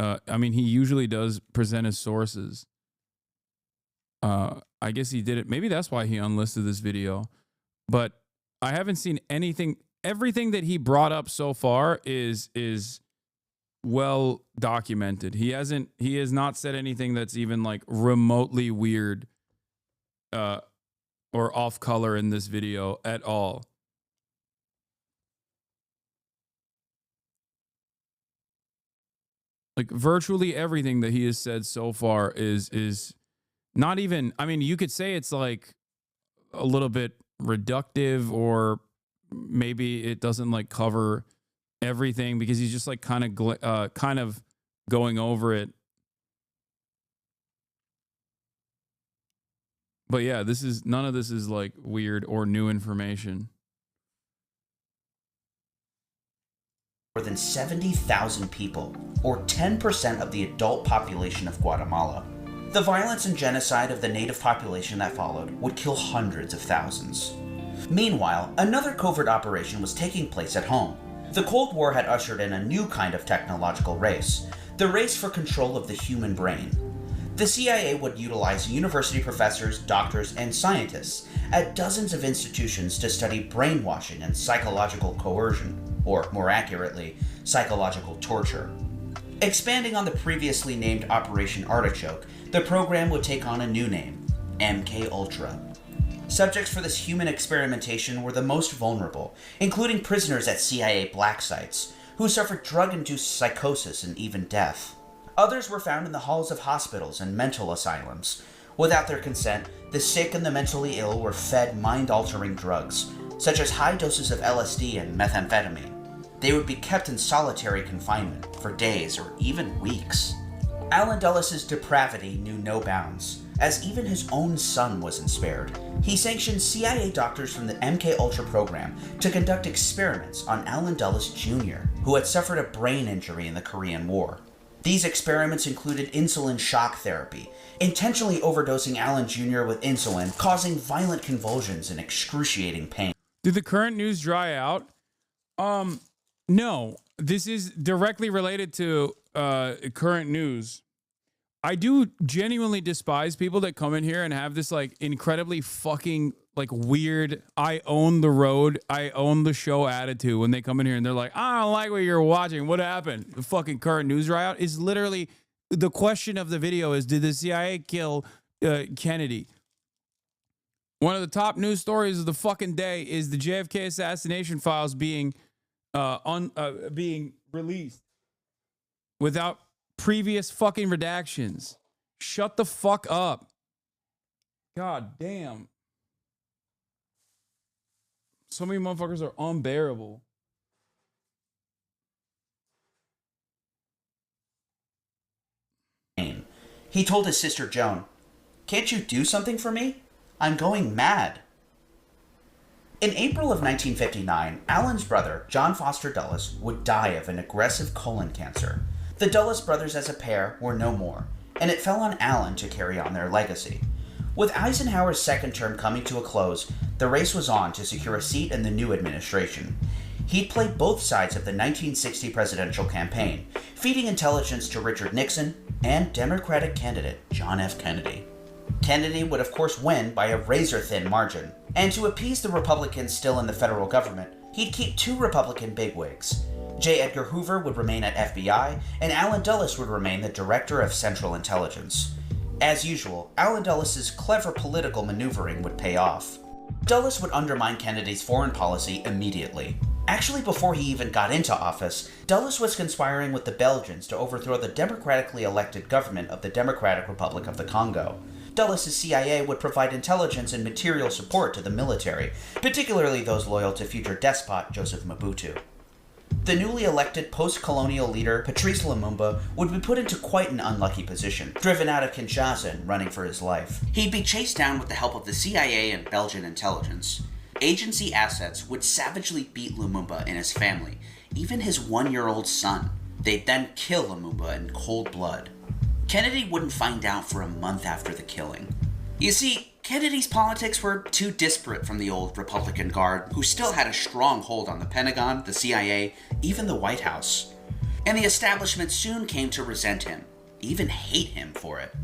he usually does present his sources. I guess he did it. Maybe that's why he unlisted this video. But I haven't seen anything... Everything that he brought up so far is well documented. He has not said anything that's even like remotely weird or off color in this video at all. Like virtually everything that he has said so far is not even, you could say it's like a little bit reductive, or maybe it doesn't like cover everything because he's just like kind of going over it. But yeah, none of this is like weird or new information. More than 70,000 people, or 10% of the adult population of Guatemala. The violence and genocide of the native population that followed would kill hundreds of thousands. Meanwhile, another covert operation was taking place at home. The Cold War had ushered in a new kind of technological race, the race for control of the human brain. The CIA would utilize university professors, doctors, and scientists at dozens of institutions to study brainwashing and psychological coercion, or more accurately, psychological torture. Expanding on the previously named Operation Artichoke, the program would take on a new name, MK-Ultra. Subjects for this human experimentation were the most vulnerable, including prisoners at CIA black sites, who suffered drug-induced psychosis and even death. Others were found in the halls of hospitals and mental asylums. Without their consent, the sick and the mentally ill were fed mind-altering drugs, such as high doses of LSD and methamphetamine. They would be kept in solitary confinement for days or even weeks. Allen Dulles' depravity knew no bounds, as even his own son wasn't spared. He sanctioned CIA doctors from the MK-Ultra program to conduct experiments on Allen Dulles Jr., who had suffered a brain injury in the Korean War. These experiments included insulin shock therapy, intentionally overdosing Allen Jr. with insulin, causing violent convulsions and excruciating pain. Did the current news dry out? No. This is directly related to current news. I do genuinely despise people that come in here and have this like incredibly fucking like weird I own the road, I own the show attitude when they come in here and they're like, I don't like what you're watching. What happened? The fucking current news dry out is literally the question of the video is, did the CIA kill Kennedy? One of the top news stories of the fucking day is the JFK assassination files being being released without previous fucking redactions. Shut the fuck up. God damn. So many motherfuckers are unbearable. He told his sister Joan, "Can't you do something for me? I'm going mad." In April of 1959, Allen's brother, John Foster Dulles, would die of an aggressive colon cancer. The Dulles brothers as a pair were no more, and it fell on Allen to carry on their legacy. With Eisenhower's second term coming to a close, the race was on to secure a seat in the new administration. He'd played both sides of the 1960 presidential campaign, feeding intelligence to Richard Nixon and Democratic candidate John F. Kennedy. Kennedy would of course win by a razor-thin margin, and to appease the Republicans still in the federal government, he'd keep two Republican bigwigs. J. Edgar Hoover would remain at FBI, and Allen Dulles would remain the Director of Central Intelligence. As usual, Allen Dulles' clever political maneuvering would pay off. Dulles would undermine Kennedy's foreign policy immediately. Actually, before he even got into office, Dulles was conspiring with the Belgians to overthrow the democratically elected government of the Democratic Republic of the Congo. Dulles' CIA would provide intelligence and material support to the military, particularly those loyal to future despot Joseph Mobutu. The newly elected post-colonial leader, Patrice Lumumba, would be put into quite an unlucky position, driven out of Kinshasa and running for his life. He'd be chased down with the help of the CIA and Belgian intelligence. Agency assets would savagely beat Lumumba and his family, even his 1-year-old son. They'd then kill Lumumba in cold blood. Kennedy wouldn't find out for a month after the killing. You see, Kennedy's politics were too disparate from the old Republican Guard, who still had a strong hold on the Pentagon, the CIA, even the White House. And the establishment soon came to resent him, even hate him for it.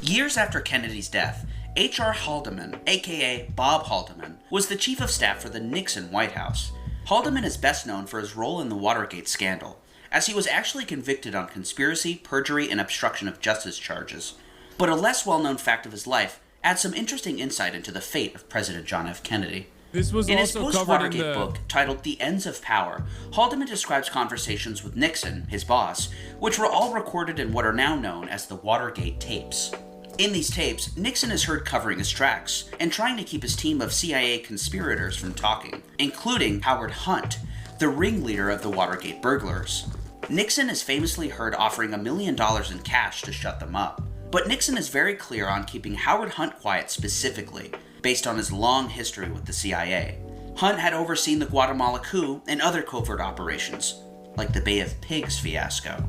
Years after Kennedy's death, H.R. Haldeman, aka Bob Haldeman, was the chief of staff for the Nixon White House. Haldeman is best known for his role in the Watergate scandal, as he was actually convicted on conspiracy, perjury, and obstruction of justice charges. But a less well-known fact of his life adds some interesting insight into the fate of President John F. Kennedy. This was in his also post-Watergate covered in the book titled The Ends of Power, Haldeman describes conversations with Nixon, his boss, which were all recorded in what are now known as the Watergate tapes. In these tapes, Nixon is heard covering his tracks and trying to keep his team of CIA conspirators from talking, including Howard Hunt, the ringleader of the Watergate burglars. Nixon is famously heard offering $1 million in cash to shut them up. But Nixon is very clear on keeping Howard Hunt quiet specifically, based on his long history with the CIA. Hunt had overseen the Guatemala coup and other covert operations, like the Bay of Pigs fiasco.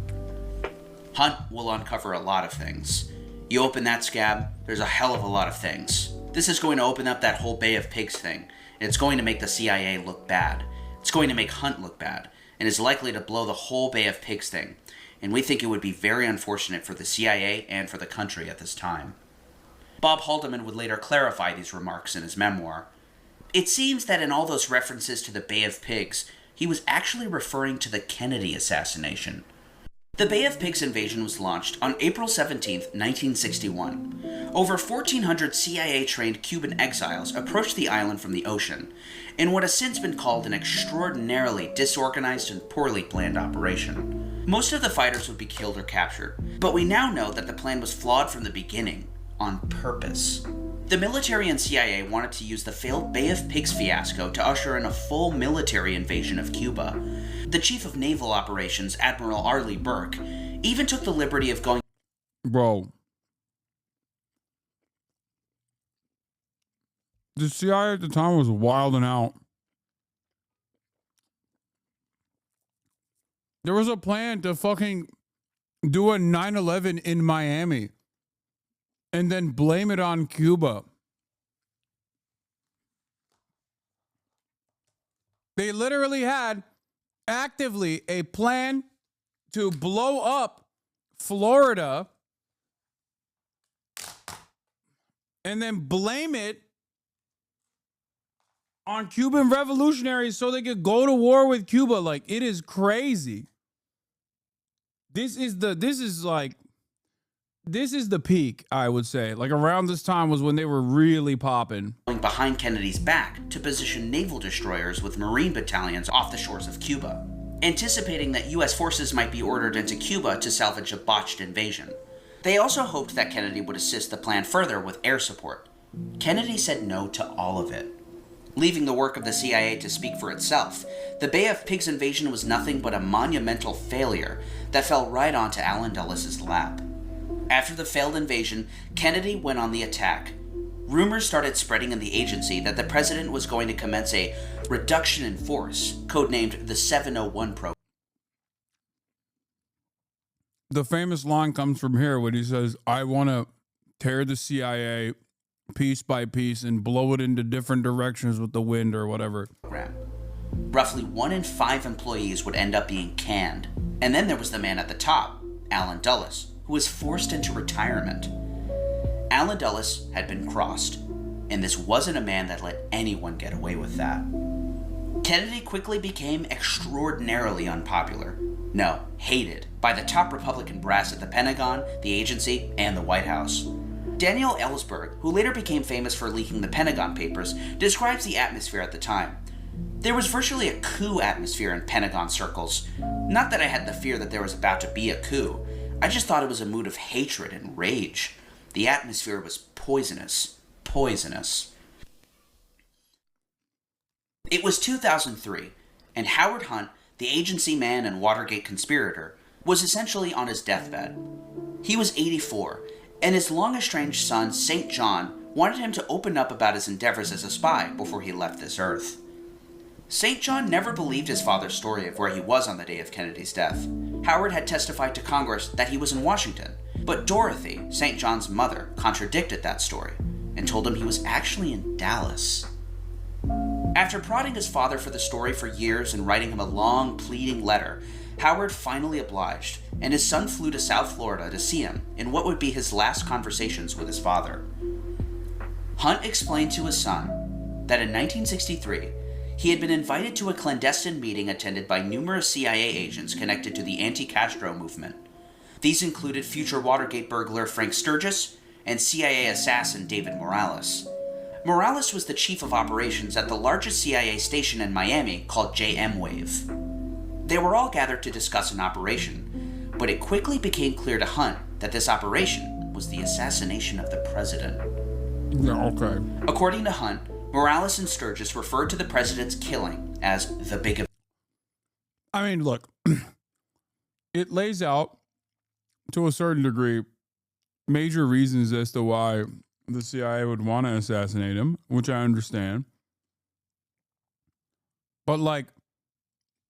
Hunt will uncover a lot of things, You open that scab, there's a hell of a lot of things. This is going to open up that whole Bay of Pigs thing, and it's going to make the CIA look bad. It's going to make Hunt look bad, and is likely to blow the whole Bay of Pigs thing. And we think it would be very unfortunate for the CIA and for the country at this time. Bob Haldeman would later clarify these remarks in his memoir. It seems that in all those references to the Bay of Pigs, he was actually referring to the Kennedy assassination. The Bay of Pigs invasion was launched on April 17, 1961. Over 1,400 CIA-trained Cuban exiles approached the island from the ocean, in what has since been called an extraordinarily disorganized and poorly planned operation. Most of the fighters would be killed or captured, but we now know that the plan was flawed from the beginning, on purpose. The military and CIA wanted to use the failed Bay of Pigs fiasco to usher in a full military invasion of Cuba. The Chief of Naval Operations, Admiral Arleigh Burke, even took the liberty of going... Bro. The CIA at the time was wilding out. There was a plan to fucking do a 9/11 in Miami and then blame it on Cuba. They literally had actively a plan to blow up Florida and then blame it on Cuban revolutionaries so they could go to war with Cuba. Like, it is crazy. This is the peak, I would say. Like, around this time was when they were really popping. Behind Kennedy's back to position naval destroyers with Marine battalions off the shores of Cuba, anticipating that U.S. forces might be ordered into Cuba to salvage a botched invasion. They also hoped that Kennedy would assist the plan further with air support. Kennedy said no to all of it. Leaving the work of the CIA to speak for itself, the Bay of Pigs invasion was nothing but a monumental failure that fell right onto Allen Dulles' lap. After the failed invasion, Kennedy went on the attack. Rumors started spreading in the agency that the president was going to commence a reduction in force, codenamed the 701 program. The famous line comes from here when he says, I want to tear the CIA piece by piece and blow it into different directions with the wind or whatever. Roughly 1 in 5 employees would end up being canned. And then there was the man at the top, Allen Dulles, who was forced into retirement. Allen Dulles had been crossed, and this wasn't a man that let anyone get away with that. Kennedy quickly became extraordinarily unpopular. No, hated by the top Republican brass at the Pentagon, the agency, and the White House. Daniel Ellsberg, who later became famous for leaking the Pentagon Papers, describes the atmosphere at the time. There was virtually a coup atmosphere in Pentagon circles. Not that I had the fear that there was about to be a coup. I just thought it was a mood of hatred and rage. The atmosphere was poisonous. Poisonous. It was 2003, and Howard Hunt, the agency man and Watergate conspirator, was essentially on his deathbed. He was 84, and his long-estranged son, St. John, wanted him to open up about his endeavors as a spy before he left this earth. St. John never believed his father's story of where he was on the day of Kennedy's death. Howard had testified to Congress that he was in Washington, but Dorothy, St. John's mother, contradicted that story and told him he was actually in Dallas. After prodding his father for the story for years and writing him a long, pleading letter, Howard finally obliged, and his son flew to South Florida to see him in what would be his last conversations with his father. Hunt explained to his son that in 1963, he had been invited to a clandestine meeting attended by numerous CIA agents connected to the anti-Castro movement. These included future Watergate burglar Frank Sturgis and CIA assassin David Morales. Morales was the chief of operations at the largest CIA station in Miami called JM Wave. They were all gathered to discuss an operation, but it quickly became clear to Hunt that this operation was the assassination of the president. Yeah, okay. According to Hunt, Morales and Sturgis referred to the president's killing as the big event. I mean, look, it lays out, to a certain degree, major reasons as to why the CIA would want to assassinate him, which I understand. But, like,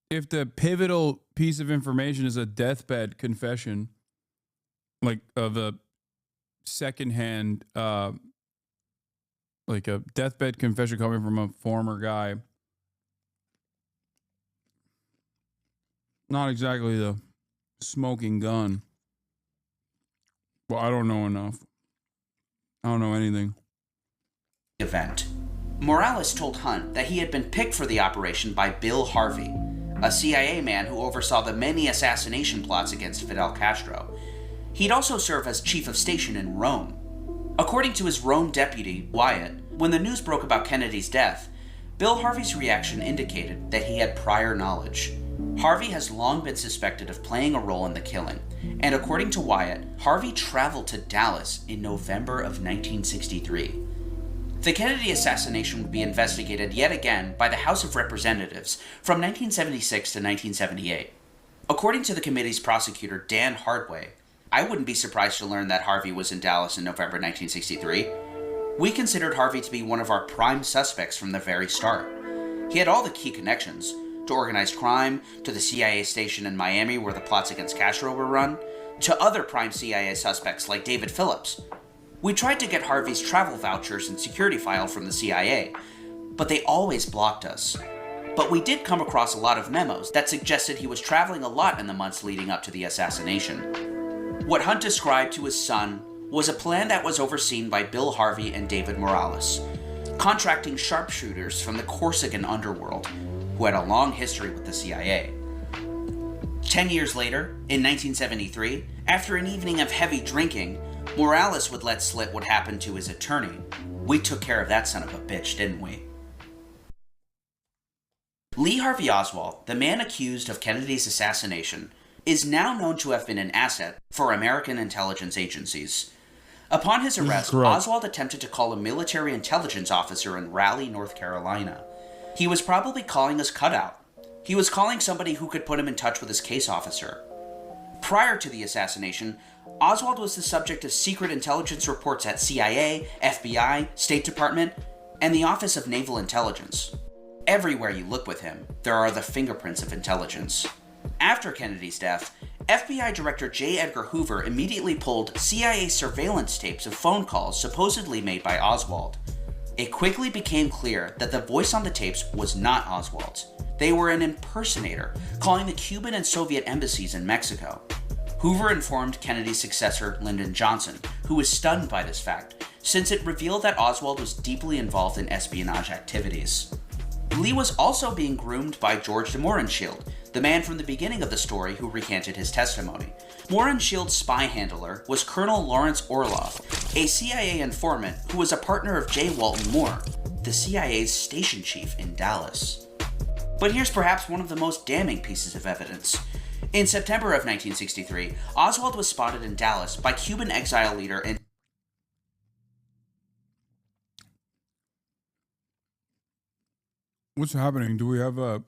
if the pivotal piece of information is a deathbed confession, like, of a secondhand, like a deathbed confession coming from a former guy. Not exactly the smoking gun. Well, I don't know enough. I don't know anything. Event. Morales told Hunt that he had been picked for the operation by Bill Harvey, a CIA man who oversaw the many assassination plots against Fidel Castro. He'd also served as chief of station in Rome. According to his Rome deputy, Wyatt, when the news broke about Kennedy's death, Bill Harvey's reaction indicated that he had prior knowledge. Harvey has long been suspected of playing a role in the killing, and according to Wyatt, Harvey traveled to Dallas in November of 1963. The Kennedy assassination would be investigated yet again by the House of Representatives from 1976 to 1978. According to the committee's prosecutor, Dan Hardway, I wouldn't be surprised to learn that Harvey was in Dallas in November 1963. We considered Harvey to be one of our prime suspects from the very start. He had all the key connections, to organized crime, to the CIA station in Miami where the plots against Castro were run, to other prime CIA suspects like David Phillips. We tried to get Harvey's travel vouchers and security file from the CIA, but they always blocked us. But we did come across a lot of memos that suggested he was traveling a lot in the months leading up to the assassination. What Hunt described to his son was a plan that was overseen by Bill Harvey and David Morales, contracting sharpshooters from the Corsican underworld, who had a long history with the CIA. 10 years later, in 1973, after an evening of heavy drinking, Morales would let slip what happened to his attorney. We took care of that son of a bitch, didn't we? Lee Harvey Oswald, the man accused of Kennedy's assassination, is now known to have been an asset for American intelligence agencies. Upon his arrest, Oswald attempted to call a military intelligence officer in Raleigh, North Carolina. He was probably calling his cutout. He was calling somebody who could put him in touch with his case officer. Prior to the assassination, Oswald was the subject of secret intelligence reports at CIA, FBI, State Department, and the Office of Naval Intelligence. Everywhere you look with him, there are the fingerprints of intelligence. After Kennedy's death, FBI Director J. Edgar Hoover immediately pulled CIA surveillance tapes of phone calls supposedly made by Oswald. It quickly became clear that the voice on the tapes was not Oswald's. They were an impersonator, calling the Cuban and Soviet embassies in Mexico. Hoover informed Kennedy's successor, Lyndon Johnson, who was stunned by this fact, since it revealed that Oswald was deeply involved in espionage activities. Lee was also being groomed by George de Mohrenschildt, the man from the beginning of the story who recanted his testimony. Mohrenschildt's spy handler was Colonel Lawrence Orloff, a CIA informant who was a partner of J. Walton Moore, the CIA's station chief in Dallas. But here's perhaps one of the most damning pieces of evidence. In September of 1963, Oswald was spotted in Dallas by Cuban exile leader and What's happening? Do we have a...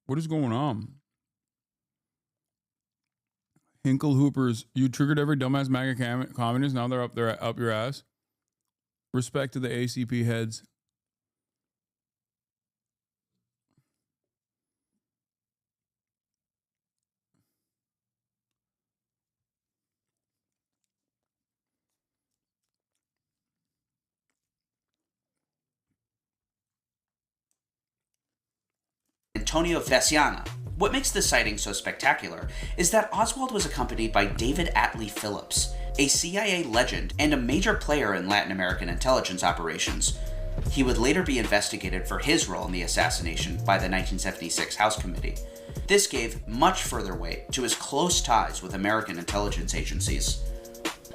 What is going on? Hinkle Hoopers, you triggered every dumbass MAGA communist. Now they're up your ass. Respect to the ACP heads. Antonio Veciana. What makes this sighting so spectacular is that Oswald was accompanied by David Atlee Phillips, a CIA legend and a major player in Latin American intelligence operations. He would later be investigated for his role in the assassination by the 1976 House Committee. This gave much further weight to his close ties with American intelligence agencies.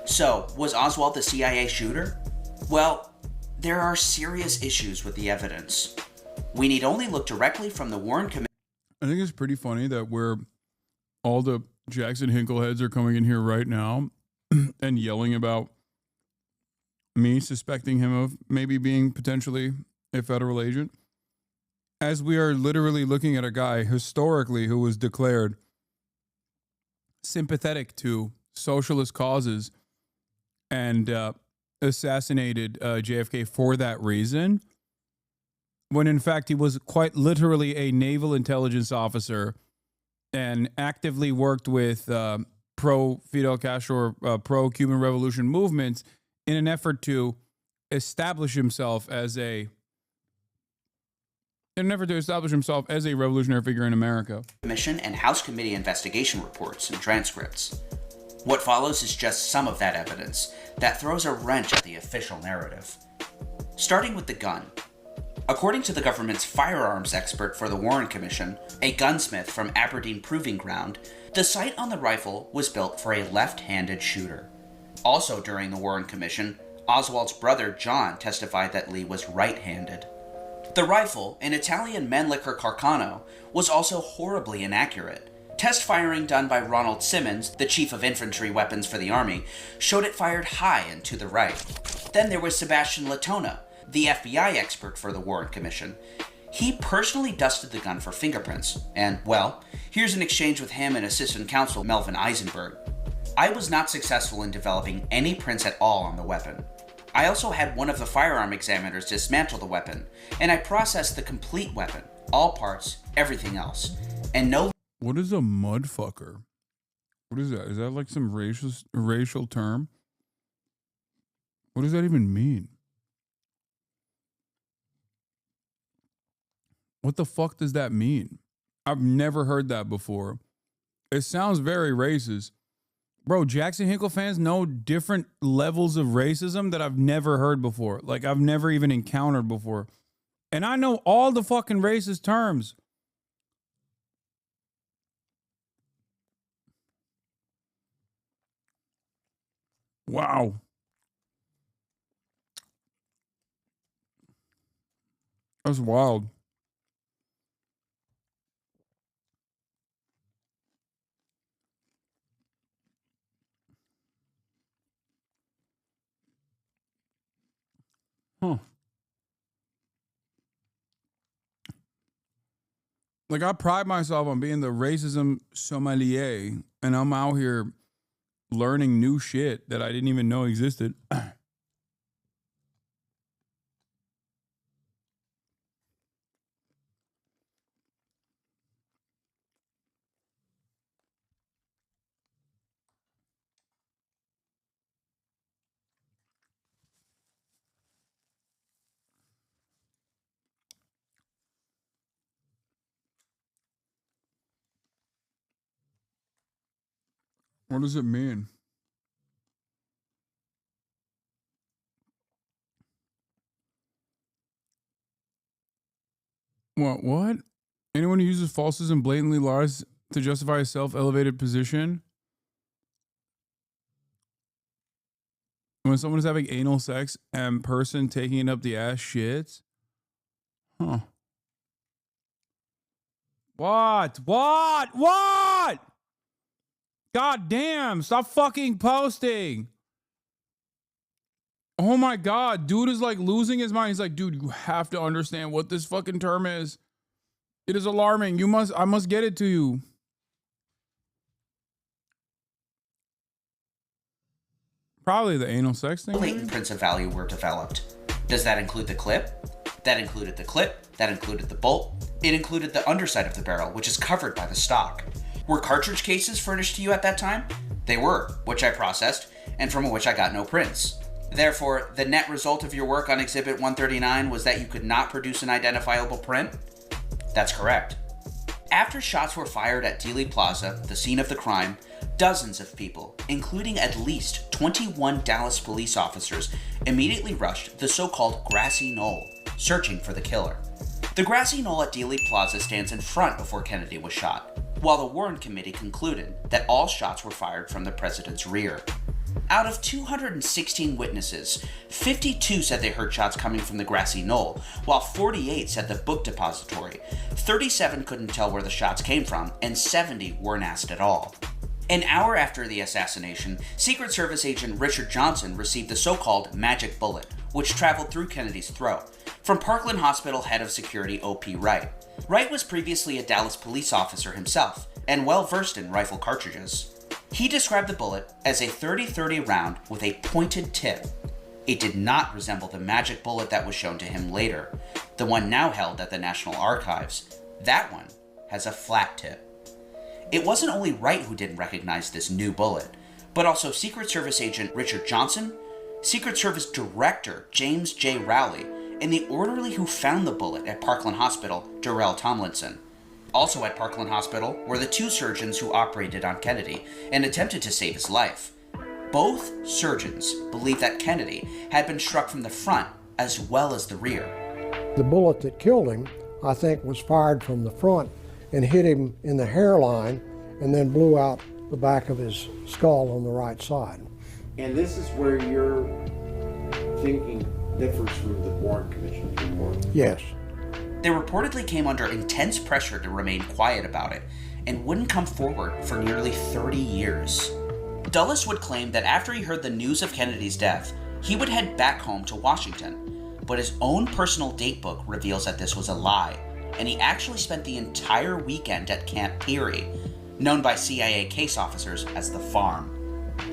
So, was Oswald the CIA shooter? Well, there are serious issues with the evidence. We need only look directly from the Warren Committee. I think it's pretty funny that all the Jackson Hinkle heads are coming in here right now and yelling about me suspecting him of maybe being potentially a federal agent, as we are literally looking at a guy historically who was declared sympathetic to socialist causes and assassinated JFK for that reason, when in fact he was quite literally a naval intelligence officer and actively worked with pro-Fidel Castro or pro-Cuban Revolution movements in an effort to establish himself as a revolutionary figure in America. Commission and House Committee investigation reports and transcripts. What follows is just some of that evidence that throws a wrench at the official narrative. Starting with the gun. According to the government's firearms expert for the Warren Commission, a gunsmith from Aberdeen Proving Ground, the sight on the rifle was built for a left-handed shooter. Also during the Warren Commission, Oswald's brother John testified that Lee was right-handed. The rifle, an Italian Mannlicher Carcano, was also horribly inaccurate. Test firing done by Ronald Simmons, the chief of infantry weapons for the Army, showed it fired high and to the right. Then there was Sebastian Latona, the FBI expert for the Warren Commission. He personally dusted the gun for fingerprints, and, well, here's an exchange with him and assistant counsel Melvin Eisenberg. I was not successful in developing any prints at all on the weapon. I also had one of the firearm examiners dismantle the weapon, and I processed the complete weapon, all parts, everything else, and no... What is a mudfucker? What is that? Is that like some racial term? What does that even mean? What the fuck does that mean? I've never heard that before. It sounds very racist. Bro, Jackson Hinkle fans know different levels of racism that I've never heard before. Like, I've never even encountered before. And I know all the fucking racist terms. Wow. That's wild. Huh. Like, I pride myself on being the racism sommelier, and I'm out here learning new shit that I didn't even know existed. What does it mean? What? Anyone who uses falses and blatantly lies to justify a self-elevated position? When someone is having anal sex and person taking it up the ass shits? Huh. What? God damn, stop fucking posting. Oh my God, dude is like losing his mind. He's like, dude, you have to understand what this fucking term is. It is alarming. I must get it to you. Probably the anal sex thing. Latent prints of value were developed. Does that include the clip? That included the clip. That included the bolt. It included the underside of the barrel, which is covered by the stock. Were cartridge cases furnished to you at that time? They were, which I processed, and from which I got no prints. Therefore, the net result of your work on Exhibit 139 was that you could not produce an identifiable print? That's correct. After shots were fired at Dealey Plaza, the scene of the crime, dozens of people, including at least 21 Dallas police officers, immediately rushed the so-called grassy knoll, searching for the killer. The grassy knoll at Dealey Plaza stands in front before Kennedy was shot, while the Warren Committee concluded that all shots were fired from the president's rear. Out of 216 witnesses, 52 said they heard shots coming from the grassy knoll, while 48 said the book depository. 37 couldn't tell where the shots came from, and 70 weren't asked at all. An hour after the assassination, Secret Service agent Richard Johnson received the so-called magic bullet, which traveled through Kennedy's throat, from Parkland Hospital head of security O.P. Wright. Wright was previously a Dallas police officer himself, and well-versed in rifle cartridges. He described the bullet as a .30-30 round with a pointed tip. It did not resemble the magic bullet that was shown to him later, the one now held at the National Archives. That one has a flat tip. It wasn't only Wright who didn't recognize this new bullet, but also Secret Service agent Richard Johnson, Secret Service Director James J. Rowley, and the orderly who found the bullet at Parkland Hospital, Darrell Tomlinson. Also at Parkland Hospital were the two surgeons who operated on Kennedy and attempted to save his life. Both surgeons believed that Kennedy had been struck from the front as well as the rear. The bullet that killed him, I think, was fired from the front and hit him in the hairline and then blew out the back of his skull on the right side. And this is where your thinking differs from the Warren Commission's report? Yes. They reportedly came under intense pressure to remain quiet about it and wouldn't come forward for nearly 30 years. Dulles would claim that after he heard the news of Kennedy's death, he would head back home to Washington, but his own personal datebook reveals that this was a lie, and he actually spent the entire weekend at Camp Peary, known by CIA case officers as the Farm.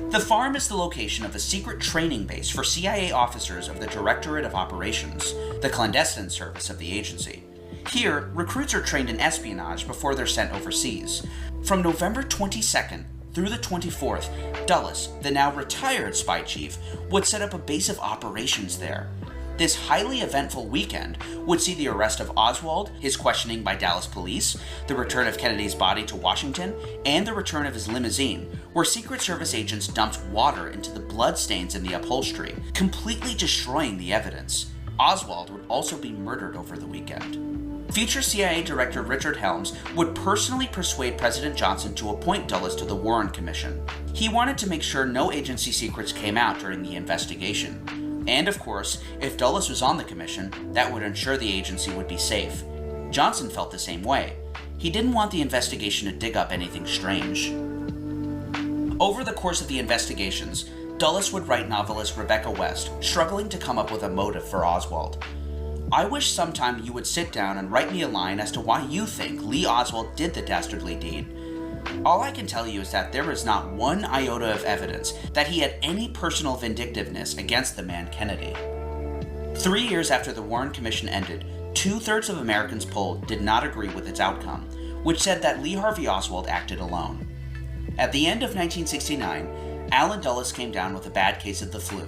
The Farm is the location of a secret training base for CIA officers of the Directorate of Operations, the clandestine service of the agency. Here, recruits are trained in espionage before they're sent overseas. From November 22nd through the 24th, Dulles, the now retired spy chief, would set up a base of operations there. This highly eventful weekend would see the arrest of Oswald, his questioning by Dallas police, the return of Kennedy's body to Washington, and the return of his limousine, where Secret Service agents dumped water into the bloodstains in the upholstery, completely destroying the evidence. Oswald would also be murdered over the weekend. Future CIA Director Richard Helms would personally persuade President Johnson to appoint Dulles to the Warren Commission. He wanted to make sure no agency secrets came out during the investigation. And of course, if Dulles was on the commission, that would ensure the agency would be safe. Johnson felt the same way. He didn't want the investigation to dig up anything strange. Over the course of the investigations, Dulles would write novelist Rebecca West, struggling to come up with a motive for Oswald. I wish sometime you would sit down and write me a line as to why you think Lee Oswald did the dastardly deed. All I can tell you is that there is not one iota of evidence that he had any personal vindictiveness against the man Kennedy. 3 years after the Warren Commission ended, 2/3 of Americans polled did not agree with its outcome, which said that Lee Harvey Oswald acted alone. At the end of 1969, Allen Dulles came down with a bad case of the flu,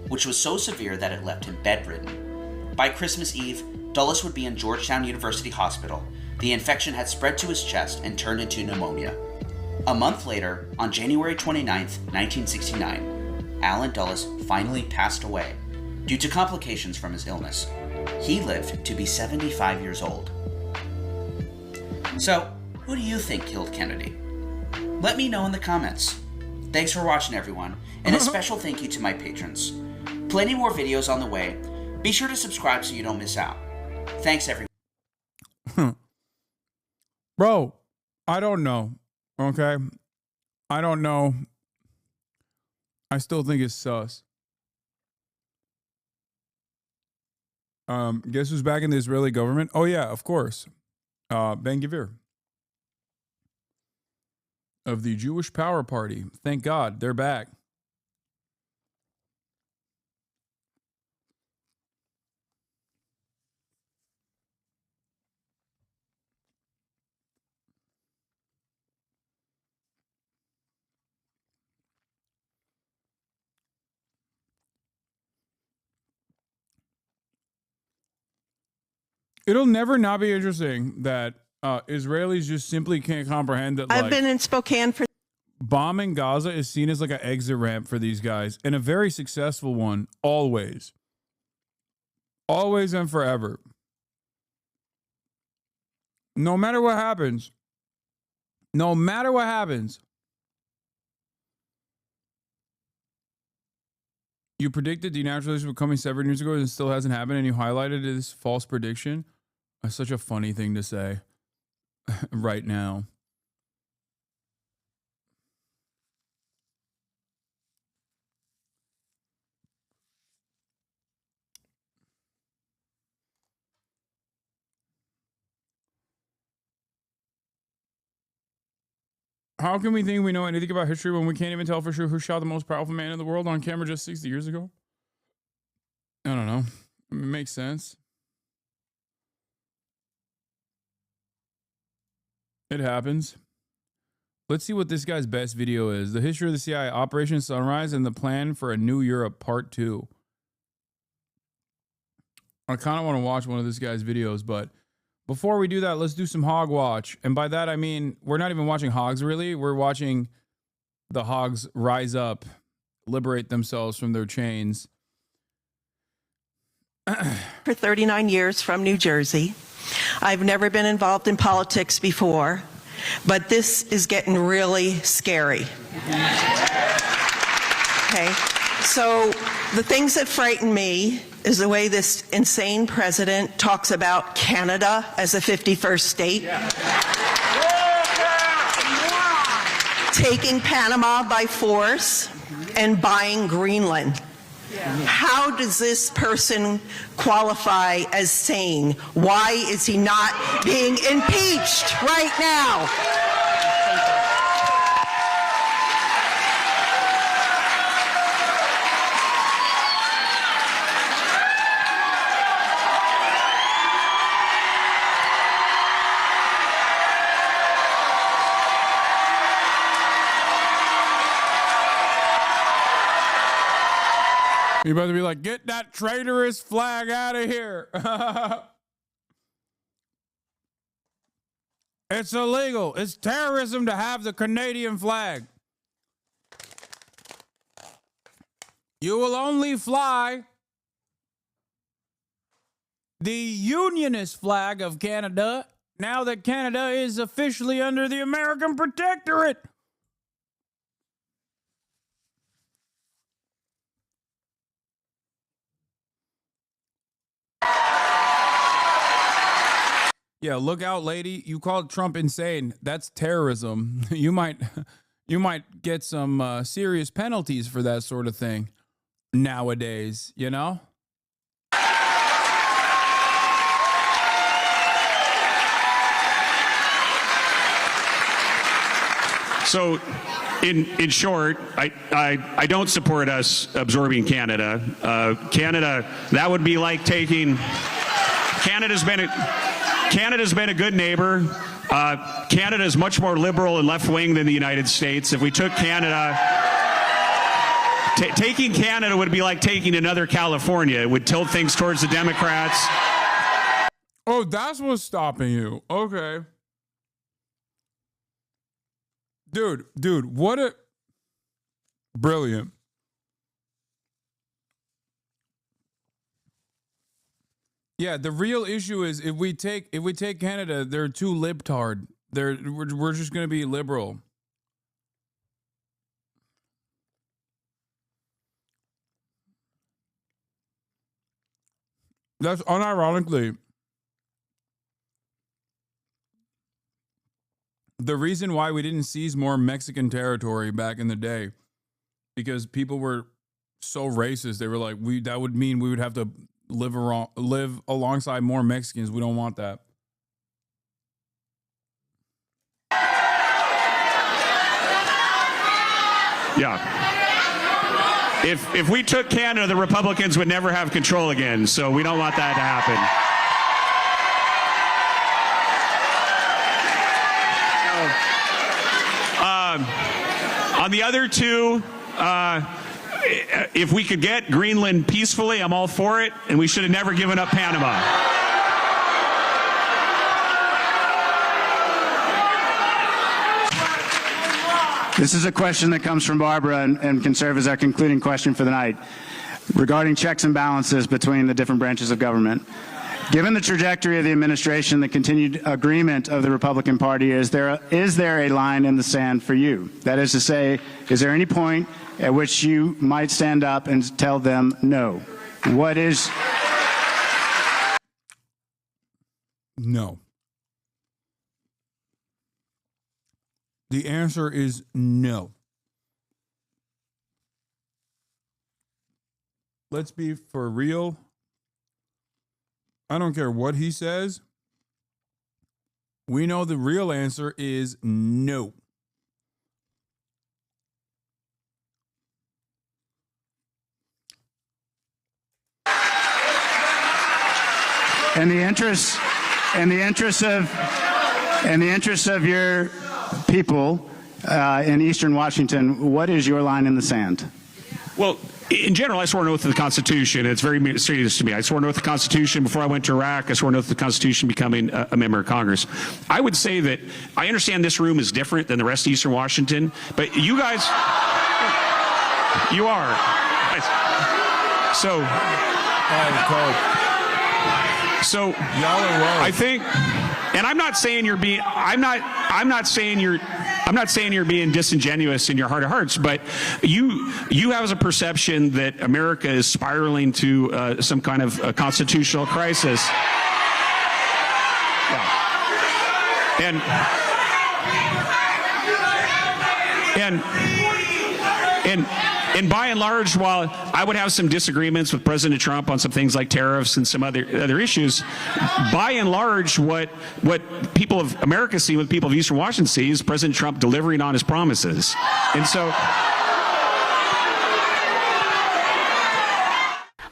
which was so severe that it left him bedridden. By Christmas Eve, Dulles would be in Georgetown University Hospital. The infection had spread to his chest and turned into pneumonia. A month later, on January 29, 1969, Allen Dulles finally passed away due to complications from his illness. He lived to be 75 years old. So, who do you think killed Kennedy? Let me know in the comments. Thanks for watching, everyone, and a special thank you to my patrons. Plenty more videos on the way. Be sure to subscribe so you don't miss out. Thanks, everyone. Bro, I don't know. Okay? I don't know. I still think it's sus. Guess who's back in the Israeli government? Oh, yeah, of course. Ben-Gvir. Of the Jewish Power Party. Thank God, they're back. It'll never not be interesting that Israelis just simply can't comprehend that. I've been in Spokane for. Bombing Gaza is seen as like an exit ramp for these guys, and a very successful one, always. Always and forever. No matter what happens, you predicted denaturalization was coming 7 years ago and it still hasn't happened, and you highlighted this false prediction. That's such a funny thing to say right now. How can we think we know anything about history when we can't even tell for sure who shot the most powerful man in the world on camera just 60 years ago? I don't know. It makes sense. It happens. Let's see what this guy's best video is. The history of the CIA, Operation Sunrise, and the plan for a new Europe, Part 2. I kind of want to watch one of this guy's videos, but before we do that, let's do some Hogwatch. And by that, I mean, we're not even watching hogs, really. We're watching the hogs rise up, liberate themselves from their chains. For 39 years from New Jersey. I've never been involved in politics before, but this is getting really scary. Okay, so the things that frighten me is the way this insane president talks about Canada as a 51st state. Taking Panama by force and buying Greenland. How does this person qualify as sane? Why is he not being impeached right now? You better be like, get that traitorous flag out of here. It's illegal. It's terrorism to have the Canadian flag. You will only fly the Unionist flag of Canada now that Canada is officially under the American Protectorate. Yeah, look out, lady. You called Trump insane. That's terrorism. You might get some serious penalties for that sort of thing nowadays, you know? So, in short, I don't support us absorbing Canada. Canada, that would be like taking... Canada's been a good neighbor. Canada is much more liberal and left-wing than the United States. If we took Canada... taking Canada would be like taking another California. It would tilt things towards the Democrats. Oh, that's what's stopping you. Okay. Dude, what a... Brilliant. Yeah, the real issue is if we take Canada, they're too libtard. We're just going to be liberal. That's unironically the reason why we didn't seize more Mexican territory back in the day, because people were so racist. They were like, that would mean we would have to live alongside more Mexicans. We don't want that. Yeah. If we took Canada, the Republicans would never have control again. So we don't want that to happen. On the other two, if we could get Greenland peacefully, I'm all for it, and we should have never given up Panama. This is a question that comes from Barbara and can serve as our concluding question for the night regarding checks and balances between the different branches of government. Given the trajectory of the administration, the continued agreement of the Republican Party, is there a line in the sand for you? That is to say, is there any point at which you might stand up and tell them no? What is... No. The answer is no. Let's be for real. I don't care what he says. We know the real answer is no. In the interest of your people In Eastern Washington, what is your line in the sand? Well, in general, I swore an oath to the Constitution. It's very serious to me. I swore an oath to the Constitution before I went to Iraq. I swore an oath to the Constitution becoming a member of Congress. I would say that I understand this room is different than the rest of Eastern Washington, but you guys, you are. So, y'all are wrong. I think, and I'm not saying you're being, I'm not saying you're being disingenuous in your heart of hearts, but you have a perception that America is spiraling to some kind of a constitutional crisis. Yeah. And by and large, while I would have some disagreements with President Trump on some things like tariffs and some other issues, by and large, what people of America see, what people of Eastern Washington see, is President Trump delivering on his promises. And so,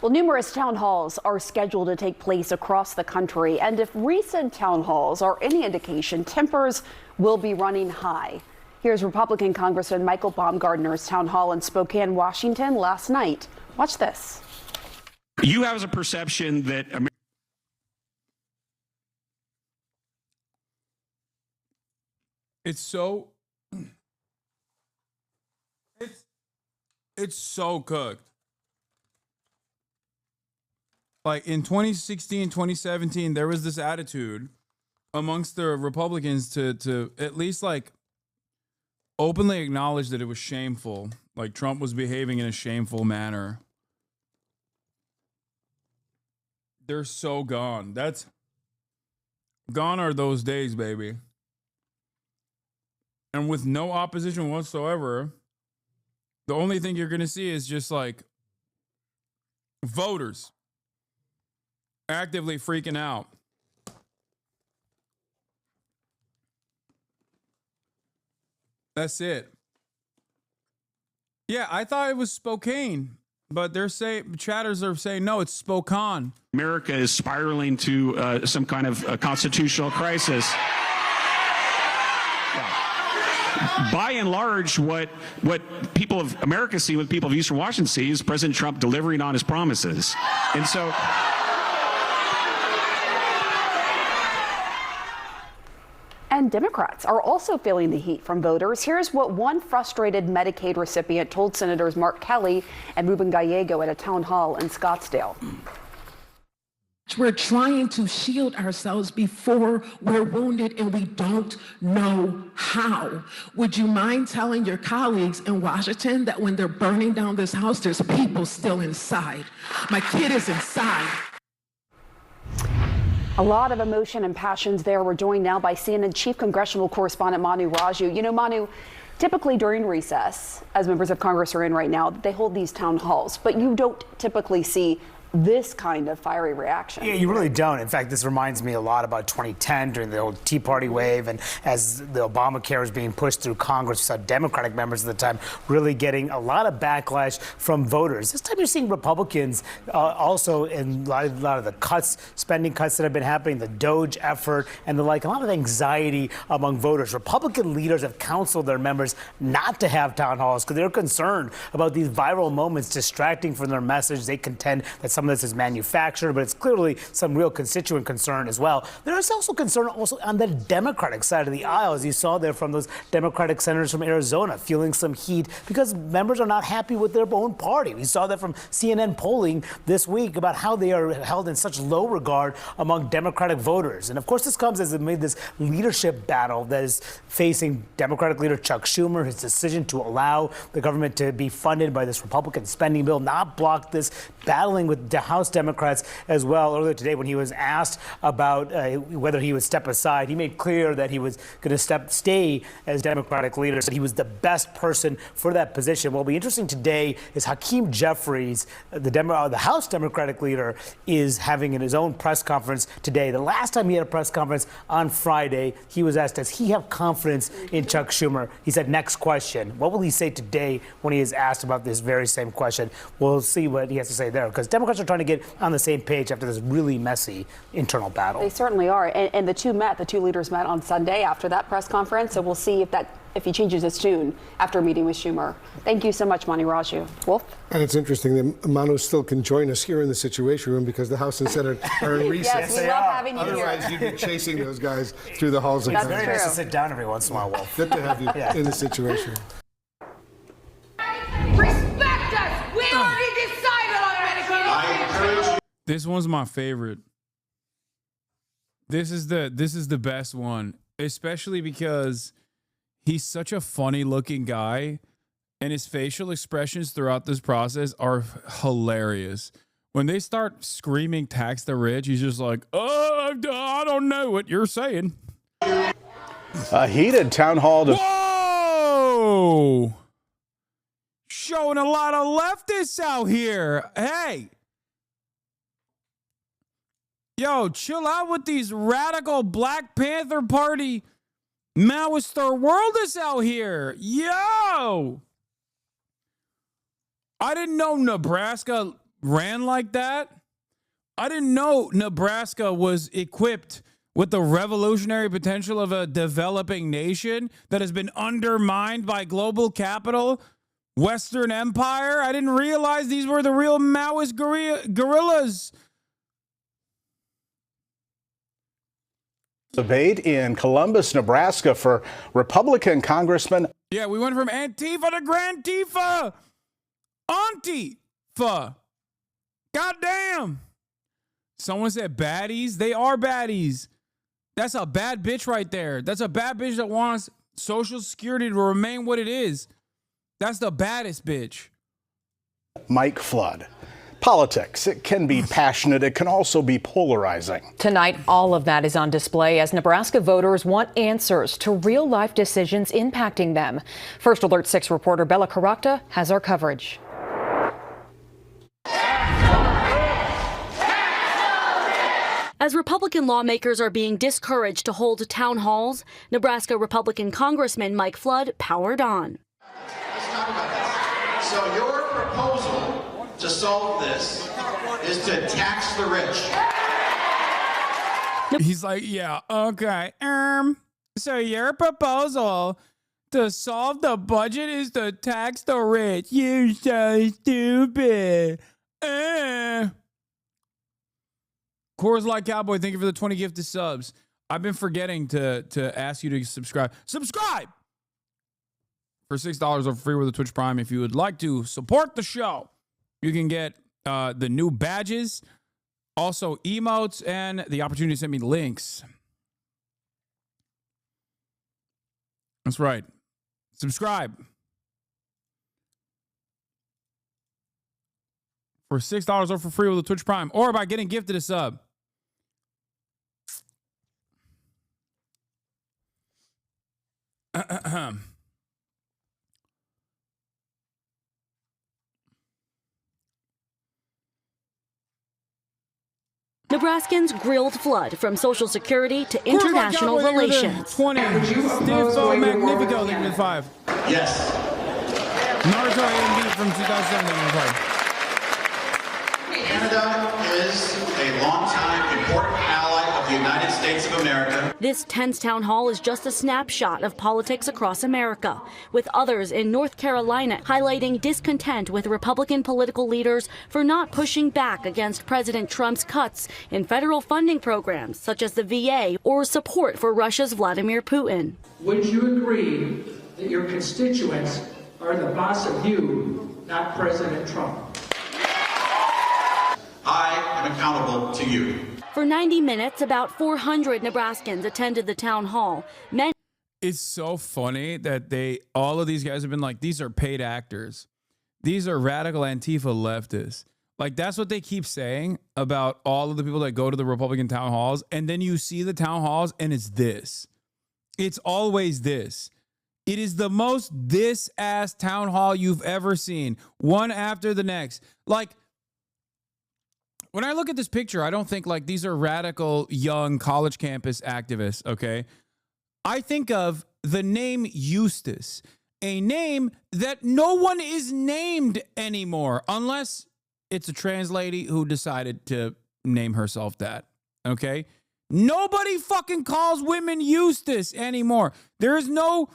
well, numerous town halls are scheduled to take place across the country, and if recent town halls are any indication, tempers will be running high. Here's Republican Congressman Michael Baumgardner's town hall in Spokane, Washington last night. Watch this. You have a perception that it's so cooked. Like in 2016, 2017, there was this attitude amongst the Republicans to at least like openly acknowledge that it was shameful, like Trump was behaving in a shameful manner. They're so gone. That's gone are those days, baby. And with no opposition whatsoever, the only thing you're going to see is just like voters actively freaking out. That's it. Yeah, I thought it was Spokane, but chatters are saying no, it's Spokane. America is spiraling to some kind of a constitutional crisis. By and large, what people of America see, what people of Eastern Washington see, is President Trump delivering on his promises. And so, and Democrats are also feeling the heat from voters. Here's what one frustrated Medicaid recipient told Senators Mark Kelly and Ruben Gallego at a town hall in Scottsdale. We're trying to shield ourselves before we're wounded, and we don't know how. Would you mind telling your colleagues in Washington that when they're burning down this house, there's people still inside? My kid is inside. A lot of emotion and passions there. We're joined now by CNN Chief Congressional Correspondent Manu Raju. You know, Manu, typically during recess, as members of Congress are in right now, they hold these town halls, but you don't typically see this kind of fiery reaction. Yeah, you really don't. In fact, this reminds me a lot about 2010 during the old Tea Party wave, and as the Obamacare was being pushed through Congress, we saw Democratic members at the time really getting a lot of backlash from voters. This time you're seeing Republicans also in a lot of the spending cuts that have been happening, the DOGE effort and the like, a lot of anxiety among voters. Republican leaders have counseled their members not to have town halls because they're concerned about these viral moments distracting from their message. They contend that some of this is manufactured, but it's clearly some real constituent concern as well. There is also concern on the Democratic side of the aisle, as you saw there from those Democratic senators from Arizona feeling some heat because members are not happy with their own party. We saw that from CNN polling this week about how they are held in such low regard among Democratic voters. And of course, this comes as amid this leadership battle that is facing Democratic leader Chuck Schumer, his decision to allow the government to be funded by this Republican spending bill, not block this, battling with the House Democrats as well. Earlier today, when he was asked about whether he would step aside, he made clear that he was going to stay as Democratic leader, said he was the best person for that position. What will be interesting today is Hakeem Jeffries, the House Democratic leader, is having his own press conference today. The last time he had a press conference on Friday, he was asked, does he have confidence in Chuck Schumer? He said, next question. What will he say today when he is asked about this very same question? We'll see what he has to say there, because Democrats Democrats are trying to get on the same page after this really messy internal battle. They certainly are. And the two leaders met on Sunday after that press conference. So we'll see if he changes his tune after meeting with Schumer. Thank you so much, Mani Raju. Wolf? And it's interesting that Manu still can join us here in the Situation Room because the House and Senate are in recess. Yes, we love having you here. Otherwise, you'd be chasing those guys through the halls of It's Congress. very nice to sit down every once in a while, Wolf. Good to have you in the Situation Room. Respect us! We already decided already! This one's my favorite. This is the best one, especially because he's such a funny looking guy and his facial expressions throughout this process are hilarious. When they start screaming tax the rich, he's just like, oh, I don't know what you're saying. A heated town hall. Whoa! Showing a lot of leftists out here. Hey. Yo, chill out with these radical Black Panther Party Maoist third worldists out here. Yo! I didn't know Nebraska ran like that. I didn't know Nebraska was equipped with the revolutionary potential of a developing nation that has been undermined by global capital, Western Empire. I didn't realize these were the real Maoist guerrillas. Debate in Columbus, Nebraska for Republican Congressman. Yeah, we went from Antifa to Grantifa. Antifa. Goddamn. Someone said baddies. They are baddies. That's a bad bitch right there. That's a bad bitch that wants Social Security to remain what it is. That's the baddest bitch. Mike Flood. Politics, it can be passionate. It can also be polarizing. Tonight, all of that is on display as Nebraska voters want answers to real-life decisions impacting them. First Alert 6 reporter Bella Caracta has our coverage. As Republican lawmakers are being discouraged to hold town halls, Nebraska Republican Congressman Mike Flood powered on. Let's talk about that. So your proposal to solve this is to tax the rich. He's like, yeah, okay. So your proposal to solve the budget is to tax the rich. You're so stupid. Coors Light Cowboy, thank you for the 20 gifted subs. I've been forgetting to ask you to subscribe. Subscribe! For $6 or free with a Twitch Prime. If you would like to support the show, you can get the new badges, also emotes, and the opportunity to send me links. That's right. Subscribe. For $6 or for free with a Twitch Prime, or by getting gifted a sub. Nebraskans grilled Flood from Social Security to international relations. 20. Stifo Magnifico, thank you for 5. Yes. Naruto AMD from 2007, thank you for 5. Canada is a longtime important ally of the United States of America. This tense town hall is just a snapshot of politics across America, with others in North Carolina highlighting discontent with Republican political leaders for not pushing back against President Trump's cuts in federal funding programs such as the VA or support for Russia's Vladimir Putin. Would you agree that your constituents are the boss of you, not President Trump? I am accountable to you. For 90 minutes, about 400 Nebraskans attended the town hall. It's so funny that all of these guys have been like, these are paid actors. These are radical Antifa leftists. Like, that's what they keep saying about all of the people that go to the Republican town halls. And then you see the town halls and it's this. It's always this. It is the most this-ass town hall you've ever seen. One after the next. Like, when I look at this picture, I don't think like these are radical young college campus activists, okay? I think of the name Eustace, a name that no one is named anymore unless it's a trans lady who decided to name herself that. Okay? Nobody fucking calls women Eustace anymore. There's no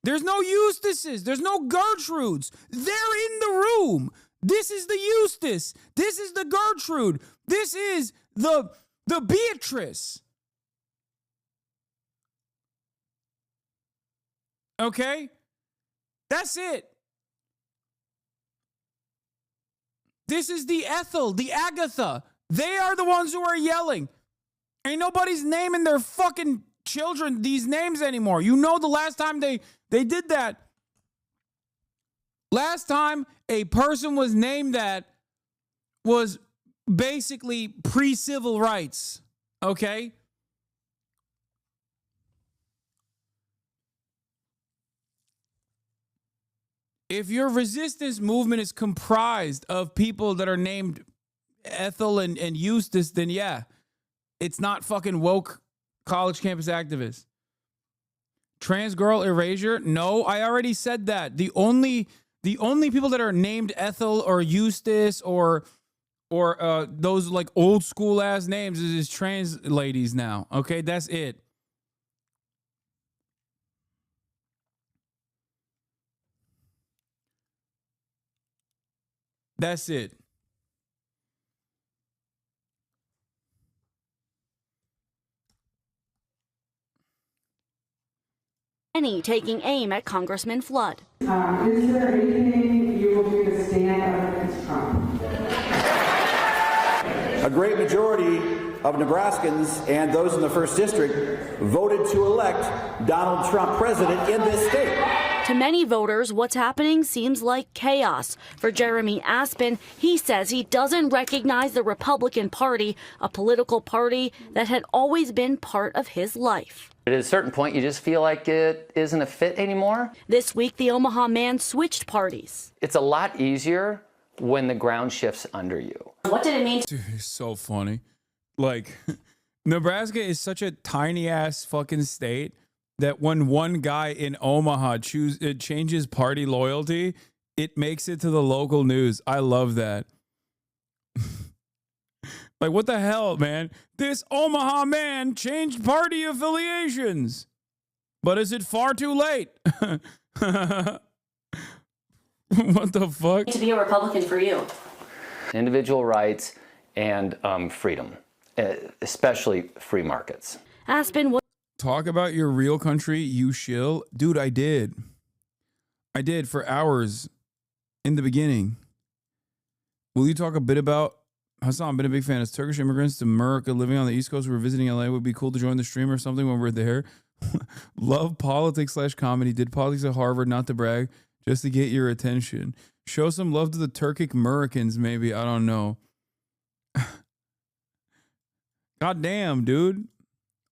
Eustaces. There's no Gertrudes. They're in the room. This is the Eustace. This is the Gertrude. This is the Beatrice. Okay? That's it. This is the Ethel, the Agatha. They are the ones who are yelling. Ain't nobody's naming their fucking children these names anymore. You know the last time they did that. Last time a person was named that was basically pre-civil rights. Okay? If your resistance movement is comprised of people that are named Ethel and Eustace, then yeah, it's not fucking woke college campus activists. Trans girl erasure? No, I already said that. The only people that are named Ethel or Eustace or those like old school ass names is trans ladies now. Okay, that's it. That's it. Many taking aim at Congressman Flood. Is there anything you will do to stand up against Trump? A great majority of Nebraskans and those in the 1st District voted to elect Donald Trump president in this state. To many voters, what's happening seems like chaos. For Jeremy Aspen, he says he doesn't recognize the Republican Party, a political party that had always been part of his life. At a certain point, you just feel like it isn't a fit anymore. This week, the Omaha man switched parties. It's a lot easier when the ground shifts under you. What did it mean? Dude, it's so funny. Like, Nebraska is such a tiny ass fucking state that when one guy in Omaha changes party loyalty, it makes it to the local news. I love that. Like, what the hell, man? This Omaha man changed party affiliations. But is it far too late? What the fuck? To be a Republican for you. Individual rights and freedom, especially free markets. Aspen, what? Talk about your real country, you shill. Dude, I did. I did for hours in the beginning. Will you talk a bit about Hasan? Been a big fan. As Turkish immigrants to America living on the East Coast, we're visiting LA. Would be cool to join the stream or something when we're there. Love politics/comedy. Did politics at Harvard, not to brag, just to get your attention. Show some love to the Turkic Americans, maybe. I don't know. God damn, dude.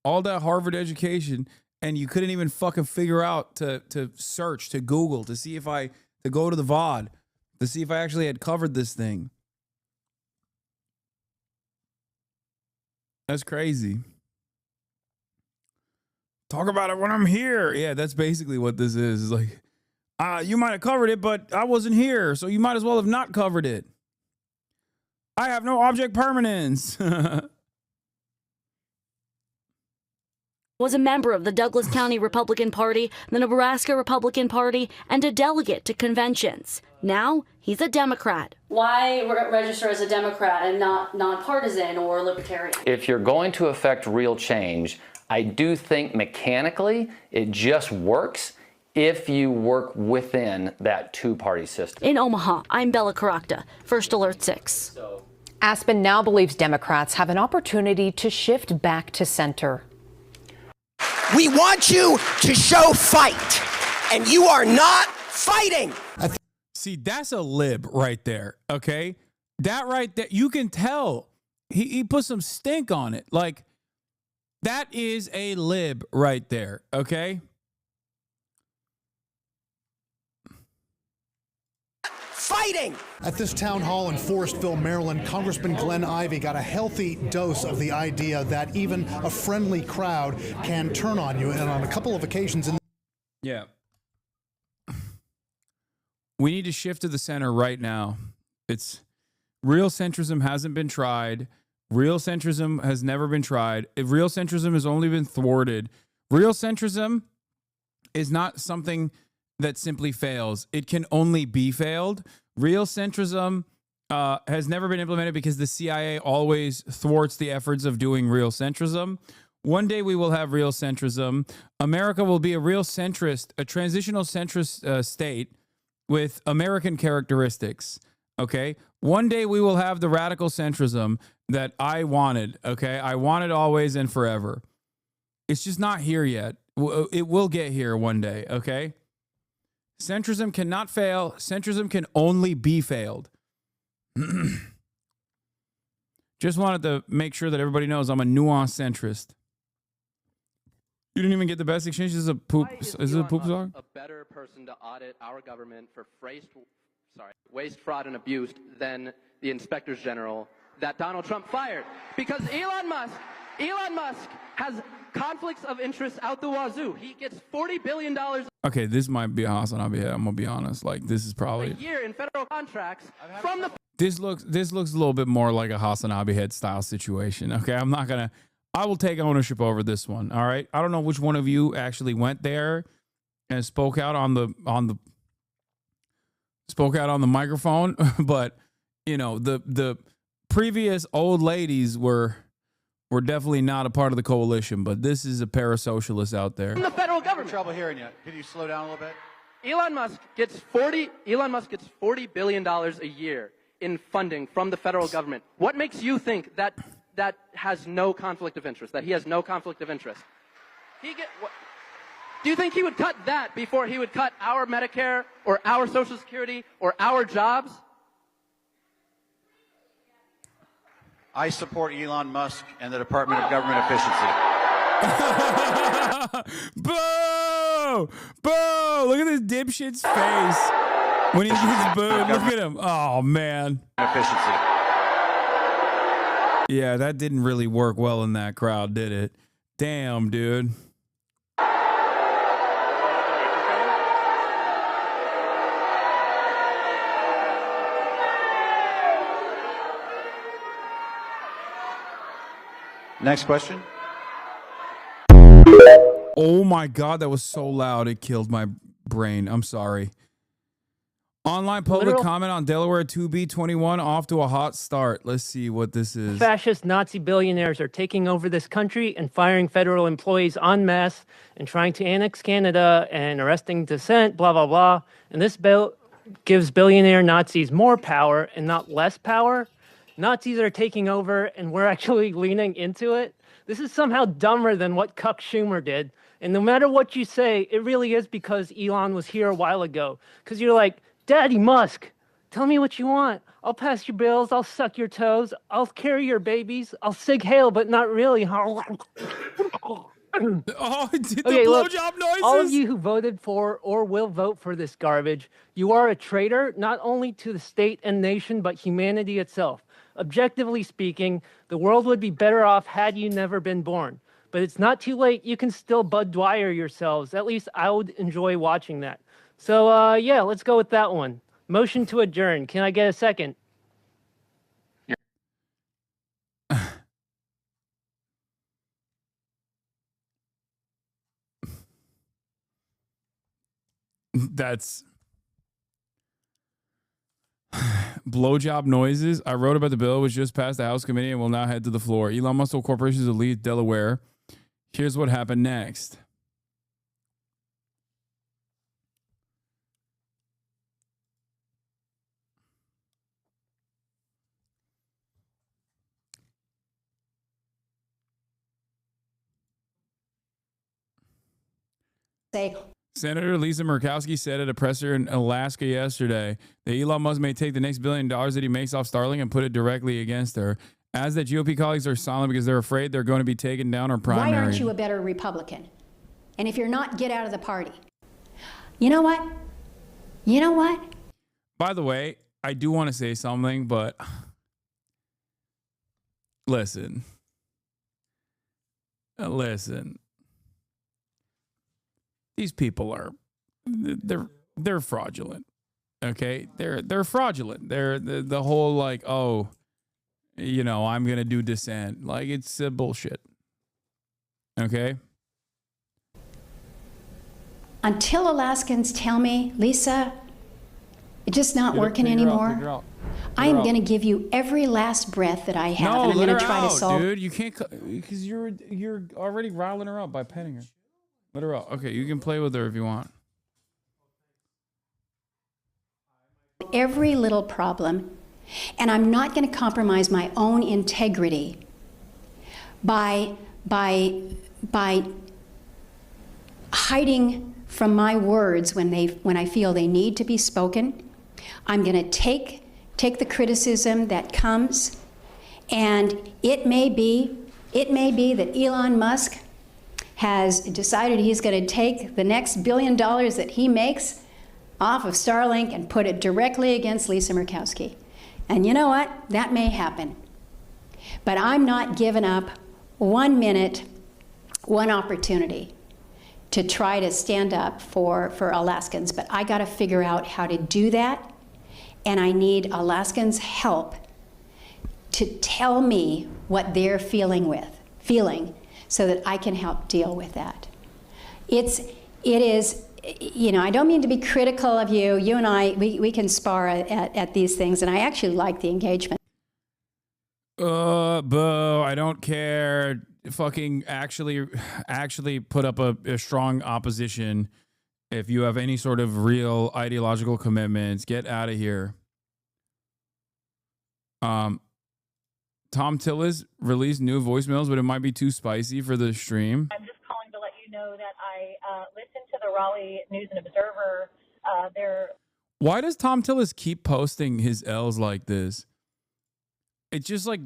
All that Harvard education, and you couldn't even fucking figure out to search, to Google, to see if to go to the VOD, to see if I actually had covered this thing. That's crazy. Talk about it when I'm here. Yeah, that's basically what this is. It's like, you might have covered it, but I wasn't here, so you might as well have not covered it. I have no object permanence. Was a member of the Douglas County Republican Party, the Nebraska Republican Party, and a delegate to conventions. Now he's a Democrat. Why register as a Democrat and not nonpartisan or libertarian? If you're going to affect real change, I do think mechanically it just works if you work within that two-party system. In Omaha, I'm Bella Caracta, First Alert 6. Aspen now believes Democrats have an opportunity to shift back to center. We want you to show fight, and you are not fighting. See, that's a lib right there, okay? That right there, you can tell. He put some stink on it. Like, that is a lib right there, okay? Fighting. At this town hall in Forestville, Maryland, Congressman Glenn Ivey got a healthy dose of the idea that even a friendly crowd can turn on you, and on a couple of occasions Yeah. We need to shift to the center right now. Real centrism hasn't been tried. Real centrism has never been tried. If real centrism has only been thwarted. Real centrism is not something that simply fails. It can only be failed. Real centrism has never been implemented because the CIA always thwarts the efforts of doing real centrism. One day we will have real centrism. America will be a real centrist, a transitional centrist state with American characteristics. Okay. One day we will have the radical centrism that I wanted. Okay. I wanted always and forever. It's just not here yet. It will get here one day. Okay. Centrism cannot fail. Centrism can only be failed. Just wanted to make sure that everybody knows I'm a nuanced centrist. You didn't even get the best exchange. This is a poop. Is it a poop song? A better person to audit our government for waste, fraud, and abuse than the inspectors general that Donald Trump fired, because Elon Musk has conflicts of interest out the wazoo. He gets $40 billion Okay, this might be a Hasanabi hit. I'm gonna be honest. Like, this is probably a year in federal contracts from the. This looks a little bit more like a Hasanabi head style situation. Okay, I will take ownership over this one. All right. I don't know which one of you actually went there and spoke out on the microphone, but you know, the previous old ladies were definitely not a part of the coalition, but this is a parasocialist out there. From the federal government. Trouble hearing you. Can you slow down a little bit? Elon Musk gets $40 billion a year in funding from the federal government. What makes you think that has no conflict of interest? That he has no conflict of interest? Do you think he would cut that before he would cut our Medicare or our Social Security or our jobs? I support Elon Musk and the Department of Government Efficiency. Boo! Boo! Look at this dipshit's face when he gets booed. Look at him. Oh, man. Efficiency. Yeah, that didn't really work well in that crowd, did it? Damn, dude. Next question. Oh my God, that was so loud. It killed my brain. I'm sorry. Online public comment on Delaware 2B21 off to a hot start. Let's see what this is. Fascist Nazi billionaires are taking over this country and firing federal employees en masse and trying to annex Canada and arresting dissent, blah, blah, blah. And this bill gives billionaire Nazis more power and not less power. Nazis are taking over, and we're actually leaning into it. This is somehow dumber than what Cuck Schumer did. And no matter what you say, it really is because Elon was here a while ago. Because you're like, Daddy Musk, tell me what you want. I'll pass your bills. I'll suck your toes. I'll carry your babies. I'll sig hail, but not really. Oh, it did the blowjob noises. All of you who voted for or will vote for this garbage, you are a traitor not only to the state and nation, but humanity itself. Objectively speaking, the world would be better off had you never been born. But it's not too late. You can still Bud Dwyer yourselves. At least I would enjoy watching that. So, yeah, let's go with that one. Motion to adjourn. Can I get a second? That's blowjob noises. I wrote about the bill, which just passed the House committee and will now head to the floor. Elon Musk Corporation will leave Delaware. Here's what happened next. Senator Lisa Murkowski said at a presser in Alaska yesterday that Elon Musk may take the next $1 billion that he makes off Starlink and put it directly against her. As the GOP colleagues are silent because they're afraid they're going to be taken down or primary. Why aren't you a better Republican? And if you're not, get out of the party. You know what? You know what? By the way, I do want to say something, but listen. These people are they're fraudulent. Okay, they're fraudulent. They're the whole like, oh, you know, I'm gonna do dissent. Like it's bullshit. Okay. Until Alaskans tell me, Lisa, it's just not working anymore. I am going to give you every last breath that I have, No, and I'm let going to her try out, to solve. dude. You can't because you're already riling her up by petting her. Let her out. Okay, you can play with her if you want. Every little problem, and I'm not going to compromise my own integrity by hiding from my words when I feel they need to be spoken. I'm going to take the criticism that comes, and it may be that Elon Musk has decided he's going to take the next $1 billion that he makes off of Starlink and put it directly against Lisa Murkowski. And you know what? That may happen. But I'm not giving up 1 minute, one opportunity to try to stand up for Alaskans. But I got to figure out how to do that. And I need Alaskans' help to tell me what they're feeling so that I can help deal with that. It is, you know, I don't mean to be critical of you. You and I, we can spar at these things, and I actually like the engagement. Boo, I don't care. Fucking actually put up a strong opposition. If you have any sort of real ideological commitments, get out of here. Tom Tillis released new voicemails, but it might be too spicy for the stream. I'm just calling to let you know that I listened to the Raleigh News and Observer. Why does Tom Tillis keep posting his L's like this? It just like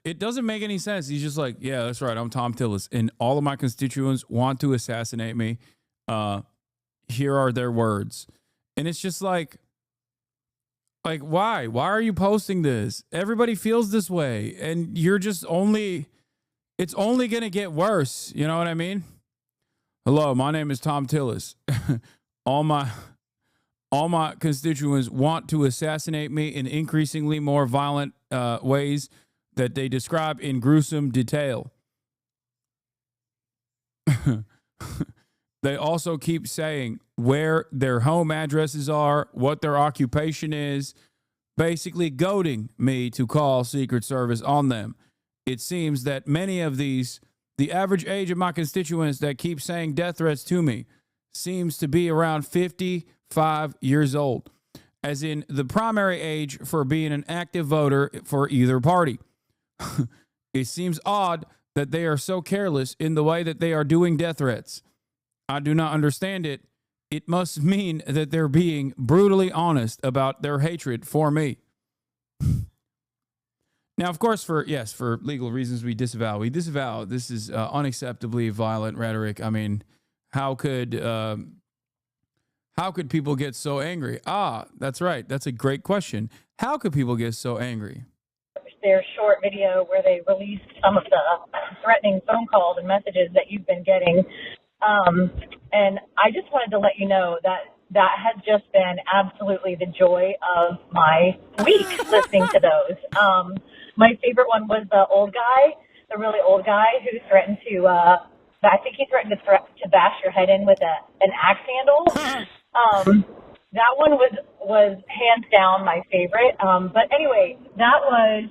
it doesn't make any sense. He's just like, yeah, that's right. I'm Tom Tillis, and all of my constituents want to assassinate me. Here are their words. And it's just like why? Why are you posting this? Everybody feels this way, and you're just it's only going to get worse. You know what I mean? Hello, my name is Tom Tillis. all my constituents want to assassinate me in increasingly more violent ways that they describe in gruesome detail. They also keep saying where their home addresses are, what their occupation is, basically goading me to call Secret Service on them. It seems that many of these, the average age of my constituents that keep saying death threats to me seems to be around 55 years old, as in the primary age for being an active voter for either party. It seems odd that they are so careless in the way that they are doing death threats. I do not understand it. It must mean that they're being brutally honest about their hatred for me. Now, of course, for legal reasons, we disavow. This is unacceptably violent rhetoric. I mean, how could people get so angry? That's right. That's a great question. How could people get so angry? Their short video where they released some of the threatening phone calls and messages that you've been getting. And I just wanted to let you know that has just been absolutely the joy of my week, listening to those. My favorite one was the really old guy who threatened to, I think he threatened to bash your head in with an axe handle. That one was hands down my favorite. But anyway, that was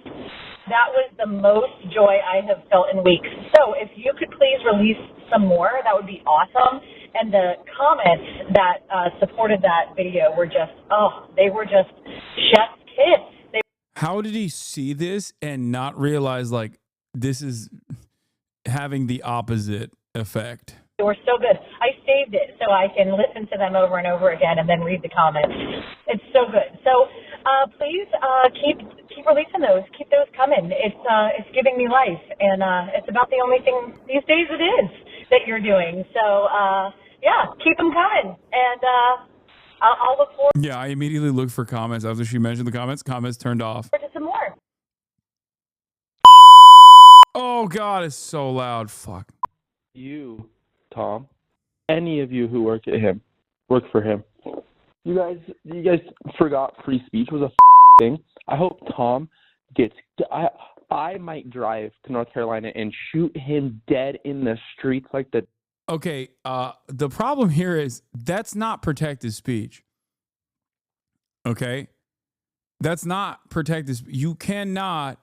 the most joy I have felt in weeks. So if you could please release some more, that would be awesome. And the comments that supported that video were just, they were just chef's kiss. How did he see this and not realize like this is having the opposite effect? They were so good. I saved it so I can listen to them over and over again and then read the comments. It's so good. So please keep releasing those. Keep those coming. It's giving me life, and it's about the only thing these days it is that you're doing. So keep them coming, and I'll look forward. Yeah, I immediately looked for comments after she mentioned the comments. Comments turned off. To some more. Oh God, it's so loud. Fuck. You, Tom, any of you who work for him, You guys forgot free speech was a thing. I hope Tom gets. I might drive to North Carolina and shoot him dead in the streets like the. Okay, the problem here is that's not protected speech. Okay, that's not protected. You cannot.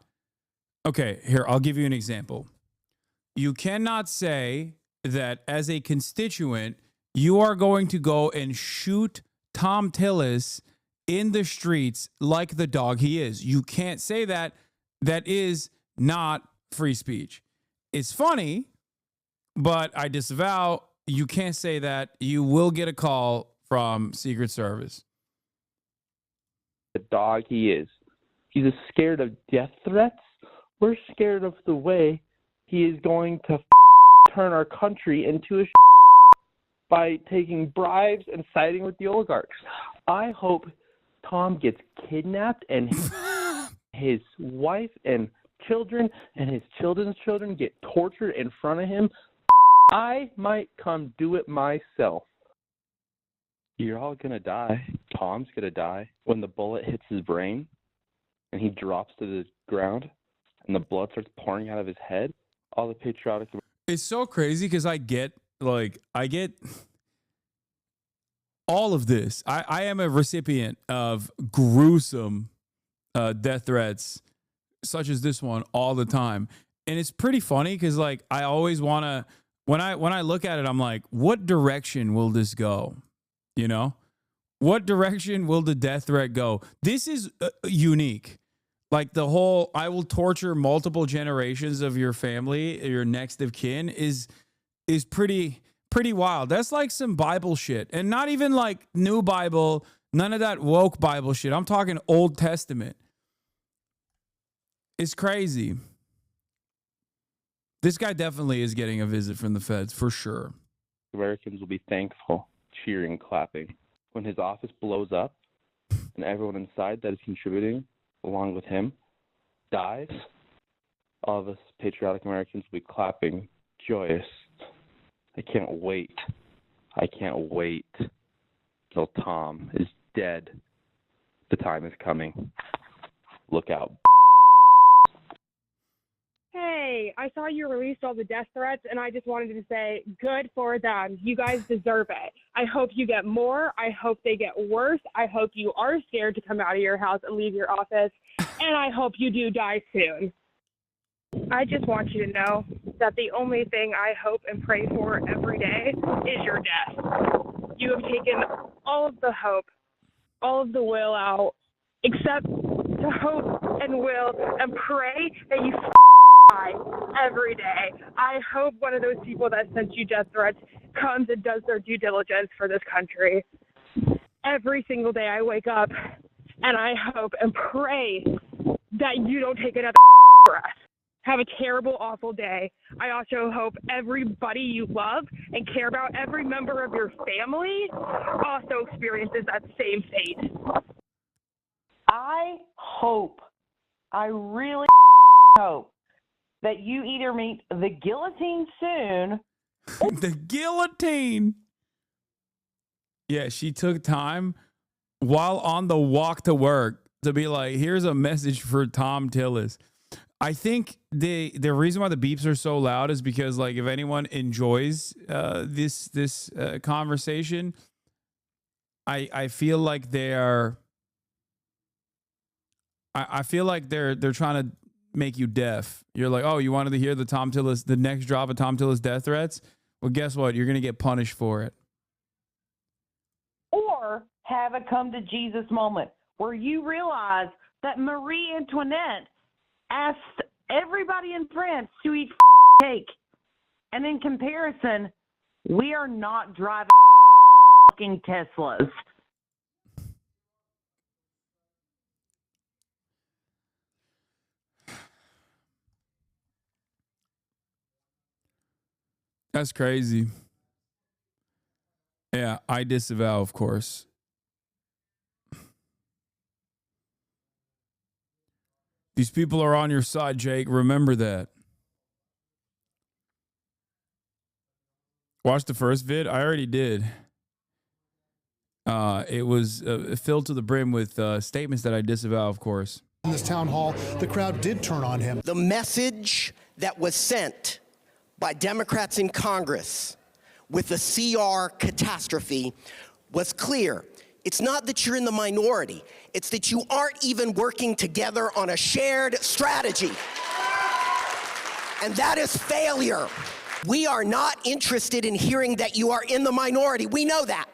Okay, here I'll give you an example. You cannot say that as a constituent you are going to go and shoot Tom Tillis in the streets like the dog he is. You can't say that. That is not free speech. It's funny, but I disavow. You can't say that. You will get a call from Secret Service. The dog he is. He's scared of death threats. We're scared of the way he is going to turn our country into a by taking bribes and siding with the oligarchs. I hope Tom gets kidnapped and his wife and children and his children's children get tortured in front of him. I might come do it myself. You're all gonna die. Tom's gonna die when the bullet hits his brain and he drops to the ground and the blood starts pouring out of his head. All the patriotic. It's so crazy because I get all of this. I am a recipient of gruesome death threats such as this one all the time. And it's pretty funny because like I always want to, when I look at it, I'm like, what direction will this go? You know, what direction will the death threat go? This is unique. Like the whole, I will torture multiple generations of your family, your next of kin is pretty wild. That's like some Bible shit, and not even like new Bible, none of that woke Bible shit. I'm talking Old Testament. It's crazy. This guy definitely is getting a visit from the feds for sure. Americans will be thankful, cheering, clapping when his office blows up and everyone inside that is contributing along with him dies. All of us patriotic Americans will be clapping, joyous. I can't wait. I can't wait till Tom is dead. The time is coming. Look out. Hey, I saw you released all the death threats, and I just wanted to say, good for them. You guys deserve it. I hope you get more. I hope they get worse. I hope you are scared to come out of your house and leave your office, and I hope you do die soon. I just want you to know that the only thing I hope and pray for every day is your death. You have taken all of the hope, all of the will out, except to hope and will and pray that you die every day. I hope one of those people that sent you death threats comes and does their due diligence for this country. Every single day I wake up and I hope and pray that you don't take another breath. Have a terrible, awful day. I also hope everybody you love and care about, every member of your family, also experiences that same fate. I hope, I really hope that you either meet the guillotine soon. The guillotine. Yeah, she took time while on the walk to work to be like, here's a message for Tom Tillis. I think the reason why the beeps are so loud is because, like, if anyone enjoys this conversation, I feel like they are. I feel like they're trying to make you deaf. You're like, oh, you wanted to hear the next drop of Tom Tillis death threats? Well, guess what? You're gonna get punished for it. Or have a come to Jesus moment where you realize that Marie Antoinette asked everybody in France to eat cake. And in comparison, we are not driving fucking Teslas. That's crazy. Yeah, I disavow, of course. These people are on your side, Jake. Remember that. Watch the first vid. I already did. It was filled to the brim with statements that I disavow, of course. In this town hall, the crowd did turn on him. The message that was sent by Democrats in Congress with the CR catastrophe was clear. It's not that you're in the minority. It's that you aren't even working together on a shared strategy. And that is failure. We are not interested in hearing that you are in the minority. We know that.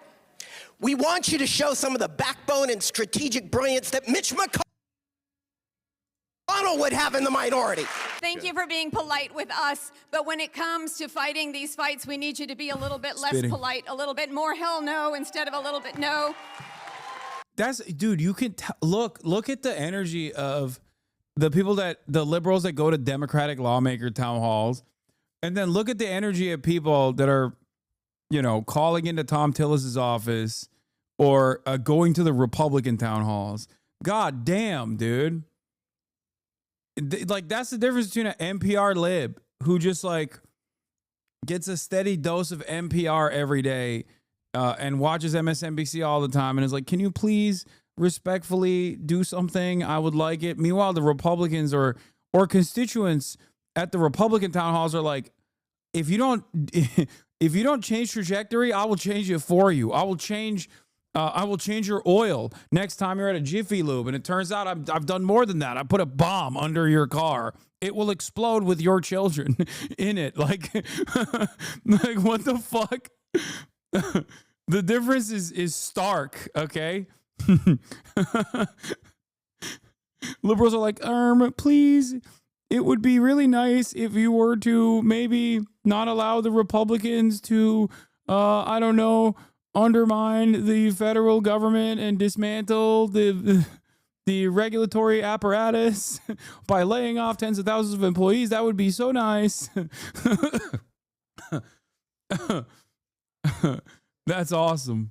We want you to show some of the backbone and strategic brilliance that Mitch McConnell would have in the minority. Thank you for being polite with us, but when it comes to fighting these fights, we need you to be a little bit less polite, a little bit more hell no instead of a little bit no. That's, dude, you can look at the energy of the people the liberals that go to Democratic lawmaker town halls, and then look at the energy of people that are, you know, calling into Tom Tillis's office or going to the Republican town halls. God damn, dude. Like, that's the difference between an NPR lib who just like gets a steady dose of NPR every day and watches MSNBC all the time and is like, can you please respectfully do something? I would like it. Meanwhile, the Republicans or constituents at the Republican town halls are like, if you don't change trajectory, I will change it for you. I will change your oil next time you're at a Jiffy Lube. And it turns out I've done more than that. I put a bomb under your car. It will explode with your children in it. Like, like what the fuck? The difference is stark, okay? Liberals are like, please, it would be really nice if you were to maybe not allow the Republicans to, I don't know, undermine the federal government and dismantle the regulatory apparatus by laying off tens of thousands of employees. That would be so nice. That's awesome.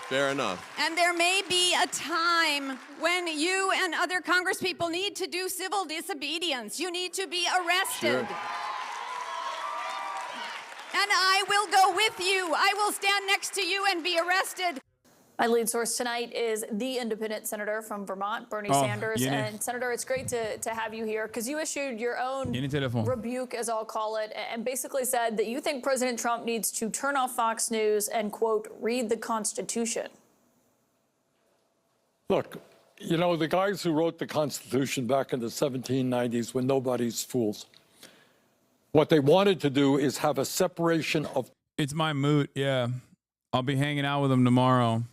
Fair enough. And there may be a time when you and other congresspeople need to do civil disobedience. You need to be arrested. Sure. And I will go with you. I will stand next to you and be arrested. My lead source tonight is the independent senator from Vermont, Bernie Sanders. And Senator, it's great to have you here because you issued your own rebuke, as I'll call it, and basically said that you think President Trump needs to turn off Fox News and, quote, read the Constitution. Look, you know, the guys who wrote the Constitution back in the 1790s were nobody's fools. What they wanted to do is have a separation of... It's my moot, yeah. I'll be hanging out with him tomorrow.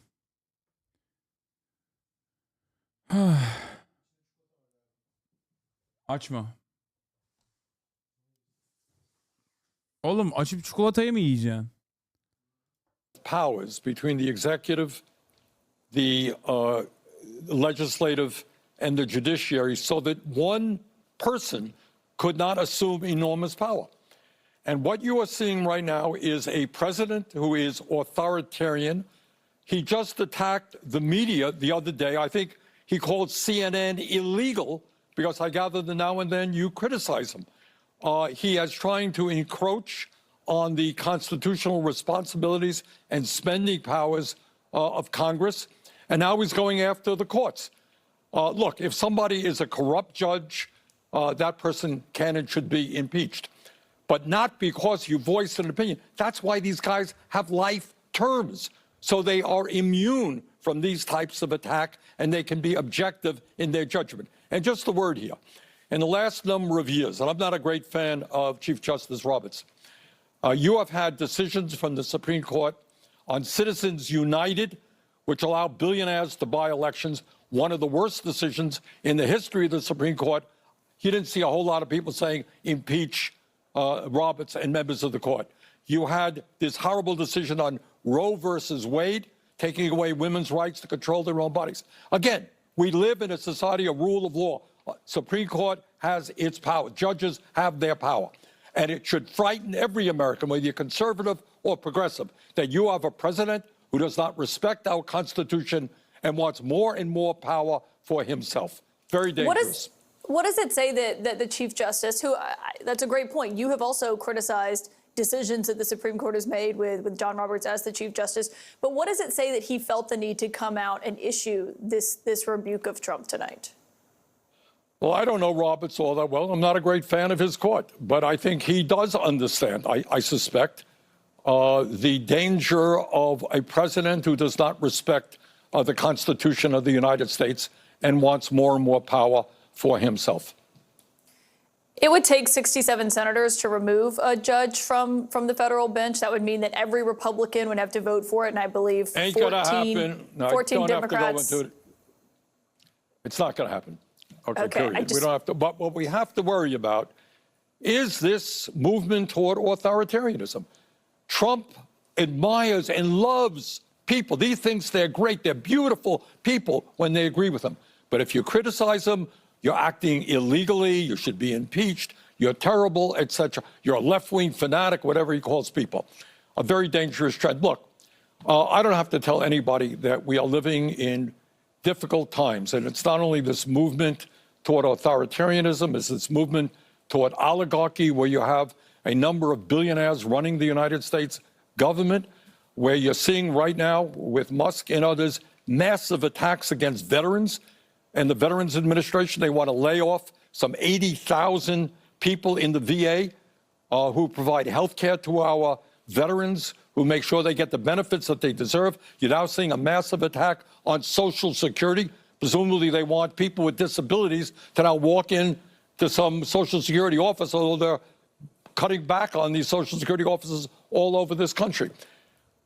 Açma. Oğlum açıp çikolatayı mı yiyeceksin? Powers between the executive, the legislative, and the judiciary so that one person could not assume enormous power. And what you are seeing right now is a president who is authoritarian. He just attacked the media the other day. I think he called CNN illegal because I gather that now and then you criticize him. He is trying to encroach on the constitutional responsibilities and spending powers of Congress. And now he's going after the courts. Look, if somebody is a corrupt judge, that person can and should be impeached. But not because you voiced an opinion. That's why these guys have life terms. So they are immune from these types of attack, and they can be objective in their judgment. And just a word here. In the last number of years, and I'm not a great fan of Chief Justice Roberts, you have had decisions from the Supreme Court on Citizens United, which allow billionaires to buy elections, one of the worst decisions in the history of the Supreme Court. You didn't see a whole lot of people saying impeach Roberts and members of the court. You had this horrible decision on Roe versus Wade, taking away women's rights to control their own bodies. Again, we live in a society of rule of law. Supreme Court has its power. Judges have their power. And it should frighten every American, whether you're conservative or progressive, that you have a president who does not respect our Constitution and wants more and more power for himself. Very dangerous. What does it say that the Chief Justice, who, that's a great point, you have also criticized decisions that the Supreme Court has made with John Roberts as the Chief Justice. But what does it say that he felt the need to come out and issue this rebuke of Trump tonight? Well, I don't know Roberts all that well. I'm not a great fan of his court, but I think he does understand, I suspect, the danger of a president who does not respect the Constitution of the United States and wants more and more power for himself. It would take 67 senators to remove a judge from the federal bench. That would mean that every Republican would have to vote for it, and I believe 14 Democrats. It's not going to happen. Okay, period. We don't have to. But what we have to worry about is this movement toward authoritarianism. Trump admires and loves people. He thinks they're great. They're beautiful people when they agree with him. But if you criticize them, you're acting illegally. You should be impeached. You're terrible, etc. You're a left-wing fanatic, whatever he calls people. A very dangerous trend. Look, I don't have to tell anybody that we are living in difficult times. And it's not only this movement toward authoritarianism, it's this movement toward oligarchy, where you have a number of billionaires running the United States government, where you're seeing right now with Musk and others massive attacks against veterans and the Veterans Administration. They want to lay off some 80,000 people in the VA who provide health care to our veterans, who make sure they get the benefits that they deserve. You're now seeing a massive attack on Social Security. Presumably they want people with disabilities to now walk in to some Social Security office, although they're cutting back on these Social Security offices all over this country.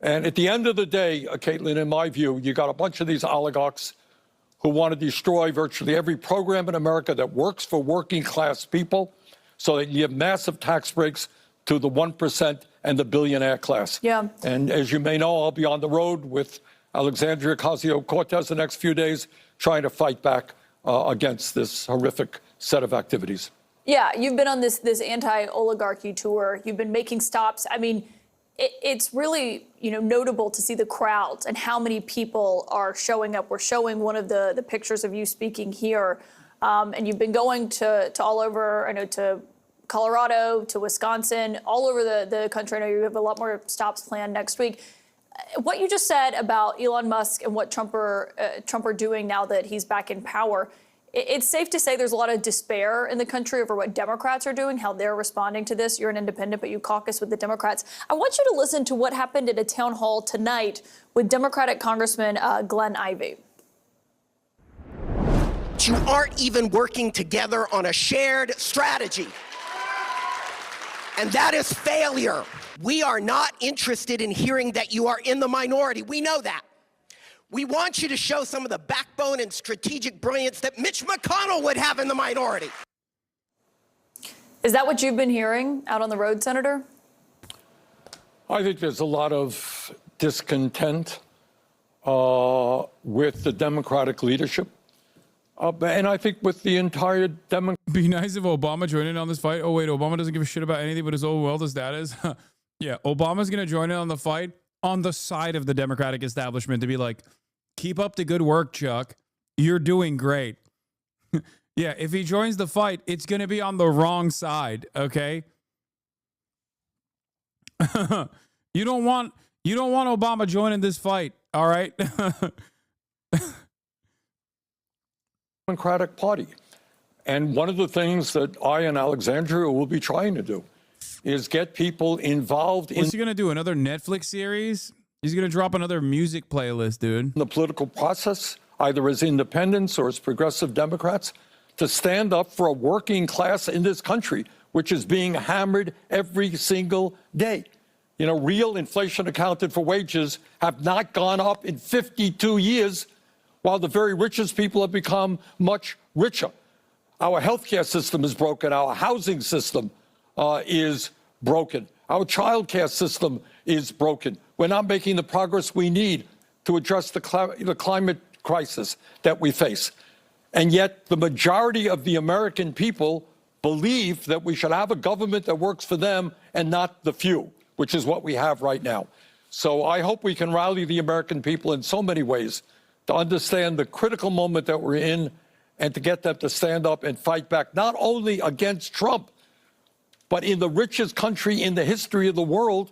And at the end of the day, Caitlin, in my view, you got a bunch of these oligarchs who want to destroy virtually every program in America that works for working class people, so that you have massive tax breaks to the 1% and the billionaire class. Yeah. And as you may know, I'll be on the road with Alexandria Ocasio-Cortez the next few days, trying to fight back against this horrific set of activities. Yeah, you've been on this anti-oligarchy tour. You've been making stops. I mean, it's really, notable to see the crowds and how many people are showing up. We're showing one of the pictures of you speaking here, and you've been going to all over. I know, to Colorado, to Wisconsin, all over the country. I know you have a lot more stops planned next week. What you just said about Elon Musk and what Trump are doing now that he's back in power, it's safe to say there's a lot of despair in the country over what Democrats are doing, how they're responding to this. You're an independent, but you caucus with the Democrats. I want you to listen to what happened at a town hall tonight with Democratic Congressman Glenn Ivey. You aren't even working together on a shared strategy. And that is failure. We are not interested in hearing that you are in the minority. We know that. We want you to show some of the backbone and strategic brilliance that Mitch McConnell would have in the minority. Is that what you've been hearing out on the road, Senator? I think there's a lot of discontent with the Democratic leadership. And I think with the entire Be nice if Obama joined in on this fight. Oh, wait, Obama doesn't give a shit about anything but his own wealth status. Yeah, Obama's going to join in on the fight on the side of the Democratic establishment to be like, keep up the good work, Chuck. You're doing great. Yeah, if he joins the fight, it's going to be on the wrong side, okay? You don't want Obama joining this fight, all right? Democratic Party. And one of the things that I and Alexandria will be trying to do is get people involved in... What's he going to do, another Netflix series? He's going to drop another music playlist, dude. The political process, either as independents or as progressive Democrats, to stand up for a working class in this country, which is being hammered every single day. Real inflation accounted for wages have not gone up in 52 years, while the very richest people have become much richer. Our healthcare system is broken. Our housing system is broken. Our child care system is broken. We're not making the progress we need to address the climate crisis that we face. And yet the majority of the American people believe that we should have a government that works for them and not the few, which is what we have right now. So I hope we can rally the American people in so many ways to understand the critical moment that we're in and to get them to stand up and fight back, not only against Trump, But in the richest country in the history of the world,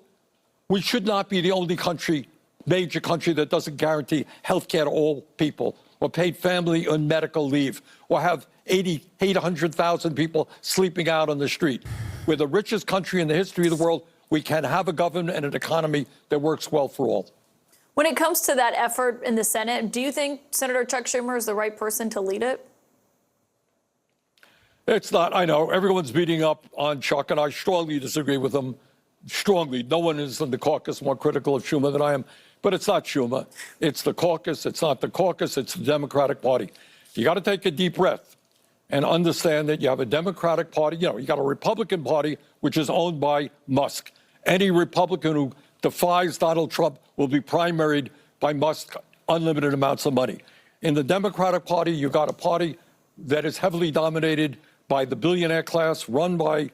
we should not be the only country, major country, that doesn't guarantee health care to all people, or paid family and medical leave, or have 800,000 people sleeping out on the street. We're the richest country in the history of the world. We can have a government and an economy that works well for all. When it comes to that effort in the Senate, do you think Senator Chuck Schumer is the right person to lead it? It's not. I know everyone's beating up on Chuck, and I strongly disagree with him. Strongly. No one is in the caucus more critical of Schumer than I am. But it's not Schumer. It's the caucus. It's not the caucus. It's the Democratic Party. You got to take a deep breath and understand that you have a Democratic Party. You know, you got a Republican Party, which is owned by Musk. Any Republican who defies Donald Trump will be primaried by Musk, unlimited amounts of money. In the Democratic Party, you got a party that is heavily dominated by the billionaire class, run by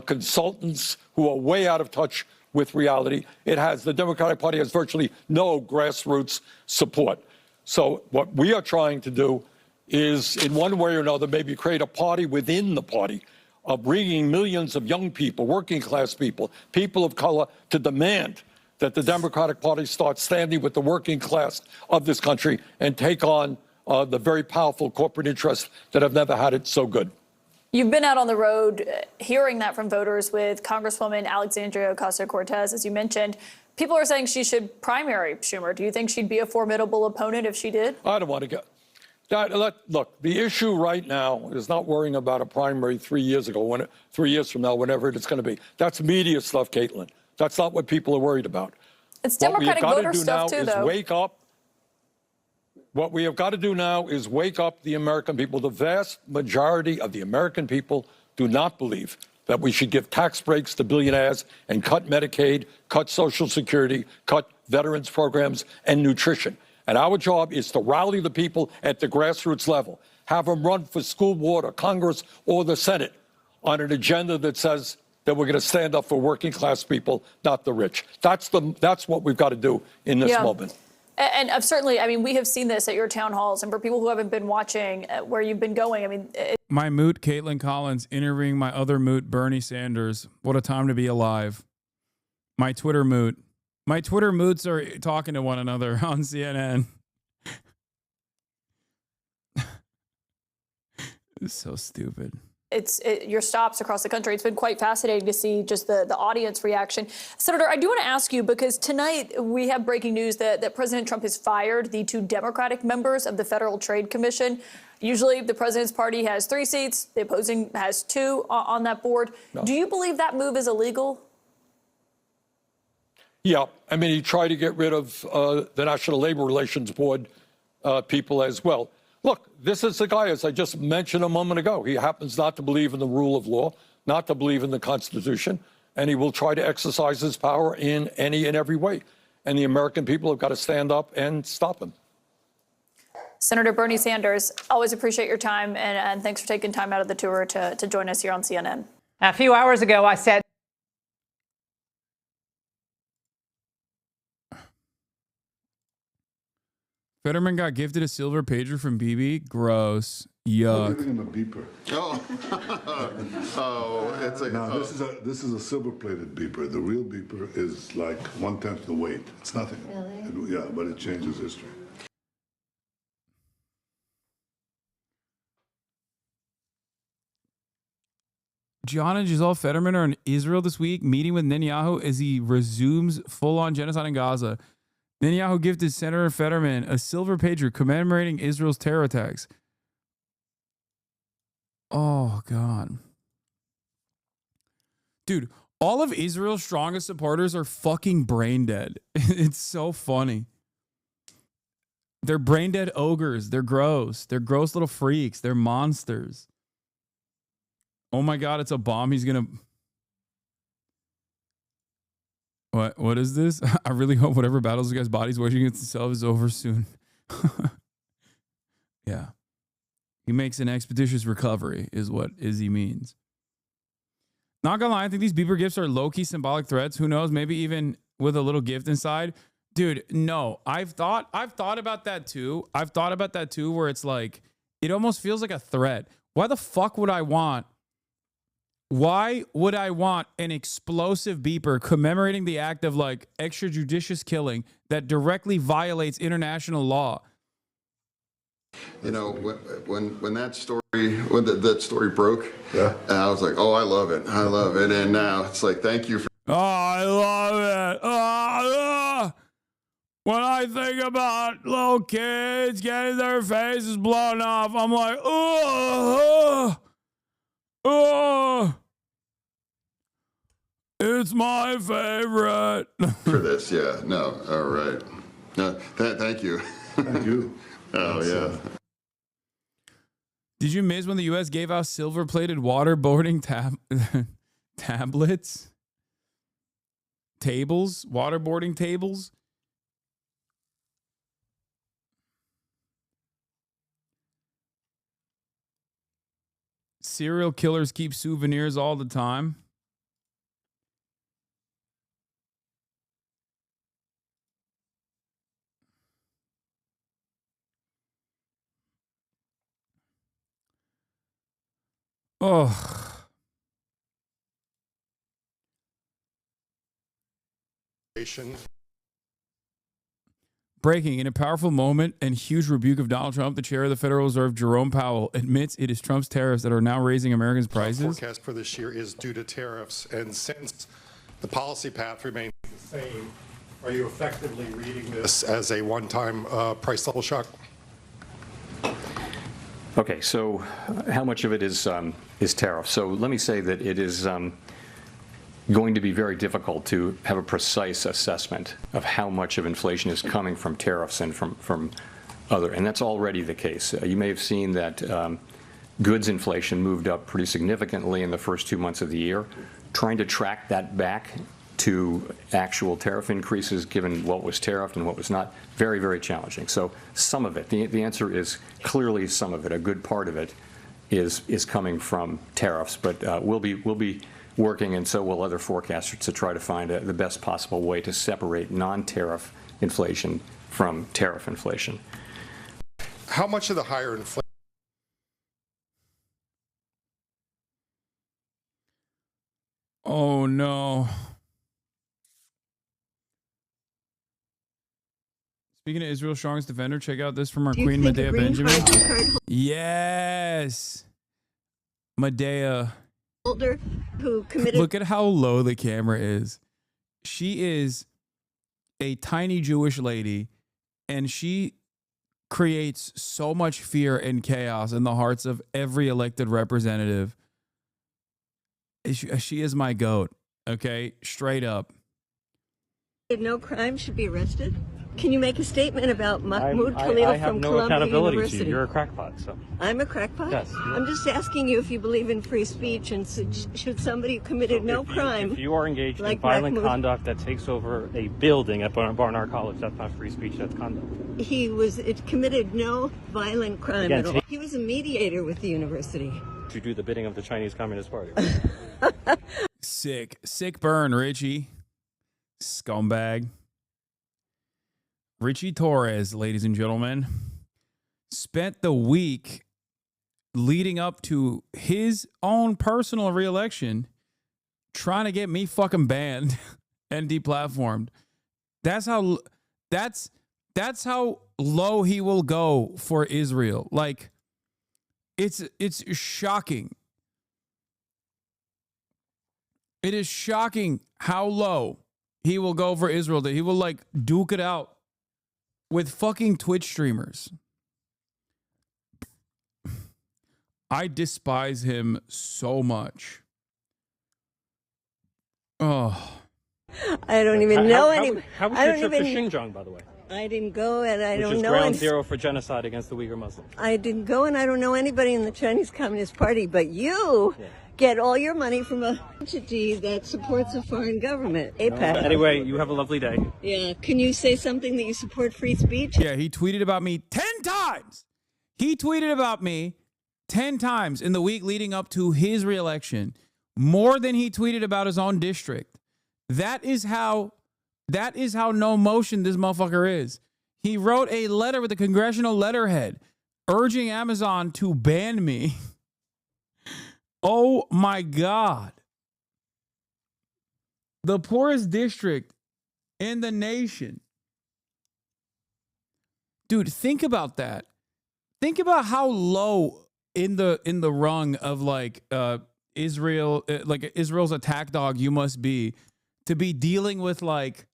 consultants who are way out of touch with reality. The Democratic Party has virtually no grassroots support. So what we are trying to do is, in one way or another, maybe create a party within the party of bringing millions of young people, working class people, people of color, to demand that the Democratic Party start standing with the working class of this country and take on the very powerful corporate interests that have never had it so good. You've been out on the road hearing that from voters with Congresswoman Alexandria Ocasio-Cortez, as you mentioned. People are saying she should primary Schumer. Do you think she'd be a formidable opponent if she did? I don't want to get that. Look, the issue right now is not worrying about a primary 3 years ago, 3 years from now, whenever it's going to be. That's media stuff, Caitlin. That's not what people are worried about. It's Democratic voter stuff too, though. Wake up. What we have got to do now is wake up the American people. The vast majority of the American people do not believe that we should give tax breaks to billionaires and cut Medicaid, cut Social Security, cut veterans programs and nutrition. And our job is to rally the people at the grassroots level, have them run for school board or Congress or the Senate on an agenda that says that we're going to stand up for working class people, not the rich. That's what we've got to do in this moment. And certainly, I mean, we have seen this at your town halls, and for people who haven't been watching where you've been going, I mean, my moot, Caitlin Collins, interviewing my other moot, Bernie Sanders. What a time to be alive. My Twitter moot. My Twitter moots are talking to one another on CNN. It's so stupid. Your stops across the country. It's been quite fascinating to see just the audience reaction. Senator, I do want to ask you, because tonight we have breaking news that President Trump has fired the 2 Democratic members of the Federal Trade Commission. Usually the president's party has 3 seats. The opposing has 2 on that board. No. Do you believe that move is illegal? Yeah. I mean, he tried to get rid of the National Labor Relations Board people as well. Look, this is the guy, as I just mentioned a moment ago. He happens not to believe in the rule of law, not to believe in the Constitution, and he will try to exercise his power in any and every way. And the American people have got to stand up and stop him. Senator Bernie Sanders, always appreciate your time, and thanks for taking time out of the tour to join us here on CNN. A few hours ago, I said, Fetterman got gifted a silver pager from BB. Gross. Yuck. I'm giving him a beeper. It's like no. This is a silver-plated beeper. The real beeper is like 1/10 the weight. It's nothing. Really? Yeah, but it changes history. John and Giselle Fetterman are in Israel this week, meeting with Netanyahu as he resumes full-on genocide in Gaza. Netanyahu gifted Senator Fetterman a silver pager commemorating Israel's terror attacks. Oh, God. Dude, all of Israel's strongest supporters are fucking brain dead. It's so funny. They're brain dead ogres. They're gross. They're gross little freaks. They're monsters. Oh my God, it's a bomb. He's going to... What is this? I really hope whatever battles you guys' bodies waging against themselves is over soon. Yeah. He makes an expeditious recovery is what Izzy means. Not gonna lie, I think these beeper gifts are low-key symbolic threats. Who knows? Maybe even with a little gift inside. Dude, no. I've thought about that too. I've thought about that too, where it's like, it almost feels like a threat. Why the fuck would I want Why would I want an explosive beeper commemorating the act of like extrajudicious killing that directly violates international law? You know, when that story that story broke, I was like, oh, I love it, and now it's like, thank you for. Oh, I love it. When I think about little kids getting their faces blown off, I'm like, it's my favorite. For this, yeah, no, all right. No, thank you. Thank you. Oh, yeah. Did you miss when the U.S. gave out silver-plated waterboarding tablets? Tables? Waterboarding tables? Serial killers keep souvenirs all the time. Oh. Breaking. In a powerful moment and huge rebuke of Donald Trump, the chair of the Federal Reserve, Jerome Powell, admits it is Trump's tariffs that are now raising Americans' prices. Our forecast for this year is due to tariffs, and since the policy path remains the same, are you effectively reading this as a one-time price level shock? Okay, so how much of it is tariff? So let me say that it is going to be very difficult to have a precise assessment of how much of inflation is coming from tariffs and from other, and that's already the case. You may have seen that goods inflation moved up pretty significantly in the first 2 months of the year. Trying to track that back to actual tariff increases, given what was tariffed and what was not, very, very challenging. So some of it, the answer is clearly some of it. A good part of it is coming from tariffs, but we'll be working, and so will other forecasters, to try to find the best possible way to separate non-tariff inflation from tariff inflation. How much of the higher inflation? Oh, no. Speaking of Israel's strongest defender, check out this from our Queen Medea Benjamin. Yes. Medea. Who committed. Look at how low the camera is. She is a tiny Jewish lady, and she creates so much fear and chaos in the hearts of every elected representative. She is my goat, okay? Straight up. No crime should be arrested? Can you make a statement about Mahmoud Khalil from Columbia University? You're a crackpot, so. I'm a crackpot? Yes. I'm just asking you if you believe in free speech, and should somebody who committed no crime... If you are engaged like in violent Mahmoud, conduct that takes over a building at Barnard College, that's not free speech, that's conduct. It committed no violent crime Again, at all. He was a mediator with the university. To do the bidding of the Chinese Communist Party. Sick burn, Richie. Scumbag. Richie Torres, ladies and gentlemen, spent the week leading up to his own personal reelection trying to get me fucking banned and deplatformed. That's how low he will go for Israel. Like, it's shocking. It is shocking how low he will go for Israel, that he will like duke it out with fucking Twitch streamers. I despise him so much. Oh. I don't even know any. How was your trip to Xinjiang, by the way? I didn't go, and I don't know. Which is ground zero for genocide against the Uyghur Muslims. I didn't go, and I don't know anybody in the Chinese Communist Party, but you get all your money from a entity that supports a foreign government, APAC. Anyway, you have a lovely day. Yeah. Can you say something that you support free speech? Yeah, he tweeted about me 10 times. He tweeted about me 10 times in the week leading up to his reelection, more than he tweeted about his own district. That is how no motion this motherfucker is. He wrote a letter with a congressional letterhead urging Amazon to ban me. Oh my God. The poorest district in the nation. Dude, think about that. Think about how low in the rung of like Israel, like Israel's attack dog you must be to be dealing with like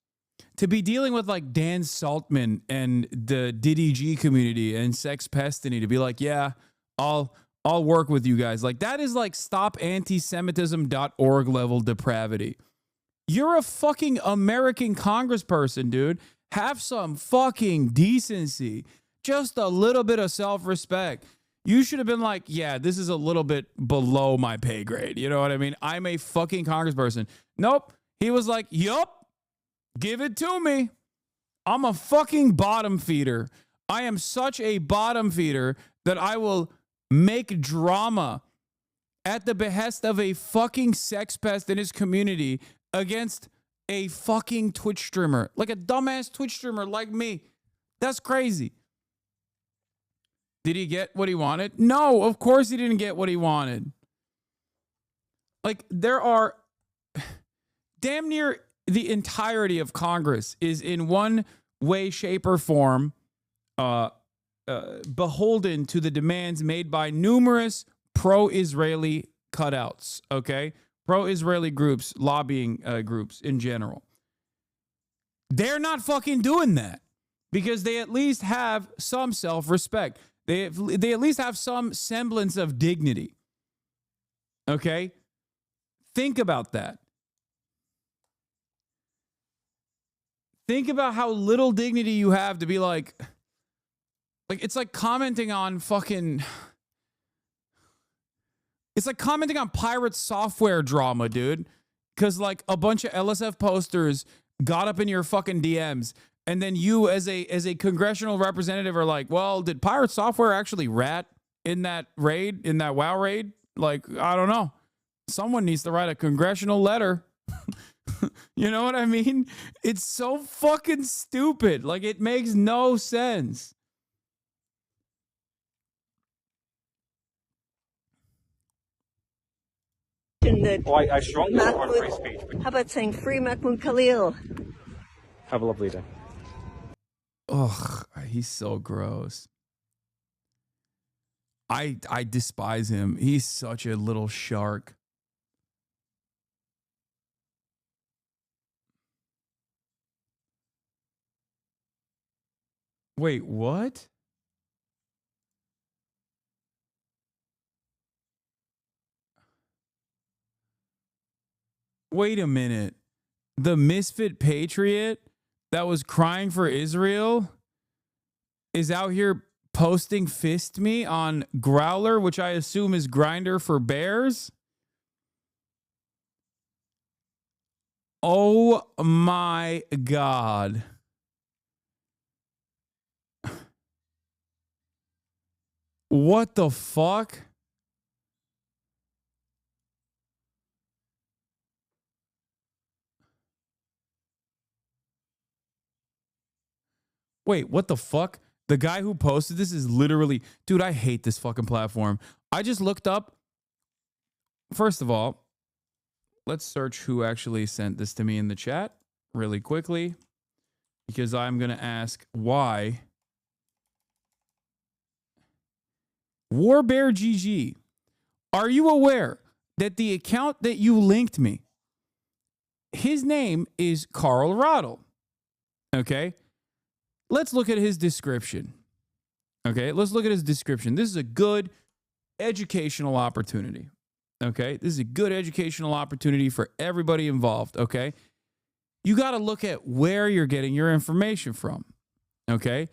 Dan Saltman and the DDG community and Sex Pestiny to be like, yeah, I'll work with you guys. Like that is like stopantisemitism.org level depravity. You're a fucking American congressperson, dude. Have some fucking decency. Just a little bit of self-respect. You should have been like, yeah, this is a little bit below my pay grade. You know what I mean? I'm a fucking congressperson. Nope. He was like, yup, give it to me. I'm a fucking bottom feeder. I am such a bottom feeder that I will make drama at the behest of a fucking sex pest in his community against a fucking Twitch streamer, like a dumbass Twitch streamer like me. That's crazy. Did he get what he wanted? No, of course he didn't get what he wanted. Like there are damn near the entirety of Congress is in one way, shape, or form beholden to the demands made by numerous pro-Israeli cutouts, okay? Pro-Israeli groups, lobbying groups in general. They're not fucking doing that because they at least have some self-respect. They at least have some semblance of dignity. Okay? Think about that. Think about how little dignity you have to be like it's like commenting on fucking... It's like commenting on pirate software drama, dude. Because like a bunch of LSF posters got up in your fucking DMs, and then you as a congressional representative are like, well, did pirate software actually rat in that raid, in that WoW raid? Like, I don't know. Someone needs to write a congressional letter. You know what I mean? It's so fucking stupid. Like, it makes no sense. I strongly support free speech. How about saying free Mahmoud Khalil? Have a lovely day. Ugh, he's so gross. I despise him. He's such a little shark. Wait, what? Wait a minute. The misfit patriot that was crying for Israel is out here posting fist me on Growler, which I assume is Grinder for bears. Oh my God. What the fuck? Wait, what the fuck? The guy who posted this is literally... Dude, I hate this fucking platform. I just looked up... First of all, let's search who actually sent this to me in the chat really quickly, because I'm going to ask why... Warbear GG, are you aware that the account that you linked me, his name is Carl Roddle? Okay? Let's look at his description. Okay? Let's look at his description. This is a good educational opportunity. Okay? This is a good educational opportunity for everybody involved. Okay? You got to look at where you're getting your information from. Okay?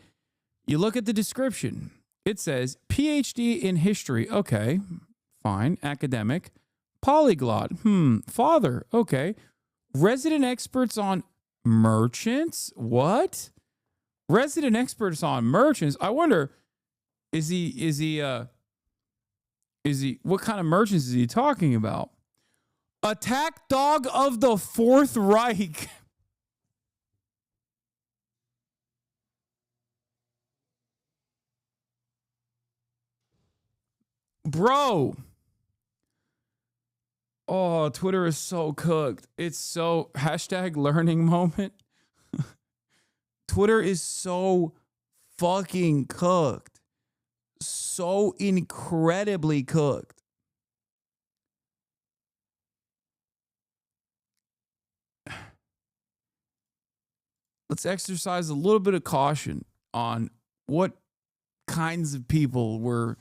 You look at the description. It says PhD in history. Okay, fine. Academic. Polyglot. Father. Okay. Resident experts on merchants. What? Resident experts on merchants. I wonder, is he, what kind of merchants is he talking about? Attack dog of the Fourth Reich. Bro, Oh, Twitter is so cooked. It's so hashtag learning moment. Twitter is so fucking cooked. So incredibly cooked. Let's exercise a little bit of caution on what kinds of people we're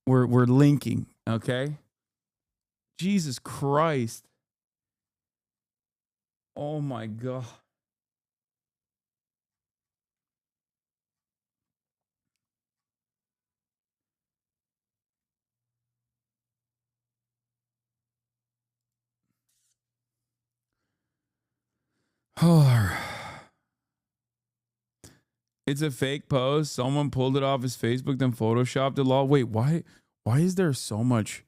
linking, okay? Jesus Christ. Oh my God. It's a fake post. Someone pulled it off his Facebook, then photoshopped it all. Wait, why is there so much?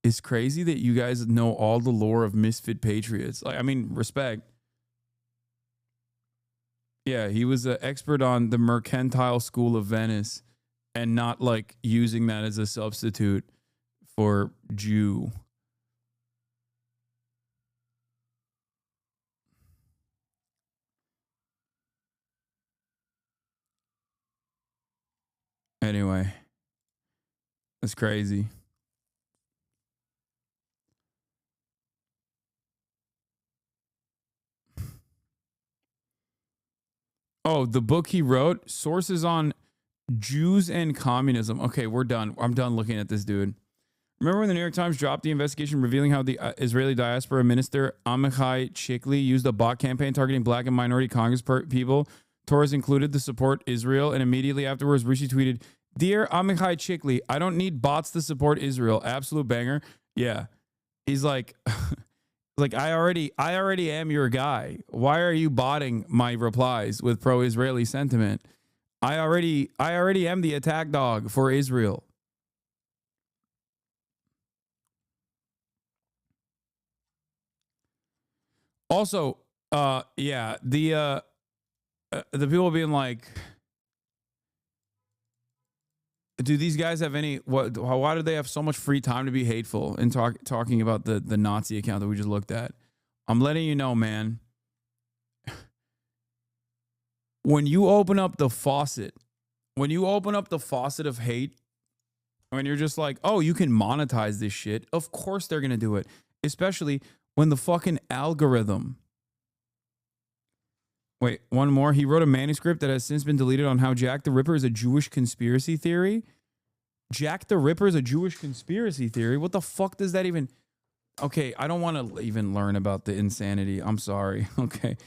It's crazy that you guys know all the lore of Misfit Patriots. Like, I mean, respect. Yeah, he was an expert on the Mercantile School of Venice and not like using that as a substitute for Jew. Anyway, that's crazy. Oh, the book he wrote, sources on Jews and communism. Okay, we're done. I'm done looking at this dude. Remember when the New York Times dropped the investigation revealing how the Israeli diaspora minister Amichai Chikli used a bot campaign targeting black and minority Congress people? Torres included to support Israel, and immediately afterwards, Rishi tweeted, "Dear Amichai Chikli, I don't need bots to support Israel." Absolute banger. Yeah. He's like, like I already am your guy. Why are you botting my replies with pro-Israeli sentiment? I already am the attack dog for Israel. Also, yeah, the people being like, do these guys have any? Why do they have so much free time to be hateful and talking about the Nazi account that we just looked at? I'm letting you know, man. When you open up the faucet, of hate, when you're just like, oh, you can monetize this shit, of course they're gonna do it. Especially when the fucking algorithm. Wait, one more. He wrote a manuscript that has since been deleted on how Jack the Ripper is a Jewish conspiracy theory. Jack the Ripper is a Jewish conspiracy theory. What the fuck does that even... Okay, I don't want to even learn about the insanity. I'm sorry. Okay.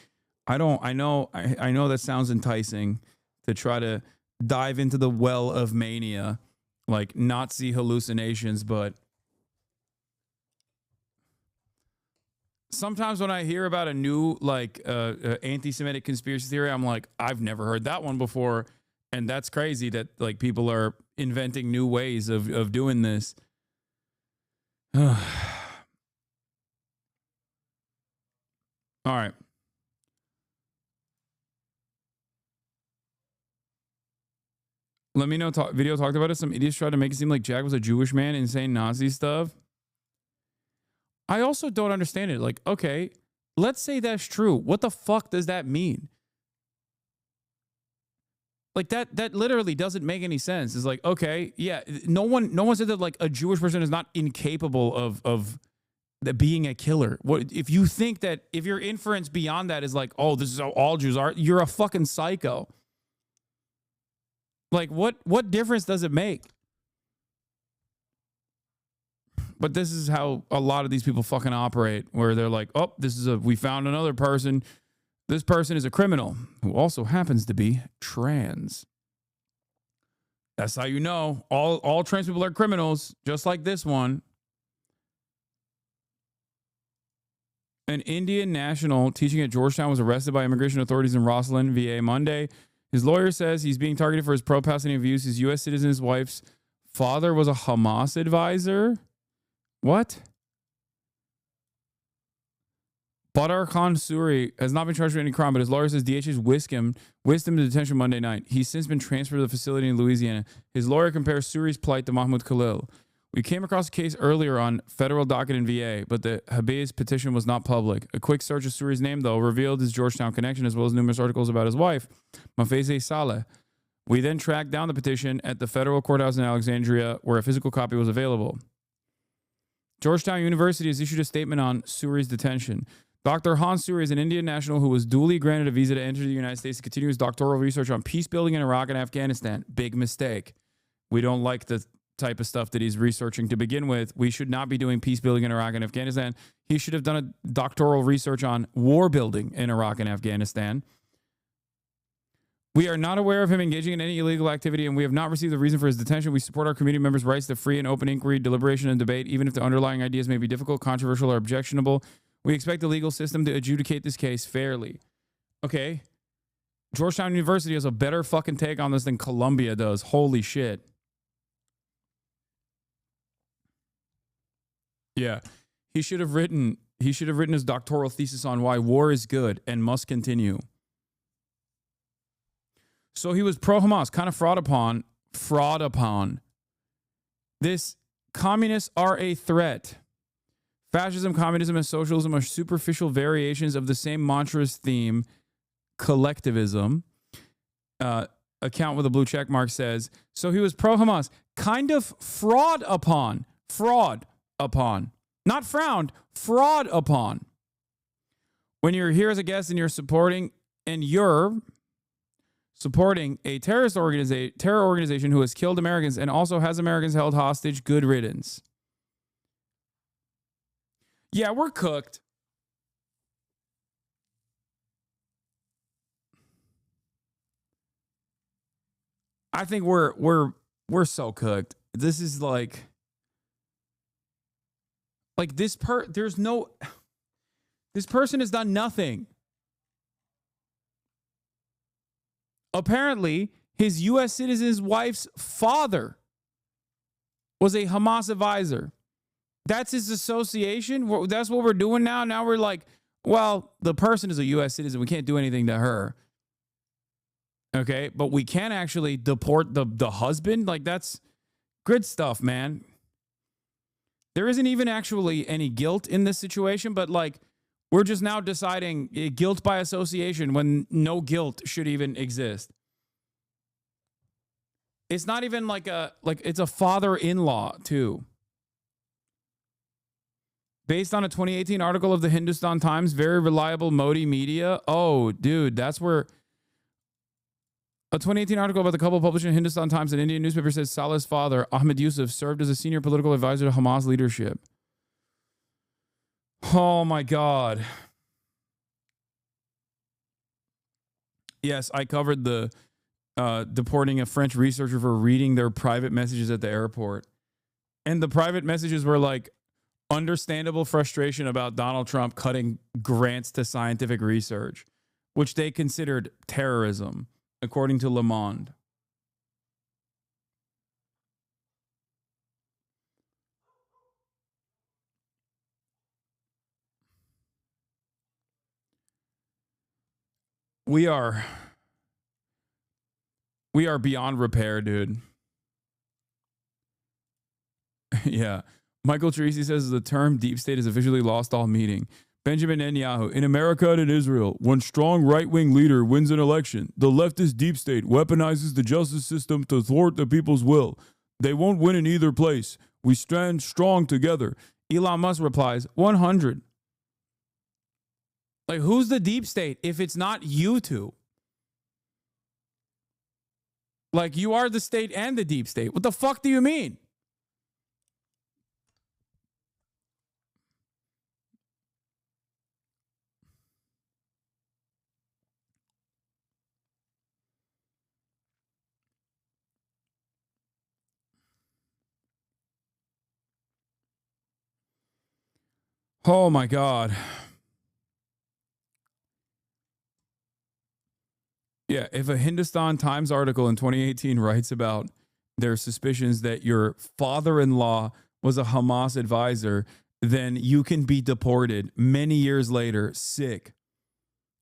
I know that sounds enticing to try to dive into the well of mania, like Nazi hallucinations, but sometimes when I hear about a new like anti-Semitic conspiracy theory, I'm like, I've never heard that one before, and that's crazy that like people are inventing new ways of doing this. All right. Let me know. Video talked about it. Some idiots tried to make it seem like Jack was a Jewish man and saying Nazi stuff. I also don't understand it. Like, okay, let's say that's true. What the fuck does that mean? Like that literally doesn't make any sense. It's like, okay, yeah, no one said that like a Jewish person is not incapable of being a killer. What if you think that if your inference beyond that is like, oh, this is how all Jews are, you're a fucking psycho. Like what difference does it make? But this is how a lot of these people fucking operate, where they're like, oh, we found another person. This person is a criminal who also happens to be trans. That's how you know all trans people are criminals, just like this one. An Indian national teaching at Georgetown was arrested by immigration authorities in Roslyn, VA, Monday. His lawyer says he's being targeted for his pro-Palestinian views. His U.S. citizen's wife's father was a Hamas advisor. What? Badar Khan Suri has not been charged with any crime, but his lawyer says DHS whisked him to detention Monday night. He's since been transferred to the facility in Louisiana. His lawyer compares Suri's plight to Mahmoud Khalil. We came across a case earlier on federal docket in VA, but the habeas petition was not public. A quick search of Suri's name, though, revealed his Georgetown connection as well as numerous articles about his wife, Mafeze Saleh. We then tracked down the petition at the federal courthouse in Alexandria, where a physical copy was available. Georgetown University has issued a statement on Suri's detention. Dr. Hans Suri is an Indian national who was duly granted a visa to enter the United States to continue his doctoral research on peace building in Iraq and Afghanistan. Big mistake. We don't like the type of stuff that he's researching to begin with. We should not be doing peace building in Iraq and Afghanistan. He should have done a doctoral research on war building in Iraq and Afghanistan. We are not aware of him engaging in any illegal activity, and we have not received a reason for his detention. We support our community members' rights to free and open inquiry, deliberation, and debate, even if the underlying ideas may be difficult, controversial, or objectionable. We expect the legal system to adjudicate this case fairly. Okay. Georgetown University has a better fucking take on this than Columbia does. Holy shit. Yeah. He should have written his doctoral thesis on why war is good and must continue. So he was pro-Hamas, kind of fraud upon. This communists are a threat. Fascism, communism, and socialism are superficial variations of the same mantra's theme, collectivism. Account with a blue check mark says, so he was pro-Hamas, kind of fraud upon. Not frowned, fraud upon. When you're here as a guest and you're supporting a terror organization who has killed Americans and also has Americans held hostage, good riddance. Yeah, we're cooked. I think we're so cooked. This is like this person has done nothing. Apparently, his U.S. citizen's wife's father was a Hamas advisor. That's his association. That's what we're doing now. Now we're like, well, the person is a U.S. citizen. We can't do anything to her. Okay, but we can actually deport the husband. Like, that's good stuff, man. There isn't even actually any guilt in this situation, but like, we're just now deciding guilt by association when no guilt should even exist. It's not even it's a father-in-law too. Based on a 2018 article of the Hindustan Times, very reliable Modi media. Oh, dude, that's where a 2018 article about the couple published in Hindustan Times, an Indian newspaper, says Saleh's father, Ahmed Yusuf, served as a senior political advisor to Hamas leadership. Oh my God. Yes, I covered the deporting a French researcher for reading their private messages at the airport. And the private messages were like understandable frustration about Donald Trump cutting grants to scientific research, which they considered terrorism, according to Le Monde. We are beyond repair, dude. Yeah. Michael Tracy says the term deep state has officially lost all meaning. Benjamin Netanyahu, in America and in Israel, when strong right-wing leader wins an election, the leftist deep state weaponizes the justice system to thwart the people's will. They won't win in either place. We stand strong together. Elon Musk replies, 100. Like, who's the deep state if it's not you two? Like, you are the state and the deep state. What the fuck do you mean? Oh my God. Yeah, if a Hindustan Times article in 2018 writes about their suspicions that your father-in-law was a Hamas advisor, then you can be deported many years later, sick,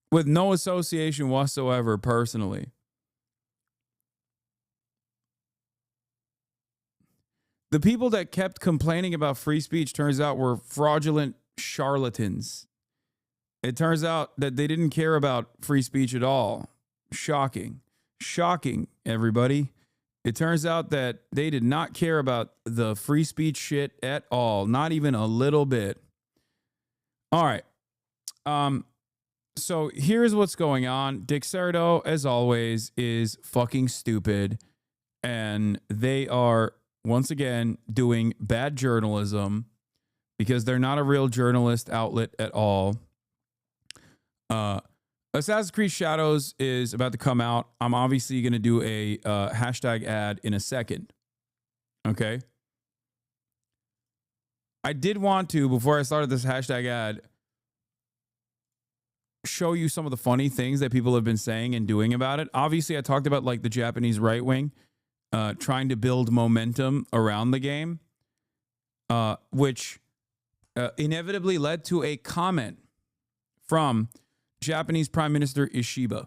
with no association whatsoever personally. The people that kept complaining about free speech turns out were fraudulent charlatans. It turns out that they didn't care about free speech at all. Shocking. Shocking, everybody. It turns out that they did not care about the free speech shit at all. Not even a little bit. All right. So here's what's going on. Dixerdo, as always, is fucking stupid. And they are, once again, doing bad journalism because they're not a real journalist outlet at all. Assassin's Creed Shadows is about to come out. I'm obviously going to do a hashtag ad in a second. Okay? I did want to, before I started this hashtag ad, show you some of the funny things that people have been saying and doing about it. Obviously, I talked about like the Japanese right wing trying to build momentum around the game, which inevitably led to a comment from Japanese Prime Minister Ishiba.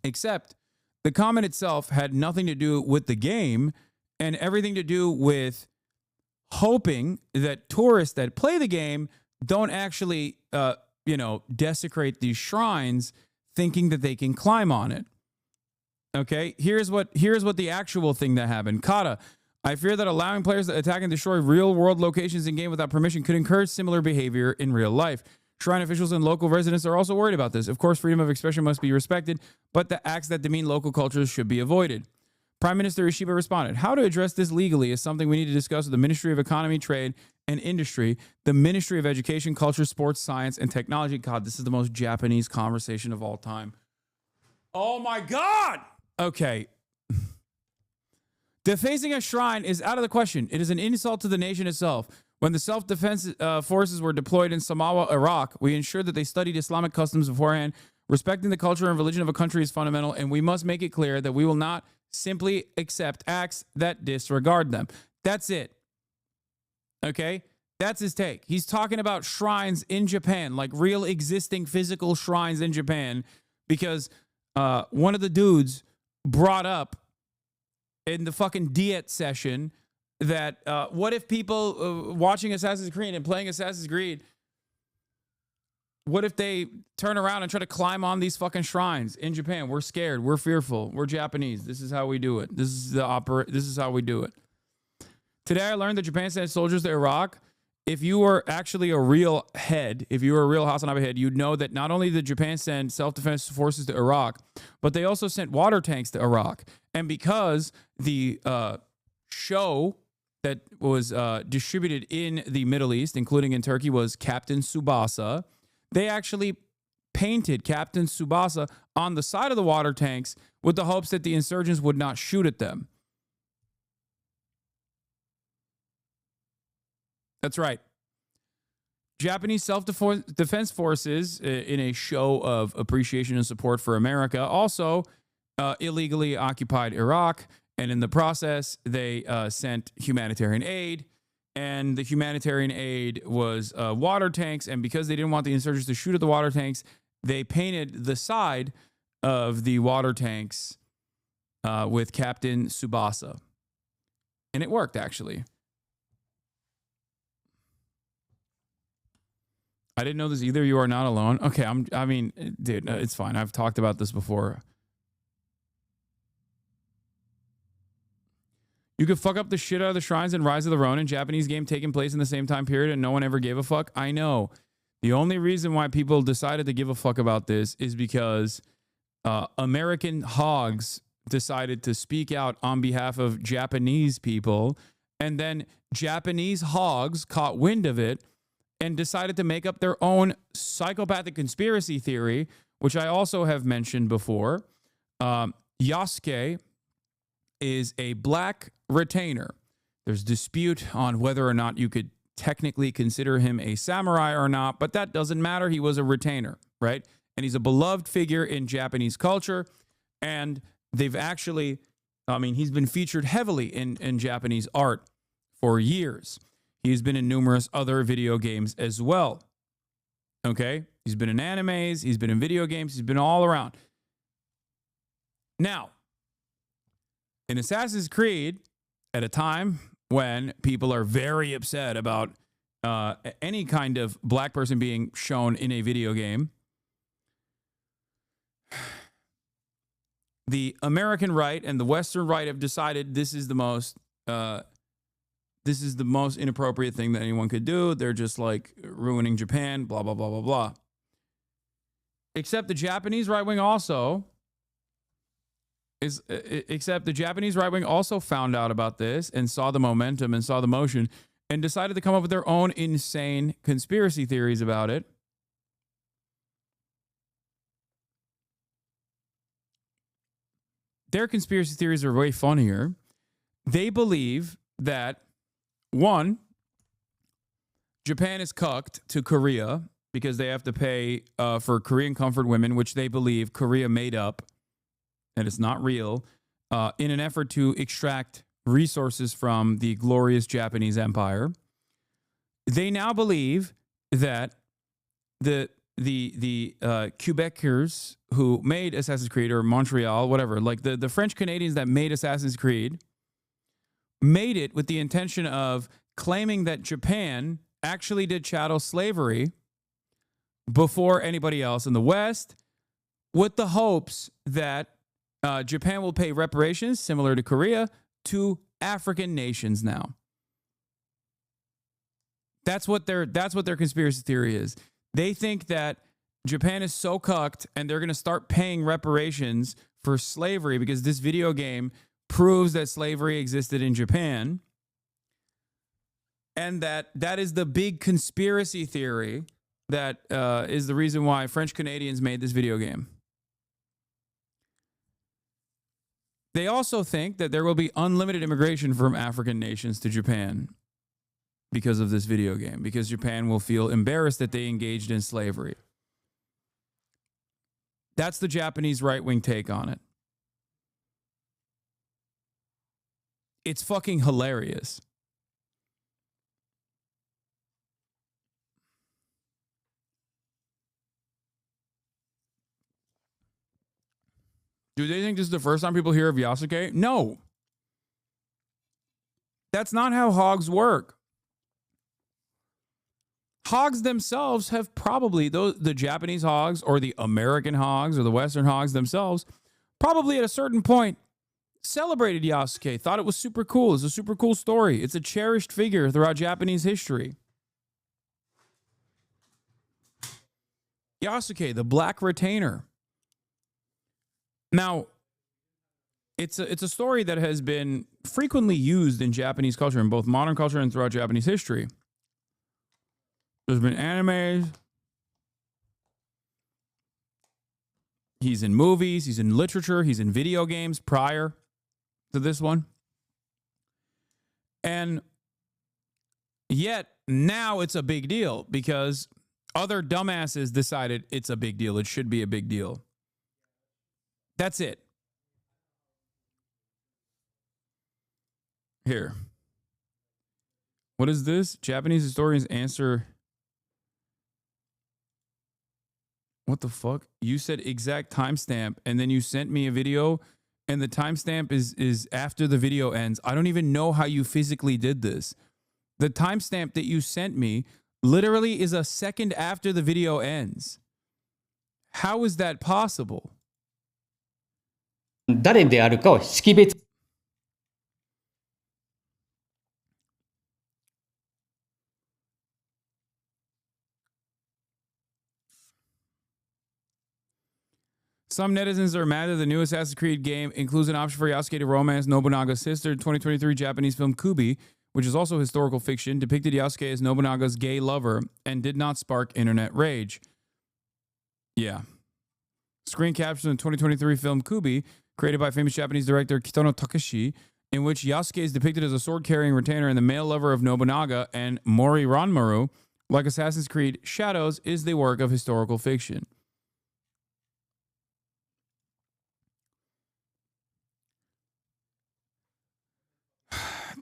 Except the comment itself had nothing to do with the game and everything to do with hoping that tourists that play the game don't actually, desecrate these shrines thinking that they can climb on it. Okay, here's what the actual thing that happened. Kata, I fear that allowing players to attack and destroy real-world locations in game without permission could encourage similar behavior in real life. Shrine officials and local residents are also worried about this. Of course, freedom of expression must be respected, but the acts that demean local cultures should be avoided. Prime Minister Ishiba responded, how to address this legally is something we need to discuss with the Ministry of Economy, Trade, and Industry, the Ministry of Education, Culture, Sports, Science, and Technology. God, this is the most Japanese conversation of all time. Oh my God! Okay. Defacing a shrine is out of the question. It is an insult to the nation itself. When the self-defense forces were deployed in Samawa, Iraq, we ensured that they studied Islamic customs beforehand. Respecting the culture and religion of a country is fundamental, and we must make it clear that we will not simply accept acts that disregard them. That's it. Okay? That's his take. He's talking about shrines in Japan, like real existing physical shrines in Japan, because one of the dudes brought up in the fucking Diet session that what if people watching Assassin's Creed and playing Assassin's Creed, what if they turn around and try to climb on these fucking shrines in Japan? We're scared. We're fearful. We're Japanese. This is how we do it. This is how we do it. Today I learned that Japan sent soldiers to Iraq. If you were actually a real head, if you were a real Hasanabi head, you'd know that not only did Japan send self-defense forces to Iraq, but they also sent water tanks to Iraq. And because the show that was distributed in the Middle East, including in Turkey, was Captain Tsubasa, they actually painted Captain Tsubasa on the side of the water tanks with the hopes that the insurgents would not shoot at them. That's right. Japanese self-defense forces, in a show of appreciation and support for America, also illegally occupied Iraq. And in the process, they sent humanitarian aid. And the humanitarian aid was water tanks. And because they didn't want the insurgents to shoot at the water tanks, they painted the side of the water tanks with Captain Tsubasa. And it worked, actually. I didn't know this either. You are not alone. Okay, dude, it's fine. I've talked about this before. You could fuck up the shit out of the shrines in Rise of the Ronin, Japanese game taking place in the same time period, and no one ever gave a fuck. I know. The only reason why people decided to give a fuck about this is because American hogs decided to speak out on behalf of Japanese people, and then Japanese hogs caught wind of it and decided to make up their own psychopathic conspiracy theory, which I also have mentioned before. Yasuke is a black retainer. There's dispute on whether or not you could technically consider him a samurai or not, but that doesn't matter. He was a retainer, right? And he's a beloved figure in Japanese culture. And they've actually, he's been featured heavily in Japanese art for years. He's been in numerous other video games as well. Okay? He's been in animes. He's been in video games. He's been all around. Now, in Assassin's Creed, at a time when people are very upset about any kind of black person being shown in a video game, the American right and the Western right have decided this is the most inappropriate thing that anyone could do. They're just like ruining Japan, blah, blah, blah, blah, blah. Except the Japanese right wing also found out about this and saw the momentum and saw the motion and decided to come up with their own insane conspiracy theories about it. Their conspiracy theories are way funnier. They believe that, one, Japan is cucked to Korea because they have to pay for Korean comfort women, which they believe Korea made up, and it's not real, in an effort to extract resources from the glorious Japanese empire. They now believe that the Quebecers who made Assassin's Creed, or Montreal, whatever, like the French Canadians that made Assassin's Creed, made it with the intention of claiming that Japan actually did chattel slavery before anybody else in the West, with the hopes that Japan will pay reparations similar to Korea to African nations now. That's what their conspiracy theory is. They think that Japan is so cucked and they're going to start paying reparations for slavery because this video game proves that slavery existed in Japan. And that is the big conspiracy theory that is the reason why French Canadians made this video game. They also think that there will be unlimited immigration from African nations to Japan because of this video game, because Japan will feel embarrassed that they engaged in slavery. That's the Japanese right-wing take on it. It's fucking hilarious. Do they think this is the first time people hear of Yasuke? No. That's not how hogs work. Hogs themselves have probably, the Japanese hogs or the American hogs or the Western hogs themselves, probably at a certain point celebrated Yasuke, thought it was super cool. It's a super cool story. It's a cherished figure throughout Japanese history. Yasuke, the Black Retainer. Now, it's a story that has been frequently used in Japanese culture, in both modern culture and throughout Japanese history. There's been animes. He's in movies. He's in literature. He's in video games prior to this one. And yet, now it's a big deal because other dumbasses decided it's a big deal. It should be a big deal. That's it. Here. What is this? Japanese historians answer. What the fuck? You said exact timestamp and then you sent me a video and the timestamp is after the video ends. I don't even know how you physically did this. The timestamp that you sent me literally is a second after the video ends. How is that possible? 誰であるかを識別 Some netizens are mad that the new Assassin's Creed game includes an option for Yasuke to romance Nobunaga's sister. 2023 Japanese film Kubi, which is also historical fiction, depicted Yasuke as Nobunaga's gay lover and did not spark internet rage. Yeah. Screen captions in the 2023 film Kubi, created by famous Japanese director Kitono Takeshi, in which Yasuke is depicted as a sword-carrying retainer and the male lover of Nobunaga and Mori Ranmaru, like Assassin's Creed Shadows, is the work of historical fiction.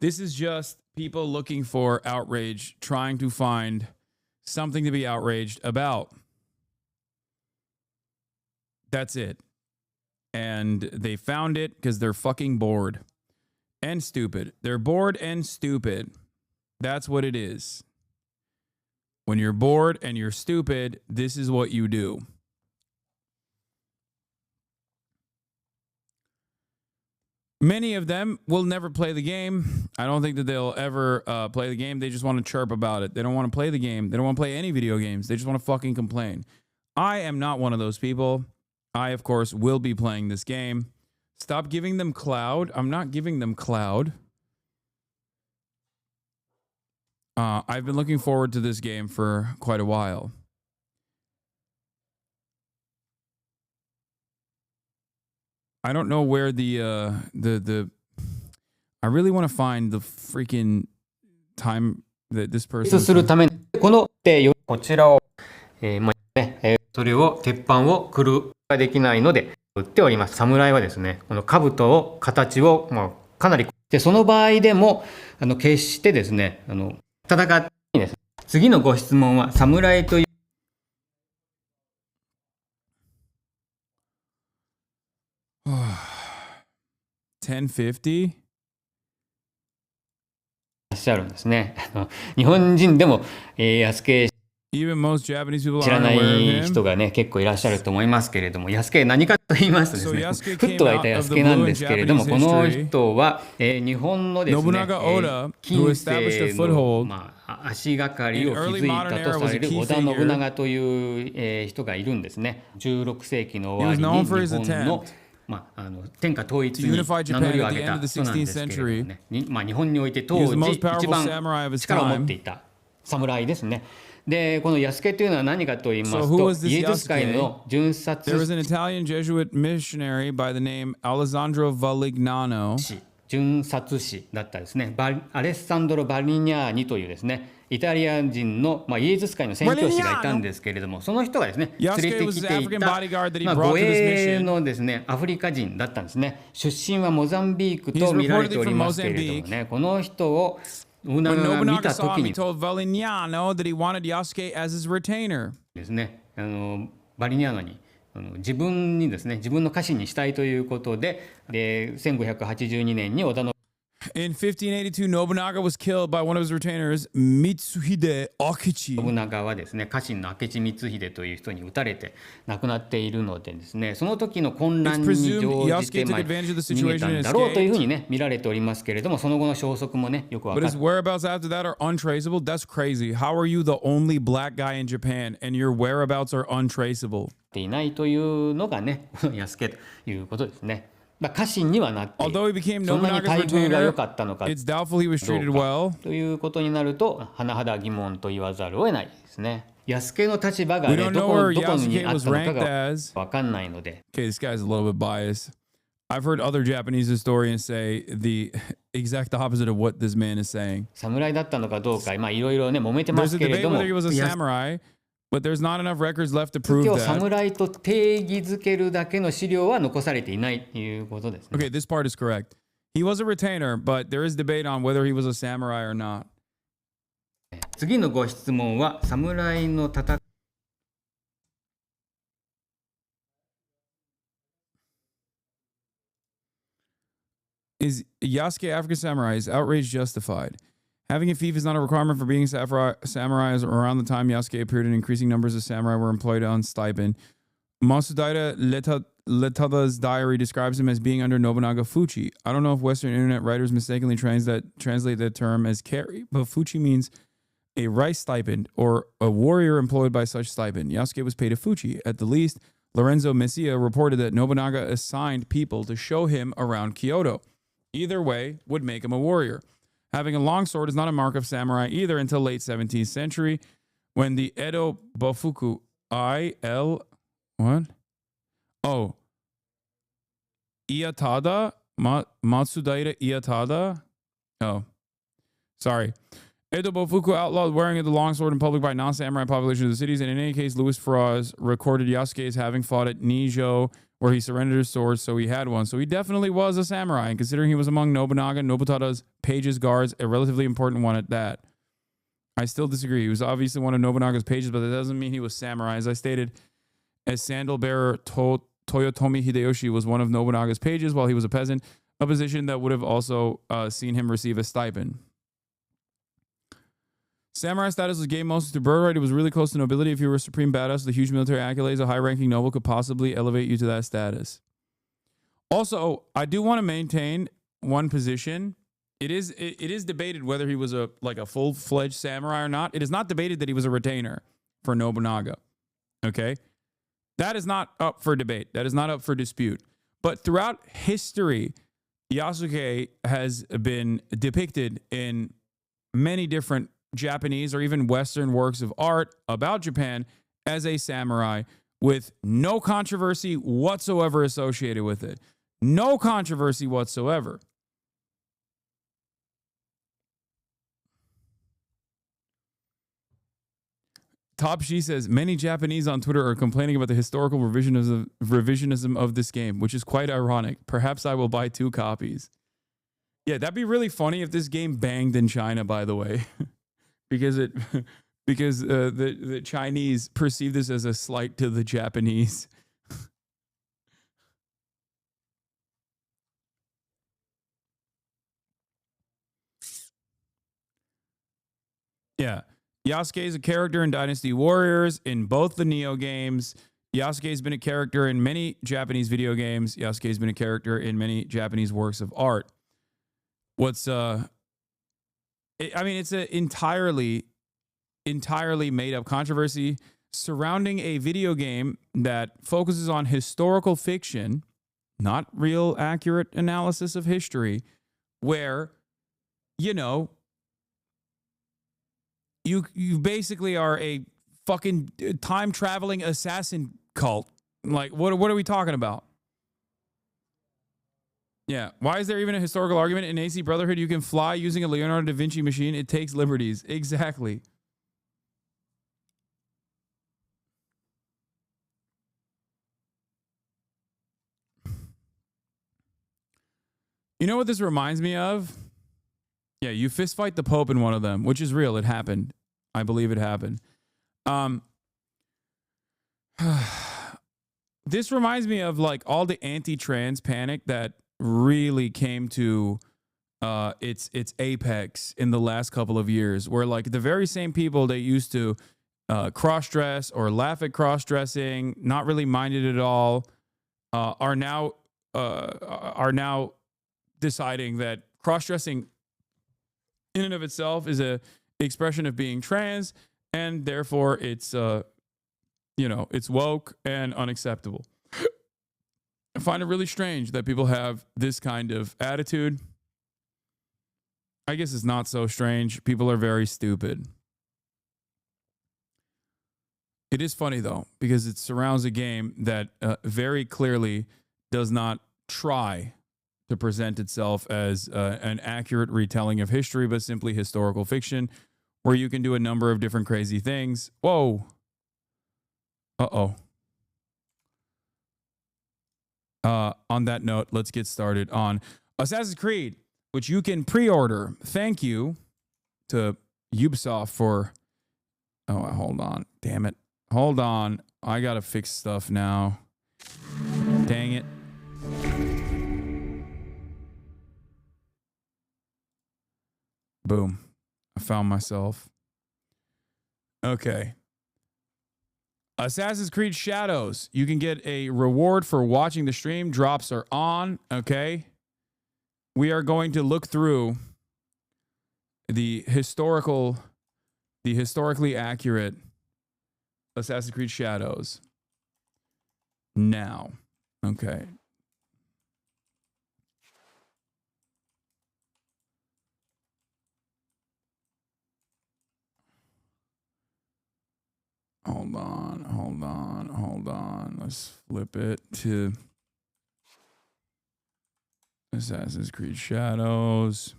This is just people looking for outrage, trying to find something to be outraged about. That's it. And they found it because they're fucking bored. and stupid. They're bored and stupid. That's what it is. When you're bored and you're stupid, this is what you do. Many of them will never play the game. I don't think that they'll ever play the game. They just want to chirp about it. They don't want to play the game. They don't want to play any video games. They just want to fucking complain. I am not one of those people. I, of course, will be playing this game. Stop giving them cloud. I'm not giving them cloud. I've been looking forward to this game for quite a while. I don't know where the I really want to find the freaking time that this person するためにこのこちらをそれを鉄板をくるができないので売っております。侍はですね、この兜を形をかなりでその場合でも決してですね戦ってです。次のご質問は侍という1050? いらっしゃるんですね。日本人でも安家 Even most Japanese people 知ら aren't な aware of い him. 人がね結構いらっしゃると思いますけれども、安家何かと言いますとですね、フットはいた安家なんですけれども、この人は日本のですね、近世の足がかりを築いたとされる織田信長という人がいるんですね。16世紀の終わりに日本の天下統一に名乗りを上げた人なんですけれどもね、日本において当時一番力を持っていた侍ですね。で、この安家というのは何かと言いますと、イエズス会の巡察 There was an Italian Jesuit missionary by the name Alessandro Valignano. 巡察使だったですね。アレッサンドロ・バリニャーニというですね、イタリア人の、イエズス会の宣教師がいたんですけれども、その人がですね、連れてきていた、護衛のですね、アフリカ人だったんですね。出身はモザンビークと見られておりますけれどもね、この人を信長が見たときに told Valignano that he wanted Yasuke as his retainer. ですね、バリニャーノに自分にですね、自分の家臣にしたいということで、1582年に織田信 In 1582, Nobunaga was killed by one of his retainers, Mitsuhide Akechi. 信長はですね、家臣の明智光秀という人に撃たれて亡くなっているのでですね、その時の混乱に乗じて逃げたんだろうというふうにね見られておりますけれども、その後の消息もねよくわか But っ his whereabouts after that are untraceable. That's crazy. How are you the only black guy in Japan and your whereabouts are untraceable? ていないというのがね、安家ということですね。家臣にはなっている。そんなに待遇が良かったのかどうかということになると、甚だ疑問と言わざるを得ないですね。安家の立場がね、どこにあったのかが分かんないので。Okay, this guy's a little bit biased. I've heard other Japanese historians say the exact opposite of what this man is saying. 侍だったのかどうか、いろいろね揉めてますけれども。There's a debate whether he was a samurai. But there's not enough records left to prove that. 侍と定義づけるだけの資料は残されていないということですね。Okay, this part is correct. He was a retainer, but there is debate on whether he was a samurai or not. 次のご質問は侍の戦い。Is Yasuke African samurai? Is outrage justified? Having a fief is not a requirement for being samurai. Around the time Yasuke appeared, in increasing numbers of samurai were employed on stipend. Masudaira Letada's diary describes him as being under Nobunaga Fuchi. I don't know if Western internet writers mistakenly translate that term as carry, but Fuchi means a rice stipend or a warrior employed by such stipend. Yasuke was paid a Fuchi. At the least, Lorenzo Messia reported that Nobunaga assigned people to show him around Kyoto. Either way would make him a warrior. Having a long sword is not a mark of samurai either until late 17th century, when the Edo Bofuku Ietada? Matsudaira Ietada? Oh, sorry. Edo Bofuku outlawed wearing of the longsword in public by non-samurai population of the cities, and in any case, Louis Ferraz recorded Yasuke as having fought at Nijo, where he surrendered his sword, so he had one. So he definitely was a samurai, and considering he was among Nobunaga, Nobutada's pages, guards, a relatively important one at that. I still disagree. He was obviously one of Nobunaga's pages, but that doesn't mean he was samurai. As I stated, as sandal bearer Toyotomi Hideyoshi was one of Nobunaga's pages while he was a peasant. a position that would have also seen him receive a stipend. Samurai status was gained mostly through birthright. It was really close to nobility. If you were a supreme badass with a huge military accolades, a high-ranking noble could possibly elevate you to that status. Also, I do want to maintain one position. It is debated whether he was a full-fledged samurai or not. It is not debated that he was a retainer for Nobunaga. Okay? That is not up for debate. That is not up for dispute. But throughout history, Yasuke has been depicted in many different Japanese or even Western works of art about Japan as a samurai with no controversy whatsoever associated with it. No controversy whatsoever. Top She says, many Japanese on Twitter are complaining about the historical revisionism of this game, which is quite ironic. Perhaps I will buy 2 copies. Yeah, that'd be really funny if this game banged in China, by the way. because the Chinese perceive this as a slight to the Japanese. Yeah. Yasuke is a character in Dynasty Warriors in both the Neo games. Yasuke has been a character in many Japanese video games. Yasuke has been a character in many Japanese works of art. It's an entirely made up controversy surrounding a video game that focuses on historical fiction, not real accurate analysis of history, where, you basically are a fucking time traveling assassin cult. Like, what are we talking about? Yeah. Why is there even a historical argument in AC Brotherhood? You can fly using a Leonardo da Vinci machine. It takes liberties. Exactly. You know what this reminds me of? Yeah, you fist fight the Pope in one of them, which is real. It happened. I believe it happened. This reminds me of like all the anti-trans panic that really came to its apex in the last couple of years, where like the very same people that used to cross-dress or laugh at cross-dressing, not really mind it at all, are now deciding that cross-dressing in and of itself is a expression of being trans, and therefore it's it's woke and unacceptable. I find it really strange that people have this kind of attitude. I guess it's not so strange. People are very stupid. It is funny though, because it surrounds a game that very clearly does not try to present itself as an accurate retelling of history, but simply historical fiction, where you can do a number of different crazy things. Whoa. Uh-oh. On that note, let's get started on Assassin's Creed, which you can pre-order. Thank you to Ubisoft for... Oh, hold on. Damn it. Hold on. I gotta fix stuff now. Dang it. Boom. I found myself. Okay. Assassin's Creed Shadows. You can get a reward for watching the stream. Drops are on. Okay. We are going to look through the historically accurate Assassin's Creed Shadows now. Okay. Hold on. Let's flip it to Assassin's Creed Shadows.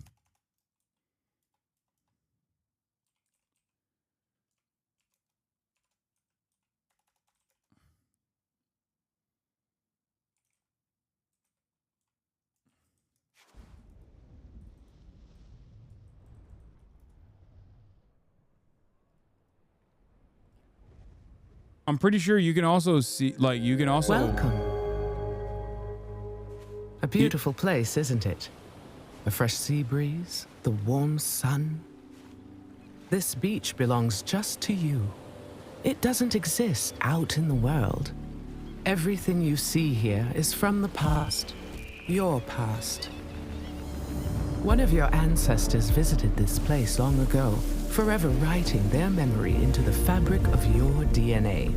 I'm pretty sure you can also see, like, you can also... Welcome. A beautiful place, isn't it? A fresh sea breeze, the warm sun. This beach belongs just to you. It doesn't exist out in the world. Everything you see here is from the past, your past. One of your ancestors visited this place long ago, forever writing their memory into the fabric of your DNA.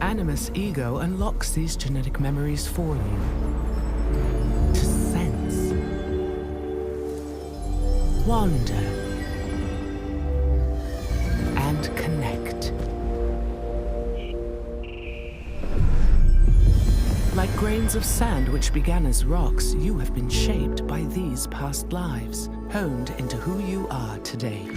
Animus Ego unlocks these genetic memories for you. To sense, wander, and connect. Like grains of sand which began as rocks, you have been shaped by these past lives, honed into who you are today.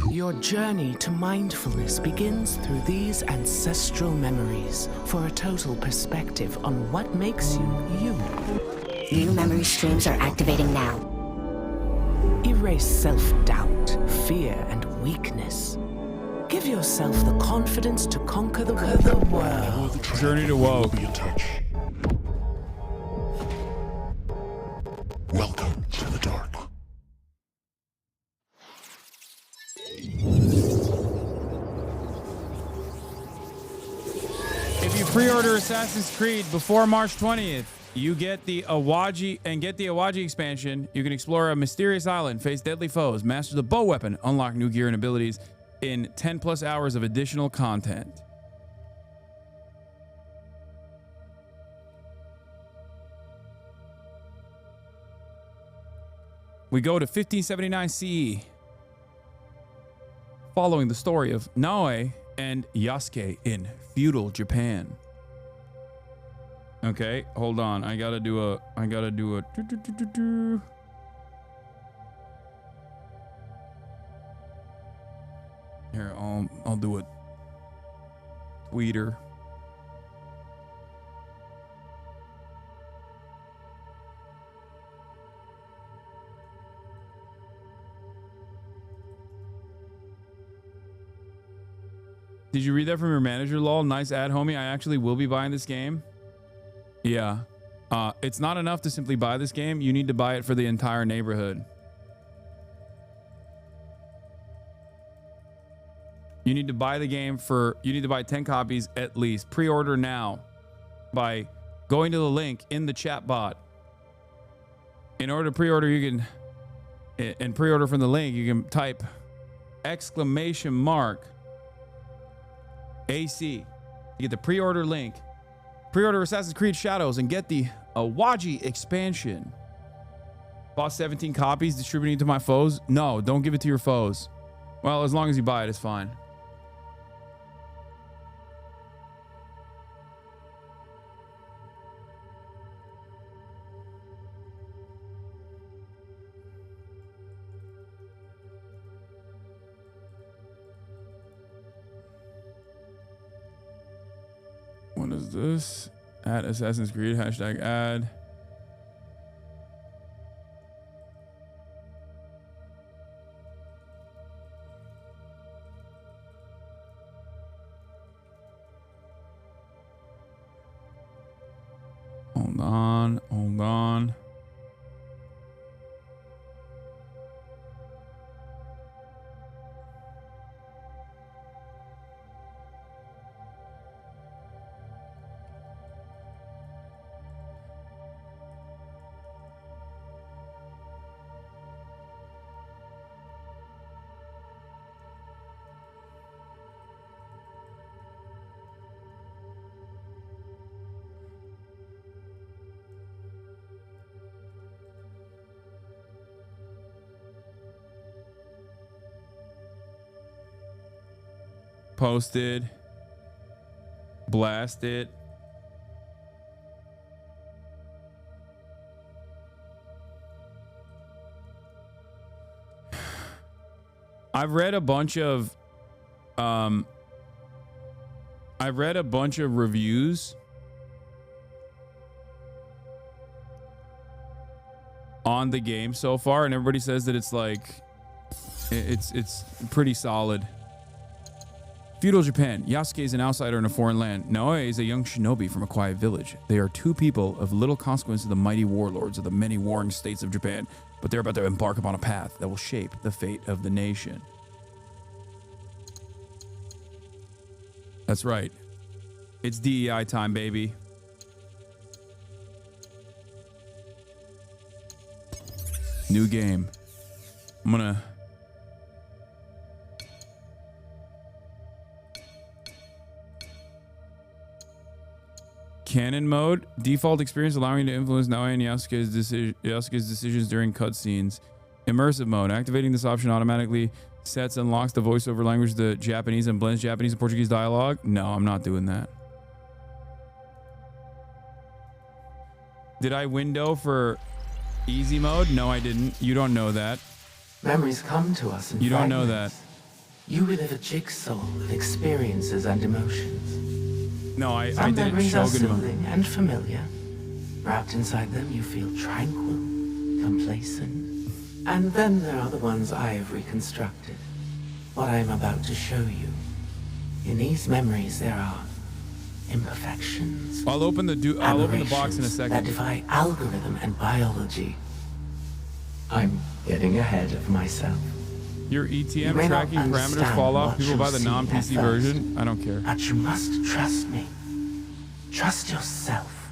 Your journey to mindfulness begins through these ancestral memories for a total perspective on what makes you, you. New memory streams are activating now. Erase self-doubt, fear, and weakness. Give yourself the confidence to conquer the world. Journey to woe. Welcome to the dark. If you pre-order Assassin's Creed before March 20th, you get the Awaji expansion. You can explore a mysterious island, face deadly foes, master the bow weapon, unlock new gear and abilities in 10 plus hours of additional content. We go to 1579 CE, following the story of Naoe and Yasuke in feudal Japan. Okay, hold on. I gotta do a. Here, I'll do a tweeter. Did you read that from your manager, lol? Nice ad, homie. I actually will be buying this game. Yeah. It's not enough to simply buy this game. You need to buy it for the entire neighborhood. You need to buy the game for, you need to buy 10 copies at least. Pre-order now by going to the link in the chat bot. In order to pre-order, you can, and pre-order from the link, you can type !AC. You get the pre-order link. Pre-order Assassin's Creed Shadows and get the Awaji expansion. Bought 17 copies, distributing to my foes. No, don't give it to your foes. Well, as long as you buy it, it's fine. What is this? At Assassin's Creed, hashtag ad. Hold on, hold on. Posted. Blasted. I've read a bunch of reviews on the game so far, and everybody says that it's like it's pretty solid. Feudal Japan. Yasuke is an outsider in a foreign land. Naoe is a young shinobi from a quiet village. They are two people of little consequence to the mighty warlords of the many warring states of Japan, but they're about to embark upon a path that will shape the fate of the nation. That's right. It's DEI time, baby. New game. I'm gonna... Canon mode. Default experience allowing you to influence Naoe and Yasuke's decisions during cutscenes. Immersive mode. Activating this option automatically sets and locks the voiceover language to Japanese and blends Japanese and Portuguese dialogue. No, I'm not doing that. Did I window for easy mode? No, I didn't. You don't know that. Memories come to us in You don't know that. You relive a jigsaw of experiences and emotions. No, I Some did it memories are Shogun mode. soothing and familiar. Wrapped inside them, you feel tranquil, complacent. And then there are the ones I have reconstructed. What I am about to show you. In these memories, there are imperfections. I'll open the box in a second. That defy algorithm and biology. I'm getting ahead of myself. Your ETM may not tracking parameters understand fall off. what People you'll buy the see non-PC at first. version. I don't care. But you must trust me. Trust yourself.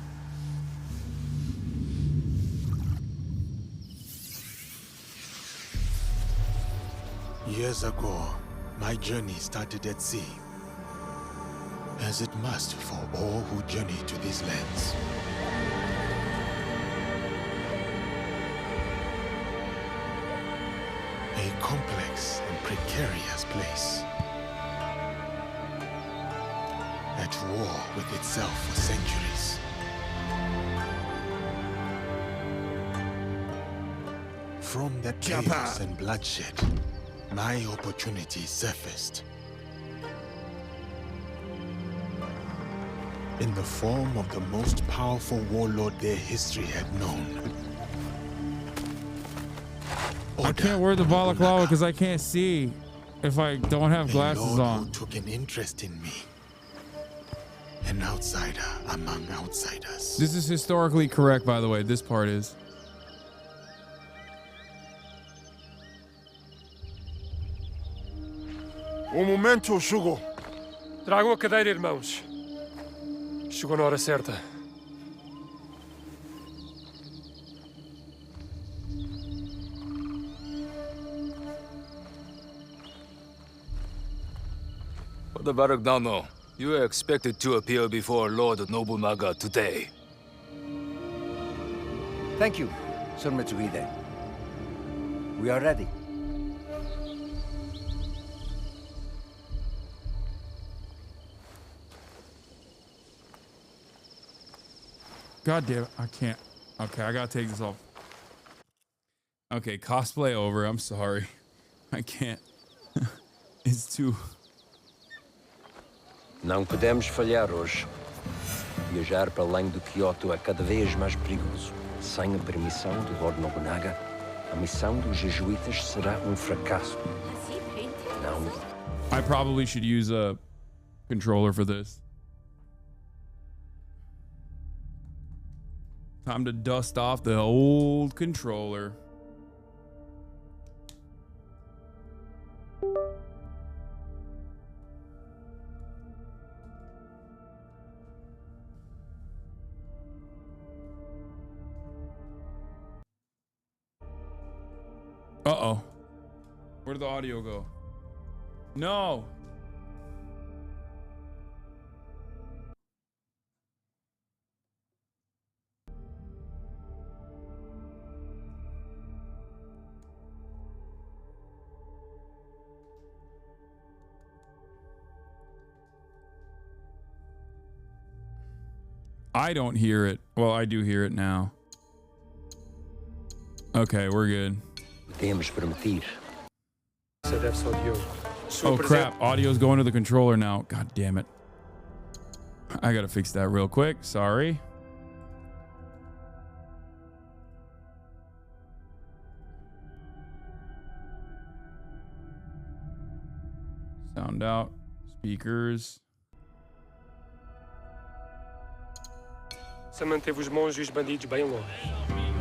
Years ago, my journey started at sea, as it must for all who journey to these lands. A complex and precarious place. At war with itself for centuries. From that chaos and bloodshed, my opportunity surfaced. In the form of the most powerful warlord their history had known. I can't wear the balaclava because I can't see if I don't have glasses on. Who took an interest in me. An outsider among outsiders. This is historically correct, by the way. This part is. Momento chegou. Tragam a cadeira, irmãos. Chegou na hora certa. For the Baragdano, you are expected to appear before Lord Nobunaga today. Thank you, Sir Mitsuhide. We are ready. God damn it, I can't. Okay, I gotta take this off. Okay, cosplay over. I'm sorry. I can't. It's too... Não podemos falhar hoje. Viajar para além do Kyoto é cada vez mais perigoso. Sem a permissão do Lord Nobunaga, a missão dos jesuítas será fracasso. Não. I probably should use a controller for this. Time to dust off the old controller. Uh-oh. Where did the audio go? No. I don't hear it. Well, I do hear it now. Okay, we're good. Oh crap, audio's going to the controller now. God damn it. I gotta fix that real quick. Sorry. Sound out. Speakers.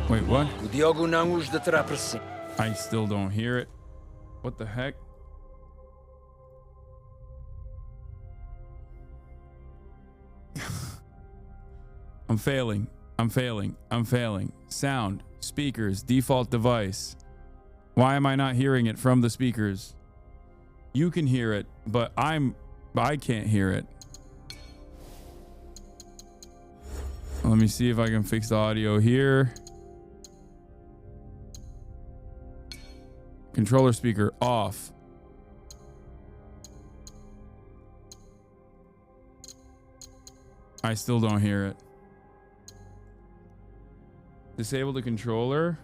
Wait, what? I still don't hear it. What the heck? I'm failing. Sound, speakers, default device. Why am I not hearing it from the speakers? You can hear it, but I can't hear it. Let me see if I can fix the audio here. Controller speaker off. I still don't hear it. Disable the controller.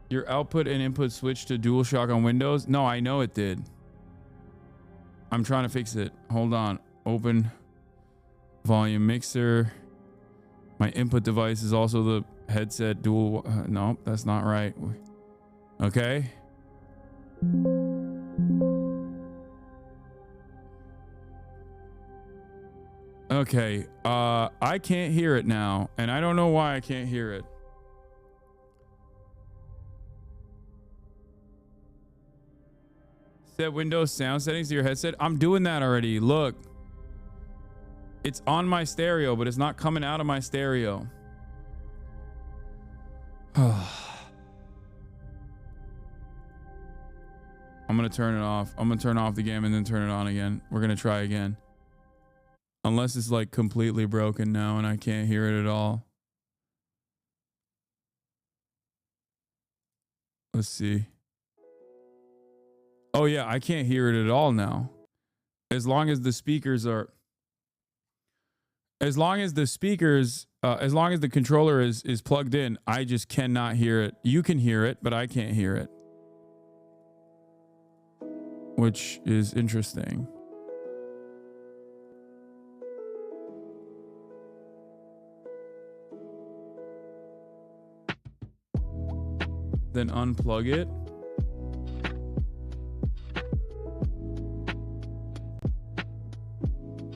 Your output and input switch to DualShock on Windows? No, I know it did. I'm trying to fix it. Hold on. Open volume mixer. My input device is also the headset dual. No, that's not right. Okay. Okay. I can't hear it now, and I don't know why I can't hear it. Set Windows sound settings to your headset. I'm doing that already. Look. It's on my stereo, but it's not coming out of my stereo. I'm going to turn it off. I'm going to turn off the game and then turn it on again. We're going to try again. Unless it's like completely broken now and I can't hear it at all. Let's see. Oh yeah, I can't hear it at all now. As long as the speakers are... As long as the controller is plugged in, I just cannot hear it. You can hear it, but I can't hear it. Which is interesting. Then unplug it.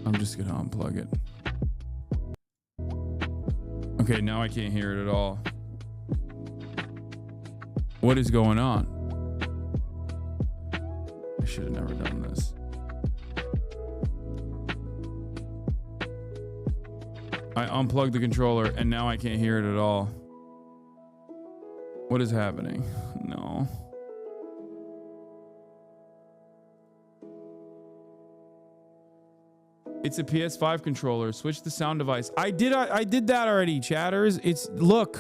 I'm just gonna unplug it. Okay, now I can't hear it at all. What is going on? I should have never done this. I unplugged the controller and now I can't hear it at all. What is happening? No. It's a PS5 controller. Switch the sound device. I did that already, chatters. It's look.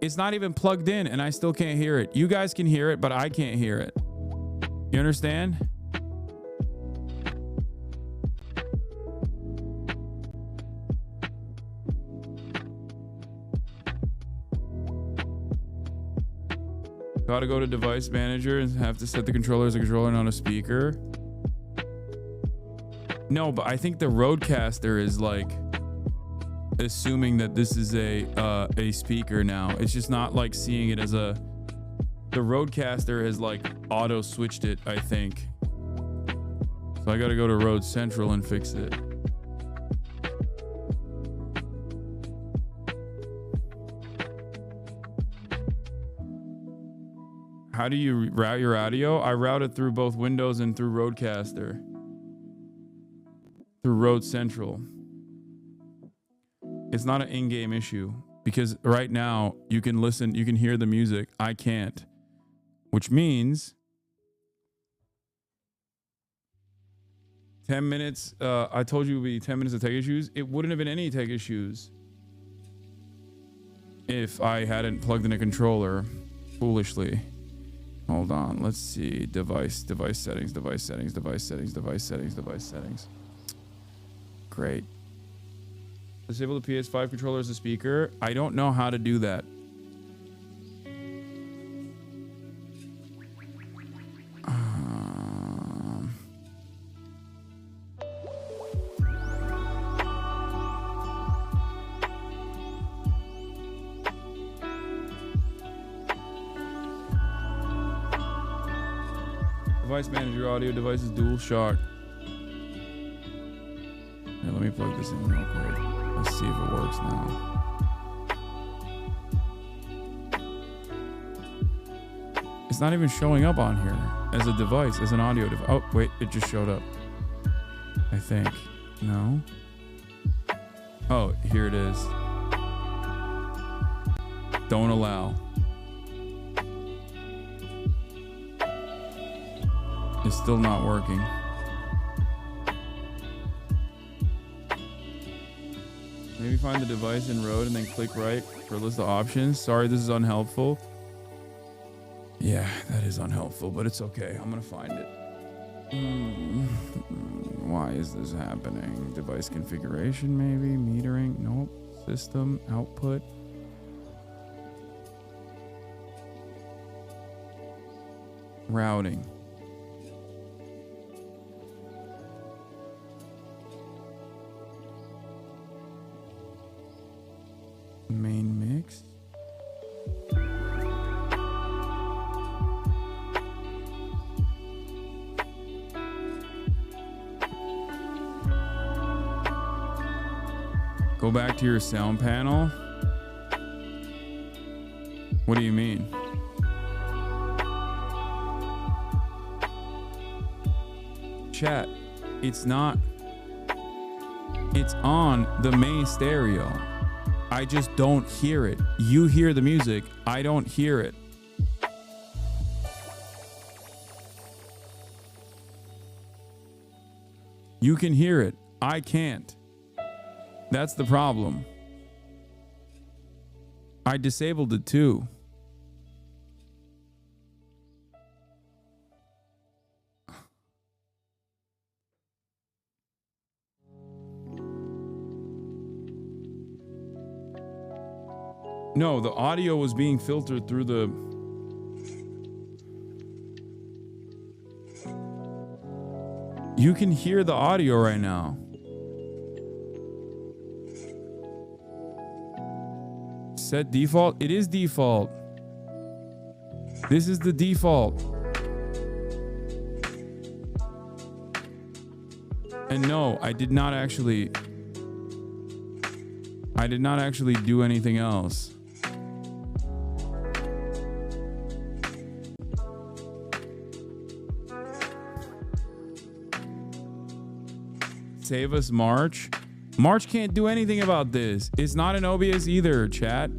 It's not even plugged in and I still can't hear it. You guys can hear it, but I can't hear it. You understand? Gotta go to device manager and have to set the controller as a controller, not a speaker. No, but I think the Rodecaster is like assuming that this is a speaker now. It's just not like seeing it as a... The Rodecaster has like auto switched it, I think. So I gotta go to Rode Central and fix it. How do you route your audio? I route it through both Windows and through Rodecaster. Through Rode Central. It's not an in-game issue because right now you can listen, you can hear the music. I can't, which means 10 minutes. I told you it would be 10 minutes of tech issues. It wouldn't have been any tech issues if I hadn't plugged in a controller foolishly. Hold on. Let's see. Device settings. Great. Disable the PS5 controller as a speaker. I don't know how to do that. device manager, audio devices, dual shock. Here, let me plug this in real quick. Let's see if it works now. It's not even showing up on here as a device, as an audio device. Oh, wait, it just showed up. I think. No? Oh, here it is. Don't allow. It's still not working. Maybe find the device in road and then click right for a list of options. Sorry, this is unhelpful. Yeah, that is unhelpful, but it's okay. I'm gonna find it. Why is this happening? Device configuration, maybe? Metering? Nope. System, output. Routing. Main mix. Go back to your sound panel. What do you mean? Chat, it's not. It's on the main stereo. I just don't hear it. You hear the music. I don't hear it. You can hear it. I can't. That's the problem. I disabled it too. No, the audio was being filtered through the... You can hear the audio right now. Set default? It is default. This is the default. And no, I did not actually do anything else. Save us March. March can't do anything about this. It's not an OBS either, chat.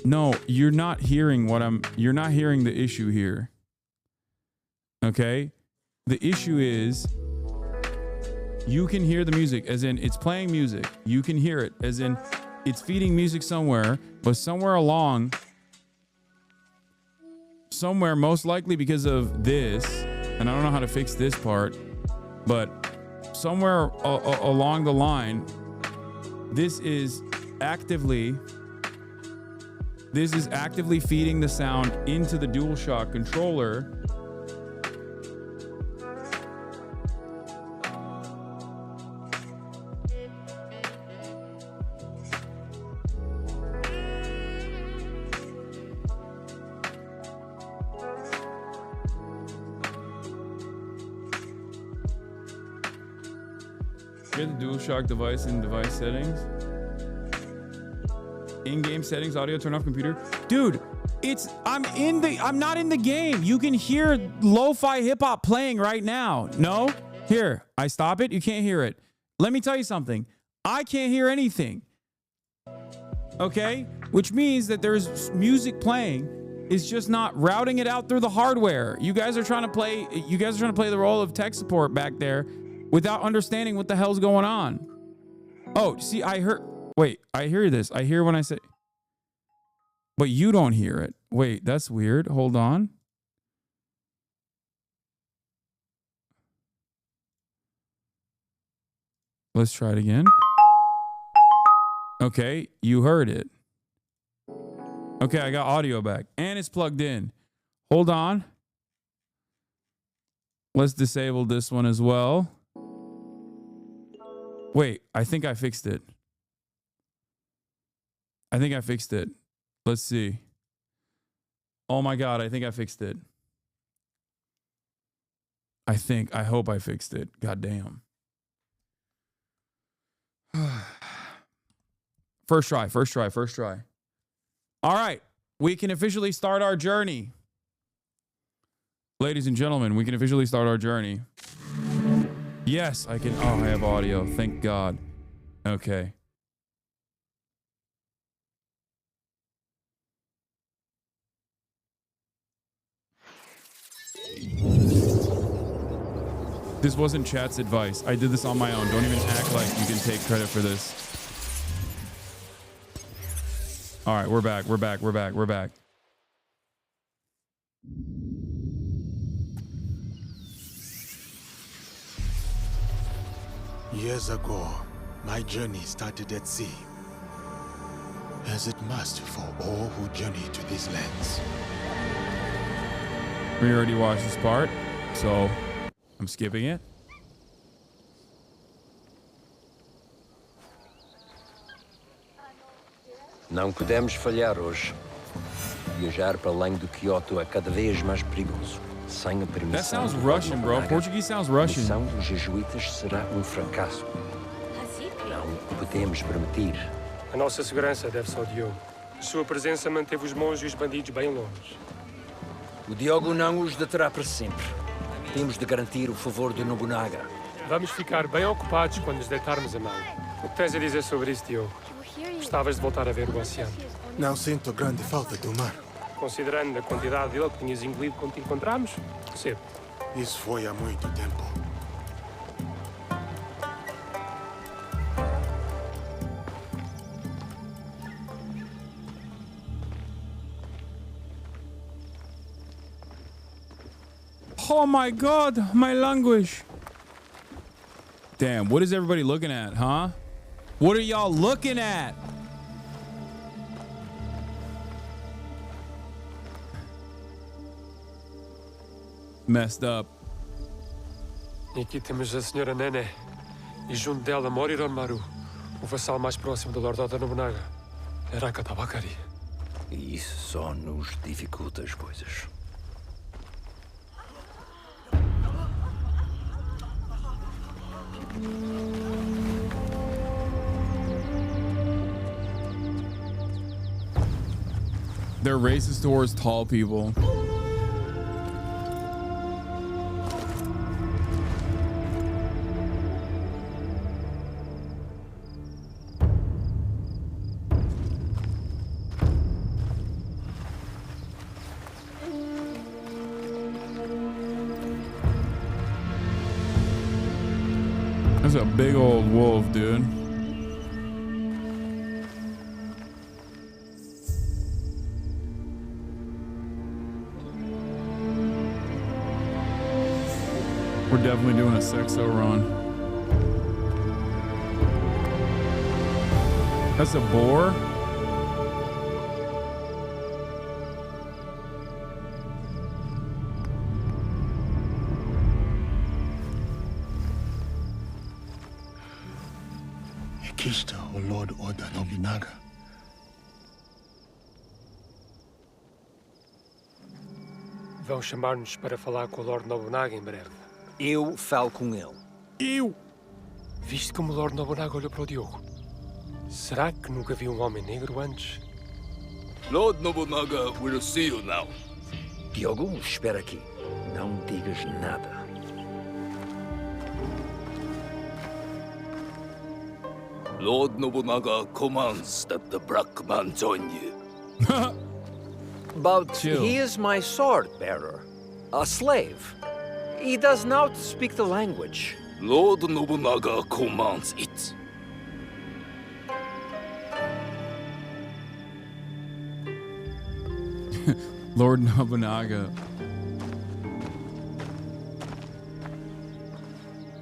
No, you're not hearing you're not hearing the issue here. Okay? The issue is you can hear the music, as in it's playing music. You can hear it, as in it's feeding music somewhere, but somewhere along, most likely because of this, and I don't know how to fix this part, but somewhere along the line, this is actively feeding the sound into the DualShock controller. Get the DualShock device in device settings. In-game settings, audio, turn off computer. Dude, I'm not in the game. You can hear lo-fi hip hop playing right now. No? Here, I stop it. You can't hear it. Let me tell you something. I can't hear anything. Okay? Which means that there's music playing. It's just not routing it out through the hardware. You guys are trying to play the role of tech support back there without understanding what the hell's going on. Oh, see, I hear this. I hear when I say, but you don't hear it. Wait, that's weird. Hold on. Let's try it again. Okay, you heard it. Okay, I got audio back and it's plugged in. Hold on. Let's disable this one as well. Wait, I think I fixed it. Let's see. Oh my God, I think I fixed it. I hope I fixed it. God damn. First try. All right, we can officially start our journey. Ladies and gentlemen, we can officially start our journey. Yes, I can. Oh, I have audio. Thank God. Okay. This wasn't chat's advice. I did this on my own. Don't even act like you can take credit for this. All right, we're back. Years ago, my journey started at sea, as it must for all who journey to these lands. We already watched this part, so I'm skipping it. Não podemos falhar hoje. Viajar para além do Kyoto é cada vez mais perigoso. Sem a permissão. That sounds Russian, bro. Portuguese sounds Russian. A missão dos jesuítas será fracasso. Não podemos permitir. A nossa segurança deve-se ao Diogo. A sua presença manteve os monges e os bandidos bem longe. O Diogo não os deterá para sempre. Temos de garantir o favor de Nobunaga. Vamos ficar bem ocupados quando nos deitarmos a mão. O que tens a dizer sobre isso, Diogo? Gostavas de voltar a ver o oceano? Não sinto grande falta do mar. Considerando a quantidade dele que tinhas engolido quando te encontramos, percebo. Isso foi há muito tempo. Oh my God, my language. Damn, what is everybody looking at, huh? What are y'all looking at? Messed up. E aqui temos a senhora Nene. E junto dela Moriron Maru, o vassal mais próximo do Lord Oda Nobunaga. Araka Tabakari. E isso só nos dificulta as coisas. They're racist towards tall people. That's a big old wolf, dude. We're definitely doing a sexo run. That's a boar? Aqui está o Lord Oda Nobunaga. Vão chamar-nos para falar com o Lord Nobunaga em breve. Eu falo com ele. Eu? Viste como o Lord Nobunaga olhou para o Diogo? Será que nunca viu um homem negro antes? Lord Nobunaga will see you now. Diogo, espera aqui. Não digas nada. Lord Nobunaga commands that the black man join you. But Chill. he is my sword bearer, a slave. He does not speak the language. Lord Nobunaga commands it. Lord Nobunaga.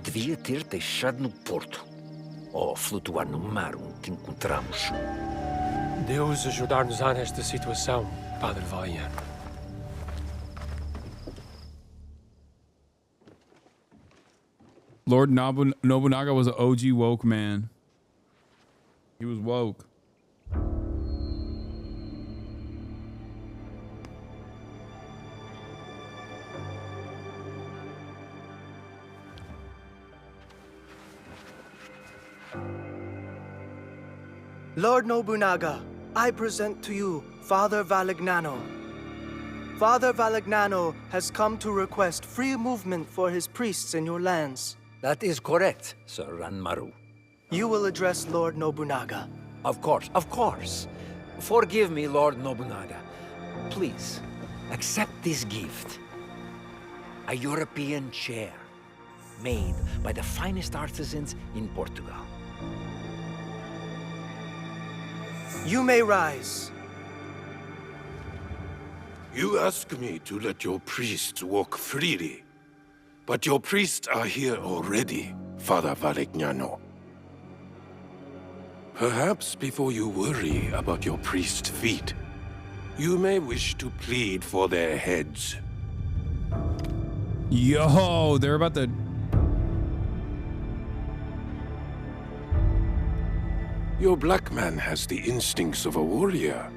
Devia ter deixado no porto. Ou flutuar no mar onde te encontramos. Deus ajudar-nos-á nesta situação, Padre Valeriano. Lord Nobunaga was an OG woke man. He was woke. Lord Nobunaga, I present to you Father Valignano. Father Valignano has come to request free movement for his priests in your lands. That is correct, Sir Ranmaru. You will address Lord Nobunaga. Of course, of course. Forgive me, Lord Nobunaga. Please, accept this gift. A European chair, made by the finest artisans in Portugal. You may rise. You ask me to let your priests walk freely, but your priests are here already, Father Valignano. Perhaps before you worry about your priest's feet, you may wish to plead for their heads. Yo, they're about to... Your black man has the instincts of a warrior.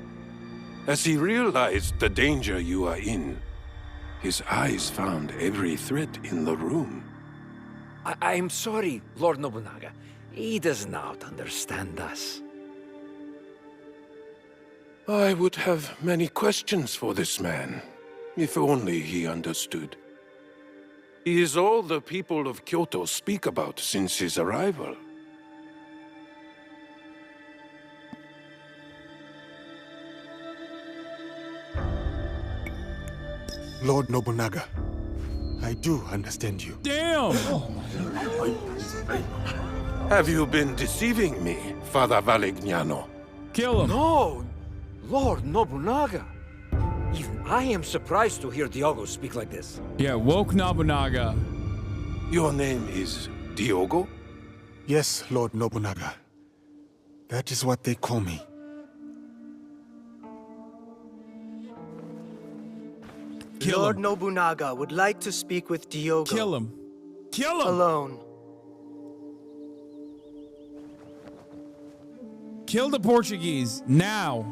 As he realized the danger you are in, his eyes found every threat in the room. I'm sorry, Lord Nobunaga. He does not understand us. I would have many questions for this man, if only he understood. He is all the people of Kyoto speak about since his arrival. Lord Nobunaga, I do understand you. Damn! Have you been deceiving me, Father Valignano? Kill him. No, Lord Nobunaga. Even I am surprised to hear Diogo speak like this. Yeah, woke Nobunaga. Your name is Diogo? Yes, Lord Nobunaga. That is what they call me. Lord Nobunaga would like to speak with Diogo. Kill him. Kill him! Alone. Kill the Portuguese, now.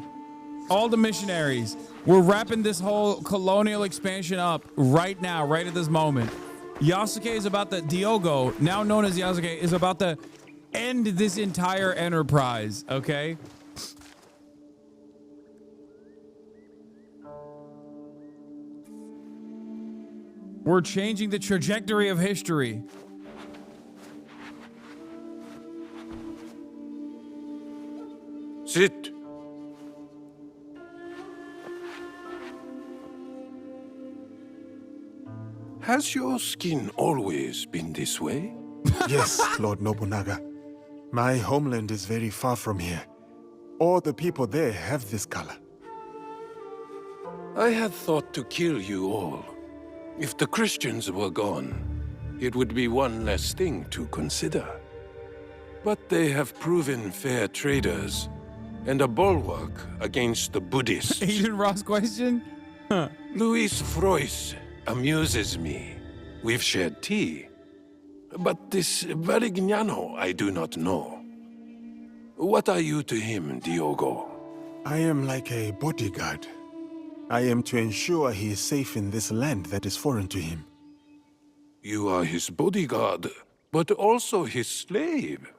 All the missionaries. We're wrapping this whole colonial expansion up right now, right at this moment. Yasuke is about to... Diogo, now known as Yasuke, is about to end this entire enterprise, okay? We're changing the trajectory of history. Sit. Has your skin always been this way? Yes, Lord Nobunaga. My homeland is very far from here. All the people there have this color. I had thought to kill you all. If the Christians were gone, it would be one less thing to consider. But they have proven fair traders and a bulwark against the Buddhists. Asian Ross question? Huh. Luis Frois amuses me. We've shared tea. But this Valignano I do not know. What are you to him, Diogo? I am like a bodyguard. I am to ensure he is safe in this land that is foreign to him. You are his bodyguard, but also his slave.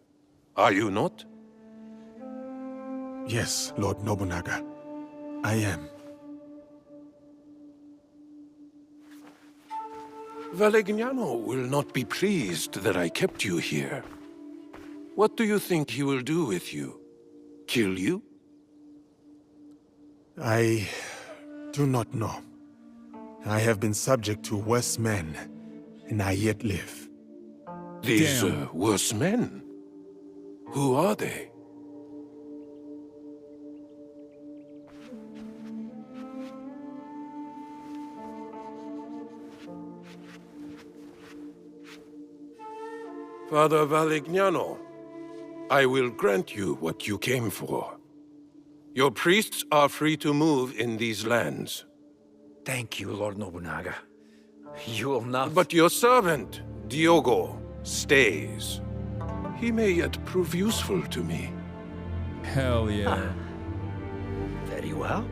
Are you not? Yes, Lord Nobunaga. I am. Valignano will not be pleased that I kept you here. What do you think he will do with you? Kill you? I do not know. I have been subject to worse men, and I yet live. These worse men? Who are they? Father Valignano, I will grant you what you came for. Your priests are free to move in these lands. Thank you, Lord Nobunaga. You will not... But your servant, Diogo, stays. He may yet prove useful to me. Hell yeah. Very well.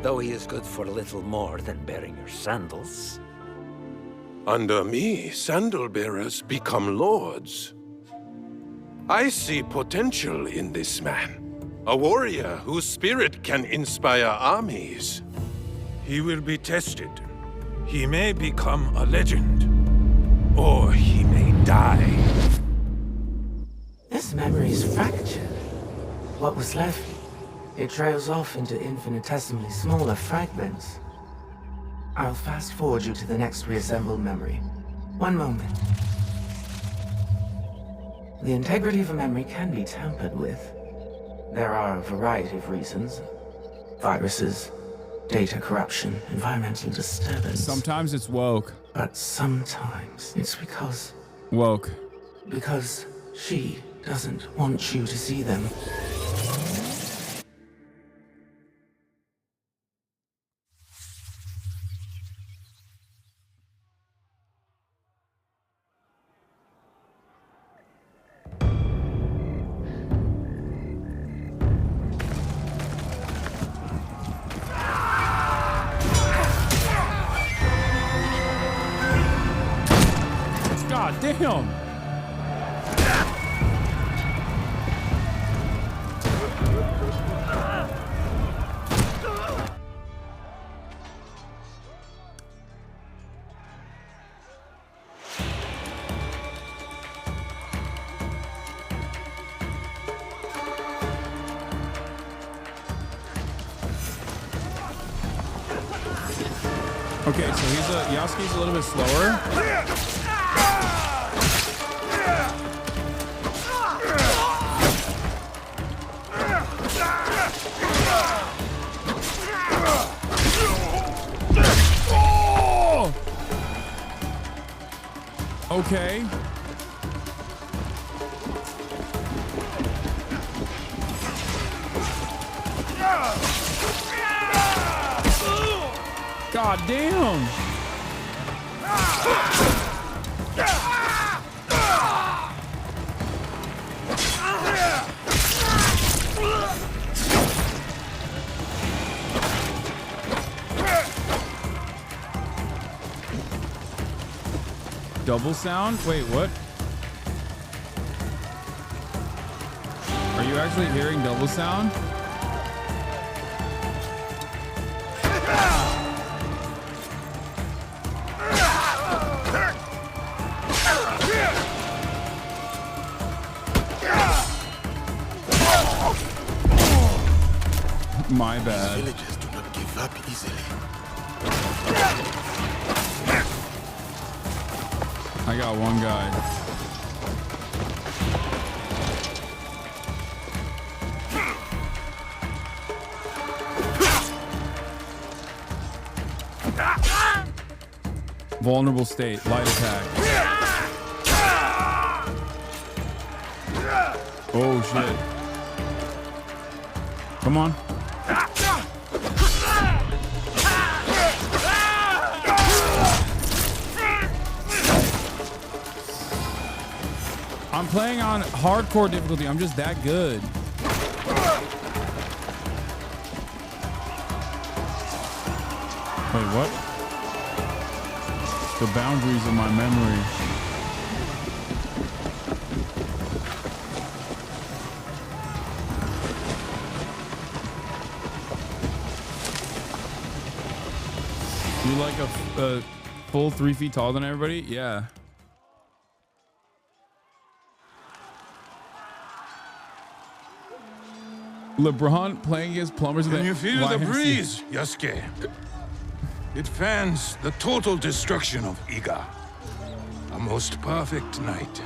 Though he is good for little more than bearing your sandals. Under me, sandal bearers become lords. I see potential in this man. A warrior whose spirit can inspire armies. He will be tested. He may become a legend. Or he may die. This memory is fractured. What was left, it trails off into infinitesimally smaller fragments. I'll fast forward you to the next reassembled memory. One moment. The integrity of a memory can be tampered with. There are a variety of reasons. Viruses, data corruption, environmental disturbance. Sometimes it's woke. But sometimes it's because... Woke. Because she doesn't want you to see them. God damn! Okay, so Yasuke's a little bit slower. Okay. God damn. Double sound? Wait, what? Are you actually hearing double sound? My bad. Villagers do not give up easily. I got one guy. Vulnerable state, light attack. Oh shit. Come on. I'm playing on hardcore difficulty. I'm just that good. Wait, what? The boundaries of my memory. You like a full 3 feet taller than everybody? Yeah. LeBron playing against plumbers. Can you feel the breeze, Yasuke? It fans the total destruction of Iga. A most perfect night.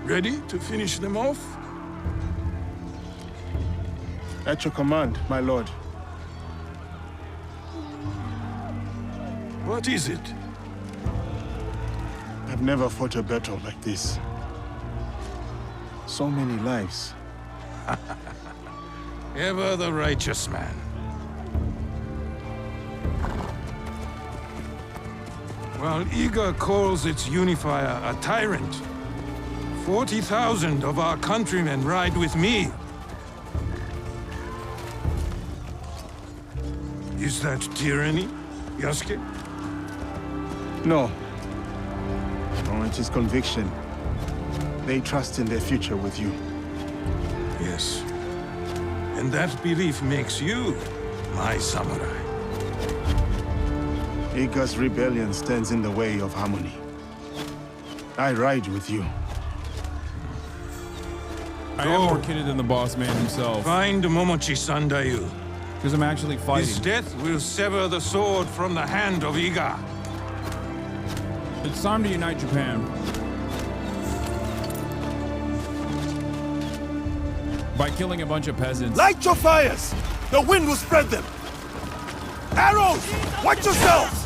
Ready to finish them off? At your command, my lord. What is it? I've never fought a battle like this. So many lives. Ever the righteous man. While Iga calls its unifier a tyrant, 40,000 of our countrymen ride with me. Is that tyranny, Yasuke? No. No, it is conviction. They trust in their future with you. Yes, And that belief makes you my samurai. Iga's rebellion stands in the way of harmony. I ride with you. I am more kidded than the boss man himself. Find Momochi Sandayu. Because I'm actually fighting. His death will sever the sword from the hand of Iga. It's time to unite Japan. By killing a bunch of peasants. Light your fires! The wind will spread them! Arrows! Watch yourselves!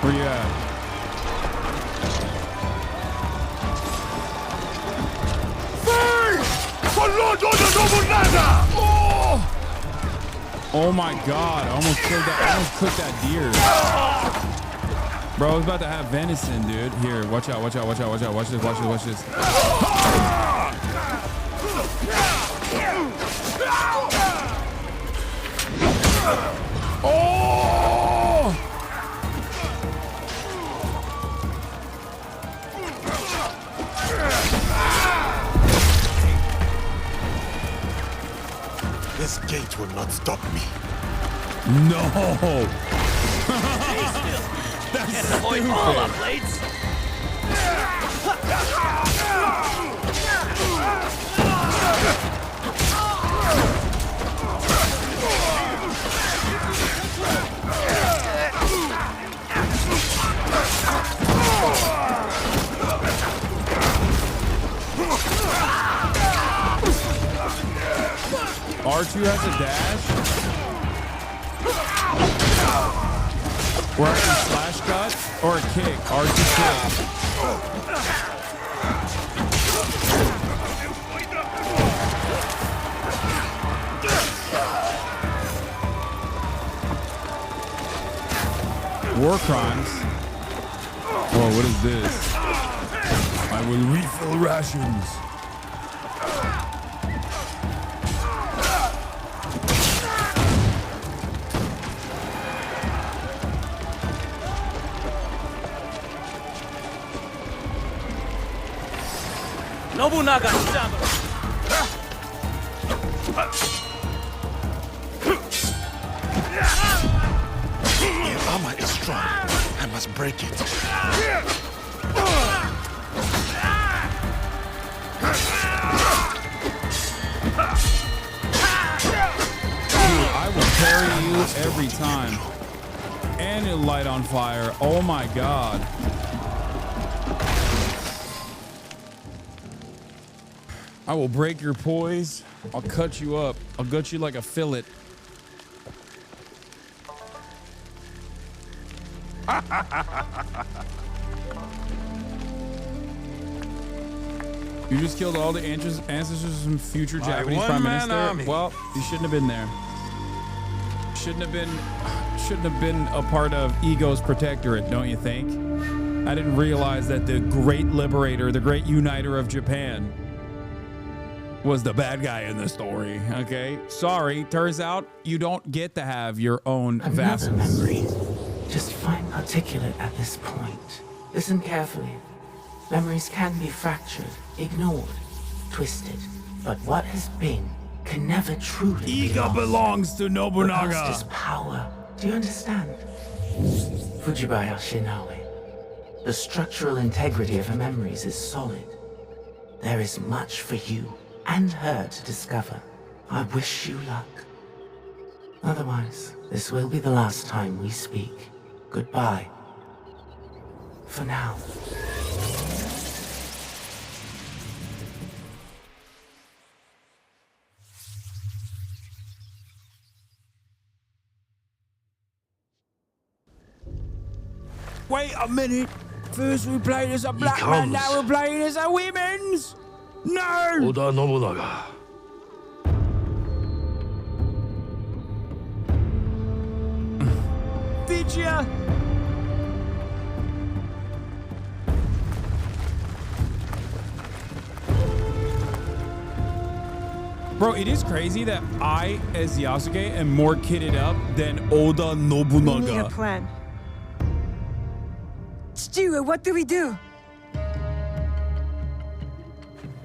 Where you at? For Lord Nobunaga! Oh my god, I almost cooked that deer. Bro, I was about to have venison, dude. Here, watch out. Watch this. Oh! This gate will not stop me. No! That's stupid. All up, blades. R2 has a dash? Where I can slash cut or a kick? R2 kick. War crimes. Whoa, what is this? I will refill rations. Nobunaga Samurai! Your armor is strong. I must break it. Dude, I will carry you every time. And it'll light on fire. Oh my god. I will break your poise. I'll cut you up. I'll gut you like a fillet. You just killed all the ancestors from future Japanese Prime Minister. Army. Well, you shouldn't have been there. Shouldn't have been a part of Ego's protectorate, don't you think? I didn't realize that the great liberator, the great uniter of Japan was the bad guy in the story, okay? Sorry, turns out you don't get to have your own vassals. Another memory, just fine articulate at this point. Listen carefully. Memories can be fractured, ignored, twisted, but what has been can never truly be Iga lost. belongs to Nobunaga. The past is power. Do you understand? Fujiwara Shinawe. The structural integrity of her memories is solid. There is much for you and her to discover. I wish you luck. Otherwise, this will be the last time we speak. Goodbye. For now. Wait a minute. First we played as a black man, now we're playing as a women's. No! Oda Nobunaga. Did ya? Bro, it is crazy that I, as Yasuke, am more kitted up than Oda Nobunaga. We need a plan. Stewie, what do we do?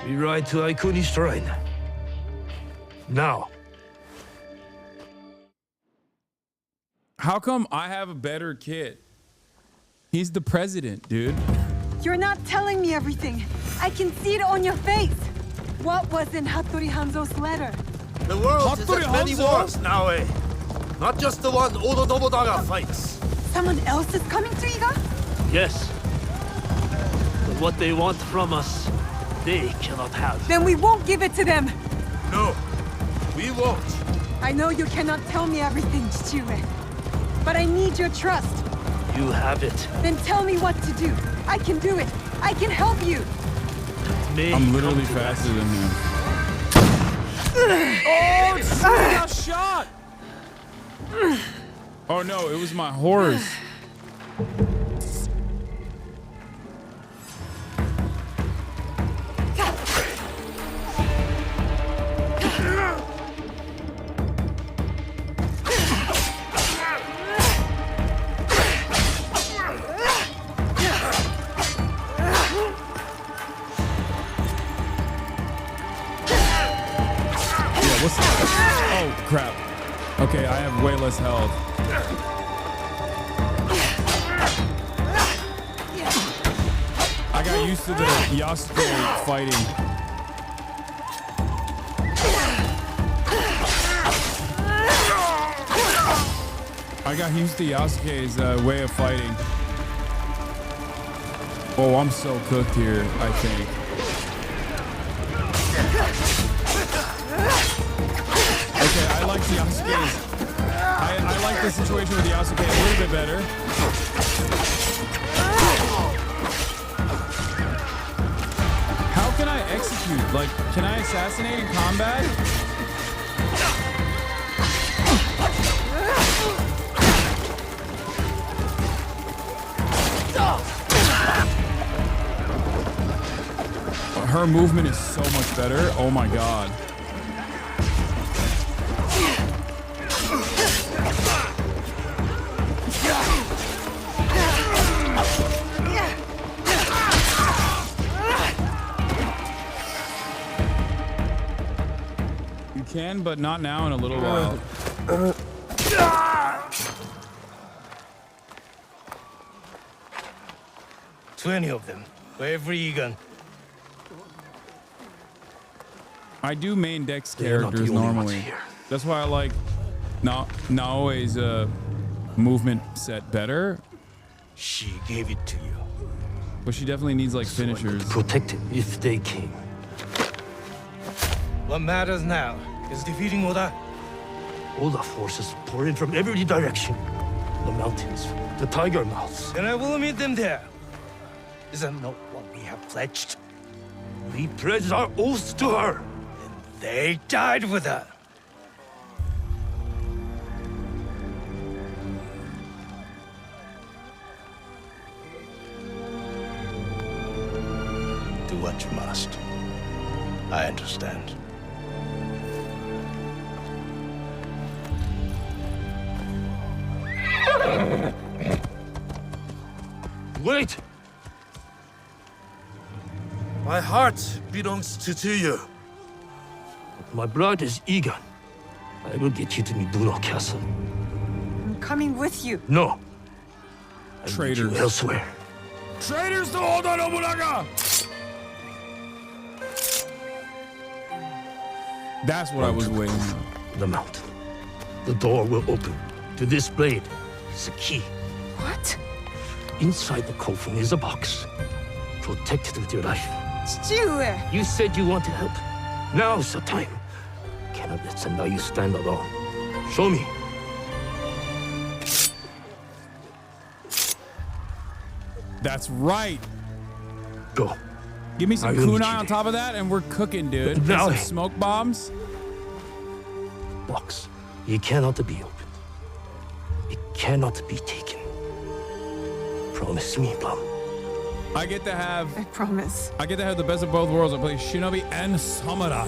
We ride to Aikuni Shrine. Now. How come I have a better kid? He's the president, dude. You're not telling me everything. I can see it on your face. What was in Hattori Hanzo's letter? The world is at many wars now, eh? Not just the one Oda Nobunaga fights. Someone else is coming to Iga? Yes. But what they want from us, they cannot have. Then we won't give it to them. No, we won't. I know you cannot tell me everything, Chichiue. But I need your trust. You have it. Then tell me what to do. I can do it. I can help you. I'm literally faster than him. Oh, shit, I got shot! Oh no, it was my horse. Oh, crap. Okay, I have way less health. I got used to the Yasuke fighting. I got used to Yasuke's way of fighting. Oh, I'm so cooked here, I think. Okay, I like the Yasuke's. I like the situation with the Yasuke a little bit better. How can I execute? Like, can I assassinate in combat? Her movement is so much better. Oh my god. You can, but not now in a little while. 20 of them for every Egan. I do main Dex characters normally. That's why I like Naoe's movement set better. She gave it to you. But she definitely needs like finishers. Protect it if they came. What matters now is defeating Oda. Oda forces pour in from every direction. The mountains, the tiger mouths. And I will meet them there. Is that not what we have pledged? We pledged our oath to her. And they died with her. Do what you must. I understand. Wait! My heart belongs to you. But my blood is Egan. I will get you to Mibuno Castle. I'm coming with you. No. Traitors. Elsewhere. Traitors to Oda Nobunaga! That's what I was waiting on. The mountain. The door will open. To this blade is a key. What? Inside the coffin is a box. Protect it with your life. Stewie! You said you want to help. Now's the time. Cannot let Sanayu stand alone. Show me. That's right. Go. Give me some kunai on top of that, and we're cooking, dude. And some smoke bombs. Box. It cannot be opened. It cannot be taken. Promise me, Plum. I get to have. I promise. I get to have the best of both worlds. I play Shinobi and Samurai.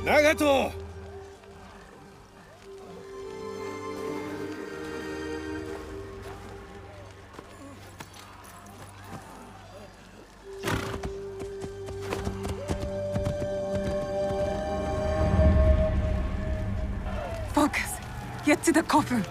Nagato! Focus. Get to the coffin.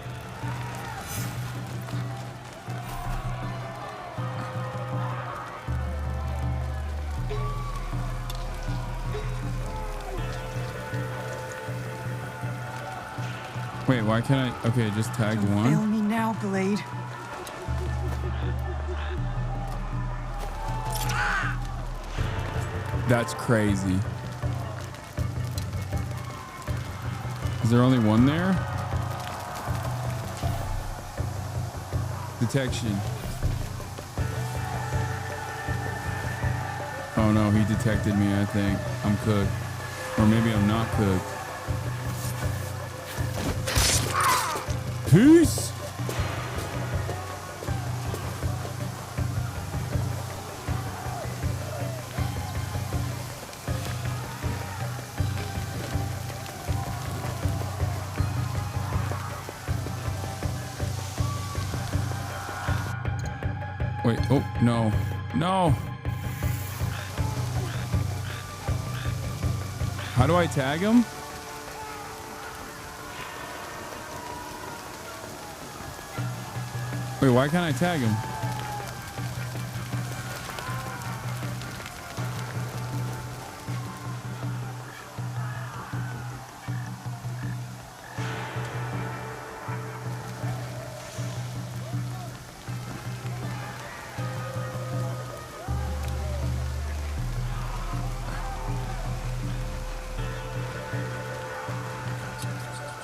Wait, why can't I? Okay, just tagged Fail one. me now, Blade. That's crazy. Is there only one there? Detection. Oh no, he detected me, I think. I'm cooked. Or maybe I'm not cooked. Peace! Wait, oh, no. No! How do I tag him? Wait, why can't I tag him?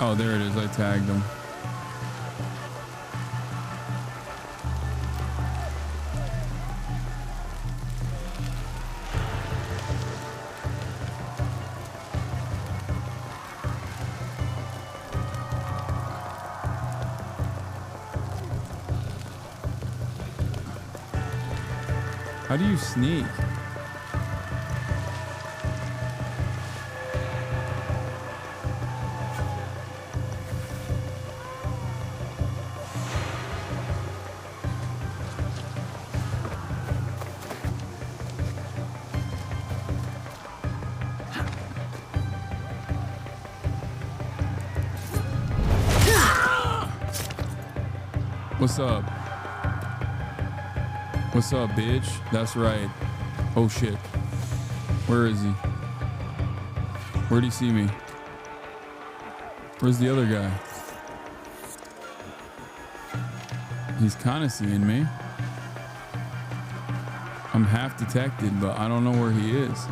Oh, there it is. I tagged him. How do you sneak? What's up? What's up, bitch? That's right. Oh shit. Where is he? Where'd he see me? Where's the other guy? He's kind of seeing me. I'm half detected, but I don't know where he is.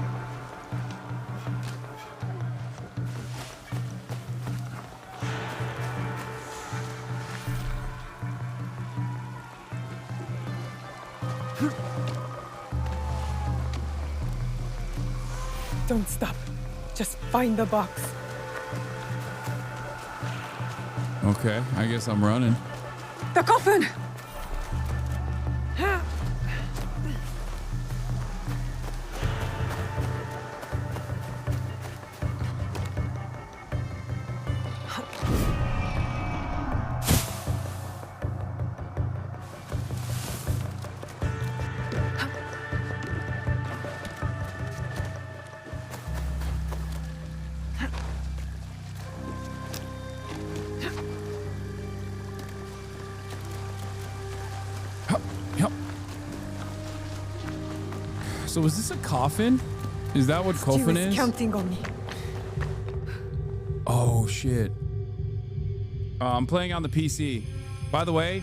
Don't stop. Just find the box. Okay, I guess I'm running. The coffin! So is this a coffin? Is that what coffin is? Counting on me. Oh shit. I'm playing on the PC. By the way,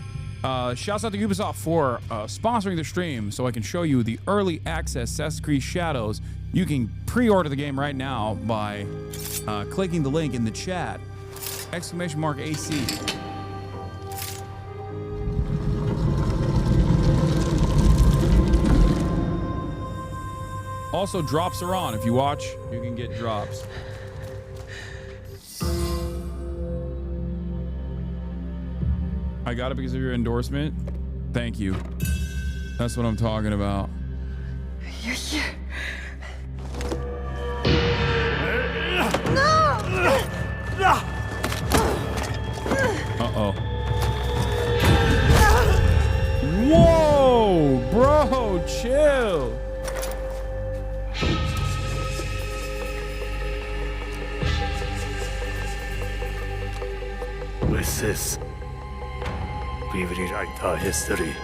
shouts out to Ubisoft for sponsoring the stream so I can show you the early access Assassin's Creed Shadows. You can pre-order the game right now by clicking the link in the chat. !AC. Also, drops are on. If you watch, you can get drops. I got it because of your endorsement. Thank you. That's what I'm talking about. You're here. is. We rewrite our history.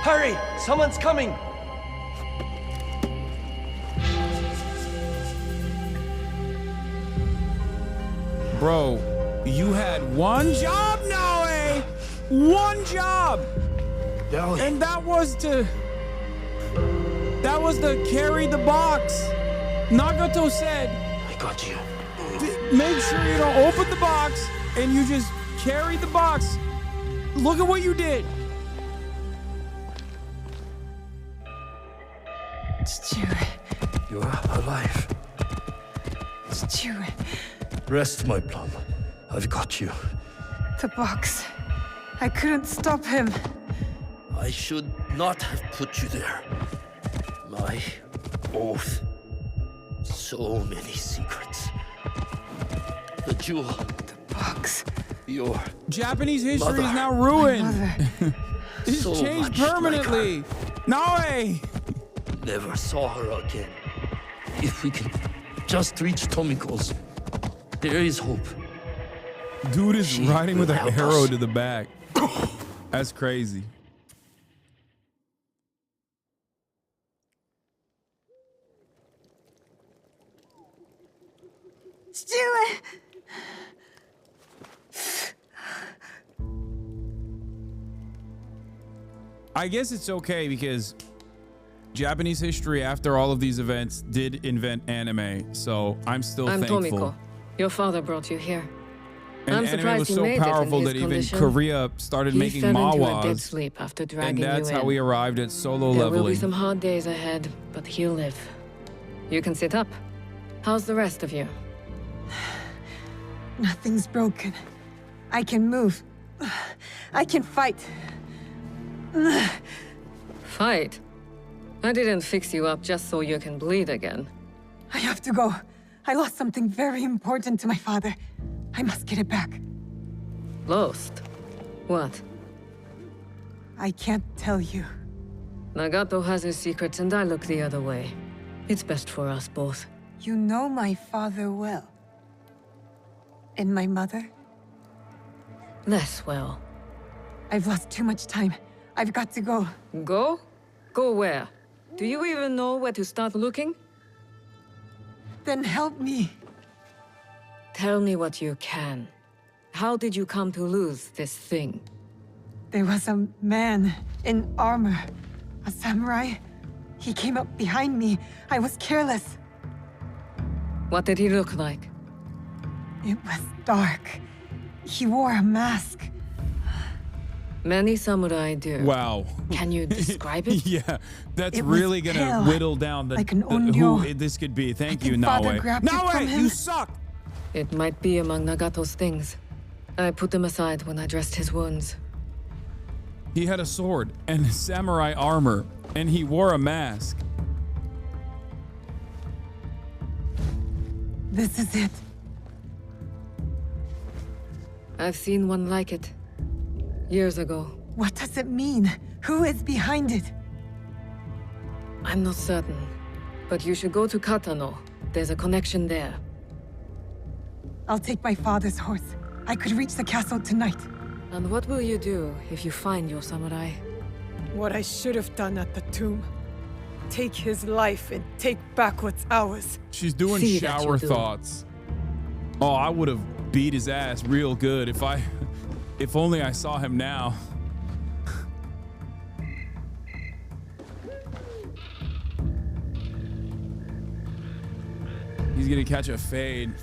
Hurry! Someone's coming! Bro, you had one job, Naoe! One job! And that was to carry the box. Nagato said, I got you. Make sure you don't open the box and you just carry the box. Look at what you did. You're alive. Rest, my plum. I've got you. The box. I couldn't stop him. I should not have put you there. My oath. So many secrets. The jewel. The box. Your Japanese history mother. is now ruined. It's So changed much like permanently. Naoe! Never saw her again. If we can just reach Tomiko's, there is hope. Dude is She riding with will an help arrow us. to the back. That's crazy. Stuart! I guess it's okay because Japanese history after all of these events did invent anime, so I'm still I'm thankful. Tomiko. Your father brought you here. And I'm anime surprised was he so made powerful it in that his even condition. Korea started He making fell into a dead mawas, sleep after and dragging that's you how in. we arrived at solo There will be leveling. some hard days ahead, but he'll live. You can sit up. How's the rest of you? Nothing's broken. I can move. I can fight. Fight? I didn't fix you up just so you can bleed again. I have to go. I lost something very important to my father. I must get it back. Lost? What? I can't tell you. Nagato has his secrets and I look the other way. It's best for us both. You know my father well. And my mother? Less well. I've lost too much time. I've got to go. Go? Go where? Do you even know where to start looking? Then help me. Tell me what you can. How did you come to lose this thing? There was a man in armor. A samurai. He came up behind me. I was careless. What did he look like? It was dark. He wore a mask. Many samurai do. Wow. Can you describe it? Yeah, that's It was really gonna pale, whittle down the, like an who onryo. this could be. Thank you, think Father Naoe. grabbed it from Naoe, him. you suck! It might be among Nagato's things. I put them aside when I dressed his wounds. He had a sword and samurai armor, and he wore a mask. This is it. I've seen one like it. Years ago. What does it mean? Who is behind it? I'm not certain. But you should go to Katano. There's a connection there. I'll take my father's horse. I could reach the castle tonight. And what will you do if you find your samurai? What I should have done at the tomb. Take his life and take back what's ours. She's doing See that shower you do. thoughts. Oh, I would have beat his ass real good if only I saw him now. He's gonna catch a fade.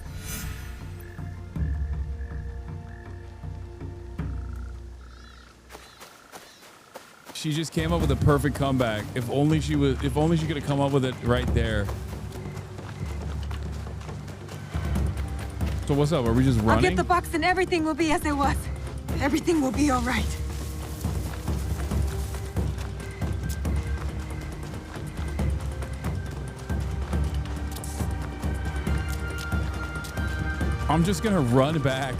She just came up with a perfect comeback. If only she could have come up with it right there. So what's up? Are we just I'll running? get the box and everything will be as it was. Everything will be all right. I'm just gonna run back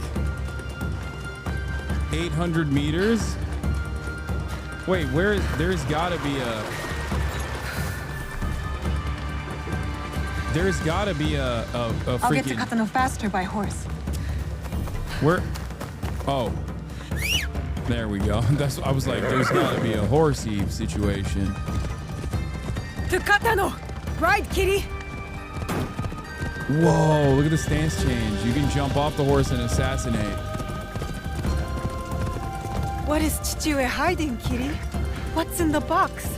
800 meters. Wait, there's gotta be a I'll get to freaking, Katano faster by horse. Oh. There we go. That's I was like, there's gotta be a horse heave situation. To Katano! Ride, kitty! Whoa, look at the stance change. You can jump off the horse and assassinate. What is Chichiue hiding, kitty? What's in the box?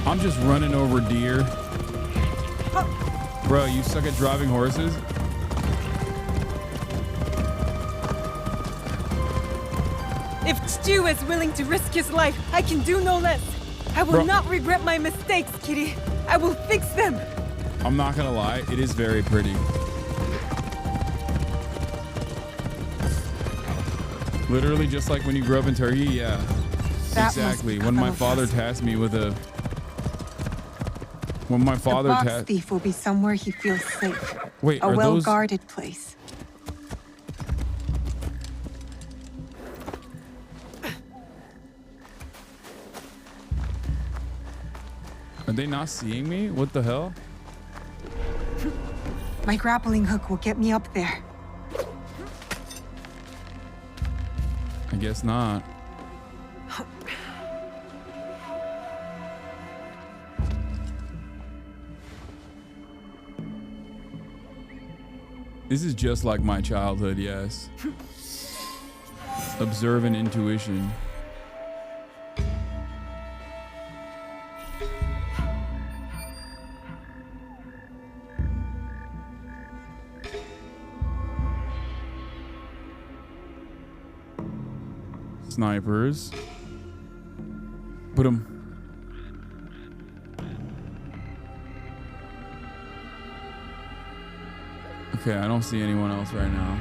I'm just running over deer. Bro, you suck at driving horses? If Chichiue is willing to risk his life, I can do no less. I will not regret my mistakes, kitty. I will fix them. I'm not gonna lie, it is very pretty. Literally just like when you grew up in Turkey, yeah. That exactly. When my father tasked me with a... When my father the box thief will be somewhere he feels safe. Wait, a well-guarded place. Are they not seeing me? What the hell? My grappling hook will get me up there. I guess not. This is just like my childhood, yes. Observant intuition. Snipers. Put them. Okay, I don't see anyone else right now.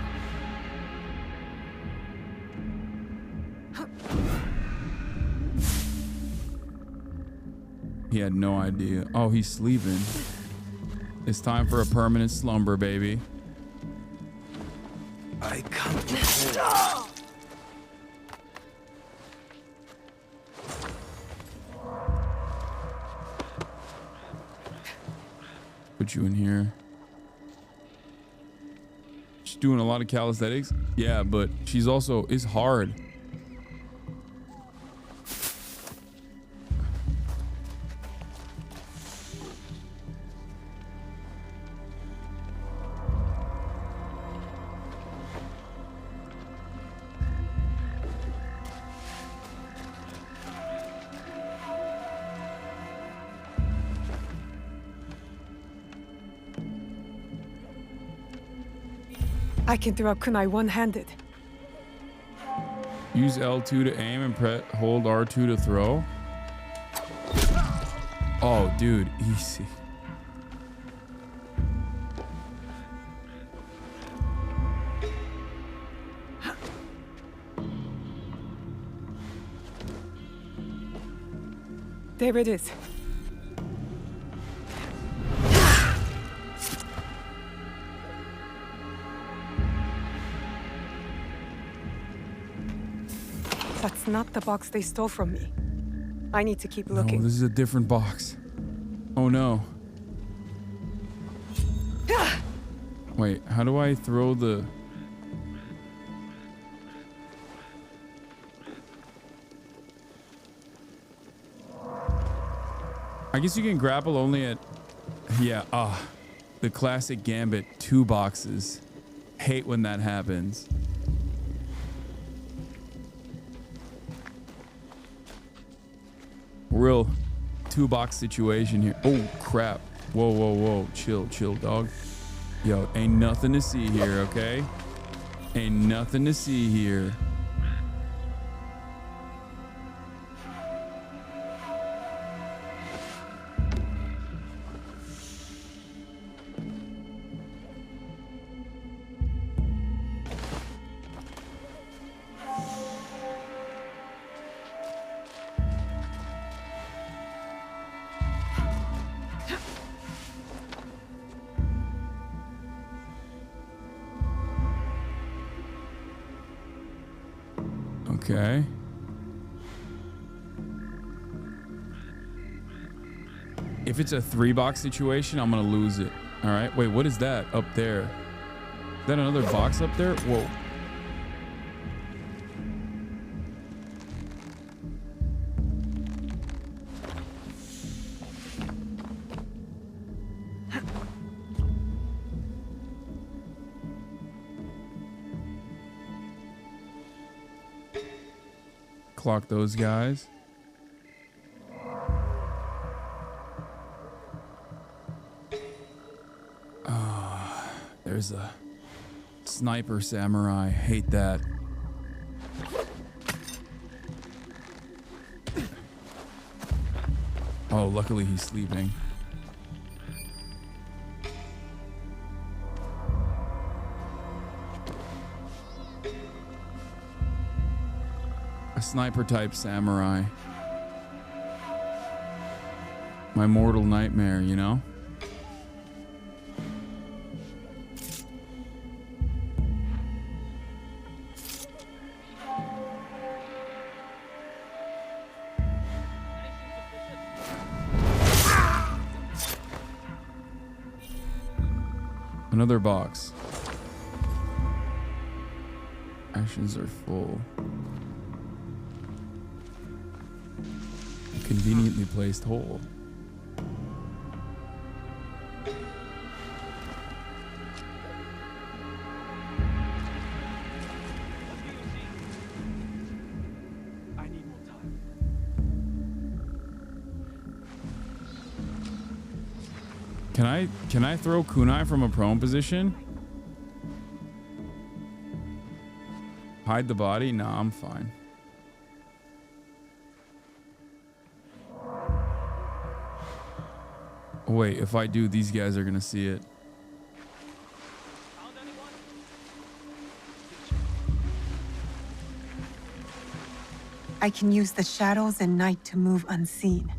He had no idea. Oh, he's sleeping. It's time for a permanent slumber, baby. I can't. Put you in here. She's doing a lot of calisthenics. Yeah, but she's also, it's hard. I can throw kunai one-handed. Use L2 to aim and hold R2 to throw. Oh, dude, easy. There it is. That's not the box they stole from me. I need to keep looking. No, this is a different box. Oh no. Wait, how do I throw the... I guess you can grapple only at... Yeah, the classic gambit, 2 boxes. Hate when that happens. Real 2-box situation here. Oh, crap. Whoa, whoa, whoa. Chill, chill, dog. Yo, ain't nothing to see here, okay? Ain't nothing to see here. Okay. If it's a 3-box situation, I'm gonna lose it. All right. Wait, what is that up there? Is that another box up there? Whoa. Clock those guys. There's a sniper samurai. Hate that. Oh, luckily he's sleeping. A sniper type samurai. My mortal nightmare, you know? Another box. Actions are full. A conveniently placed hole. Can I throw kunai from a prone position? Hide the body? Nah, I'm fine. Wait, if I do, these guys are gonna see it. I can use the shadows and night to move unseen.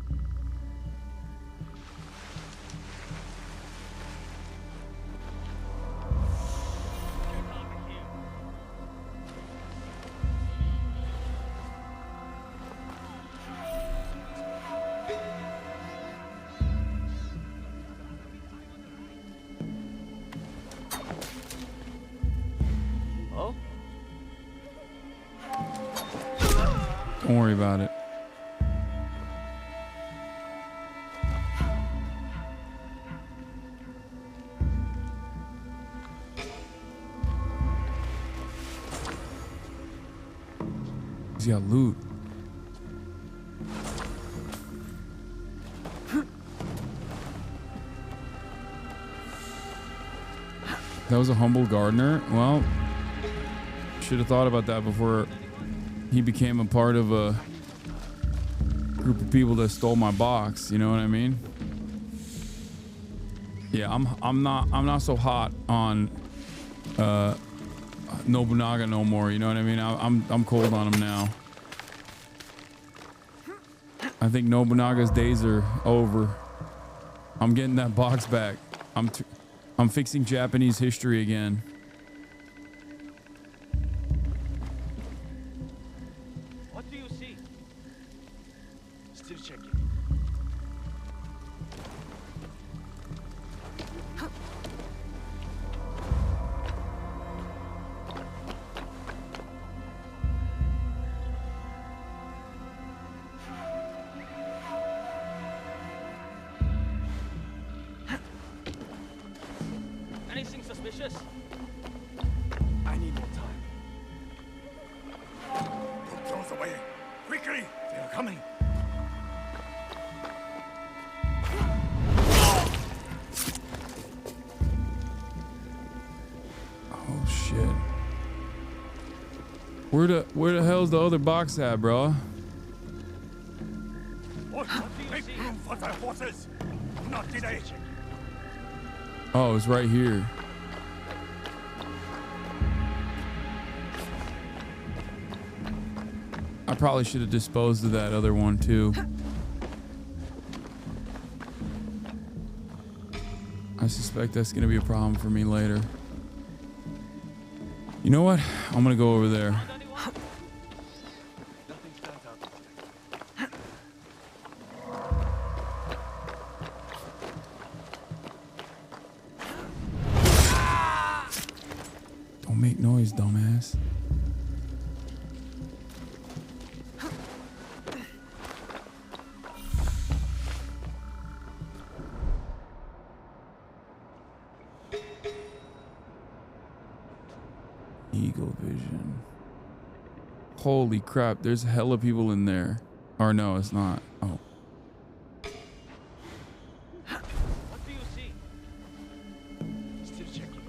Don't worry about it. He's got loot. That was a humble gardener. Well, should have thought about that before he became a part of a group of people that stole my box. You know what I mean? Yeah, I'm not so hot on Nobunaga no more. You know what I mean? I'm cold on him now. I think Nobunaga's days are over. I'm getting that box back. I'm fixing Japanese history again. What do you see? Still checking. Anything suspicious? I need more time. Put those away! Quickly! They are coming! Oh shit. Where the hell's the other box at, bro? Make room for the horses! Not delay! Oh, it's right here. I probably should have disposed of that other one too. I suspect that's gonna be a problem for me later. You know what? I'm gonna go over there. Eagle vision. Holy crap, there's hella people in there. Or no, it's not. Oh. What do you see? Still checking.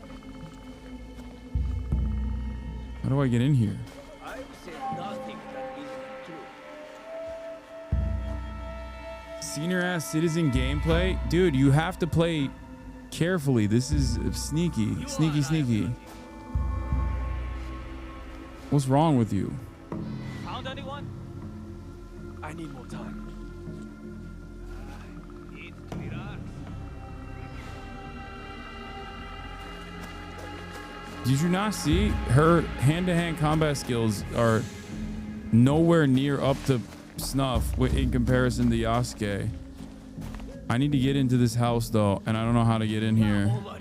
How do I get in here? I said nothing that isn't true. Senior ass citizen gameplay? Dude, you have to play carefully. This is sneaky. Sneaky. What's wrong with you? Found anyone? I need more time. Need to relax. Did you not see? Her hand-to-hand combat skills are nowhere near up to snuff in comparison to Yasuke. I need to get into this house though, and I don't know how to get in here. I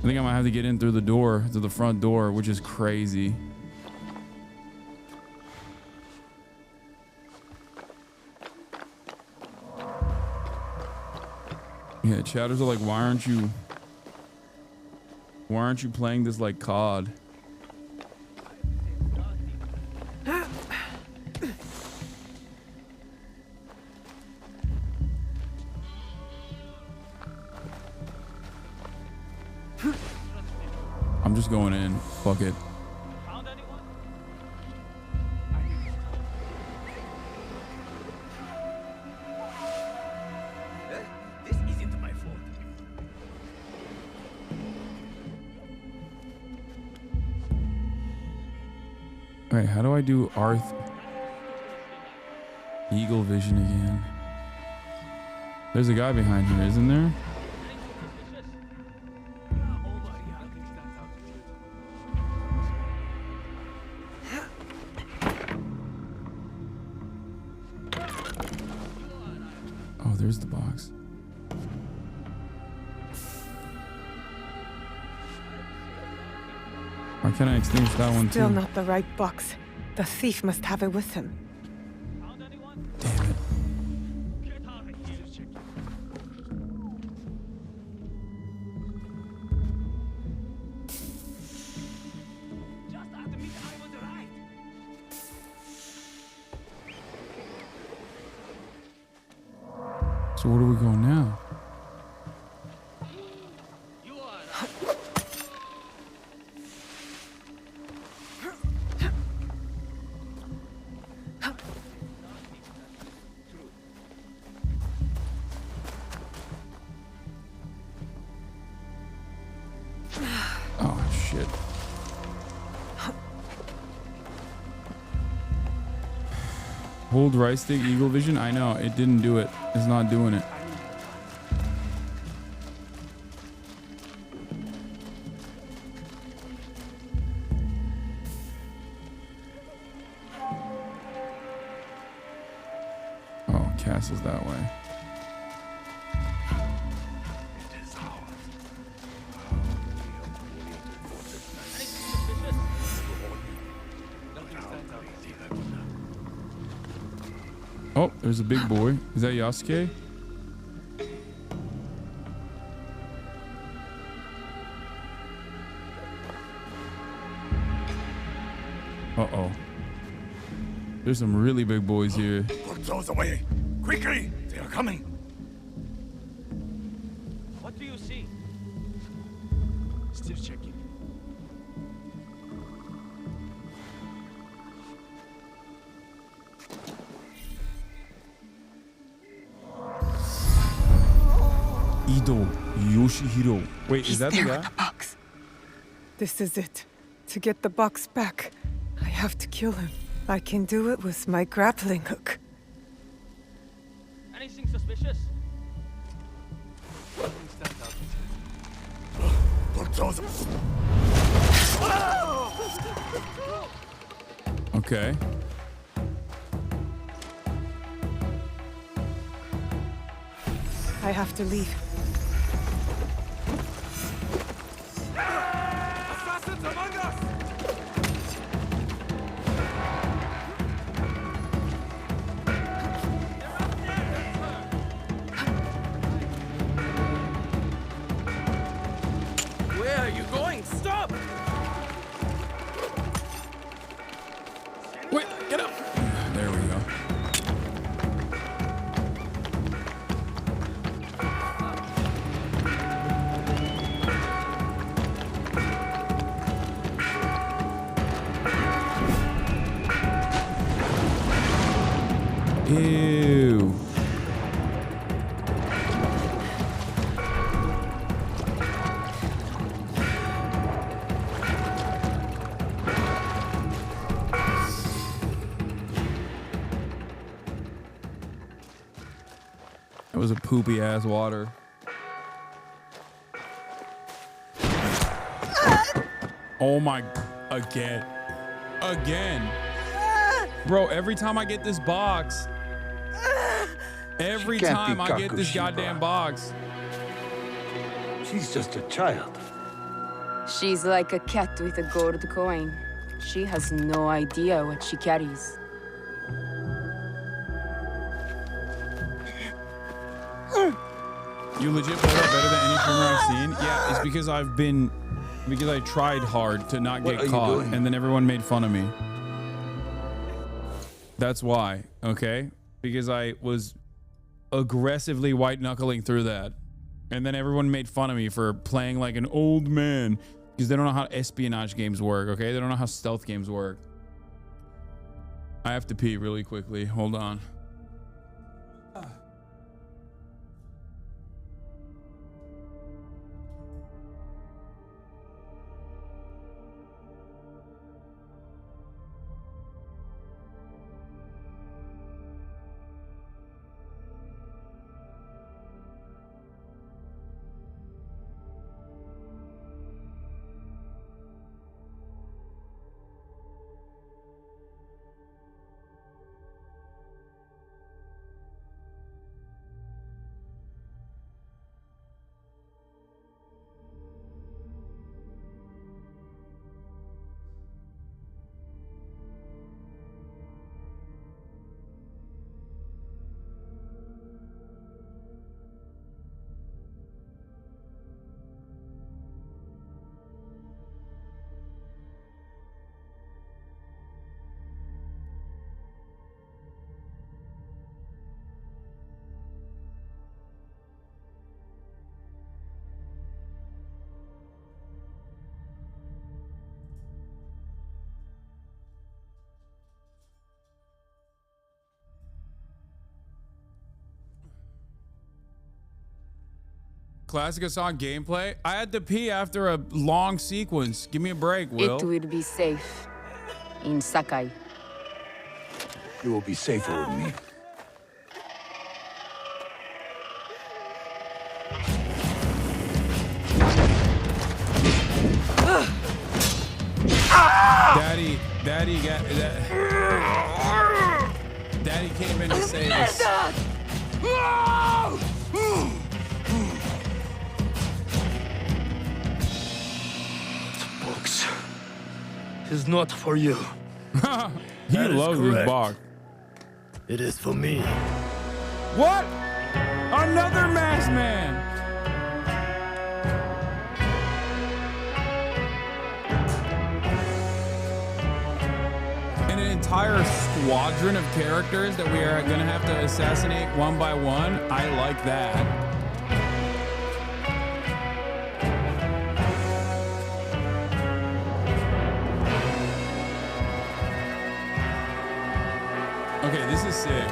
think I might have to get in through the door, to the front door, which is crazy. Yeah, chatters are like, why aren't you playing this like COD? I'm just going in. Fuck it. This isn't my fault. Wait, how do I do Eagle vision again? There's a guy behind here, isn't there? Oh, there's the box. Why can't I extinguish that one too? Still not the right box. The thief must have it with him. Damn it. So where do we go now? Oh shit. Hold right stick, Eagle vision. I know, it didn't do it. It's not doing it. Oh, castle's that way. Oh, there's a big boy. Is that Yasuke? Uh-oh. There's some really big boys here. Put those away! Quickly! They are coming! What do you see? Still checking. Ido Yoshihiro. Wait, is that the guy? The box. This is it. To get the box back, I have to kill him. I can do it with my grappling hook. Anything suspicious? Put those. Okay. I have to leave. Assassins among us! Where are you going? Stop! Get up. There we go. Ew. That was a poopy ass water. Oh my, again. Bro, every time I get this box, every time I get this goddamn box. She's just a child. She's like a cat with a gold coin. She has no idea what she carries. You legit played that better than any streamer I've seen? Yeah, it's because I tried hard to not get caught, and then everyone made fun of me. That's why, okay? Because I was aggressively white-knuckling through that. And then everyone made fun of me for playing like an old man because they don't know how espionage games work, okay? They don't know how stealth games work. I have to pee really quickly. Hold on. Classic Hasan gameplay. I had to pee after a long sequence. Give me a break, Will. It will be safe in Sakai. You will be safer with me. Daddy came in to save us. Box is not for you. He loves this box. It is for me. What? Another masked man. An entire squadron of characters that we are going to have to assassinate one by one. I like that. Okay, this is sick.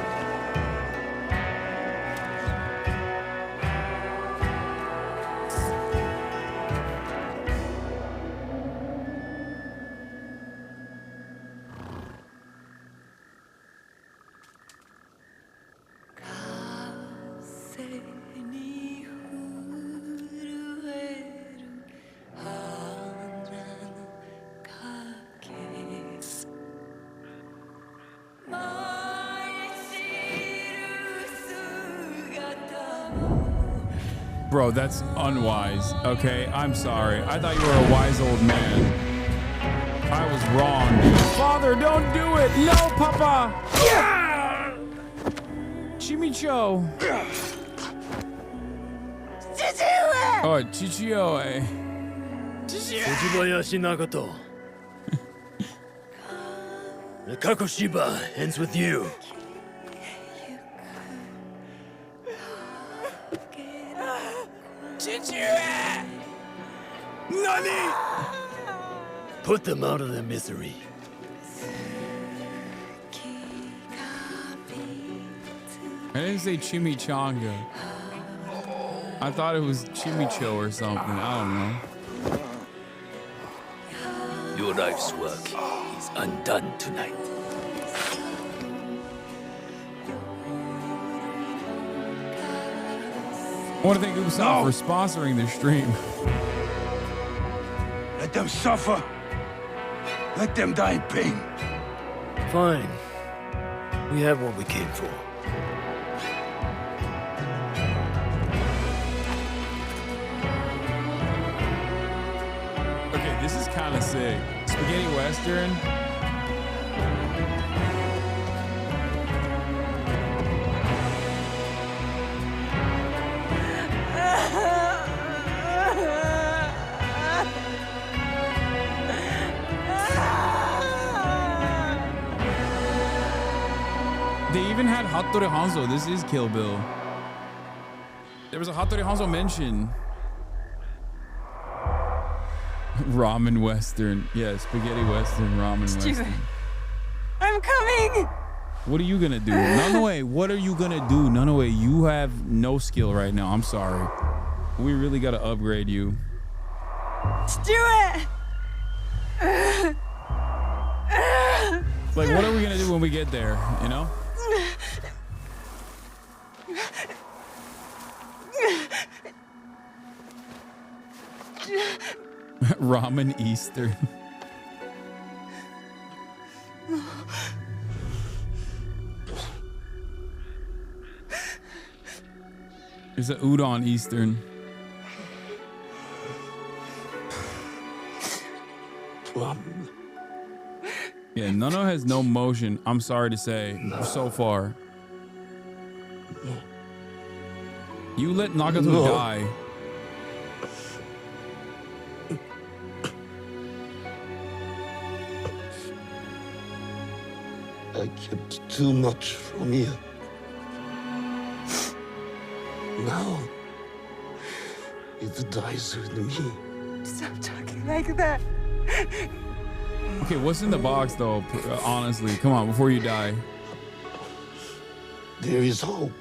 Bro, that's unwise, okay? I'm sorry. I thought you were a wise old man. I was wrong, dude. Father, don't do it! No, Papa! Yeah! Chimicho! Oh, Chichio, The Kakoshiba ends with you. Nani! Put them out of their misery. I didn't say chimichanga. I thought it was chimicho or something. I don't know. Your life's work is undone tonight. I want to thank Ubisoft for sponsoring this stream. Let them suffer. Let them die in pain. Fine. We have what we came for. Okay, this is kind of sick. Spaghetti Western. They even had Hattori Hanzo. This is Kill Bill. There was a Hattori Hanzo mention. Ramen Western. Yeah, spaghetti Western, ramen Western. I'm coming! What are you gonna do? Nanoe, what are you gonna do? Nanoe, you have no skill right now. I'm sorry. We really gotta upgrade you. Stuart! Like, what are we gonna do when we get there, you know? Ramen Eastern. There's a udon Eastern. Yeah, Nono has no motion, I'm sorry to say, so far. You let Nagato die. I kept too much from you. Now, it dies with me. Stop talking like that. Okay, what's in the box though, honestly? Come on, before you die. There is hope.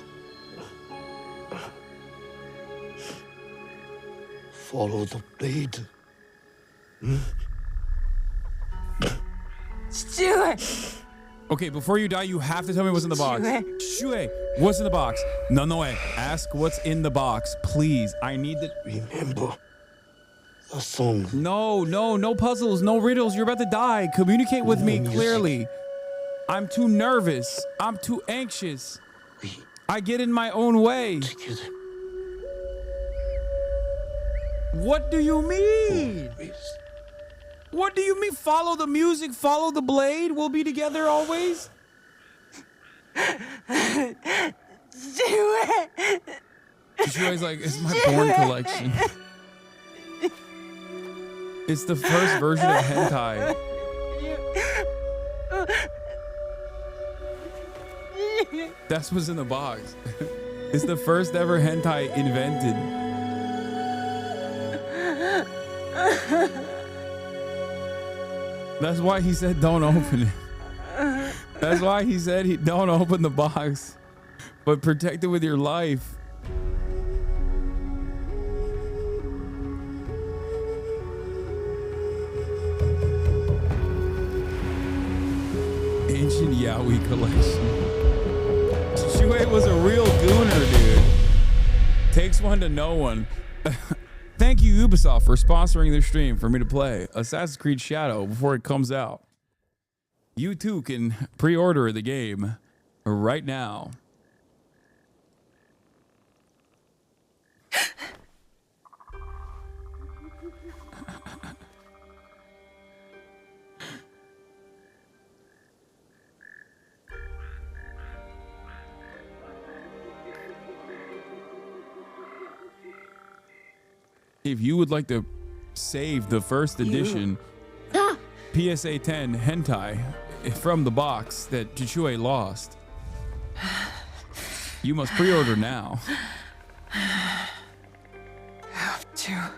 Follow the blade. Stuart! Okay, before you die, you have to tell me what's in the box. Shue, what's in the box? Nanoe, ask what's in the box, please. I need the... Remember a song. No puzzles, no riddles. You're about to die. Communicate with me clearly. I'm too nervous. I'm too anxious. I get in my own way. What do you mean? What do you mean? Follow the music, follow the blade. We'll be together always. Shue's like, it's my porn collection. It's the first version of hentai. That's what's in the box. It's the first ever hentai invented. That's why he said don't open it. That's why he said don't open the box, but protect it with your life. Ancient Yaoi collection. Shue was a real gooner, dude. Takes one to know one. Thank you, Ubisoft, for sponsoring this stream for me to play Assassin's Creed Shadow before it comes out. You too can pre-order the game right now. If you would like to save the first edition, PSA 10 hentai from the box that Chichue lost. You must pre-order now. Have to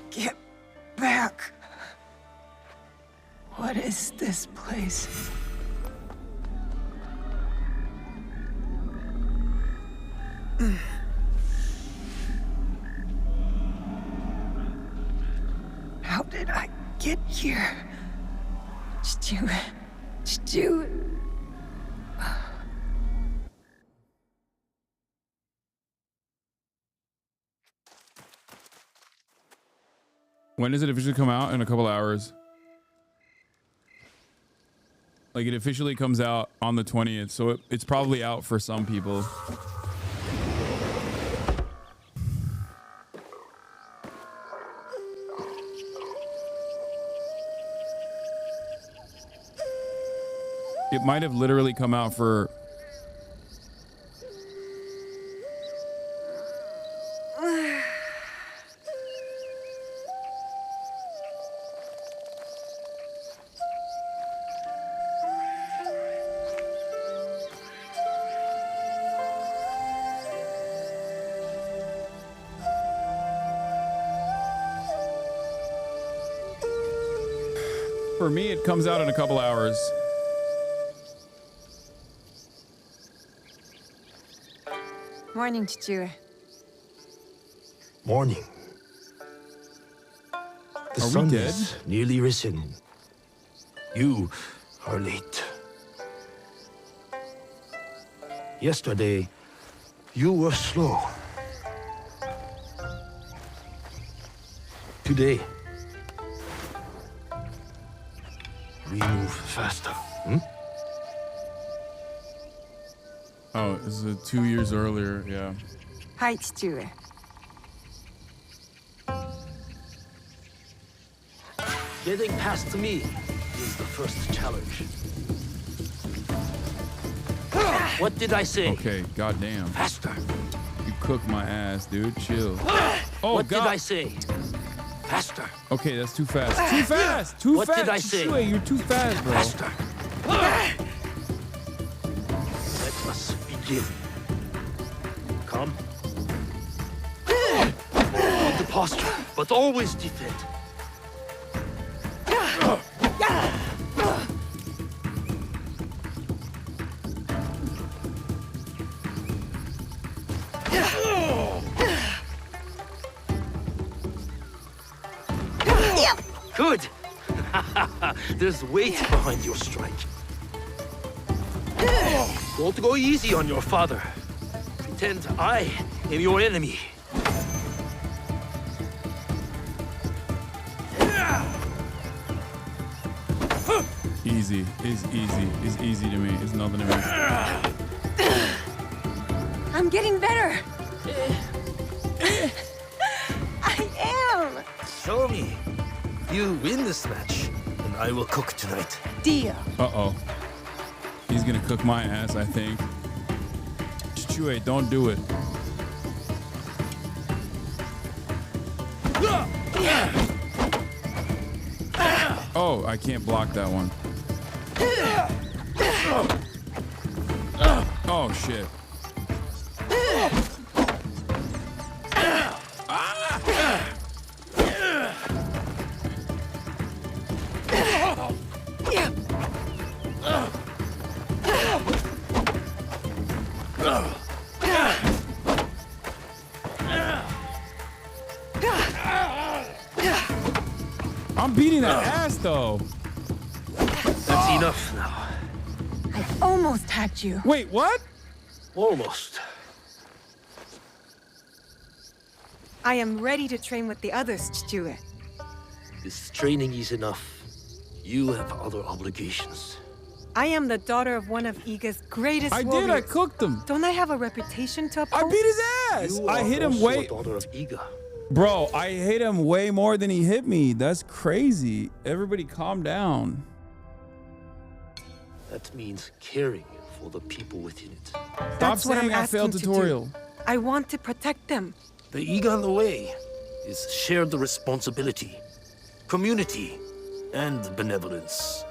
get back. What is this place? How did I get here? Stu. When does it officially come out? In a couple hours. Like, it officially comes out on the 20th, so it's probably out for some people. It might have literally come out for... For me, it comes out in a couple hours. Morning, Chichue. Morning. The Are we sun dead? is nearly risen. You are late. Yesterday, you were slow. Today, we move faster. Oh, this is 2 years earlier, yeah. Hi, Chichue. Getting past me is the first challenge. What did I say? Okay, goddamn. Faster. You cooked my ass, dude. Chill. Oh, what God. did I say? Faster. Okay, that's too fast. Too fast! Too What fast! did I say? Chichue, you're too fast, bro. Faster. Let us begin. Come. Into posture, but always defend. Good. There's weight behind your strike. Don't go easy on your father. Pretend I am your enemy. Easy. It's easy. It's easy to me. It's nothing to me. I'm getting better. I am. Show me. You win this match, and I will cook tonight. Deal. Uh-oh. He's gonna cook my ass, I think. Chichue, don't do it. Oh, I can't block that one. Oh, shit. I'm beating that ass, though. That's enough now. I almost had you. Wait, what? Almost. I am ready to train with the others, Chichue. This training is enough. You have other obligations. I am the daughter of one of Iga's greatest warriors. I cooked him. Don't I have a reputation to uphold? I beat his ass. You I are hit him also way. a daughter of Iga. Bro, I hit him way more than he hit me. That's crazy. Everybody calm down. That means caring for the people within it. Stop saying I failed tutorial. I want to protect them. The Iga on the way is shared responsibility, community, and benevolence.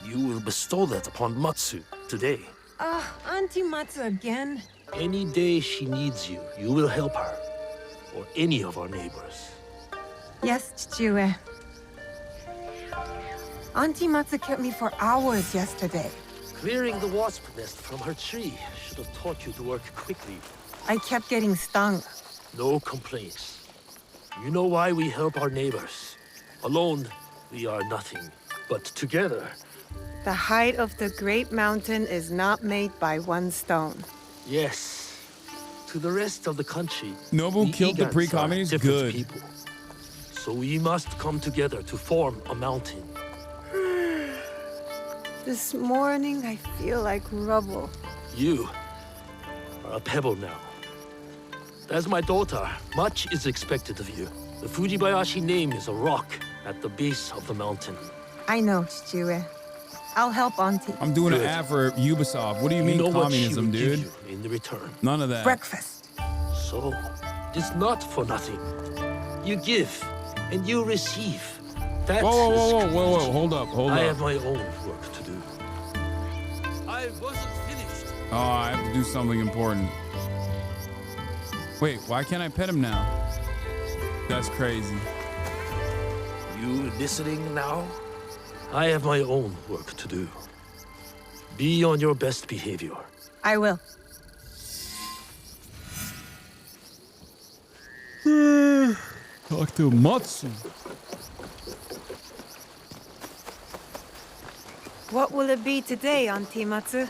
You will bestow that upon Matsu today. Auntie Matsu again? Any day she needs you, you will help her. Or any of our neighbors. Yes, Chichue. Auntie Matsu kept me for hours yesterday. Clearing the wasp nest from her tree should have taught you to work quickly. I kept getting stung. No complaints. You know why we help our neighbors. Alone, we are nothing. But together... The height of the great mountain is not made by one stone. Yes. To the rest of the country... Nobu killed the pre-communists? Good. People. So we must come together to form a mountain. This morning, I feel like rubble. You are a pebble now. As my daughter, much is expected of you. The Fujibayashi name is a rock at the base of the mountain. I know, Chichue. I'll help Auntie. I'm doing an ad for Ubisoft. What do you mean communism, dude? In the return. None of that. Breakfast. So, it's not for nothing. You give, and you receive. That's whoa, hold up. I have my own work to do. I wasn't finished. Oh, I have to do something important. Wait, why can't I pet him now? That's crazy. You listening now? I have my own work to do. Be on your best behavior. I will. Talk to Matsu. What will it be today, Auntie Matsu?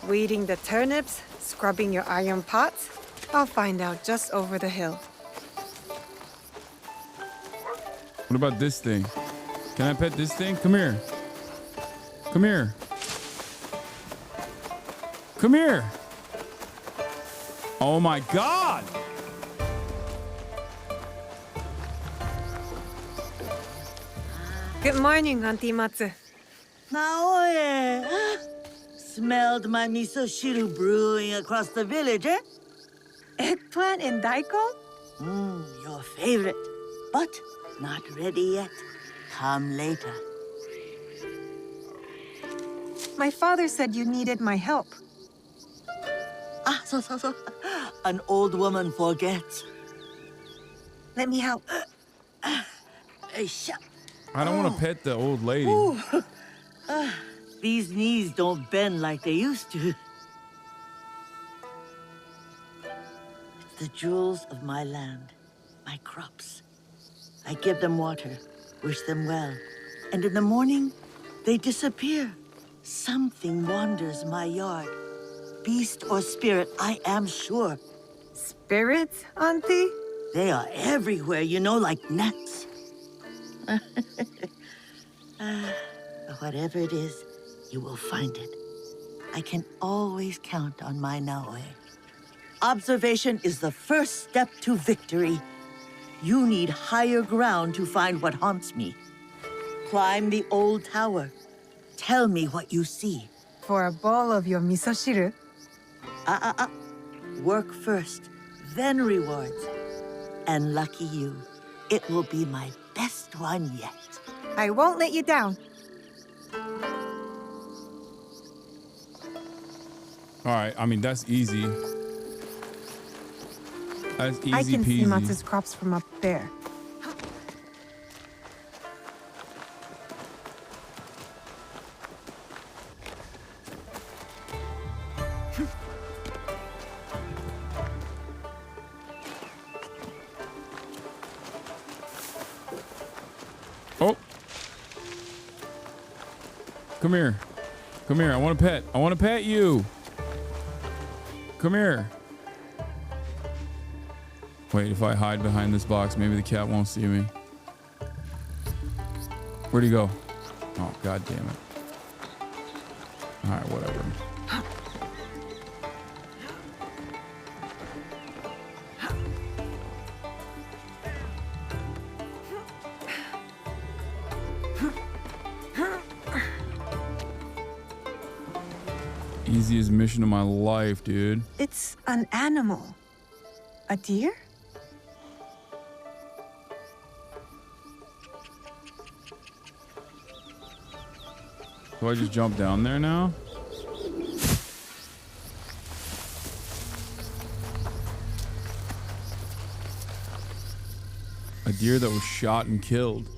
Weeding the turnips? Scrubbing your iron pots? I'll find out just over the hill. What about this thing? Can I pet this thing? Come here. Come here. Come here. Oh my God. Good morning, Auntie Matsu. Naoe, smelled my miso shiru brewing across the village, eh? Eggplant and daiko? Your favorite, but not ready yet. Come later. My father said you needed my help. So. An old woman forgets. Let me help. I don't want to pet the old lady. These knees don't bend like they used to. It's the jewels of my land, my crops. I give them water, wish them well, and in the morning, they disappear. Something wanders my yard. Beast or spirit, I am sure. Spirits, Auntie? They are everywhere, you know, like gnats. Whatever it is, you will find it. I can always count on my Naoe. Observation is the first step to victory. You need higher ground to find what haunts me. Climb the old tower. Tell me what you see. For a bowl of your miso shiru? Work first, then rewards. And lucky you, it will be my best one yet. I won't let you down. All right, I mean, that's easy. That's easy I can peasy. see Matsu's crops from up there. Oh. Come here. Come here. I want to pet. I want to pet you. Come here. Wait, if I hide behind this box, maybe the cat won't see me. Where'd he go? Oh, God damn it. All right, whatever. Easiest mission of my life, dude. It's an animal. A deer? Do I just jump down there now? A deer that was shot and killed.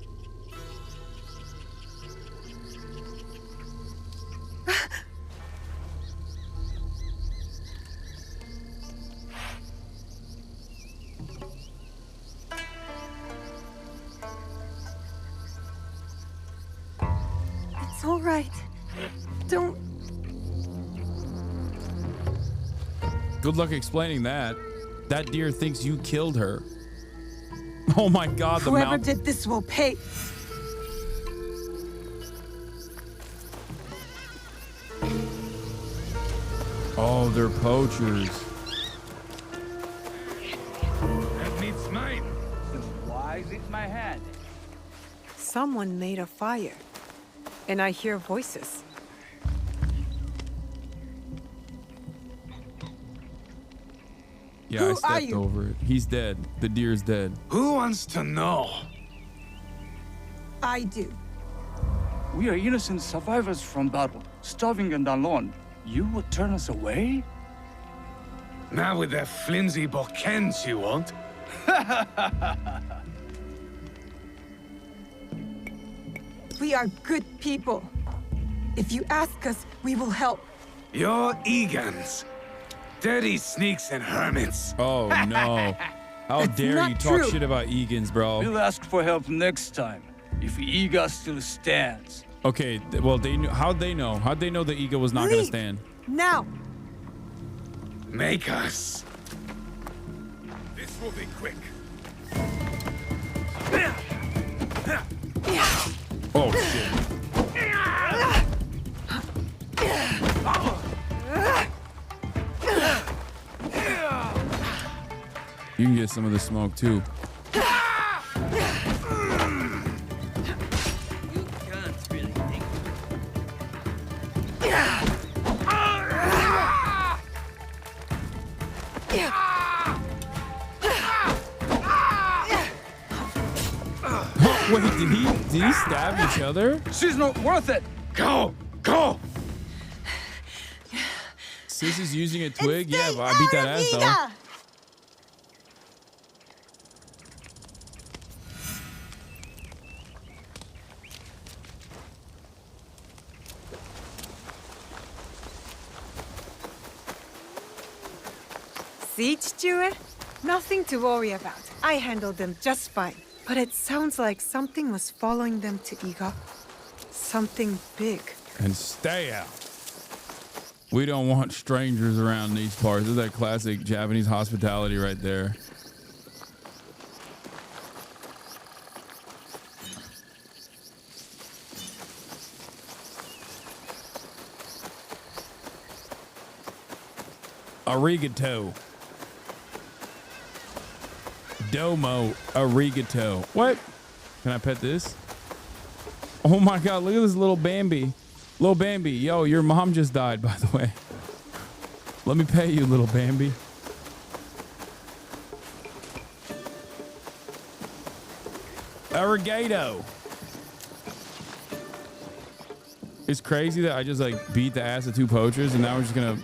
It's all right. Don't... Good luck explaining that. That deer thinks you killed her. Oh my God, the Whoever mouth. did this will pay. Oh, they're poachers. That meat's mine. Why is it my hand? Someone made a fire. And I hear voices. Yeah, Who I are stepped you? over it. He's dead. The deer's dead. Who wants to know? I do. We are innocent survivors from battle, starving and alone. You would turn us away? Not with that flimsy bokens, you won't. We are good people. If you ask us, we will help. You're Egans. Dirty sneaks and hermits. Oh no. How That's dare not you talk true. shit about Egans, bro. We'll ask for help next time, if Ega still stands. Okay, well, they knew. How'd they know? How'd they know the Ega was not going to Leave. stand? Now! Make us. This will be quick. Oh, shit. You can get some of the smoke, too. Wait, did he stab each other? She's not worth it. Go, go. Sis is using a twig? Yeah, but I beat that ass, though. See, Chichue? Nothing to worry about. I handled them just fine. But it sounds like something was following them to Iga. Something big. And stay out. We don't want strangers around these parts. This is that classic Japanese hospitality right there. Arigato. Domo arigato. What? Can I pet this? Oh my God, look at this little Bambi. Little Bambi. Yo, your mom just died, by the way. Let me pet you, little Bambi. Arigato. It's crazy that I just like beat the ass of two poachers and now we're just gonna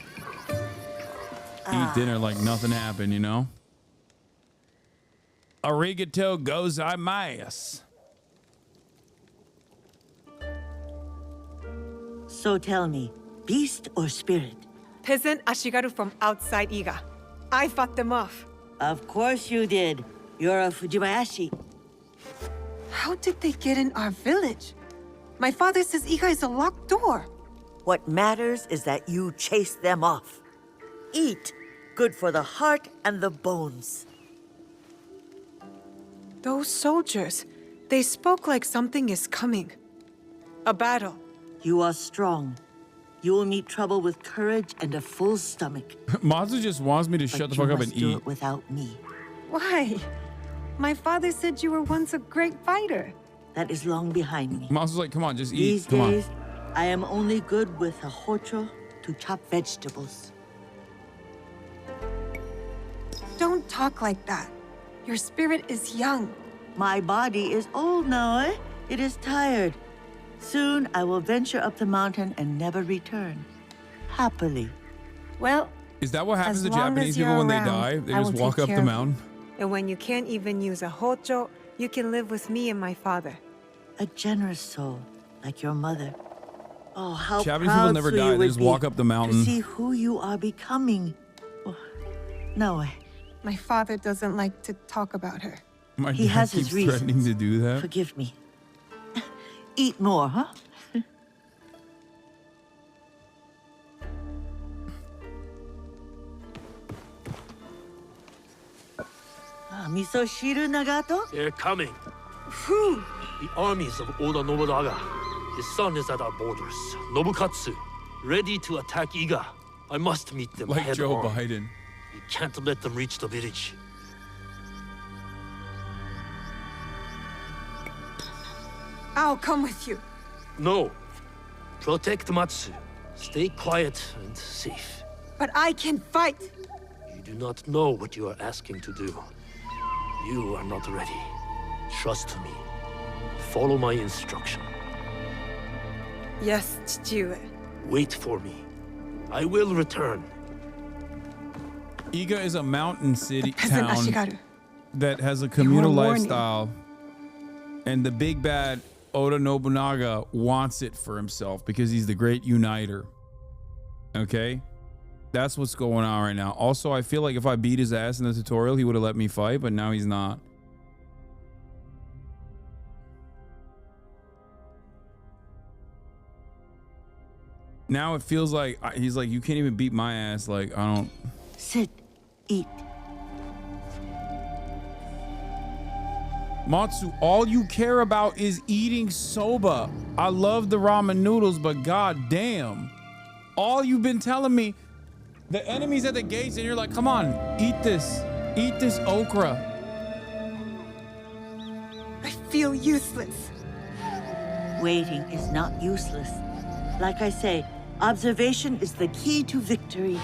eat dinner like nothing happened, you know? Arigato gozaimasu. So tell me, beast or spirit? Peasant Ashigaru from outside Iga. I fought them off. Of course you did. You're a Fujibayashi. How did they get in our village? My father says Iga is a locked door. What matters is that you chase them off. Eat. Good for the heart and the bones. Those soldiers, they spoke like something is coming. A battle. You are strong. You will meet trouble with courage and a full stomach. Mazu just wants me to shut the fuck up and do eat. it without me. Why? My father said you were once a great fighter. That is long behind me. Mazu's like, come on, just eat. These Come days, on. I am only good with a hocho to chop vegetables. Don't talk like that. Your spirit is young. My body is old now, eh? It is tired. Soon I will venture up the mountain and never return. Happily. Well, Is that what happens as to long Japanese as you're people when they around, die? They I just will walk take up care the of mountain? you. And when you can't even use a hojo, you can live with me and my father. A generous soul, like your mother. Oh, how Japanese proud people never Suyu die. They would just be walk up the mountain. to see who you are becoming. Oh, no, My father doesn't like to talk about her. My he dad has keeps his reasons. threatening to do that. Forgive me. Eat more, huh? Miso shiru, Nagato? They're coming. Who? The armies of Oda Nobunaga. His son is at our borders. Nobukatsu, ready to attack Iga. I must meet them Like head Joe on. Biden. We can't let them reach the village. I'll come with you. No. Protect Matsu. Stay quiet and safe. But I can fight. You do not know what you are asking to do. You are not ready. Trust me. Follow my instruction. Yes, Chichiue. Wait for me. I will return. Iga is a mountain city Peasant town Ashigaru. that has a communal warning. lifestyle, and the big bad Oda Nobunaga wants it for himself because he's the great uniter. Okay? That's what's going on right now. Also, I feel like if I beat his ass in the tutorial, he would have let me fight, but now he's not. Now it feels like he's like, you can't even beat my ass. Like, I don't. Sit, eat. Matsu, all you care about is eating soba. I love the ramen noodles, but god damn. All you've been telling me, the enemy's at the gates, and you're like, come on, eat this. Eat this okra. I feel useless. Waiting is not useless. Like I say, observation is the key to victory.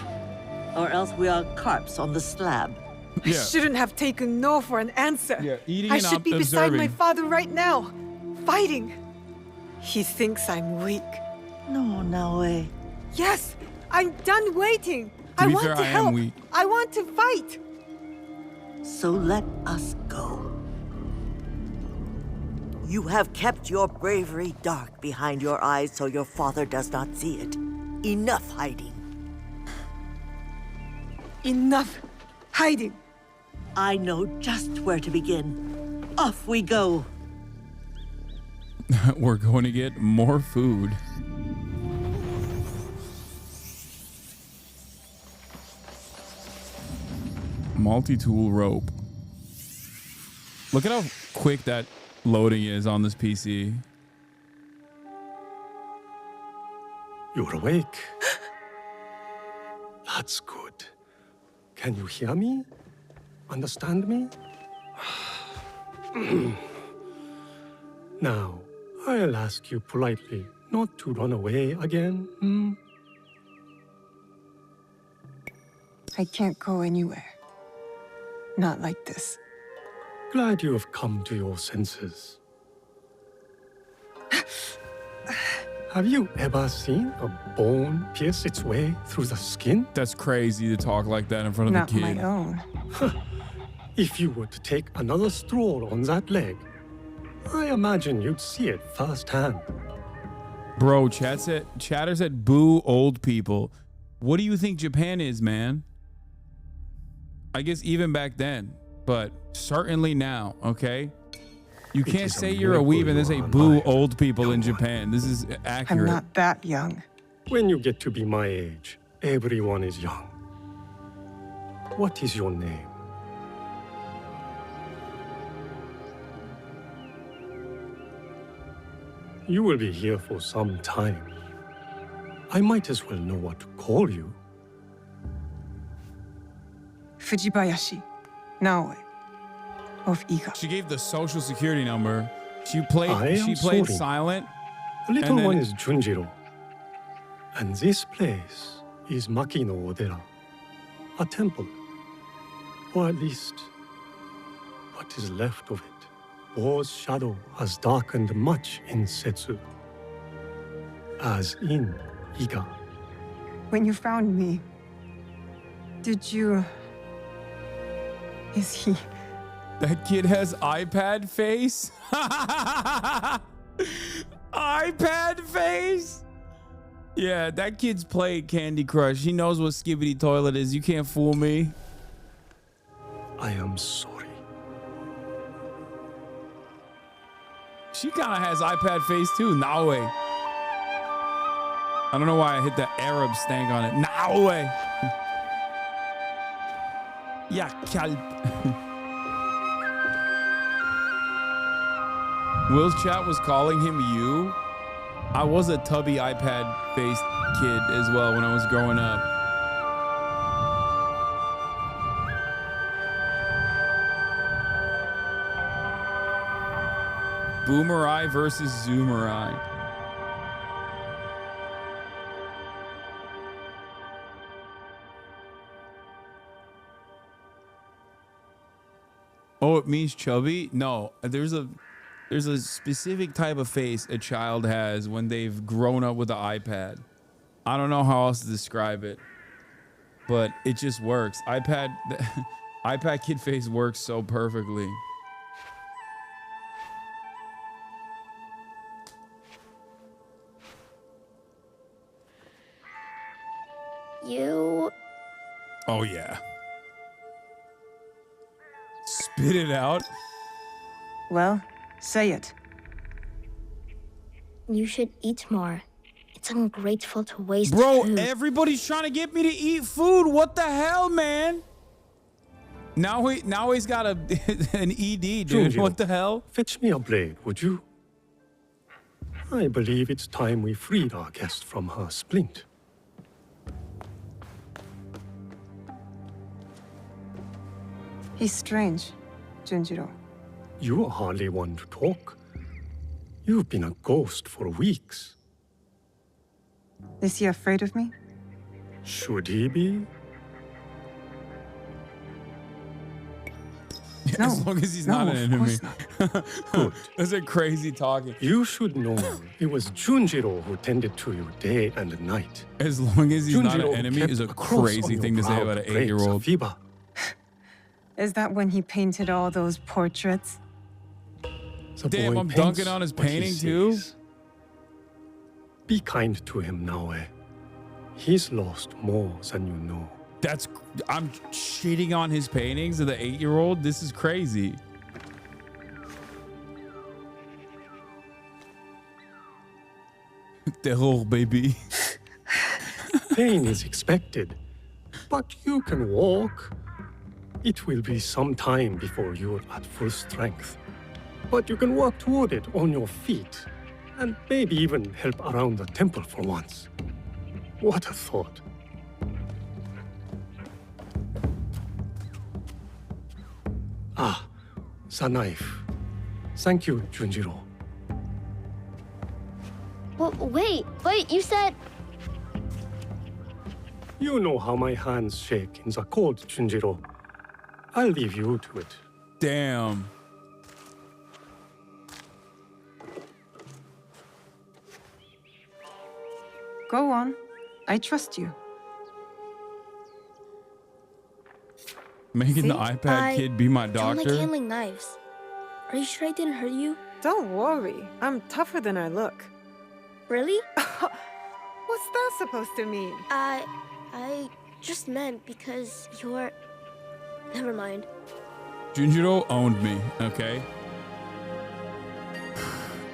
Or else we are carps on the slab. I shouldn't have taken no for an answer. Yeah, eating I and should be beside observing. my father right now, fighting. He thinks I'm weak. No, Naoe. Yes, I'm done waiting. To I be want fair, to I am help. weak. I want to fight. So let us go. You have kept your bravery dark behind your eyes so your father does not see it. Enough hiding. Enough hiding. I know just where to begin. Off we go. We're going to get more food. Multi-tool rope. Look at how quick that loading is on this PC. You're awake. That's good. Can you hear me? Understand me? Now, I'll ask you politely not to run away again. I can't go anywhere. Not like this. Glad you have come to your senses. Have you ever seen a bone pierce its way through the skin? That's crazy to talk like that in front of Not a kid. my own. If you were to take another stroll on that leg, I imagine you'd see it firsthand. Bro, chatter said boo old people. What do you think Japan is, man? I guess even back then, but certainly now, okay? You can't is a say you're a miracle weeb and then say you are boo alive. old people in Japan. This is accurate. I'm not that young. When you get to be my age, everyone is young. What is your name? You will be here for some time. I might as well know what to call you. Fujibayashi, Naoe, of Iga. She gave the social security number. She I played am sorry. silent. The little and then- one is Junjiro. And this place is Makino Odera, a temple. Or at least, what is left of it. War's shadow has darkened much in Setsu. As in Iga. When you found me, did you... Is he... That kid has iPad face? iPad face? Yeah, that kid's played Candy Crush. He knows what Skibbity Toilet is. You can't fool me. I am sorry. She kind of has iPad face too. No way. I don't know why I hit the Arab stank on it. No way. Yeah, kalb. Will's chat was calling him you. I was a tubby iPad-faced kid as well when I was growing up. Boomerai versus Zoomerai. Oh, it means chubby? No, there's a specific type of face a child has when they've grown up with the iPad. I don't know how else to describe it, but it just works. iPad kid face works so perfectly. You... Oh, yeah. Spit it out. Well, say it. You should eat more. It's ungrateful to waste Bro, food. everybody's trying to get me to eat food. What the hell, man? Now he's got an ED, dude. Junjiro, What the hell? Fetch me a blade, would you? I believe it's time we freed our guest from her splint. He's strange, Junjiro. You are hardly one to talk. You've been a ghost for weeks. Is he afraid of me? Should he be? No, as long as he's not an enemy. Good. That's a crazy talking. You should know it was Junjiro who tended to you day and night. As long as he's not an Junjiro enemy kept is a a cross on crazy your thing to say brow about an to break 8-year-old. Safiba. Is that when he painted all those portraits? The Damn, boy I'm paints dunking on his what he painting too? sees. Be kind to him now, eh? He's lost more than you know. I'm shitting on his paintings of the 8-year-old. This is crazy. Terror, baby. Pain is expected, but you can walk. It will be some time before you're at full strength, but you can work toward it on your feet, and maybe even help around the temple for once. What a thought. Ah, the knife. Thank you, Junjiro. Well, wait, you said... You know how my hands shake in the cold, Junjiro. I'll leave you to it. Damn. Go on. I trust you. Making the iPad kid be my don't doctor? like handling knives. Are you sure I didn't hurt you? Don't worry. I'm tougher than I look. Really? What's that supposed to mean? I just meant because you're... Never mind. Junjiro owned me, okay?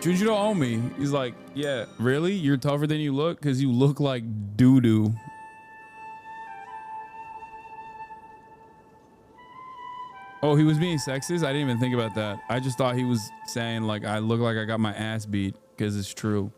Junjiro owned me. He's like, yeah, really? You're tougher than you look? Because you look like doo-doo. Oh, he was being sexist? I didn't even think about that. I just thought he was saying, like, I look like I got my ass beat, because it's true.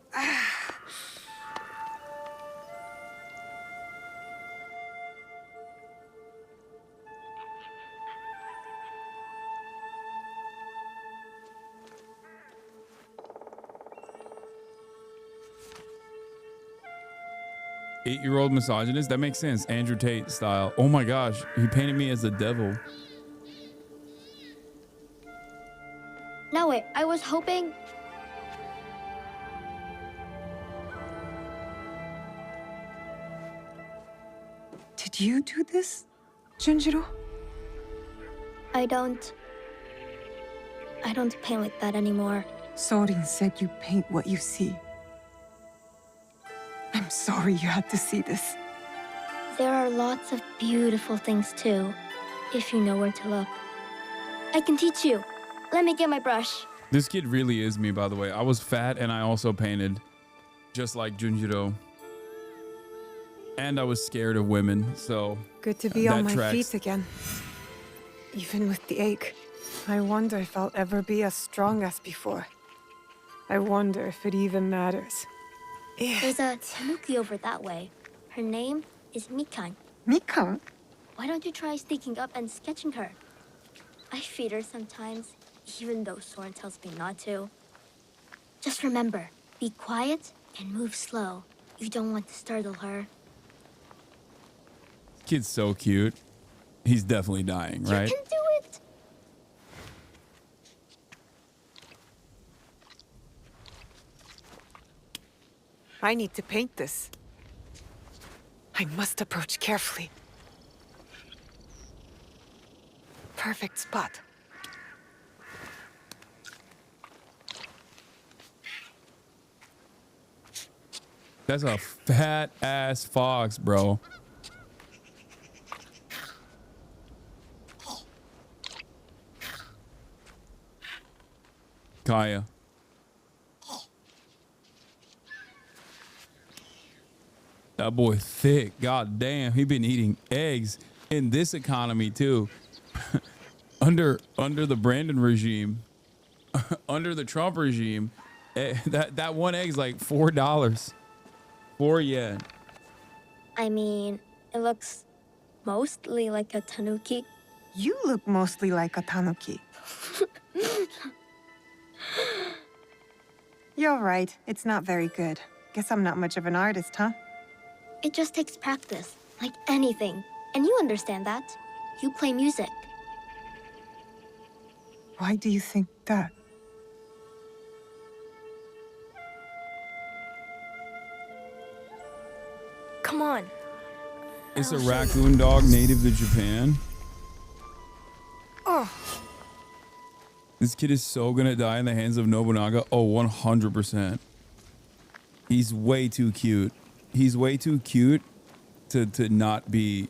Eight-year-old misogynist? That makes sense. Andrew Tate style. Oh my gosh, he painted me as the devil. No, wait, I was hoping... Did you do this, Junjiro? I don't paint like that anymore. Sorin said you paint what you see. I'm sorry you had to see this. There are lots of beautiful things too, if you know where to look. I can teach you. Let me get my brush. This kid really is me, by the way. I was fat and I also painted, just like Junjiro. And I was scared of women, so good to be on my tracks. feet again. Even with the ache, I wonder if I'll ever be as strong as before. I wonder if it even matters. There's a tanuki over that way. Her name is Mikan. Mikan? Why don't you try sneaking up and sketching her? I feed her sometimes, even though Soren tells me not to. Just remember, be quiet and move slow. You don't want to startle her. Kid's so cute. He's definitely dying, right? You can do it! I need to paint this. I must approach carefully. Perfect spot. That's a fat ass fox, bro. Kaya. That boy thick. God damn, he been eating eggs in this economy too. under the Brandon regime, under the Trump regime, that one egg's like $4. 4 yen. I mean, it looks mostly like a tanuki. You look mostly like a tanuki. You're right. It's not very good. Guess I'm not much of an artist, huh? It just takes practice, like anything. And you understand that. You play music. Why do you think that? Come on. It's a raccoon dog native to Japan. Oh. This kid is so gonna die in the hands of Nobunaga. Oh, 100%. He's way too cute. He's way too cute to not be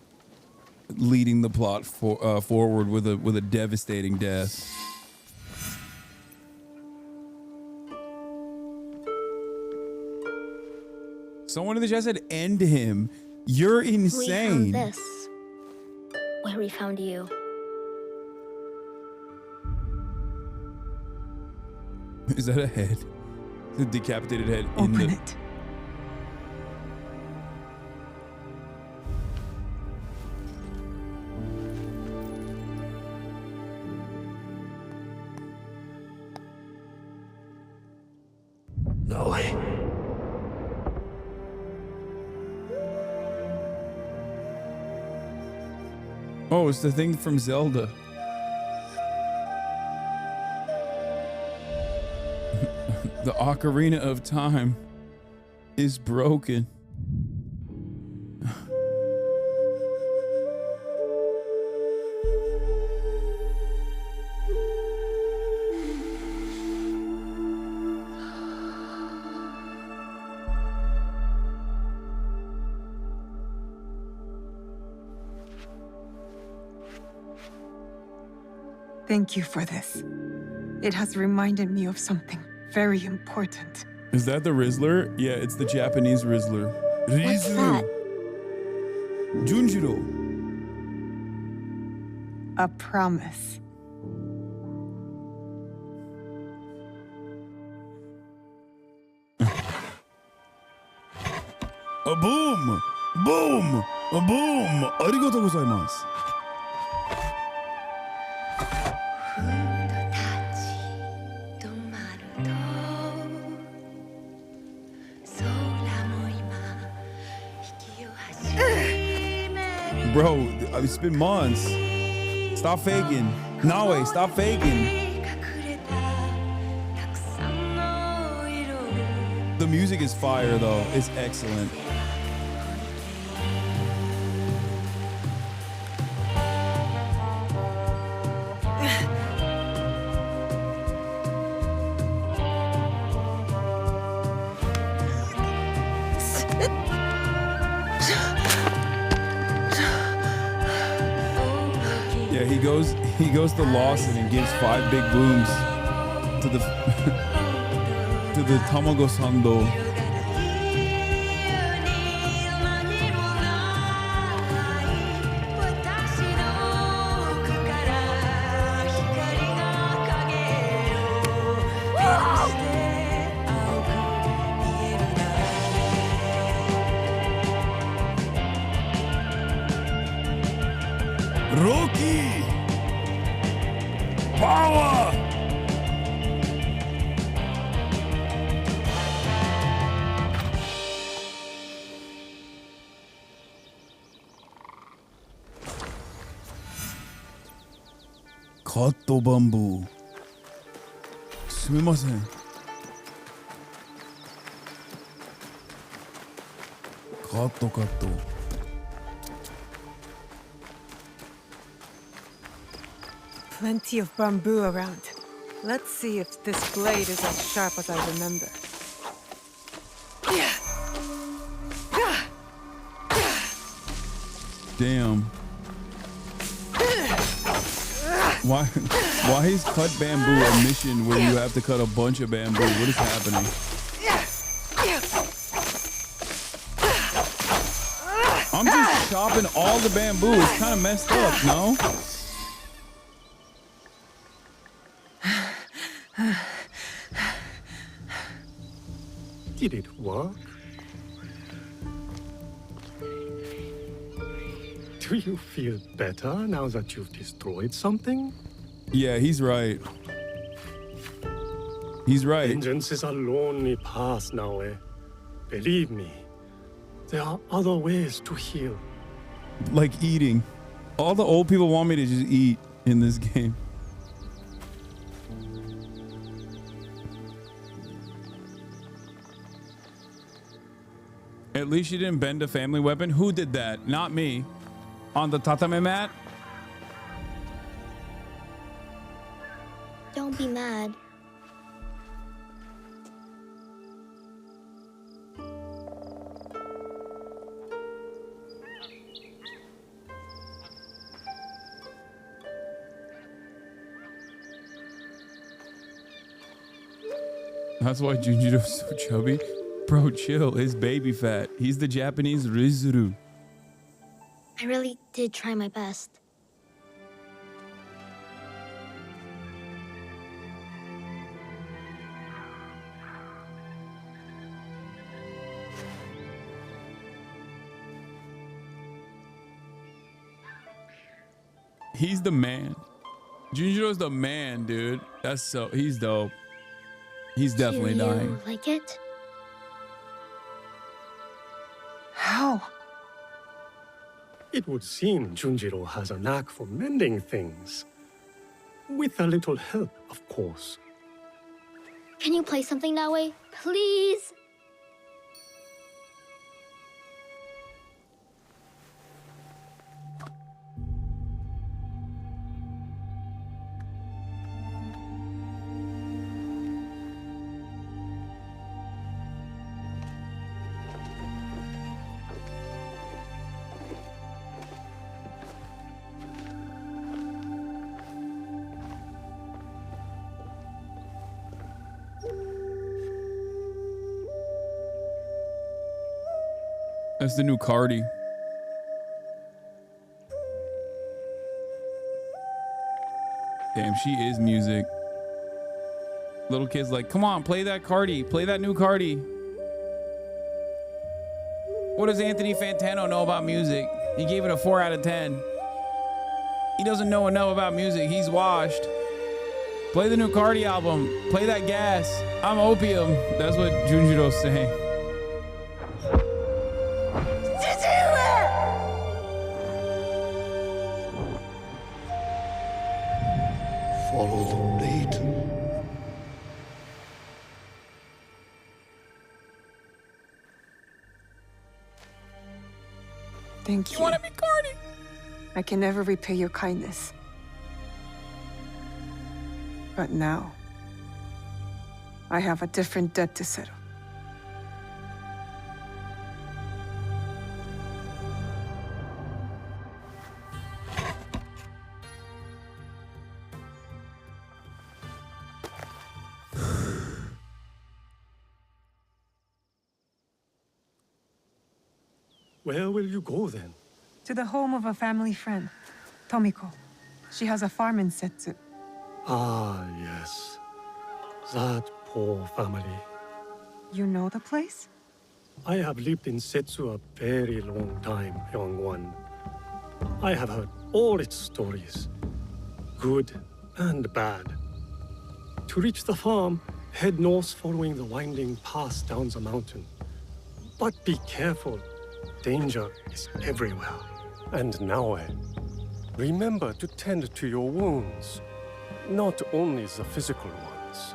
leading the plot forward with a devastating death. Someone in the chat said, "End him." You're insane. We found this. Where we found you. Is that a head? The decapitated head in the... Open it. No way. Oh, it's the thing from Zelda. The Ocarina of Time is broken. Thank you for this. It has reminded me of something very important. Is that the Rizzler? Yeah, it's the Japanese Rizzler. What's that? Junjiro. A promise. A boom! Boom! A boom! Arigatou gozaimasu. Bro, it's been months. Stop faking. Nawe, stop faking. The music is fire though. It's excellent. he goes to Lawson and gives 5 big blooms to the to the Tamago Sando. Rocky! Power! Cut bamboo. すみません。カットカット。Plenty of bamboo around. Let's see if this blade is as sharp as I remember. Damn. Why is cut bamboo a mission where you have to cut a bunch of bamboo? What is happening? I'm just chopping all the bamboo. It's kind of messed up, no? Did it work? Do you feel better now that you've destroyed something? Yeah, he's right. He's right. Vengeance is a lonely path now, eh? Believe me, there are other ways to heal. Like eating. All the old people want me to just eat in this game. At least you didn't bend a family weapon. Who did that? Not me. On the tatame mat? Don't be mad. That's why Junjiro's so chubby. Bro, chill. His baby fat. He's the Japanese Rizuru. I really did try my best. He's the man. Junjiro's the man, dude. That's so... He's dope. He's definitely Do you dying. like it? How? It would seem Junjiro has a knack for mending things. With a little help, of course. Can you play something that way? Please? That's the new Cardi. Damn, she is music. Little kids like, come on, play that Cardi. Play that new Cardi. What does Anthony Fantano know about music? He gave it a 4 out of 10. He doesn't know enough about music. He's washed. Play the new Cardi album. Play that gas. I'm opium. That's what Junjiro's saying. Follow the blade. Thank you. You want to be Cardi? I can never repay your kindness. But now, I have a different debt to settle. Where will you go then? To the home of a family friend, Tomiko. She has a farm in Setsu. Ah, yes. That poor family. You know the place? I have lived in Setsu a very long time, young one. I have heard all its stories, good and bad. To reach the farm, head north following the winding path down the mountain. But be careful. Danger is everywhere. And now, remember to tend to your wounds. Not only the physical ones.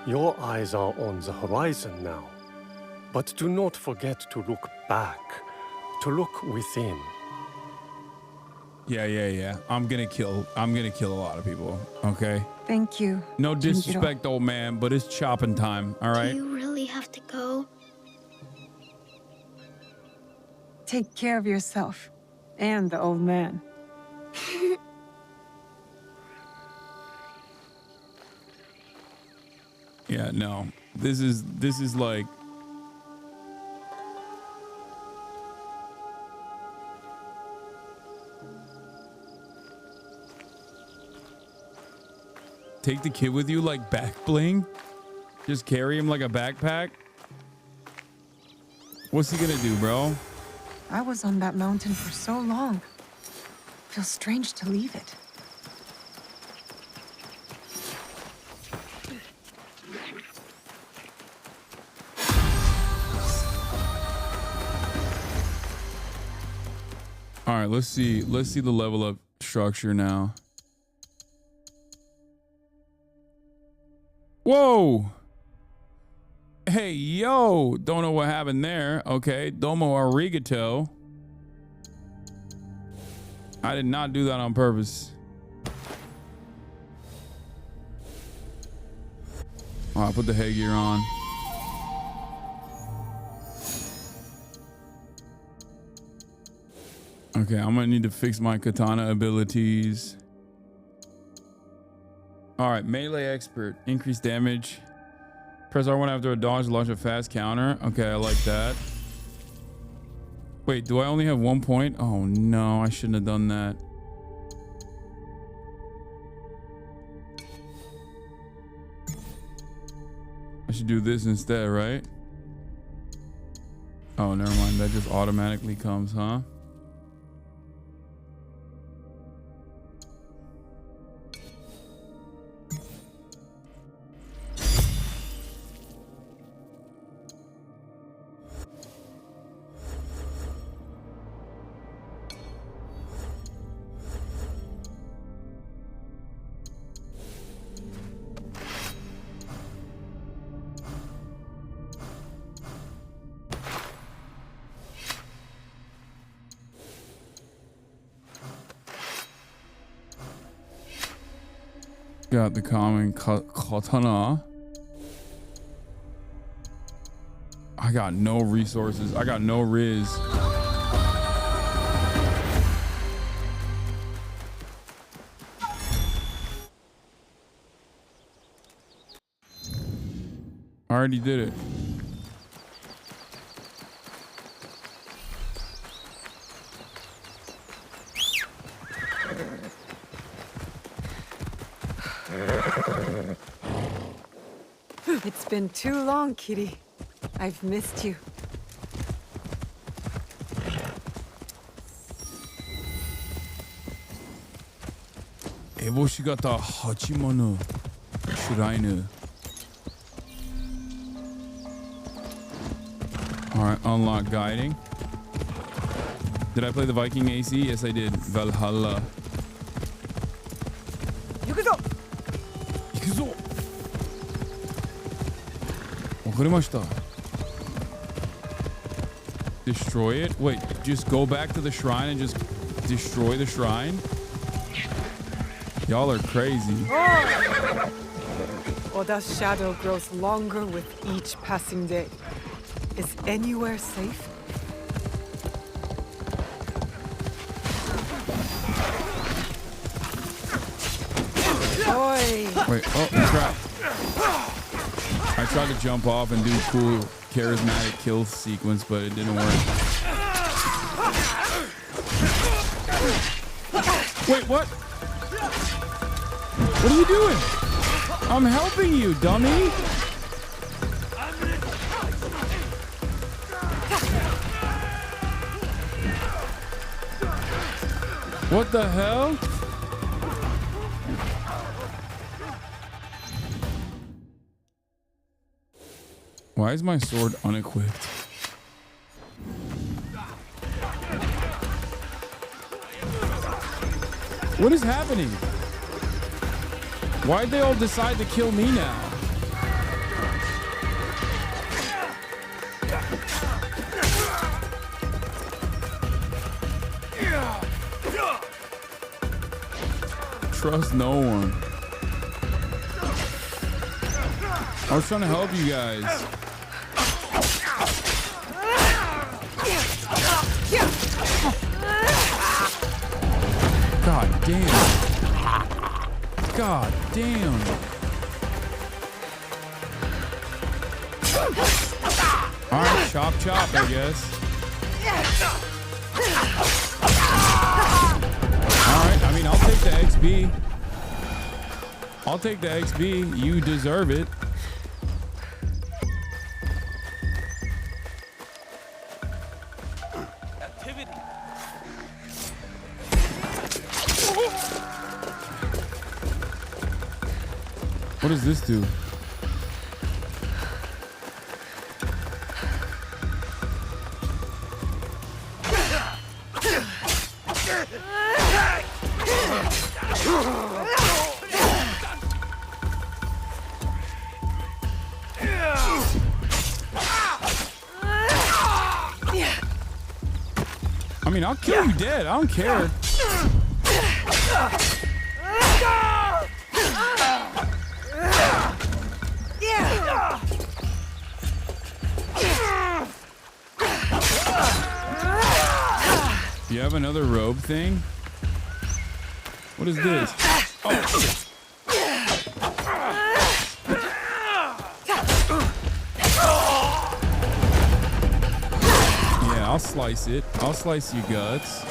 Your eyes are on the horizon now. But do not forget to look back, to look within. Yeah. I'm gonna kill a lot of people, okay? Thank you. No disrespect, old man, but it's chopping time, all right? Do you really have to go? Take care of yourself. And the old man. Yeah, no. This is like take the kid with you like back bling? Just carry him like a backpack? What's he gonna do, bro? I was on that mountain for so long. Feels strange to leave it. All right, let's see the level up structure now. Whoa! Hey, yo! Don't know what happened there. Okay, domo arigato. I did not do that on purpose. Oh, I put the headgear on. Okay, I'm gonna need to fix my katana abilities. All right, melee expert, increased damage. Press R1 after a dodge to launch a fast counter. Okay, I like that. Wait, do I only have 1 point? Oh no, I shouldn't have done that. I should do this instead, right? Oh, never mind. That just automatically comes, huh? Got the common katana. I got no resources. I got no riz. I already did it. It's been too long, kitty. I've missed you. Eboshigata Hachimono Shrine. Alright, unlock guiding. Did I play the Viking AC? Yes, I did. Valhalla. Yukuzo! Yukuzo! Destroy it? Wait, just go back to the shrine and just destroy the shrine? Y'all are crazy. Oh! Oda's shadow grows longer with each passing day. Is anywhere safe? Oi! Wait, oh crap. I tried to jump off and do cool charismatic kill sequence, but it didn't work. Wait, what? What are you doing? I'm helping you, dummy. What the hell? Why is my sword unequipped? What is happening? Why'd they all decide to kill me now? Trust no one. I was trying to help you guys. God damn. God damn. All right, chop chop, I guess. All right, I mean, I'll take the XP. I'll take the XP. You deserve it. What does this do? I mean, I'll kill you dead. I don't care. You have another robe thing? What is this? Oh. Yeah, I'll slice it. I'll slice your guts.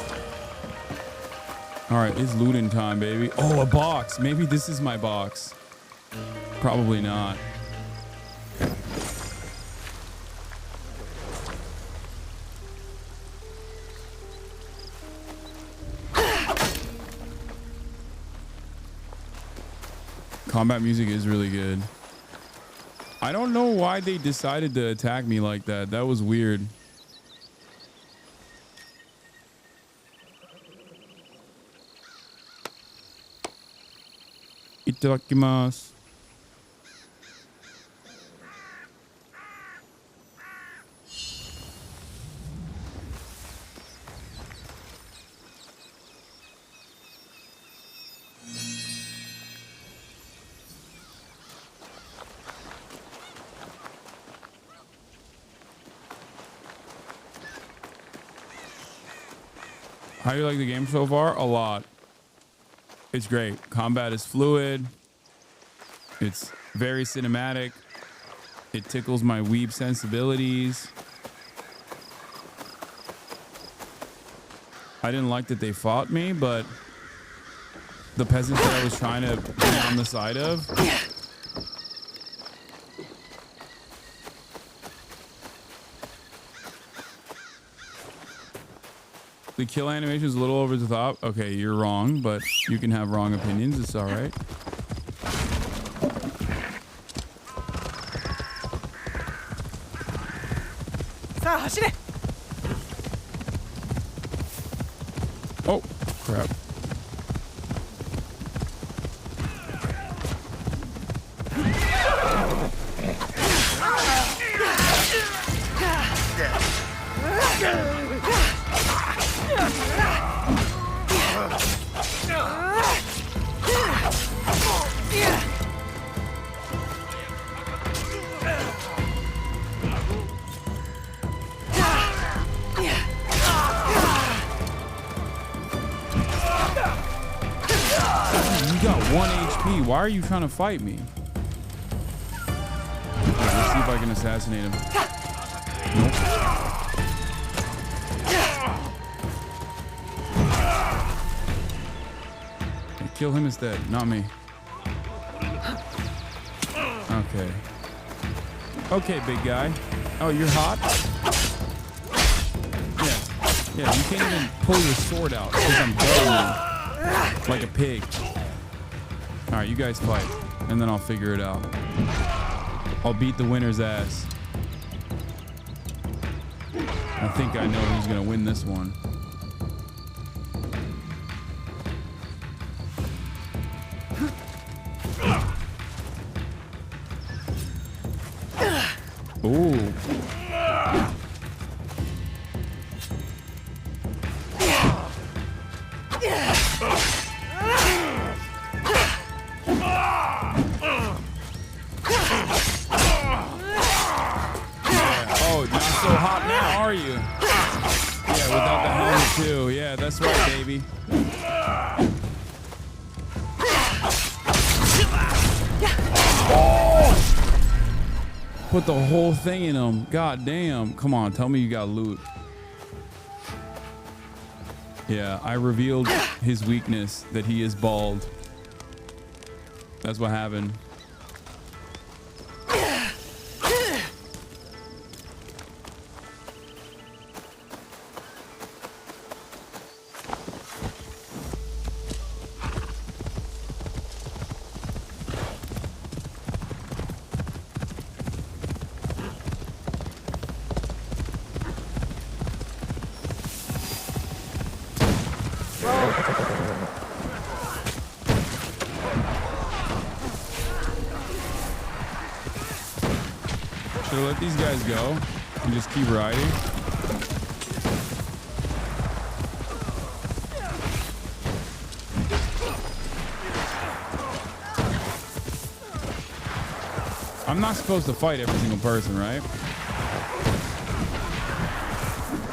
All right, it's looting time, baby. Oh, a box. Maybe this is my box. Probably not. Combat music is really good. I don't know why they decided to attack me like that. That was weird. Itadakimasu. How do you like the game so far? A lot. It's great. Combat is fluid. It's very cinematic. It tickles my weeb sensibilities. I didn't like that they fought me, but the peasants that I was trying to be on the side of, the kill animation is a little over the top. Okay, you're wrong, but you can have wrong opinions. It's all right. Oh, crap. Why are you trying to fight me? Right, let's see if I can assassinate him. Nope. Kill him instead, not me. Okay. Okay, big guy. Oh, you're hot? Yeah. Yeah, you can't even pull your sword out because I'm burying you like a pig. All right, you guys fight, and then I'll figure it out. I'll beat the winner's ass. I think I know who's gonna win this one. Ooh. Oh, not so hot now, are you? Yeah, without the helmet too. Yeah, that's right, baby. Put the whole thing in him. God damn. Come on, tell me you got loot. Yeah, I revealed his weakness, that he is bald. That's what happened. Should I let these guys go and just keep riding? I'm not supposed to fight every single person, right?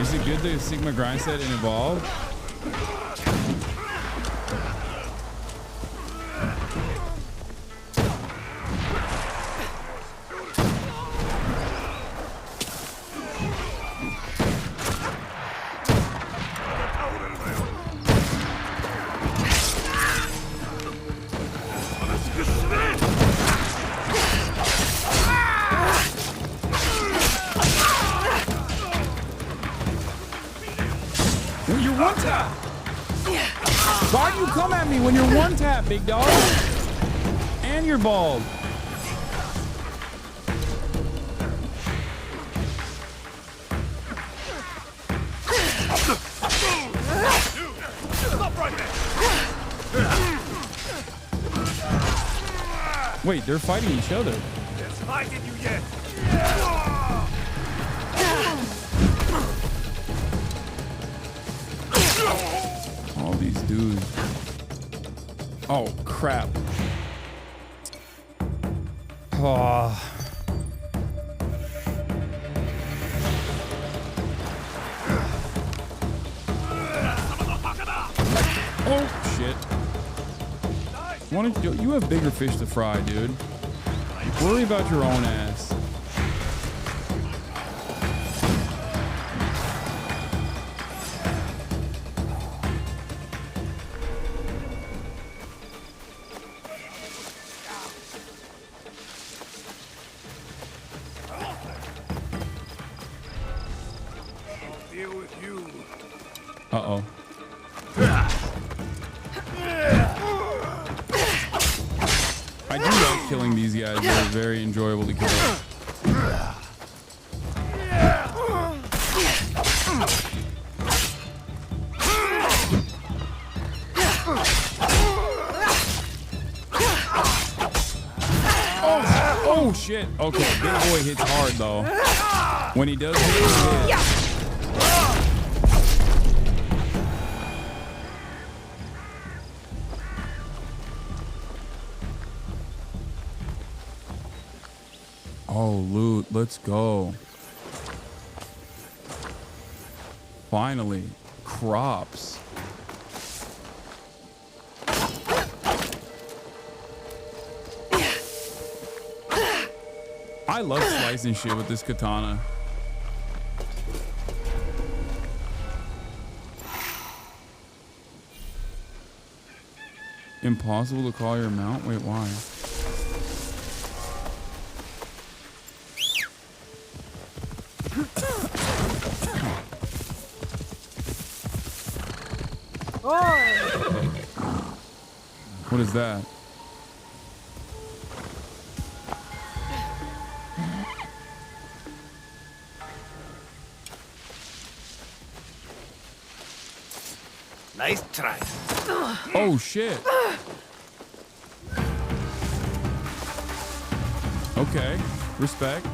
Is it good to Sigma grind set and evolve? Why'd you come at me when you're one tap, big dog? And you're bald. Wait, they're fighting each other. It's fighting you yet. All these dudes. Oh, crap. Oh. Oh, shit. Why don't you have bigger fish to fry, dude. Worry about your own ass. Uh-oh. I do like killing these guys. They're very enjoyable to kill. Oh shit. Okay, big boy hits hard though. When he does hit, he hits. Oh, loot. Let's go. Finally. Crops. I love slicing shit with this katana. Impossible to call your mount? Wait, why? What is that? Nice try. Oh shit. Okay, respect.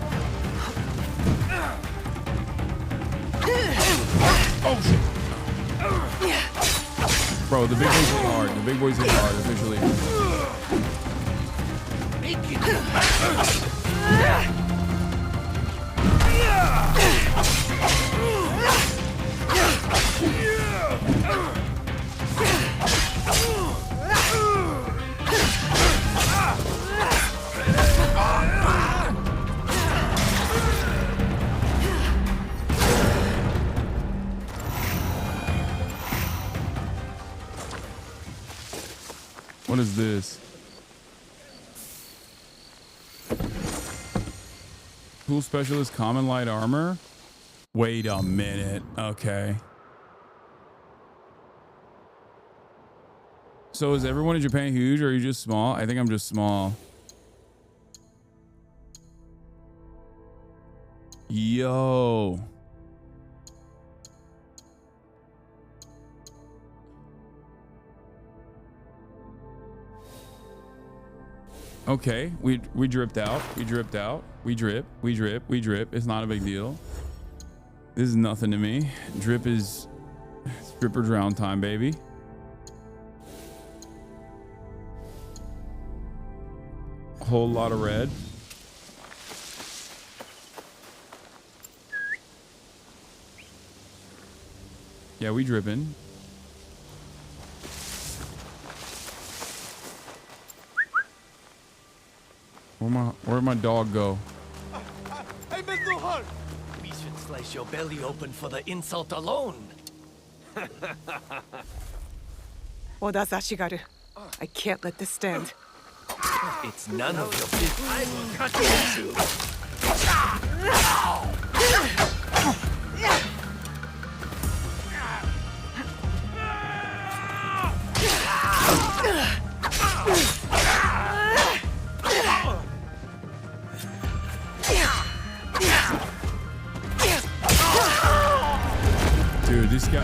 Oh shit. Bro, the big boys hit hard. The big boys hit hard officially. What is this? Tool specialist, common light armor. Wait a minute. Okay. So is everyone in Japan huge, or are you just small? I think I'm just small. Yo. Okay, we dripped out. We dripped out. We drip. We drip. We drip. It's not a big deal. This is nothing to me. Drip is drip or drown time, baby. A whole lot of red. Yeah, we dripping. Where'd my dog go? I meant no harm. We should slice your belly open for the insult alone. Oda Zashigaru. I can't let this stand. It's none of your business. I will cut you in two. Dude, this guy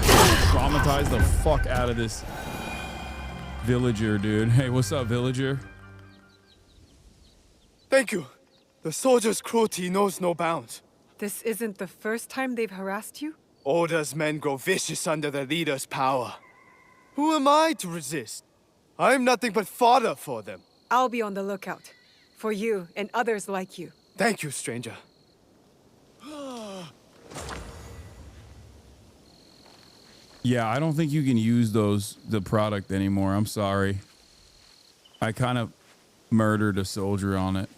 traumatized the fuck out of this villager, dude. Hey, what's up, villager? Thank you. The soldiers' cruelty knows no bounds. This isn't the first time they've harassed you? Oda's men grow vicious under their leader's power. Who am I to resist? I'm nothing but fodder for them. I'll be on the lookout. For you and others like you. Thank you, stranger. Yeah, I don't think you can use the product anymore. I'm sorry. I kind of murdered a soldier on it.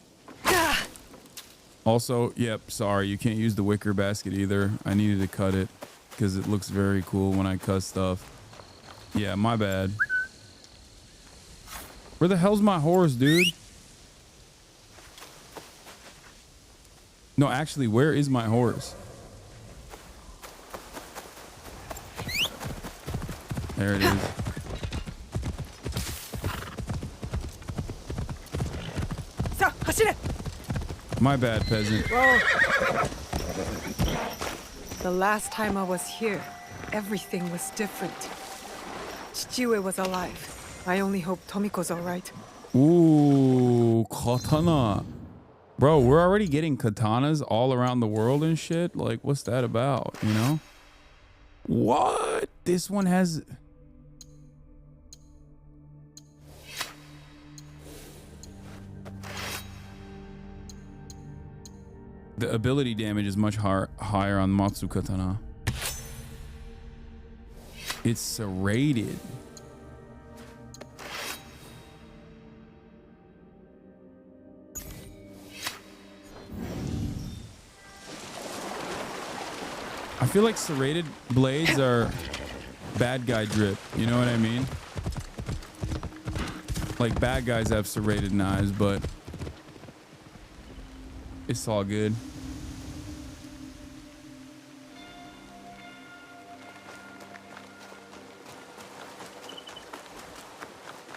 Also, yep, sorry, you can't use the wicker basket either. I needed to cut it because it looks very cool when I cut stuff. Yeah, my bad. Where the hell's my horse, dude? No, actually, where is my horse? There it is. My bad, peasant. The last time I was here, everything was different. Chichiue was alive. I only hope Tomiko's alright. Ooh, katana. Bro, we're already getting katanas all around the world and shit. Like, what's that about, you know? What? This one has... The ability damage is much higher on Matsu Katana. It's serrated. I feel like serrated blades are bad guy drip. You know what I mean? Like, bad guys have serrated knives, but it's all good.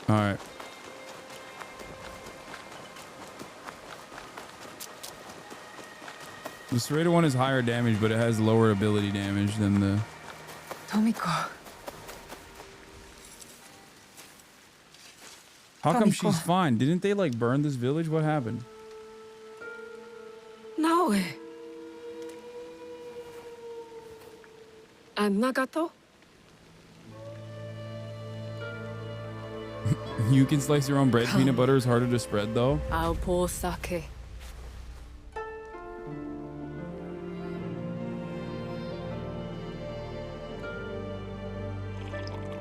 All right. The serrated one is higher damage, but it has lower ability damage than the... Tomiko. How come she's fine? Didn't they like burn this village? What happened? No. And Nagato? You can slice your own bread. Peanut butter is harder to spread though. I'll pour sake.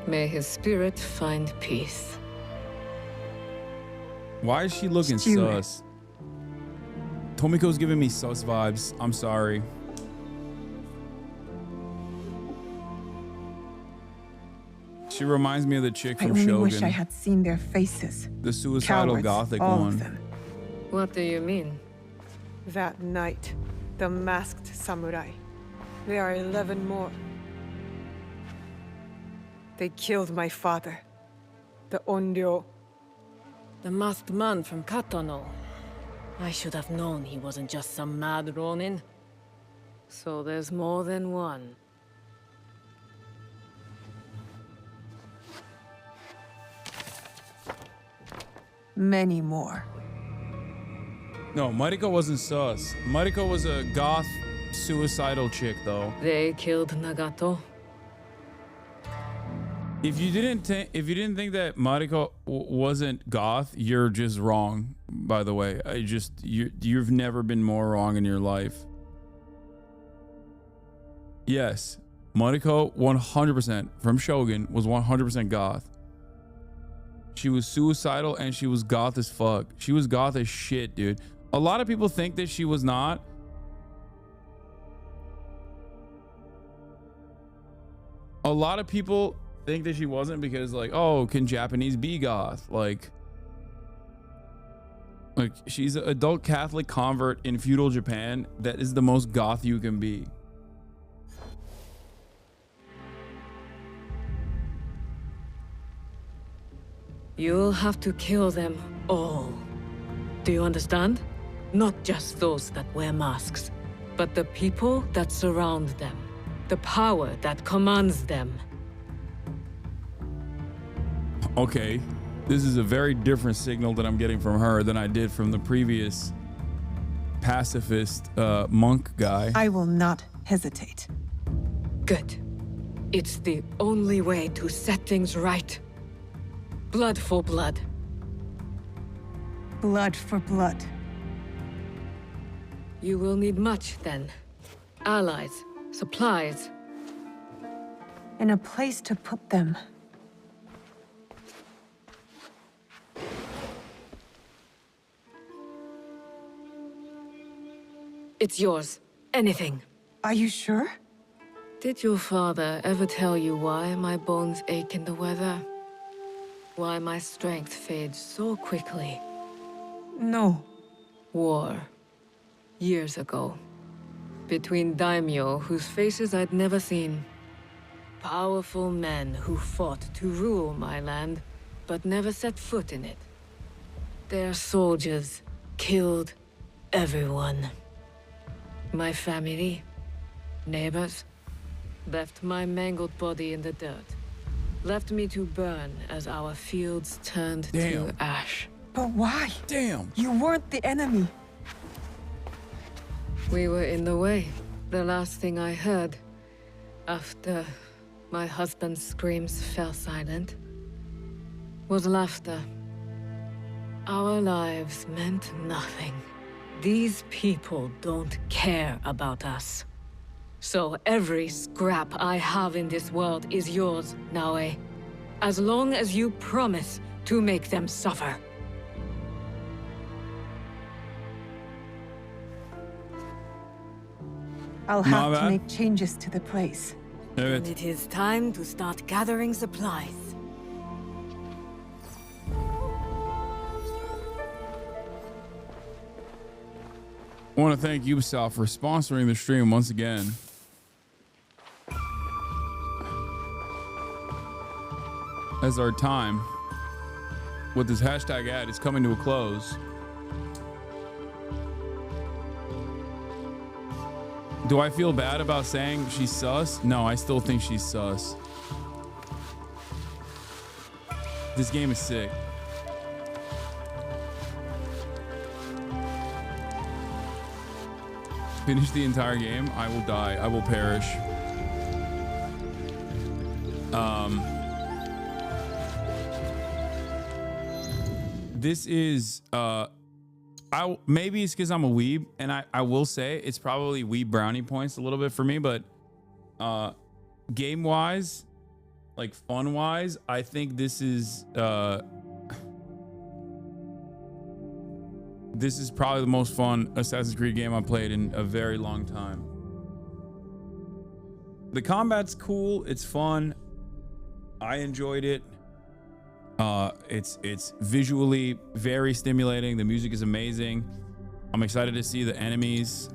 May his spirit find peace. Why is she looking sus? Tomiko's giving me sus vibes. I'm sorry. She reminds me of the chick from Shogun. I only wish I had seen their faces. The suicidal Cowards, gothic all one. of them. What do you mean? That night, the masked samurai. There are 11 more. They killed my father, the Onryo. The masked man from Katano. I should have known he wasn't just some mad ronin. So there's more than one. Many more. No, Mariko wasn't sus. Mariko was a goth suicidal chick though. They killed Nagato. If you didn't think that Mariko wasn't goth, you're just wrong. By the way, you've never been more wrong in your life. Yes, Mariko 100% from Shogun was 100% goth. She was suicidal and she was goth as fuck. She was goth as shit, dude. A lot of people think that she was not. A lot of people think that she wasn't because like, oh, can Japanese be goth? Like she's an adult Catholic convert in feudal Japan. That is the most goth you can be. You'll have to kill them all. Do you understand? Not just those that wear masks, but the people that surround them. The power that commands them. Okay, this is a very different signal that I'm getting from her than I did from the previous pacifist monk guy. I will not hesitate. Good. It's the only way to set things right. Blood for blood. Blood for blood. You will need much then. Allies, supplies. And a place to put them. It's yours. Anything. Are you sure? Did your father ever tell you why my bones ache in the weather? Why my strength fades so quickly? No. War. Years ago. Between daimyo whose faces I'd never seen. Powerful men who fought to rule my land, but never set foot in it. Their soldiers killed everyone. My family, neighbors, left my mangled body in the dirt. Left me to burn as our fields turned to ash. But why? Damn. You weren't the enemy. We were in the way. The last thing I heard, after my husband's screams fell silent, was laughter. Our lives meant nothing. These people don't care about us. So every scrap I have in this world is yours, Naue. As long as you promise to make them suffer. I'll have to make changes to the place. And it is time to start gathering supplies. I want to thank Ubisoft for sponsoring the stream once again. As our time with this hashtag ad is coming to a close. Do I feel bad about saying she's sus? No, I still think she's sus. This game is sick. Finish the entire game, I will die. I will perish. This is maybe it's because I'm a weeb, and I will say it's probably weeb brownie points a little bit for me, but game wise, like fun wise, I think this is probably the most fun Assassin's Creed game I've played in a very long time. The combat's cool, it's fun. I enjoyed it. It's visually very stimulating. The music is amazing. I'm excited to see the enemies.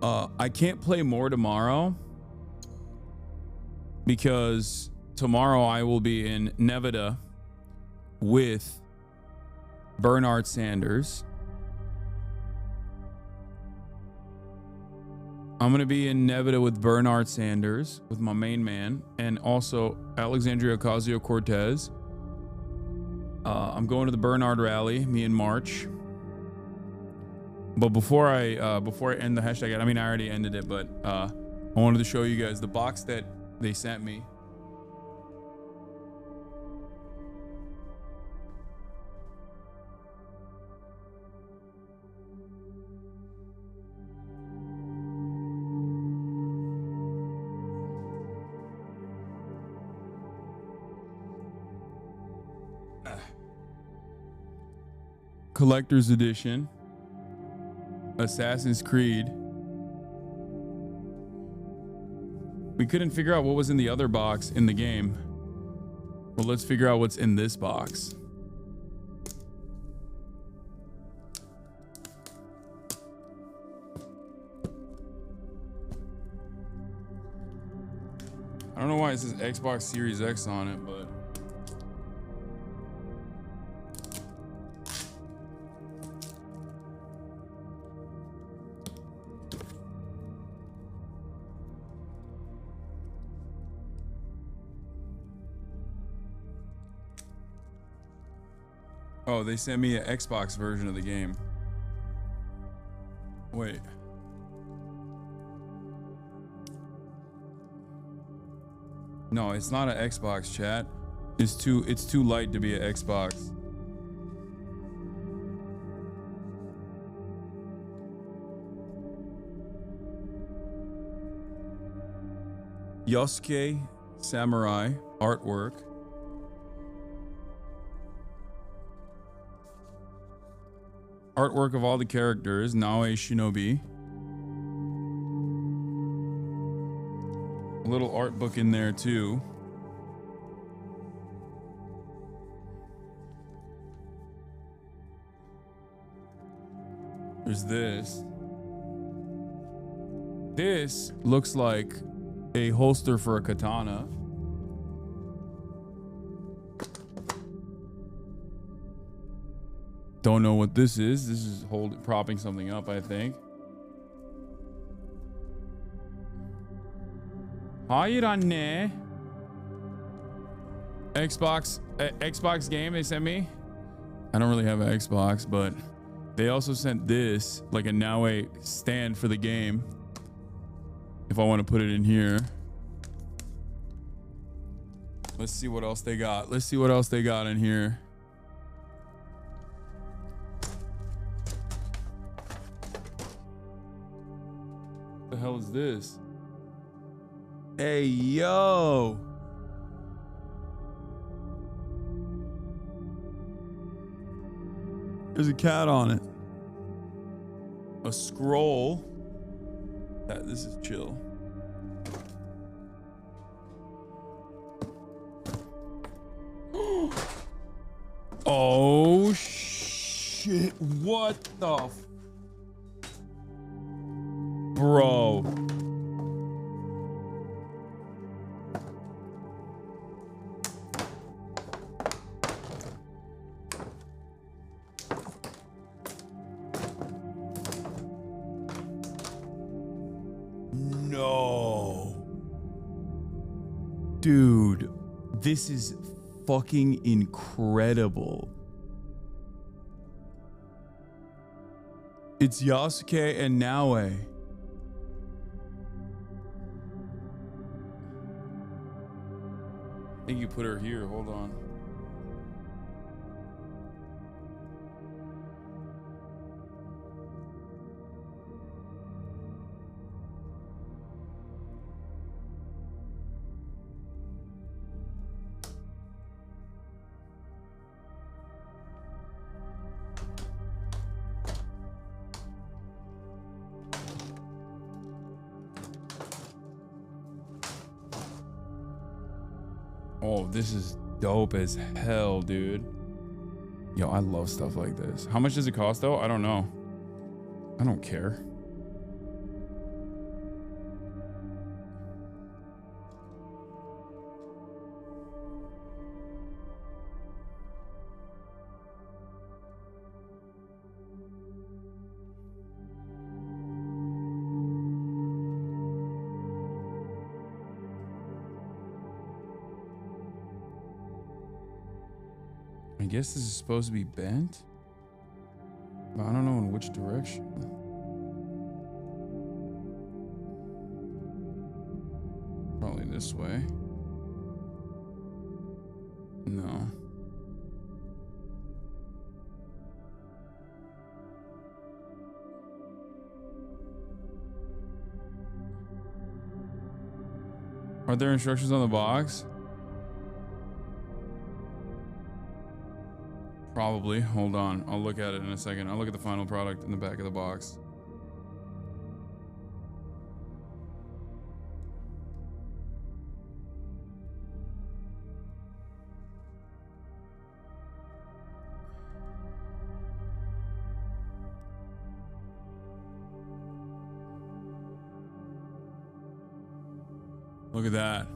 I can't play more tomorrow because tomorrow I will be in Nevada with Bernard Sanders. I'm going to be in Nevada with Bernard Sanders, with my main man, and also Alexandria Ocasio-Cortez. I'm going to the Bernard rally, me and March. But before I end the hashtag, I mean, I already ended it, but I wanted to show you guys the box that they sent me. Collector's Edition, Assassin's Creed. We couldn't figure out what was in the other box in the game. Well, let's figure out what's in this box. I don't know why it says Xbox Series X on it, but oh, they sent me an Xbox version of the game. Wait. No, it's not an Xbox, chat. It's too light to be an Xbox. Yosuke Samurai artwork. Artwork of all the characters. Naoe Shinobi. A little art book in there too. There's this. This looks like a holster for a katana. Don't know what this is. This is propping something up, I think. Hayır anne. Xbox game they sent me. I don't really have an Xbox, but they also sent this, like a Naoe stand for the game. If I want to put it in here. Let's see what else they got. Let's see what else they got in here. What the hell is this? Hey, yo. There's a cat on it. A scroll. This is chill. What the bro. No. Dude, this is fucking incredible. It's Yasuke and Naue. I think you put her here. Hold on. Oh, this is dope as hell, dude. Yo, I love stuff like this. How much does it cost, though? I don't know. I don't care. I guess this is supposed to be bent, but I don't know in which direction. Probably this way. No. Are there instructions on the box? Probably. Hold on. I'll look at it in a second. I'll look at the final product in the back of the box. Look at that.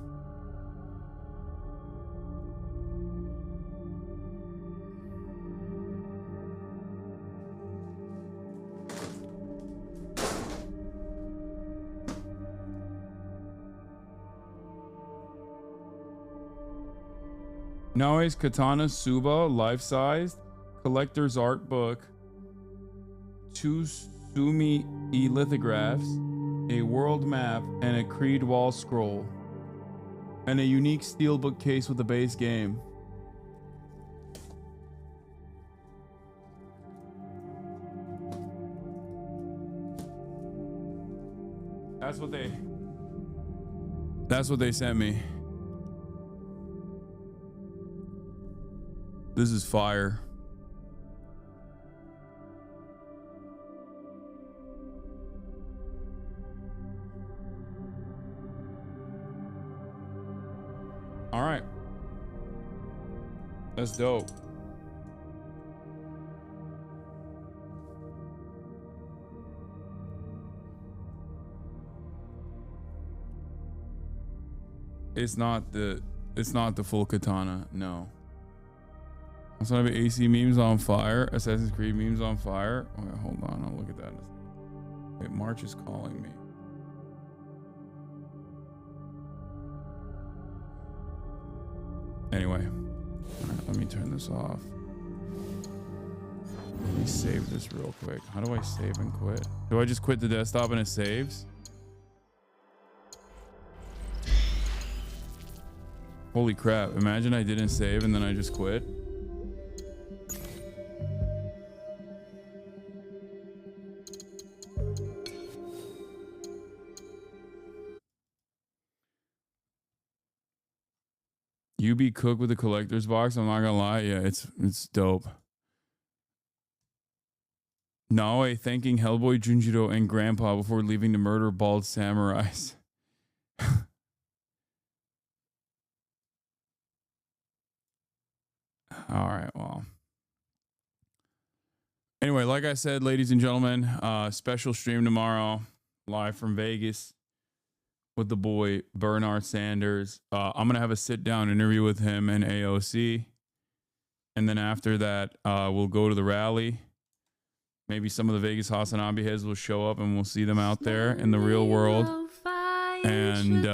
Naue's Katana Suba, life-sized, collector's art book, 2 Sumi e-lithographs, a world map, and a Creed wall scroll, and a unique steelbook case with a base game. That's what they sent me. This is fire. All right. That's dope. It's not the full katana, no. Hasanabi AC memes on fire. Assassin's Creed memes on fire. Okay, hold on. I'll look at that. Wait, March is calling me. Anyway, all right, let me turn this off. Let me save this real quick. How do I save and quit? Do I just quit the desktop and it saves? Holy crap. Imagine I didn't save and then I just quit. You be cooked with the collector's box. I'm not gonna lie. Yeah, it's dope. Naoe thanking Hellboy Junjiro and Grandpa before leaving to murder bald samurais. All right, well. Anyway, like I said, ladies and gentlemen, special stream tomorrow, live from Vegas with the boy Bernard Sanders. I'm going to have a sit-down interview with him and AOC. And then after that, we'll go to the rally. Maybe some of the Vegas Hasanabi heads will show up and we'll see them out there in the real world. And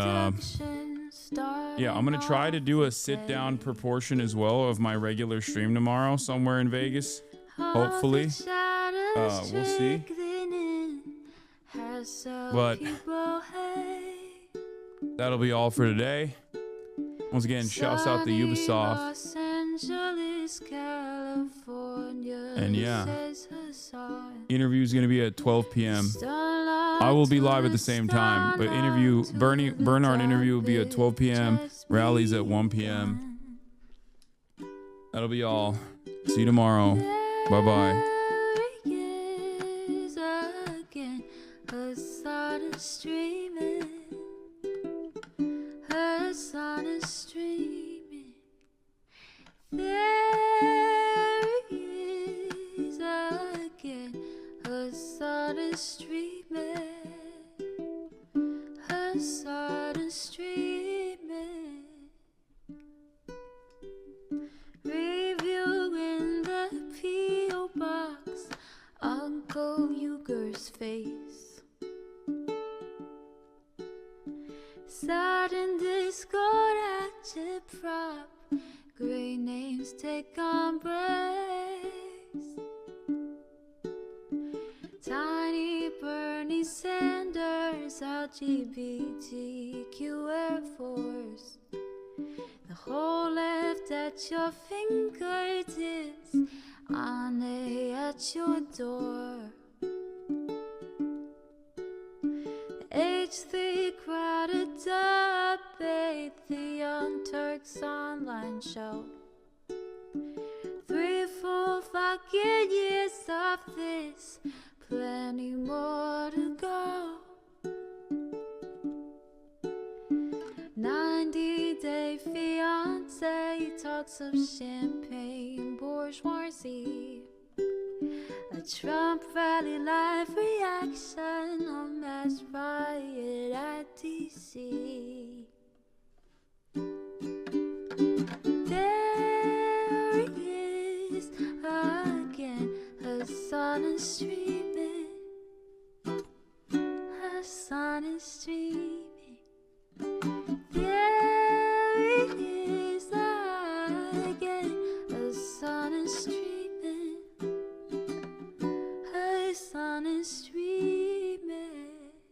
yeah, I'm going to try to do a sit-down proportion as well of my regular stream tomorrow somewhere in Vegas. Hopefully. We'll see. But that'll be all for today. Once again, shouts out to Ubisoft. And yeah, interview is going to be at 12 p.m. I will be live at the same time, but Bernard interview will be at 12 p.m. Rally's at 1 p.m. That'll be all. See you tomorrow. Bye-bye. There is again, Hasan is streaming, Hasan is streaming, reviewing the P.O. box, Uncle Uger's face. Sat in Discord at your prop. Great names take embrace. Tiny Bernie Sanders, LGBTQ Air Force. The whole left at your fingertips, Ane at your door. H3 crowded debate, the Young Turks online show. 3 full fucking years of this, plenty more to go. 90-day fiance talks of champagne bourgeoisie. A Trump rally live reaction, a mass riot at DC. There he is again, Hasan is streaming, Hasan is streaming.